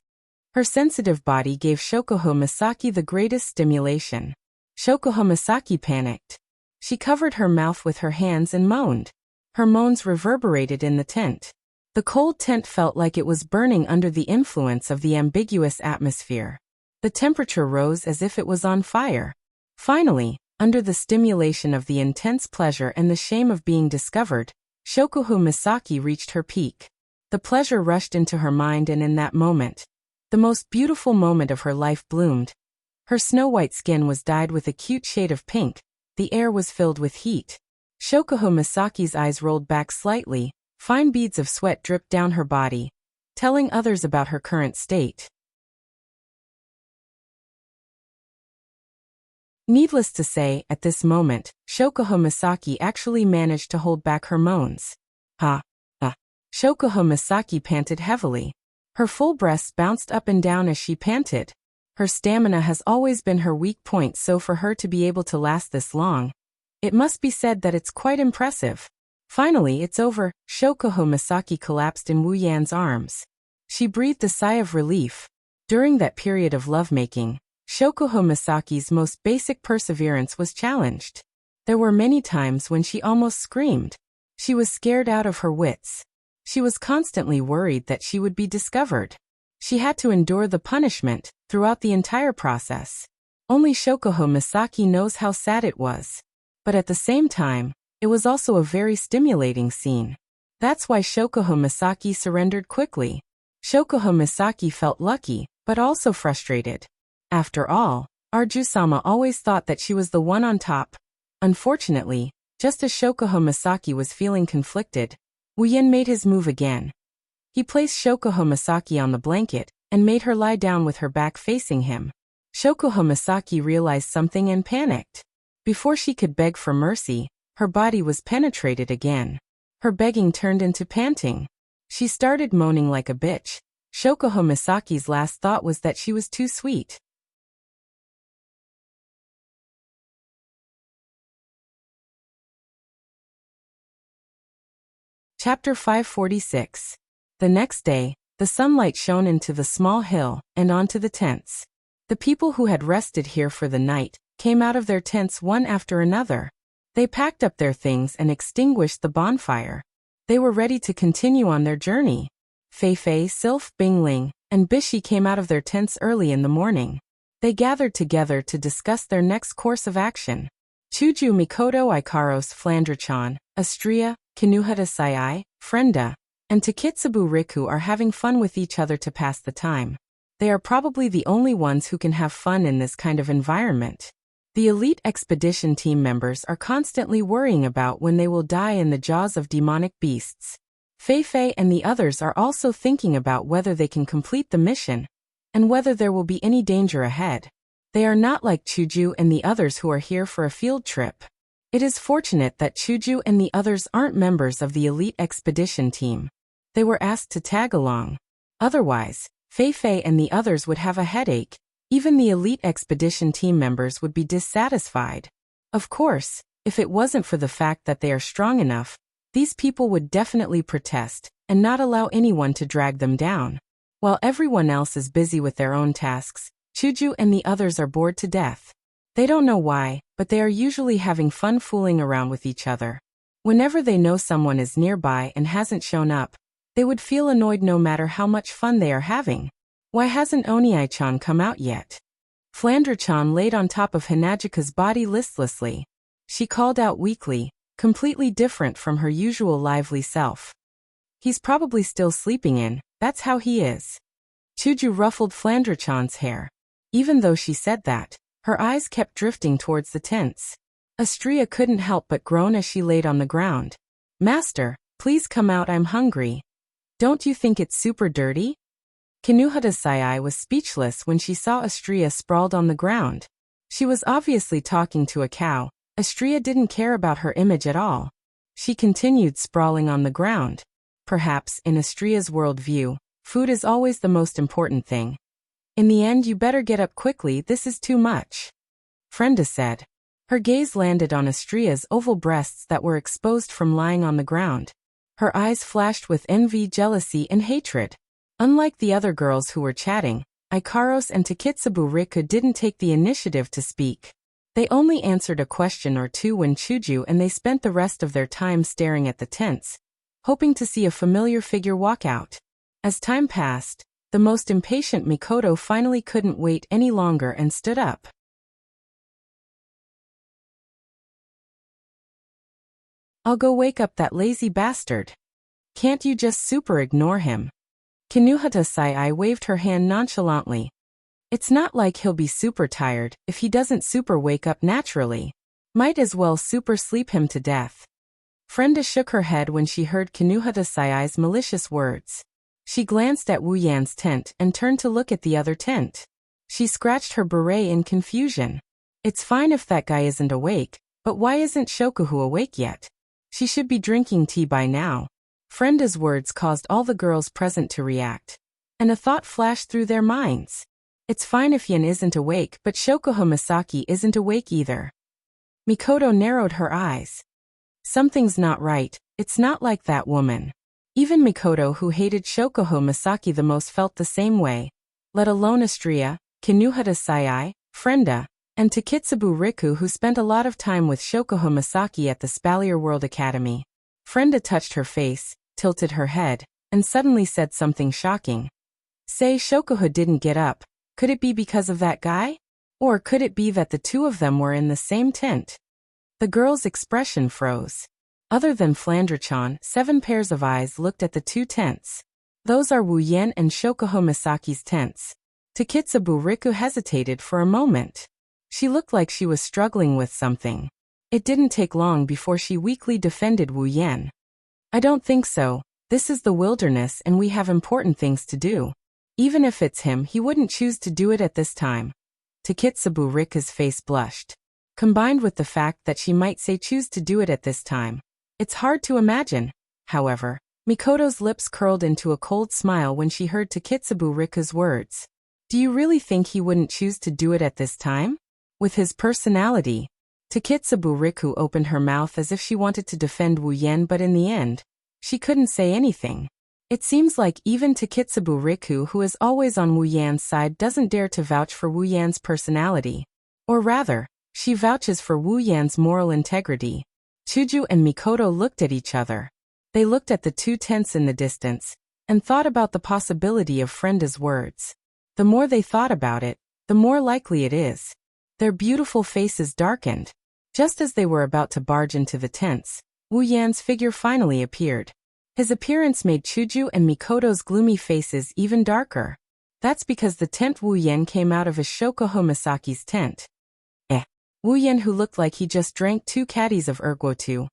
Her sensitive body gave Shokuho Misaki the greatest stimulation. Shokuho Misaki panicked. She covered her mouth with her hands and moaned. Her moans reverberated in the tent. The cold tent felt like it was burning under the influence of the ambiguous atmosphere. The temperature rose as if it was on fire. Finally, under the stimulation of the intense pleasure and the shame of being discovered, Shokuho Misaki reached her peak. The pleasure rushed into her mind, and in that moment, the most beautiful moment of her life bloomed. Her snow-white skin was dyed with a cute shade of pink. The air was filled with heat. Shokuho Misaki's eyes rolled back slightly. Fine beads of sweat dripped down her body, telling others about her current state. Needless to say, at this moment, Shokuho Misaki actually managed to hold back her moans. Shokuho Misaki panted heavily. Her full breasts bounced up and down as she panted. Her stamina has always been her weak point, so for her to be able to last this long, it must be said that it's quite impressive. Finally, it's over. Shokuho Misaki collapsed in Wu Yan's arms. She breathed a sigh of relief. During that period of lovemaking, Shokuho Misaki's most basic perseverance was challenged. There were many times when she almost screamed. She was scared out of her wits. She was constantly worried that she would be discovered. She had to endure the punishment throughout the entire process. Only Shokuho Misaki knows how sad it was. But at the same time, it was also a very stimulating scene. That's why Shokuho Misaki surrendered quickly. Shokuho Misaki felt lucky, but also frustrated. After all, Arju-sama always thought that she was the one on top. Unfortunately, just as Shokuho Misaki was feeling conflicted, Wu Yan made his move again. He placed Shokuho Misaki on the blanket and made her lie down with her back facing him. Shokuho Misaki realized something and panicked. Before she could beg for mercy, her body was penetrated again. Her begging turned into panting. She started moaning like a bitch. Shokuho Misaki's last thought was that she was too sweet. Chapter 546. The next day, the sunlight shone into the small hill and onto the tents. The people who had rested here for the night came out of their tents one after another. They packed up their things and extinguished the bonfire. They were ready to continue on their journey. Fei-Fei, Sylph, Bingling, and Bishi came out of their tents early in the morning. They gathered together to discuss their next course of action. Chuju, Mikoto, Ikaros, Flandre-chan, Astria, Kinuhata Sai, Frenda, and Takitsubu Riku are having fun with each other to pass the time. They are probably the only ones who can have fun in this kind of environment. The elite expedition team members are constantly worrying about when they will die in the jaws of demonic beasts. Fei-Fei and the others are also thinking about whether they can complete the mission, and whether there will be any danger ahead. They are not like Chuju and the others who are here for a field trip. It is fortunate that Chuju and the others aren't members of the elite expedition team. They were asked to tag along. Otherwise, Fei-Fei and the others would have a headache. Even the elite expedition team members would be dissatisfied. Of course, if it wasn't for the fact that they are strong enough, these people would definitely protest and not allow anyone to drag them down. While everyone else is busy with their own tasks, Chuju and the others are bored to death. They don't know why, but they are usually having fun fooling around with each other. Whenever they know someone is nearby and hasn't shown up, they would feel annoyed no matter how much fun they are having. Why hasn't Oniai-chan come out yet? Flandre-chan laid on top of Hinajika's body listlessly. She called out weakly, completely different from her usual lively self. He's probably still sleeping in, that's how he is. Chuju ruffled Flandre-chan's hair. Even though she said that, Her eyes kept drifting towards the tents. Astria couldn't help but groan as she laid on the ground. "Master, please come out, I'm hungry. Don't you think it's super dirty?" Kinuhata-sai was speechless when she saw Astria sprawled on the ground. She was obviously talking to a cow. Astria didn't care about her image at all. She continued sprawling on the ground. Perhaps, in Astria's worldview, food is always the most important thing. "In the end, you better get up quickly, this is too much," Frenda said. Her gaze landed on Astria's oval breasts that were exposed from lying on the ground. Her eyes flashed with envy, jealousy, and hatred. Unlike the other girls who were chatting, Ikaros and Takitsubu Riku didn't take the initiative to speak. They only answered a question or two when Chuju and they spent the rest of their time staring at the tents, hoping to see a familiar figure walk out. As time passed, the most impatient Mikoto finally couldn't wait any longer and stood up. "I'll go wake up that lazy bastard. Can't you just super ignore him?" Kinuhata-sai waved her hand nonchalantly. "It's not like he'll be super tired if he doesn't super wake up naturally. Might as well super sleep him to death." Frenda shook her head when she heard Kinuhata-sai's malicious words. She glanced at Wu Yan's tent and turned to look at the other tent. She scratched her beret in confusion. It's fine if that guy isn't awake, but why isn't Shokuhu awake yet? She should be drinking tea by now. Frenda's words caused all the girls present to react. And a thought flashed through their minds. It's fine if Yen isn't awake, but Shokuhu Misaki isn't awake either. Mikoto narrowed her eyes. Something's not right, it's not like that woman. Even Mikoto, who hated Shokuhu Misaki the most, felt the same way, let alone Astria, Kinuhata-sai, Frenda, and Takitsubu Riku, who spent a lot of time with Shokuhu Misaki at the Spalier World Academy. Frenda touched her face, tilted her head, and suddenly said something shocking. "Say Shokuhu didn't get up. Could it be because of that guy? Or could it be that the two of them were in the same tent?" The girl's expression froze. Other than Flandre-chan, 7 pairs of eyes looked at the 2 tents. "Those are Wu Yen and Shokuhu Misaki's tents." Takitsubu Riku hesitated for a moment. She looked like she was struggling with something. It didn't take long before she weakly defended Wu Yen. "I don't think so. This is the wilderness and we have important things to do. Even if it's him, he wouldn't choose to do it at this time." Takitsubu Riku's face blushed. Combined with the fact that she might say choose to do it at this time, it's hard to imagine. However, Mikoto's lips curled into a cold smile when she heard Takitsubu Riku's words. "Do you really think he wouldn't choose to do it at this time? With his personality?" Takitsubu Riku opened her mouth as if she wanted to defend Wu Yen, but in the end, she couldn't say anything. It seems like even Takitsubu Riku, who is always on Wu Yan's side, doesn't dare to vouch for Wu Yan's personality. Or rather, she vouches for Wu Yan's moral integrity. Chuju and Mikoto looked at each other. They looked at the 2 tents in the distance, and thought about the possibility of Frenda's words. The more they thought about it, the more likely it is. Their beautiful faces darkened. Just as they were about to barge into the tents, Wu Yan's figure finally appeared. His appearance made Chuju and Mikoto's gloomy faces even darker. That's because the tent Wu Yan came out of is Shokuhu Misaki's tent. Wu Yan, who looked like he just drank 2 caddies of ergotu,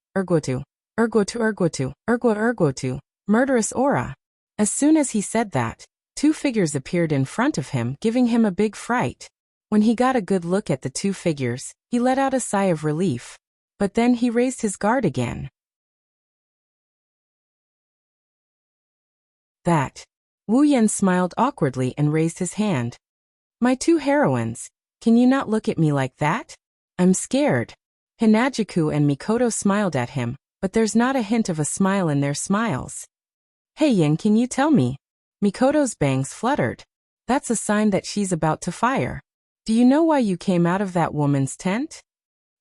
murderous aura. As soon as he said that, 2 figures appeared in front of him, giving him a big fright. When he got a good look at the 2 figures, he let out a sigh of relief. But then he raised his guard again. "That." Wu Yan smiled awkwardly and raised his hand. "My 2 heroines, can you not look at me like that? I'm scared." Hinajuku and Mikoto smiled at him, but there's not a hint of a smile in their smiles. "Hey Yen, can you tell me?" Mikoto's bangs fluttered. "That's a sign that she's about to fire. Do you know why you came out of that woman's tent?"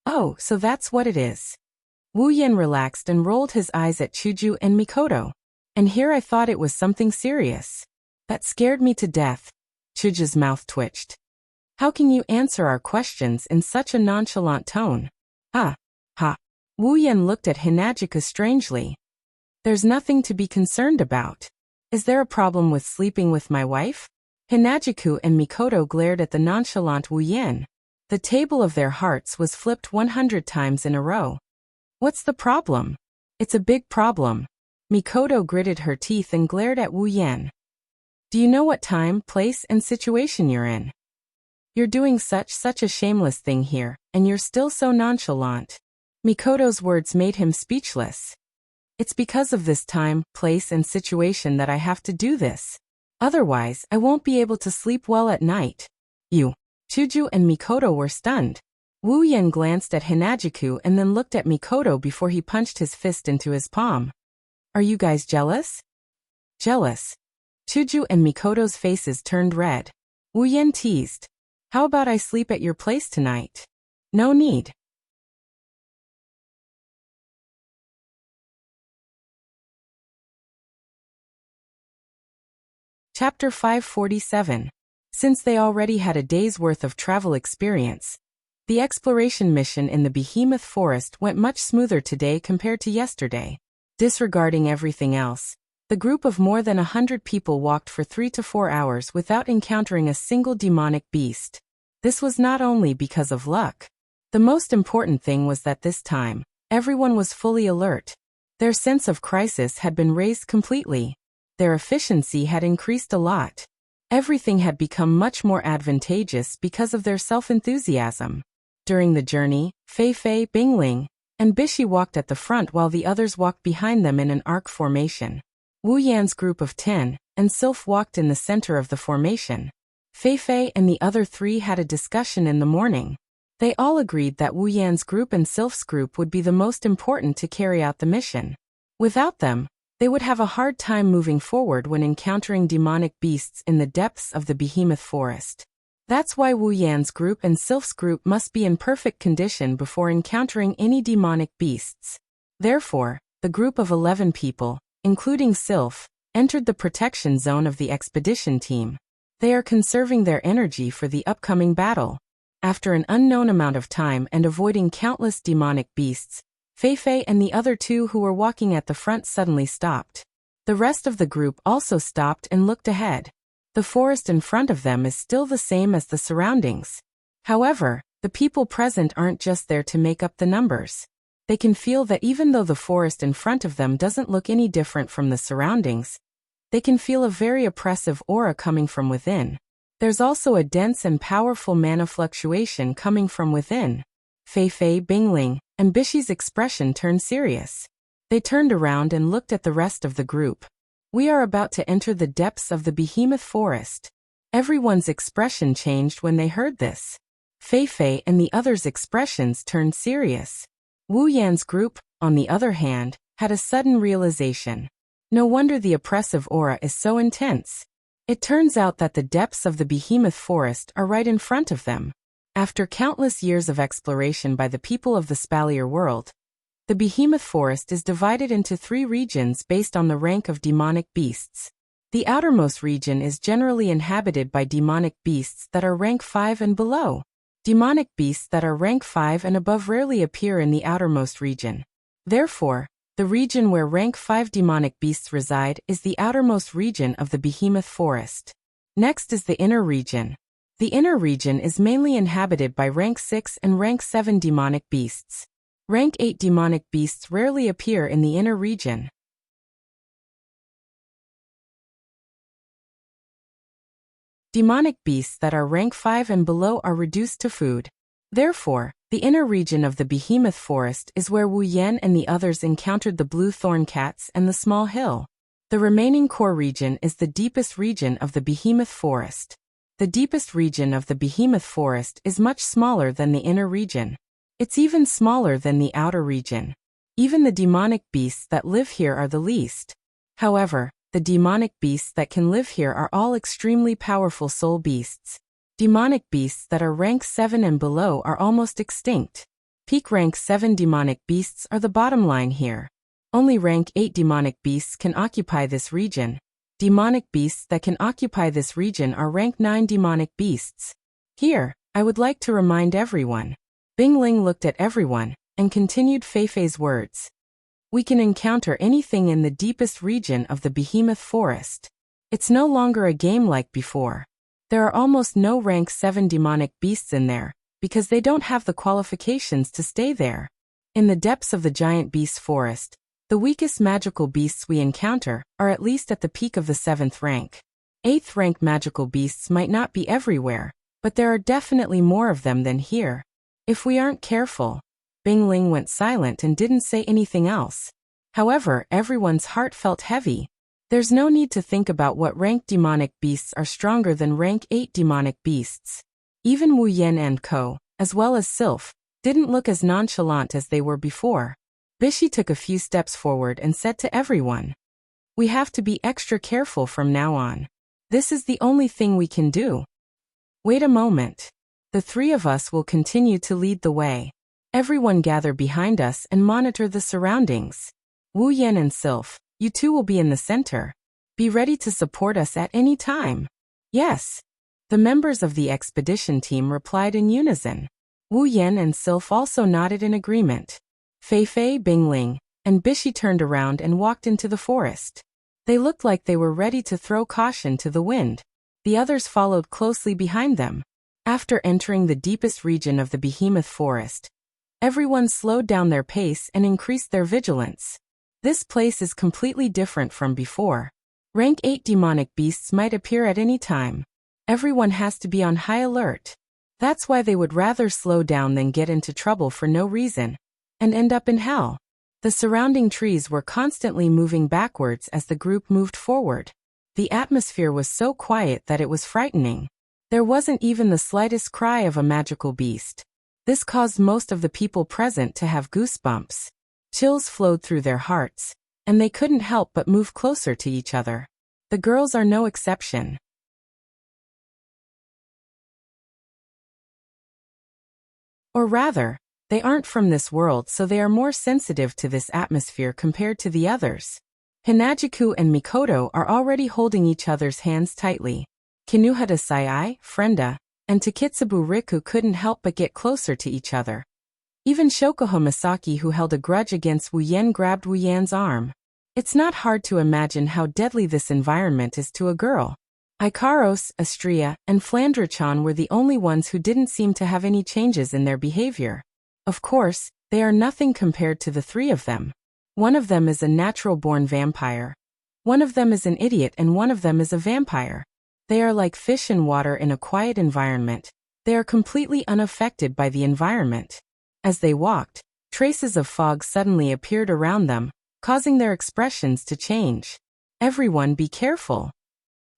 "Oh, so that's what it is." Wu Yen relaxed and rolled his eyes at Chuju and Mikoto. "And here I thought it was something serious. That scared me to death." Chuju's mouth twitched. "How can you answer our questions in such a nonchalant tone?" "Ha. Wu Yen looked at Hinajuku strangely. "There's nothing to be concerned about. Is there a problem with sleeping with my wife?" Hinajuku and Mikoto glared at the nonchalant Wu Yen. The table of their hearts was flipped 100 times in a row. What's the problem? It's a big problem. Mikoto gritted her teeth and glared at Wu Yan. Do you know what time, place, and situation you're in? You're doing such a shameless thing here, and you're still so nonchalant. Mikoto's words made him speechless. It's because of this time, place, and situation that I have to do this. Otherwise, I won't be able to sleep well at night. You. Chuju and Mikoto were stunned. Wu Yan glanced at Hinajiku and then looked at Mikoto before he punched his fist into his palm. Are you guys jealous? Jealous. Chuju and Mikoto's faces turned red. Wu Yan teased. How about I sleep at your place tonight? No need. Chapter 547. Since they already had a day's worth of travel experience, the exploration mission in the Behemoth Forest went much smoother today compared to yesterday. Disregarding everything else, the group of more than 100 people walked for 3 to 4 hours without encountering a single demonic beast. This was not only because of luck. The most important thing was that this time, everyone was fully alert. Their sense of crisis had been raised completely. Their efficiency had increased a lot. Everything had become much more advantageous because of their self-enthusiasm. During the journey, Fei Fei, Bingling, and Bishi walked at the front while the others walked behind them in an arc formation. Wu Yan's group of 10 and Sylph walked in the center of the formation. Fei Fei and the other 3 had a discussion in the morning. They all agreed that Wu Yan's group and Sylph's group would be the most important to carry out the mission. Without them, they would have a hard time moving forward when encountering demonic beasts in the depths of the Behemoth Forest. That's why Wu Yan's group and Sylph's group must be in perfect condition before encountering any demonic beasts. Therefore, the group of 11 people, including Sylph, entered the protection zone of the expedition team. They are conserving their energy for the upcoming battle. After an unknown amount of time and avoiding countless demonic beasts, Fei Fei and the other 2 who were walking at the front suddenly stopped. The rest of the group also stopped and looked ahead. The forest in front of them is still the same as the surroundings. However, the people present aren't just there to make up the numbers. They can feel that even though the forest in front of them doesn't look any different from the surroundings, they can feel a very oppressive aura coming from within. There's also a dense and powerful mana fluctuation coming from within. Fei Fei, Bingling, and Bishi's expression turned serious. They turned around and looked at the rest of the group. We are about to enter the depths of the Behemoth Forest. Everyone's expression changed when they heard this. Fei Fei and the others' expressions turned serious. Wu Yan's group, on the other hand, had a sudden realization. No wonder the oppressive aura is so intense. It turns out that the depths of the Behemoth Forest are right in front of them. After countless years of exploration by the people of the Spalier world, the Behemoth Forest is divided into 3 regions based on the rank of demonic beasts. The outermost region is generally inhabited by demonic beasts that are rank 5 and below. Demonic beasts that are rank 5 and above rarely appear in the outermost region. Therefore, the region where rank 5 demonic beasts reside is the outermost region of the Behemoth Forest. Next is the inner region. The inner region is mainly inhabited by rank 6 and rank 7 demonic beasts. Rank 8 demonic beasts rarely appear in the inner region. Demonic beasts that are rank 5 and below are reduced to food. Therefore, the inner region of the Behemoth Forest is where Wu Yan and the others encountered the blue thorn cats and the small hill. The remaining core region is the deepest region of the Behemoth Forest. The deepest region of the Behemoth Forest is much smaller than the inner region. It's even smaller than the outer region. Even the demonic beasts that live here are the least. However, the demonic beasts that can live here are all extremely powerful soul beasts. Demonic beasts that are rank 7 and below are almost extinct. Peak rank 7 demonic beasts are the bottom line here. Only rank 8 demonic beasts can occupy this region. Demonic beasts that can occupy this region are rank 9 demonic beasts. Here, I would like to remind everyone. Bingling looked at everyone, and continued Fei Fei's words. We can encounter anything in the deepest region of the Behemoth Forest. It's no longer a game like before. There are almost no rank 7 demonic beasts in there, because they don't have the qualifications to stay there. In the depths of the giant beast forest, the weakest magical beasts we encounter are at least at the peak of the 7th rank. 8th rank magical beasts might not be everywhere, but there are definitely more of them than here. If we aren't careful. Bingling went silent and didn't say anything else. However, everyone's heart felt heavy. There's no need to think about what rank demonic beasts are stronger than rank 8 demonic beasts. Even Wu Yan and Co., as well as Sylph, didn't look as nonchalant as they were before. Bishi took a few steps forward and said to everyone, "We have to be extra careful from now on. This is the only thing we can do. Wait a moment. The 3 of us will continue to lead the way. Everyone gather behind us and monitor the surroundings. Wu Yan and Sylph, you 2 will be in the center. Be ready to support us at any time." "Yes." The members of the expedition team replied in unison. Wu Yan and Sylph also nodded in agreement. Fei, Bingling, and Bishi turned around and walked into the forest. They looked like they were ready to throw caution to the wind. The others followed closely behind them. After entering the deepest region of the behemoth forest, everyone slowed down their pace and increased their vigilance. This place is completely different from before. Rank 8 demonic beasts might appear at any time. Everyone has to be on high alert. That's why they would rather slow down than get into trouble for no reason and end up in hell. The surrounding trees were constantly moving backwards as the group moved forward. The atmosphere was so quiet that it was frightening. There wasn't even the slightest cry of a magical beast. This caused most of the people present to have goosebumps. Chills flowed through their hearts, and they couldn't help but move closer to each other. The girls are no exception. Or rather, they aren't from this world, so they are more sensitive to this atmosphere compared to the others. Hinajiku and Mikoto are already holding each other's hands tightly. Kinuhata Sai, Frenda, and Takitsubu Riku couldn't help but get closer to each other. Even Shokuho Misaki, who held a grudge against Wu Yan, grabbed Wu Yan's arm. It's not hard to imagine how deadly this environment is to a girl. Ikaros, Astria, and Flandra-chan were the only ones who didn't seem to have any changes in their behavior. Of course, they are nothing compared to the 3 of them. One of them is a natural-born vampire. One of them is an idiot, and one of them is a vampire. They are like fish in water in a quiet environment. They are completely unaffected by the environment. As they walked, traces of fog suddenly appeared around them, causing their expressions to change. "Everyone be careful,"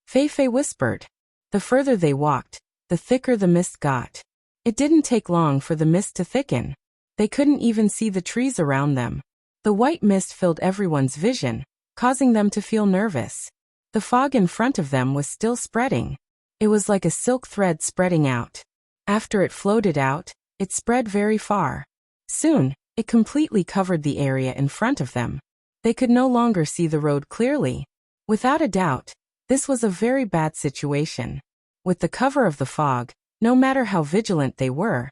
Fei whispered. The further they walked, the thicker the mist got. It didn't take long for the mist to thicken. They couldn't even see the trees around them. The white mist filled everyone's vision, causing them to feel nervous. The fog in front of them was still spreading. It was like a silk thread spreading out. After it floated out, it spread very far. Soon, it completely covered the area in front of them. They could no longer see the road clearly. Without a doubt, this was a very bad situation. With the cover of the fog, no matter how vigilant they were,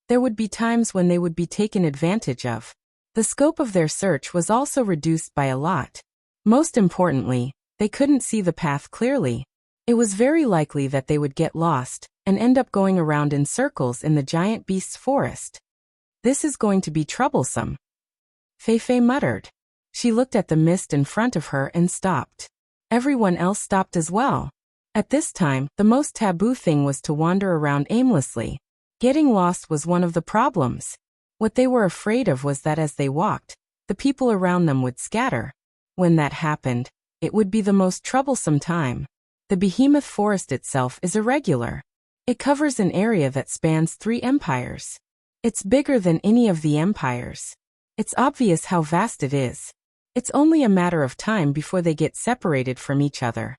there would be times when they would be taken advantage of. The scope of their search was also reduced by a lot. Most importantly, they couldn't see the path clearly. It was very likely that they would get lost and end up going around in circles in the giant beast's forest. "This is going to be troublesome," Fei muttered. She looked at the mist in front of her and stopped. Everyone else stopped as well. At this time, the most taboo thing was to wander around aimlessly. Getting lost was one of the problems. What they were afraid of was that as they walked, the people around them would scatter. When that happened, it would be the most troublesome time. The behemoth forest itself is irregular. It covers an area that spans 3 empires. It's bigger than any of the empires. It's obvious how vast it is. It's only a matter of time before they get separated from each other.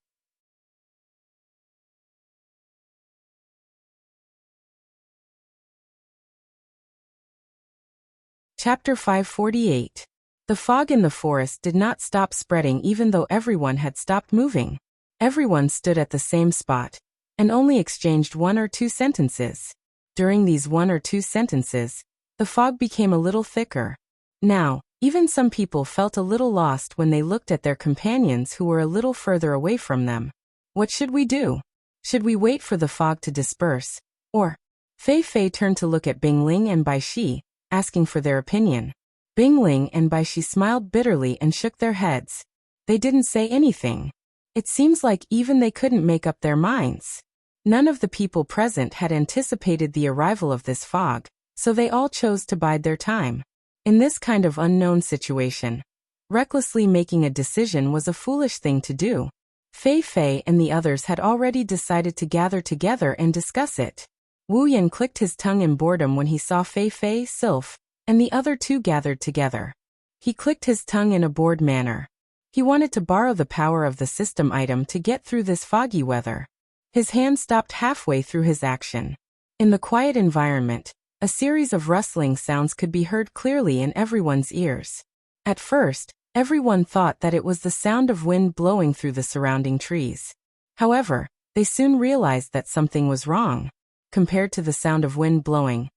Chapter 548. The fog in the forest did not stop spreading even though everyone had stopped moving. Everyone stood at the same spot and only exchanged 1 or 2 sentences. During these 1 or 2 sentences, the fog became a little thicker. Now, even some people felt a little lost when they looked at their companions who were a little further away from them. What should we do? Should we wait for the fog to disperse? Or, Fei Fei turned to look at Bingling and Baishi, asking for their opinion. Bingling and Baishi smiled bitterly and shook their heads. They didn't say anything. It seems like even they couldn't make up their minds. None of the people present had anticipated the arrival of this fog, so they all chose to bide their time. In this kind of unknown situation, recklessly making a decision was a foolish thing to do. Fei Fei and the others had already decided to gather together and discuss it. Wu Yan clicked his tongue in boredom when he saw Fei Fei, Sylph, and the other two gathered together. He clicked his tongue in a bored manner. He wanted to borrow the power of the system item to get through this foggy weather. His hand stopped halfway through his action. In the quiet environment, a series of rustling sounds could be heard clearly in everyone's ears. At first, everyone thought that it was the sound of wind blowing through the surrounding trees. However, they soon realized that something was wrong. Compared to the sound of wind blowing,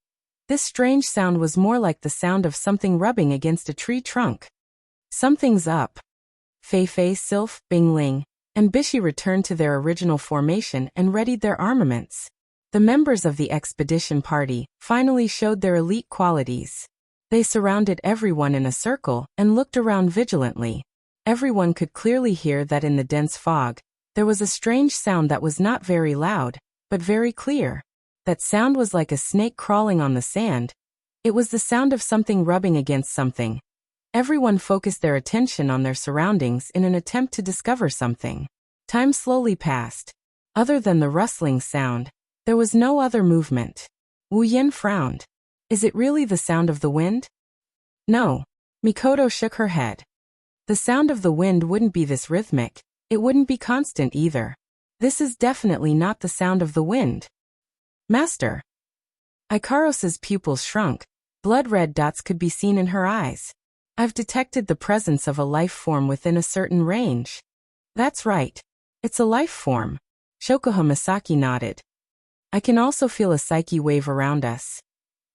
this strange sound was more like the sound of something rubbing against a tree trunk. Something's up. Fei Fei, Sylph, Bingling, and Bishi returned to their original formation and readied their armaments. The members of the expedition party finally showed their elite qualities. They surrounded everyone in a circle and looked around vigilantly. Everyone could clearly hear that in the dense fog, there was a strange sound that was not very loud, but very clear. That sound was like a snake crawling on the sand. It was the sound of something rubbing against something. Everyone focused their attention on their surroundings in an attempt to discover something. Time slowly passed. Other than the rustling sound, there was no other movement. Wu Yan frowned. Is it really the sound of the wind? No. Mikoto shook her head. The sound of the wind wouldn't be this rhythmic. It wouldn't be constant either. This is definitely not the sound of the wind. Master. Ikaros's pupils shrunk. Blood-red dots could be seen in her eyes. I've detected the presence of a life form within a certain range. That's right. It's a life form. Shokuha Misaki nodded. I can also feel a psyche wave around us.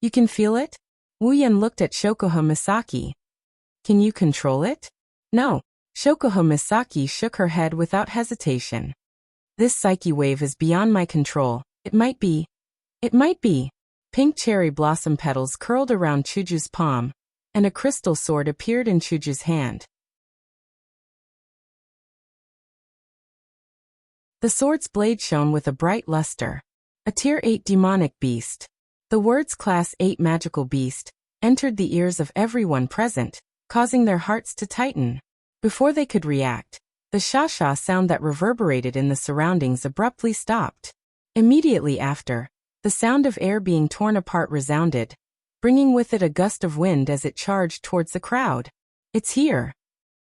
You can feel it? Wu Yan looked at Shokuha Misaki. Can you control it? No. Shokuha Misaki shook her head without hesitation. This psyche wave is beyond my control. It might be. Pink cherry blossom petals curled around Chuju's palm, and a crystal sword appeared in Chuju's hand. The sword's blade shone with a bright luster. A Tier 8 demonic beast. The words Class 8 magical beast entered the ears of everyone present, causing their hearts to tighten. Before they could react, the sha-sha sound that reverberated in the surroundings abruptly stopped. Immediately after, the sound of air being torn apart resounded, bringing with it a gust of wind as it charged towards the crowd. It's here!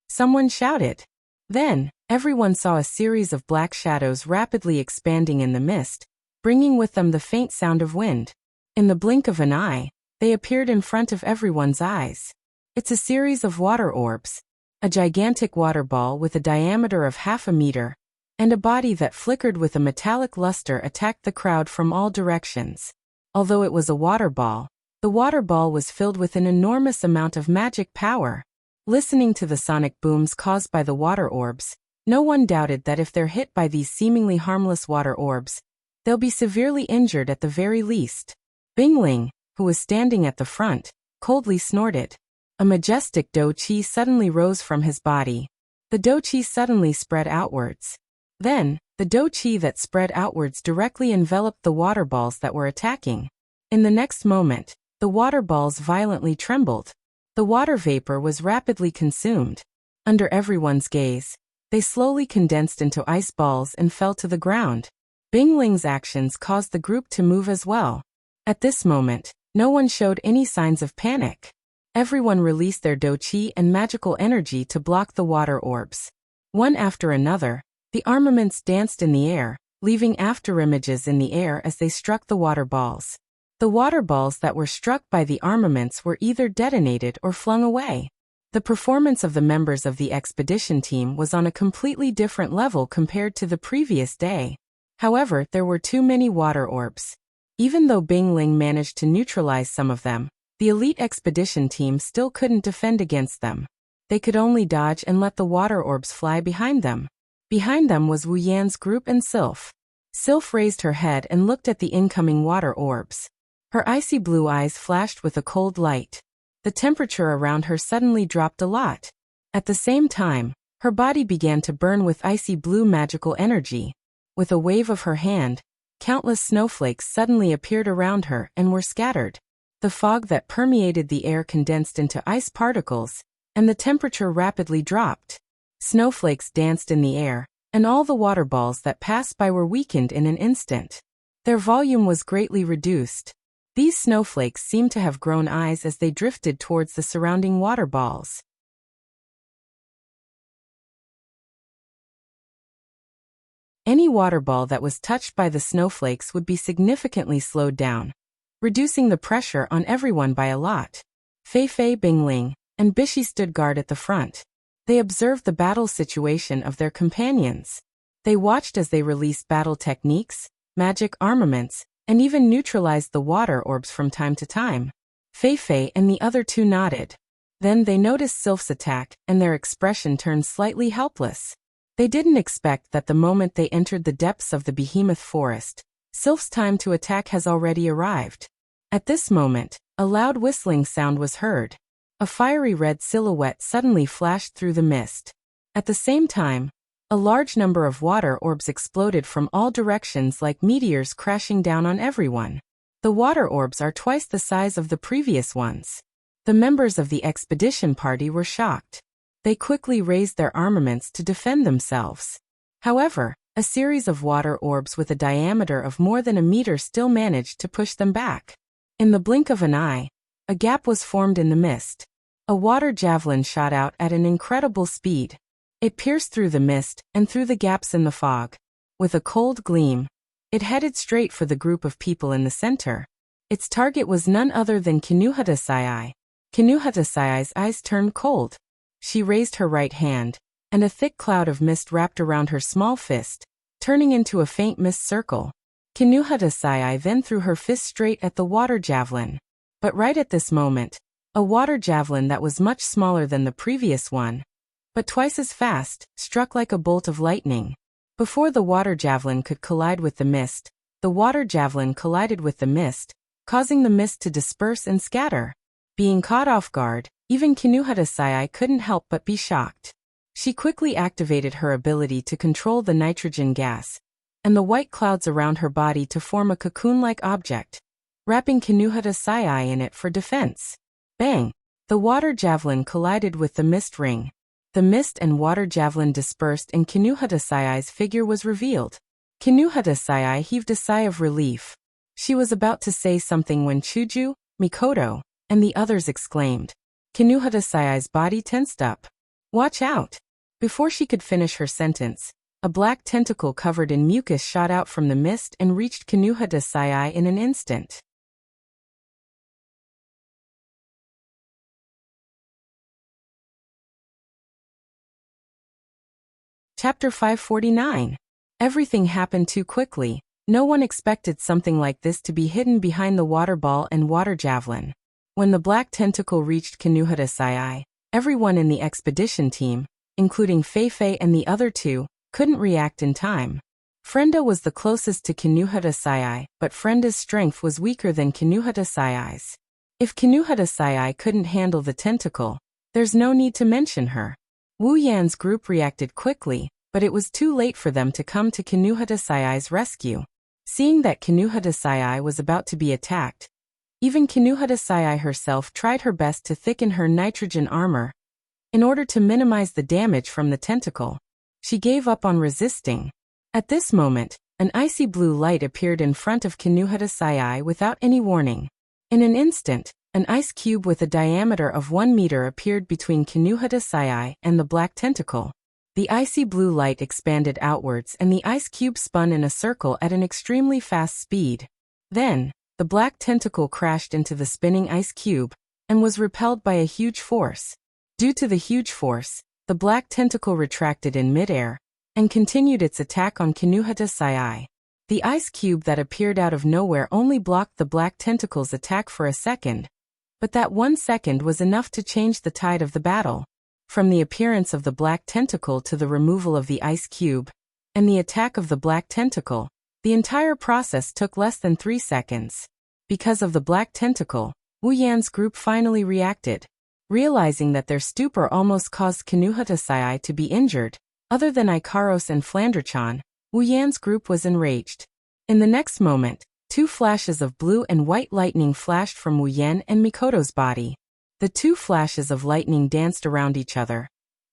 Someone shouted. Then, everyone saw a series of black shadows rapidly expanding in the mist, bringing with them the faint sound of wind. In the blink of an eye, they appeared in front of everyone's eyes. It's a series of water orbs. A gigantic water ball with a diameter of 0.5 meter, and a body that flickered with a metallic luster attacked the crowd from all directions. Although it was a water ball, the water ball was filled with an enormous amount of magic power. Listening to the sonic booms caused by the water orbs, no one doubted that if they're hit by these seemingly harmless water orbs, they'll be severely injured at the very least. Bingling, who was standing at the front, coldly snorted. A majestic do-chi suddenly rose from his body. The do-chi suddenly spread outwards. Then, the do-chi that spread outwards directly enveloped the water balls that were attacking. In the next moment, the water balls violently trembled. The water vapor was rapidly consumed. Under everyone's gaze, they slowly condensed into ice balls and fell to the ground. Bingling's actions caused the group to move as well. At this moment, no one showed any signs of panic. Everyone released their do-chi and magical energy to block the water orbs. One after another, the armaments danced in the air, leaving afterimages in the air as they struck the water balls. The water balls that were struck by the armaments were either detonated or flung away. The performance of the members of the expedition team was on a completely different level compared to the previous day. However, there were too many water orbs. Even though Bingling managed to neutralize some of them, the elite expedition team still couldn't defend against them. They could only dodge and let the water orbs fly behind them. Behind them was Wu Yan's group and Sylph. Sylph raised her head and looked at the incoming water orbs. Her icy blue eyes flashed with a cold light. The temperature around her suddenly dropped a lot. At the same time, her body began to burn with icy blue magical energy. With a wave of her hand, countless snowflakes suddenly appeared around her and were scattered. The fog that permeated the air condensed into ice particles, and the temperature rapidly dropped. Snowflakes danced in the air, and all the water balls that passed by were weakened in an instant. Their volume was greatly reduced. These snowflakes seemed to have grown eyes as they drifted towards the surrounding water balls. Any water ball that was touched by the snowflakes would be significantly slowed down, reducing the pressure on everyone by a lot. Fei Fei, Bingling, and Bishi stood guard at the front. They observed the battle situation of their companions. They watched as they released battle techniques, magic armaments, and even neutralized the water orbs from time to time. Fei Fei and the other two nodded. Then they noticed Sylph's attack, and their expression turned slightly helpless. They didn't expect that the moment they entered the depths of the behemoth forest, Sylph's time to attack has already arrived. At this moment, a loud whistling sound was heard. A fiery red silhouette suddenly flashed through the mist. At the same time, a large number of water orbs exploded from all directions like meteors crashing down on everyone. The water orbs are twice the size of the previous ones. The members of the expedition party were shocked. They quickly raised their armaments to defend themselves. However, a series of water orbs with a diameter of more than a meter still managed to push them back. In the blink of an eye, a gap was formed in the mist. A water javelin shot out at an incredible speed. It pierced through the mist and through the gaps in the fog. With a cold gleam, it headed straight for the group of people in the center. Its target was none other than Kinuhatasai. Kinuhatasai's eyes turned cold. She raised her right hand, and a thick cloud of mist wrapped around her small fist, turning into a faint mist circle. Kinuhatasai then threw her fist straight at the water javelin. But right at this moment, a water javelin that was much smaller than the previous one, but twice as fast, struck like a bolt of lightning. Before the water javelin could collide with the mist, the water javelin collided with the mist, causing the mist to disperse and scatter. Being caught off guard, even Kinuhatasai couldn't help but be shocked. She quickly activated her ability to control the nitrogen gas, and the white clouds around her body to form a cocoon-like object, wrapping Kinuhatasai in it for defense. Bang! The water javelin collided with the mist ring. The mist and water javelin dispersed and Kinuhatasai's figure was revealed. Kinuhatasai heaved a sigh of relief. She was about to say something when Chuju, Mikoto, and the others exclaimed. Kinuhatasai's body tensed up. Watch out! Before she could finish her sentence, a black tentacle covered in mucus shot out from the mist and reached Kinuhatasai in an instant. Chapter 549. Everything happened too quickly. No one expected something like this to be hidden behind the water ball and water javelin. When the black tentacle reached Kinuhatasai, everyone in the expedition team, including Fei Fei and the other two, couldn't react in time. Frenda was the closest to Kinuhatasai, but Frenda's strength was weaker than Kinuhatasai's. If Kinuhatasai couldn't handle the tentacle, there's no need to mention her. Wu Yan's group reacted quickly, but it was too late for them to come to Kinuhatasai's rescue. Seeing that Kinuhatasai was about to be attacked, even Kinuhatasai herself tried her best to thicken her nitrogen armor. In order to minimize the damage from the tentacle, she gave up on resisting. At this moment, an icy blue light appeared in front of Kinuhatasai without any warning. In an instant, an ice cube with a diameter of 1 meter appeared between Kinuhatasai and the black tentacle. The icy blue light expanded outwards and the ice cube spun in a circle at an extremely fast speed. Then, the black tentacle crashed into the spinning ice cube and was repelled by a huge force. Due to the huge force, the black tentacle retracted in midair and continued its attack on Kinuhatasai. The ice cube that appeared out of nowhere only blocked the black tentacle's attack for a second, but that 1 second was enough to change the tide of the battle. From the appearance of the black tentacle to the removal of the ice cube, and the attack of the black tentacle, the entire process took less than 3 seconds. Because of the black tentacle, Wu Yan's group finally reacted. Realizing that their stupor almost caused Kinuhatasai to be injured, other than Ikaros and Flanderchan, Wu Yan's group was enraged. In the next moment, 2 flashes of blue and white lightning flashed from Wu Yan and Mikoto's body. The 2 flashes of lightning danced around each other,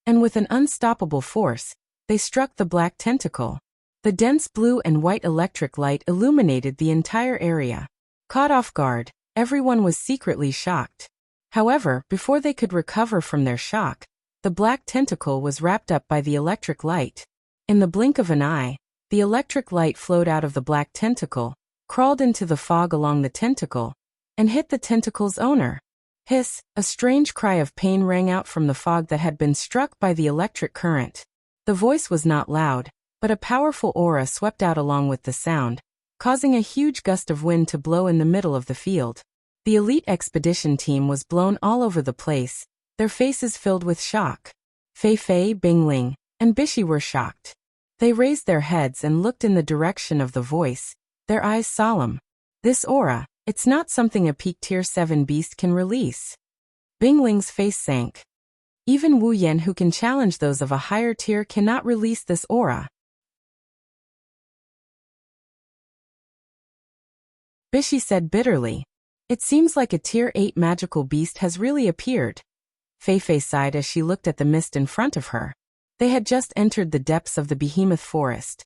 and with an unstoppable force, they struck the black tentacle. The dense blue and white electric light illuminated the entire area. Caught off guard, everyone was secretly shocked. However, before they could recover from their shock, the black tentacle was wrapped up by the electric light. In the blink of an eye, the electric light flowed out of the black tentacle, crawled into the fog along the tentacle, and hit the tentacle's owner. Hiss! A strange cry of pain rang out from the fog that had been struck by the electric current. The voice was not loud, but a powerful aura swept out along with the sound, causing a huge gust of wind to blow in the middle of the field. The elite expedition team was blown all over the place, their faces filled with shock. Fei Fei, Bingling, and Bishi were shocked. They raised their heads and looked in the direction of the voice, their eyes solemn. This aura, it's not something a peak tier 7 beast can release. Bingling's face sank. Even Wu Yan, who can challenge those of a higher tier, cannot release this aura. Bishi said bitterly. It seems like a tier 8 magical beast has really appeared. Fei Fei sighed as she looked at the mist in front of her. They had just entered the depths of the behemoth forest.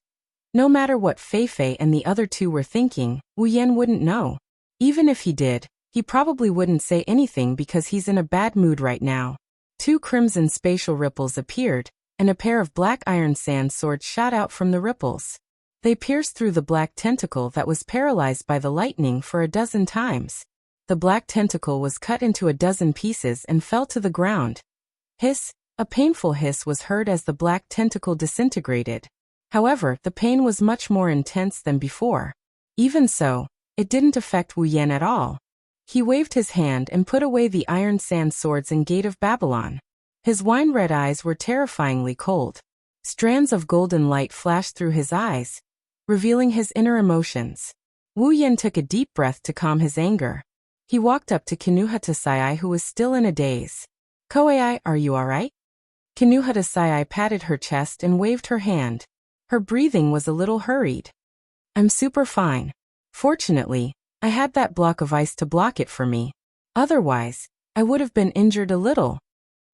No matter what Fei Fei and the other 2 were thinking, Wu Yan wouldn't know. Even if he did, he probably wouldn't say anything because he's in a bad mood right now. 2 crimson spatial ripples appeared, and a pair of black iron sand swords shot out from the ripples. They pierced through the black tentacle that was paralyzed by the lightning for a dozen times. The black tentacle was cut into a dozen pieces and fell to the ground. Hiss! A painful hiss was heard as the black tentacle disintegrated. However, the pain was much more intense than before. Even so, it didn't affect Wu Yan at all. He waved his hand and put away the iron sand swords and Gate of Babylon. His wine-red eyes were terrifyingly cold. Strands of golden light flashed through his eyes, revealing his inner emotions. Wu Yan took a deep breath to calm his anger. He walked up to Kinuhatasai, who was still in a daze. "Koei, are you alright?" Kinuhatasai patted her chest and waved her hand. Her breathing was a little hurried. "I'm super fine. Fortunately, I had that block of ice to block it for me. Otherwise, I would have been injured a little."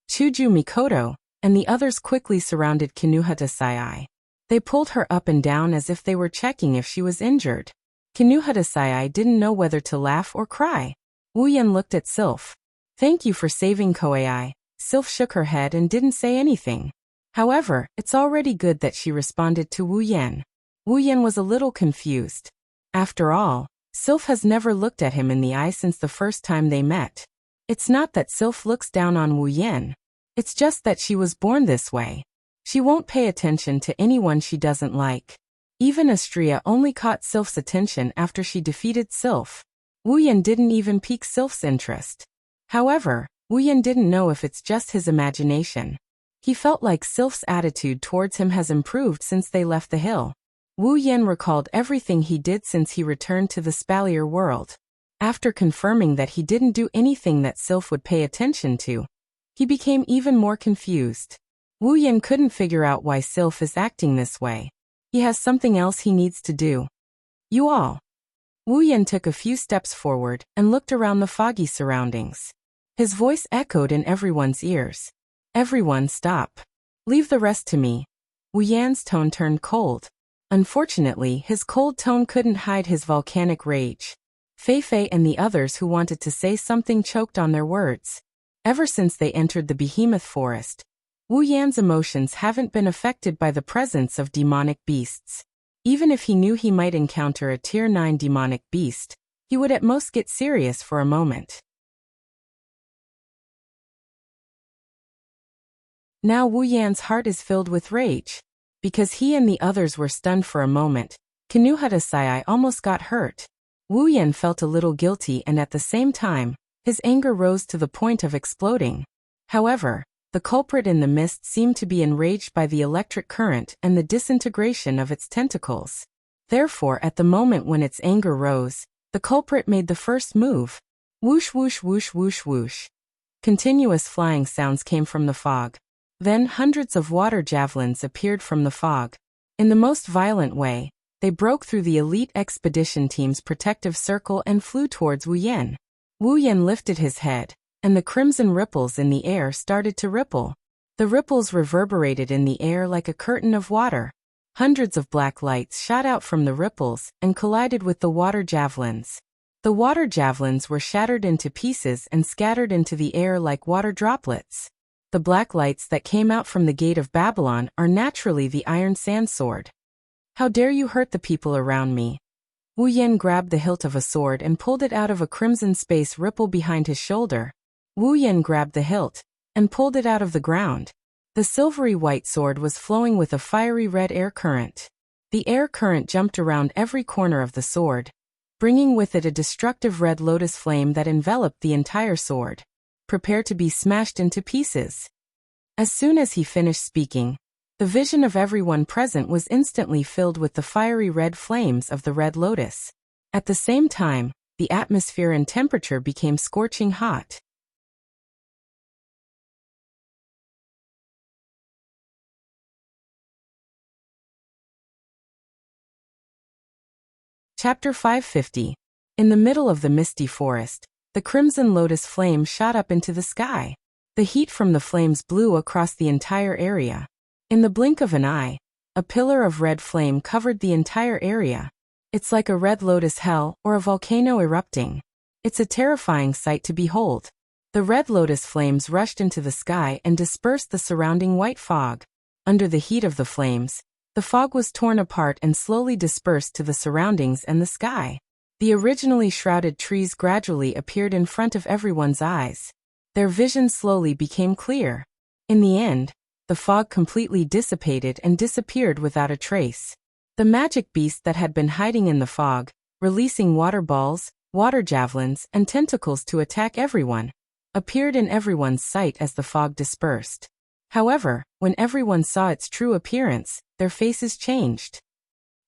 Chuju, Mikoto, and the others quickly surrounded Kinuhatasai. They pulled her up and down as if they were checking if she was injured. Kinuhatasai didn't know whether to laugh or cry. Wu Yan looked at Sylph. "Thank you for saving Koei." Sylph shook her head and didn't say anything. However, it's already good that she responded to Wu Yan. Wu Yan was a little confused. After all, Sylph has never looked at him in the eye since the first time they met. It's not that Sylph looks down on Wu Yan. It's just that she was born this way. She won't pay attention to anyone she doesn't like. Even Astria only caught Sylph's attention after she defeated Sylph. Wu Yan didn't even pique Sylph's interest. However, Wu Yan didn't know if it's just his imagination. He felt like Sylph's attitude towards him has improved since they left the hill. Wu Yan recalled everything he did since he returned to the Spalier world. After confirming that he didn't do anything that Sylph would pay attention to, he became even more confused. Wu Yan couldn't figure out why Sylph is acting this way. He has something else he needs to do. "You all." Wu Yan took a few steps forward and looked around the foggy surroundings. His voice echoed in everyone's ears. "Everyone stop. Leave the rest to me." Wu Yan's tone turned cold. Unfortunately, his cold tone couldn't hide his volcanic rage. Fei Fei and the others who wanted to say something choked on their words. Ever since they entered the behemoth forest, Wu Yan's emotions haven't been affected by the presence of demonic beasts. Even if he knew he might encounter a tier 9 demonic beast, he would at most get serious for a moment. Now Wu Yan's heart is filled with rage. Because he and the others were stunned for a moment, Kinuhatasai almost got hurt. Wu Yan felt a little guilty and at the same time, his anger rose to the point of exploding. However, the culprit in the mist seemed to be enraged by the electric current and the disintegration of its tentacles. Therefore, at the moment when its anger rose, The culprit made the first move. Whoosh whoosh whoosh whoosh whoosh. Continuous flying sounds came from the fog. Then hundreds of water javelins appeared from the fog. In the most violent way, they broke through the elite expedition team's protective circle and flew towards Wu Yan. Wu Yan lifted his head, and the crimson ripples in the air started to ripple. The ripples reverberated in the air like a curtain of water. Hundreds of black lights shot out from the ripples and collided with the water javelins. The water javelins were shattered into pieces and scattered into the air like water droplets. The black lights that came out from the gate of Babylon are naturally the iron sand sword. How dare you hurt the people around me? Wu Yan grabbed the hilt of a sword and pulled it out of a crimson space ripple behind his shoulder. Wu Yan grabbed the hilt and pulled it out of the ground. The silvery white sword was flowing with a fiery red air current. The air current jumped around every corner of the sword, bringing with it a destructive red lotus flame that enveloped the entire sword. Prepare to be smashed into pieces. As soon as he finished speaking, the vision of everyone present was instantly filled with the fiery red flames of the red lotus. At the same time, the atmosphere and temperature became scorching hot. Chapter 550. In the middle of the misty forest, the crimson lotus flame shot up into the sky. The heat from the flames blew across the entire area. In the blink of an eye, a pillar of red flame covered the entire area. It's like a red lotus hell or a volcano erupting. It's a terrifying sight to behold. The red lotus flames rushed into the sky and dispersed the surrounding white fog. Under the heat of the flames, the fog was torn apart and slowly dispersed to the surroundings and the sky. The originally shrouded trees gradually appeared in front of everyone's eyes. Their vision slowly became clear. In the end, the fog completely dissipated and disappeared without a trace. The magic beast that had been hiding in the fog, releasing water balls, water javelins, and tentacles to attack everyone, appeared in everyone's sight as the fog dispersed. However, when everyone saw its true appearance, their faces changed.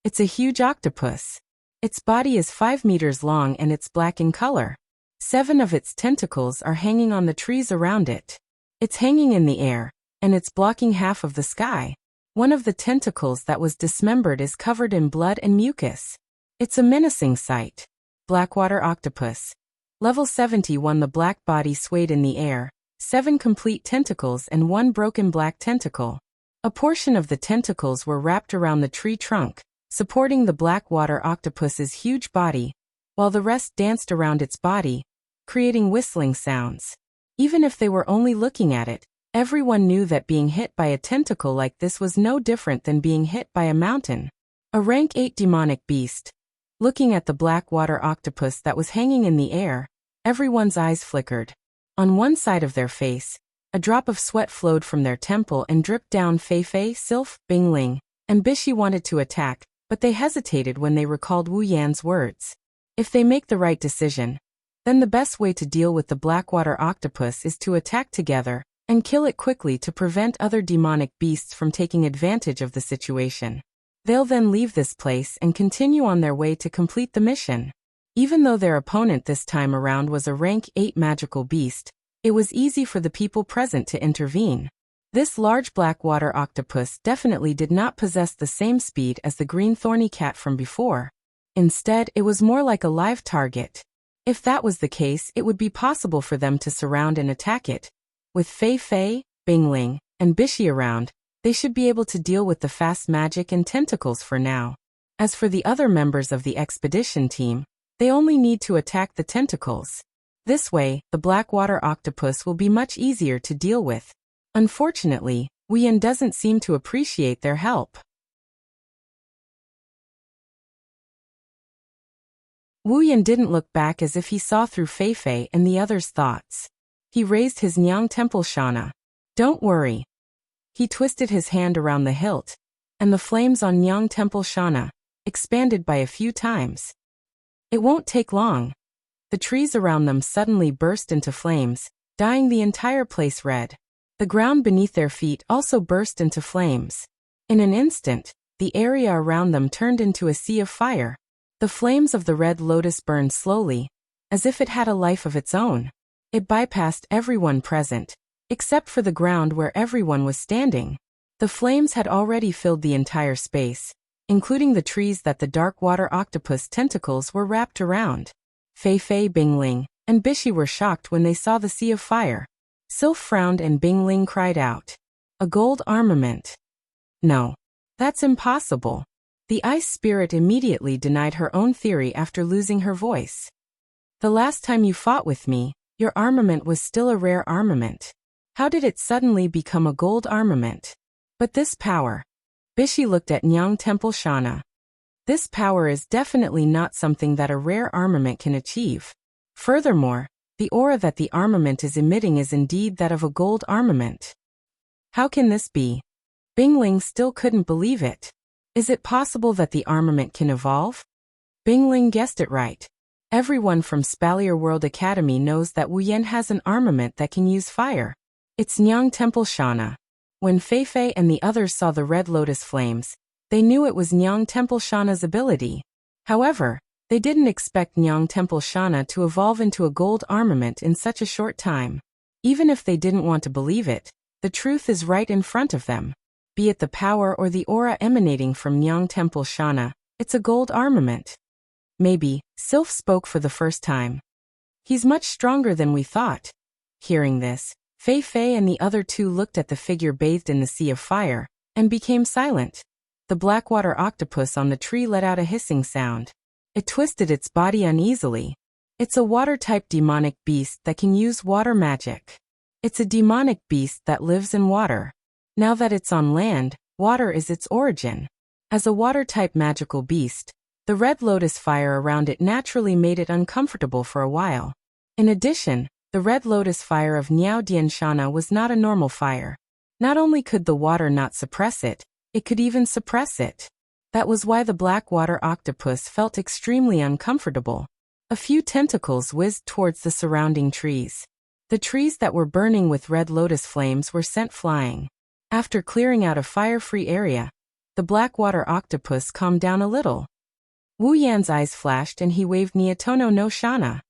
It's a huge octopus. Its body is 5 meters long and it's black in color. 7 of its tentacles are hanging on the trees around it. It's hanging in the air, and it's blocking half of the sky. One of the tentacles that was dismembered is covered in blood and mucus. It's a menacing sight. Blackwater octopus. Level 71. The black body swayed in the air, 7 complete tentacles and 1 broken black tentacle. A portion of the tentacles were wrapped around the tree trunk, supporting the blackwater octopus's huge body, while the rest danced around its body, creating whistling sounds. Even if they were only looking at it, everyone knew that being hit by a tentacle like this was no different than being hit by a mountain. A rank 8 demonic beast. Looking at the blackwater octopus that was hanging in the air, everyone's eyes flickered. On one side of their face, a drop of sweat flowed from their temple and dripped down. Fei Fei, Sylph, Bingling, and Bishi wanted to attack, but they hesitated when they recalled Wu Yan's words. If they make the right decision, then the best way to deal with the blackwater octopus is to attack together and kill it quickly to prevent other demonic beasts from taking advantage of the situation. They'll then leave this place and continue on their way to complete the mission. Even though their opponent this time around was a rank 8 magical beast, it was easy for the people present to intervene. This large blackwater octopus definitely did not possess the same speed as the green thorny cat from before. Instead, it was more like a live target. If that was the case, it would be possible for them to surround and attack it. With Fei Fei, Bingling, and Bishi around, they should be able to deal with the fast magic and tentacles for now. As for the other members of the expedition team, they only need to attack the tentacles. This way, the blackwater octopus will be much easier to deal with. Unfortunately, Wu Yan doesn't seem to appreciate their help. Wu Yan didn't look back as if he saw through Fei Fei and the others' thoughts. He raised his Nyang Temple Shana. Don't worry. He twisted his hand around the hilt, and the flames on Nyang Temple Shana expanded by a few times. It won't take long. The trees around them suddenly burst into flames, dyeing the entire place red. The ground beneath their feet also burst into flames. In an instant, the area around them turned into a sea of fire. The flames of the red lotus burned slowly, as if it had a life of its own. It bypassed everyone present, except for the ground where everyone was standing. The flames had already filled the entire space, including the trees that the dark water octopus tentacles were wrapped around. Fei Fei, Bingling, and Bishi were shocked when they saw the sea of fire. Sylph frowned and Bingling cried out. A gold armament. No. That's impossible. The ice spirit immediately denied her own theory after losing her voice. The last time you fought with me, your armament was still a rare armament. How did it suddenly become a gold armament? But this power. Bishi looked at Nyang Temple Shana. This power is definitely not something that a rare armament can achieve. Furthermore, the aura that the armament is emitting is indeed that of a gold armament. How can this be? Bingling still couldn't believe it. Is it possible that the armament can evolve? Bingling guessed it right. Everyone from Spalier World Academy knows that Wu Yan has an armament that can use fire. It's Nyang Temple Shana. When Fei Fei and the others saw the red lotus flames, they knew it was Nyang Temple Shana's ability. However, they didn't expect Nyang Temple Shana to evolve into a gold armament in such a short time. Even if they didn't want to believe it, the truth is right in front of them. Be it the power or the aura emanating from Nyang Temple Shana, it's a gold armament. Maybe, Sylph spoke for the first time. He's much stronger than we thought. Hearing this, Fei Fei and the other two looked at the figure bathed in the sea of fire, and became silent. The blackwater octopus on the tree let out a hissing sound. It twisted its body uneasily. It's a water-type demonic beast that can use water magic. It's a demonic beast that lives in water. Now that it's on land, water is its origin. As a water-type magical beast, the red lotus fire around it naturally made it uncomfortable for a while. In addition, the red lotus fire of Niao Dian Shana was not a normal fire. Not only could the water not suppress it, it could even suppress it. That was why the blackwater octopus felt extremely uncomfortable. A few tentacles whizzed towards the surrounding trees. The trees that were burning with red lotus flames were sent flying. After clearing out a fire-free area, the blackwater octopus calmed down a little. Wu Yan's eyes flashed and he waved Niatono no Shana.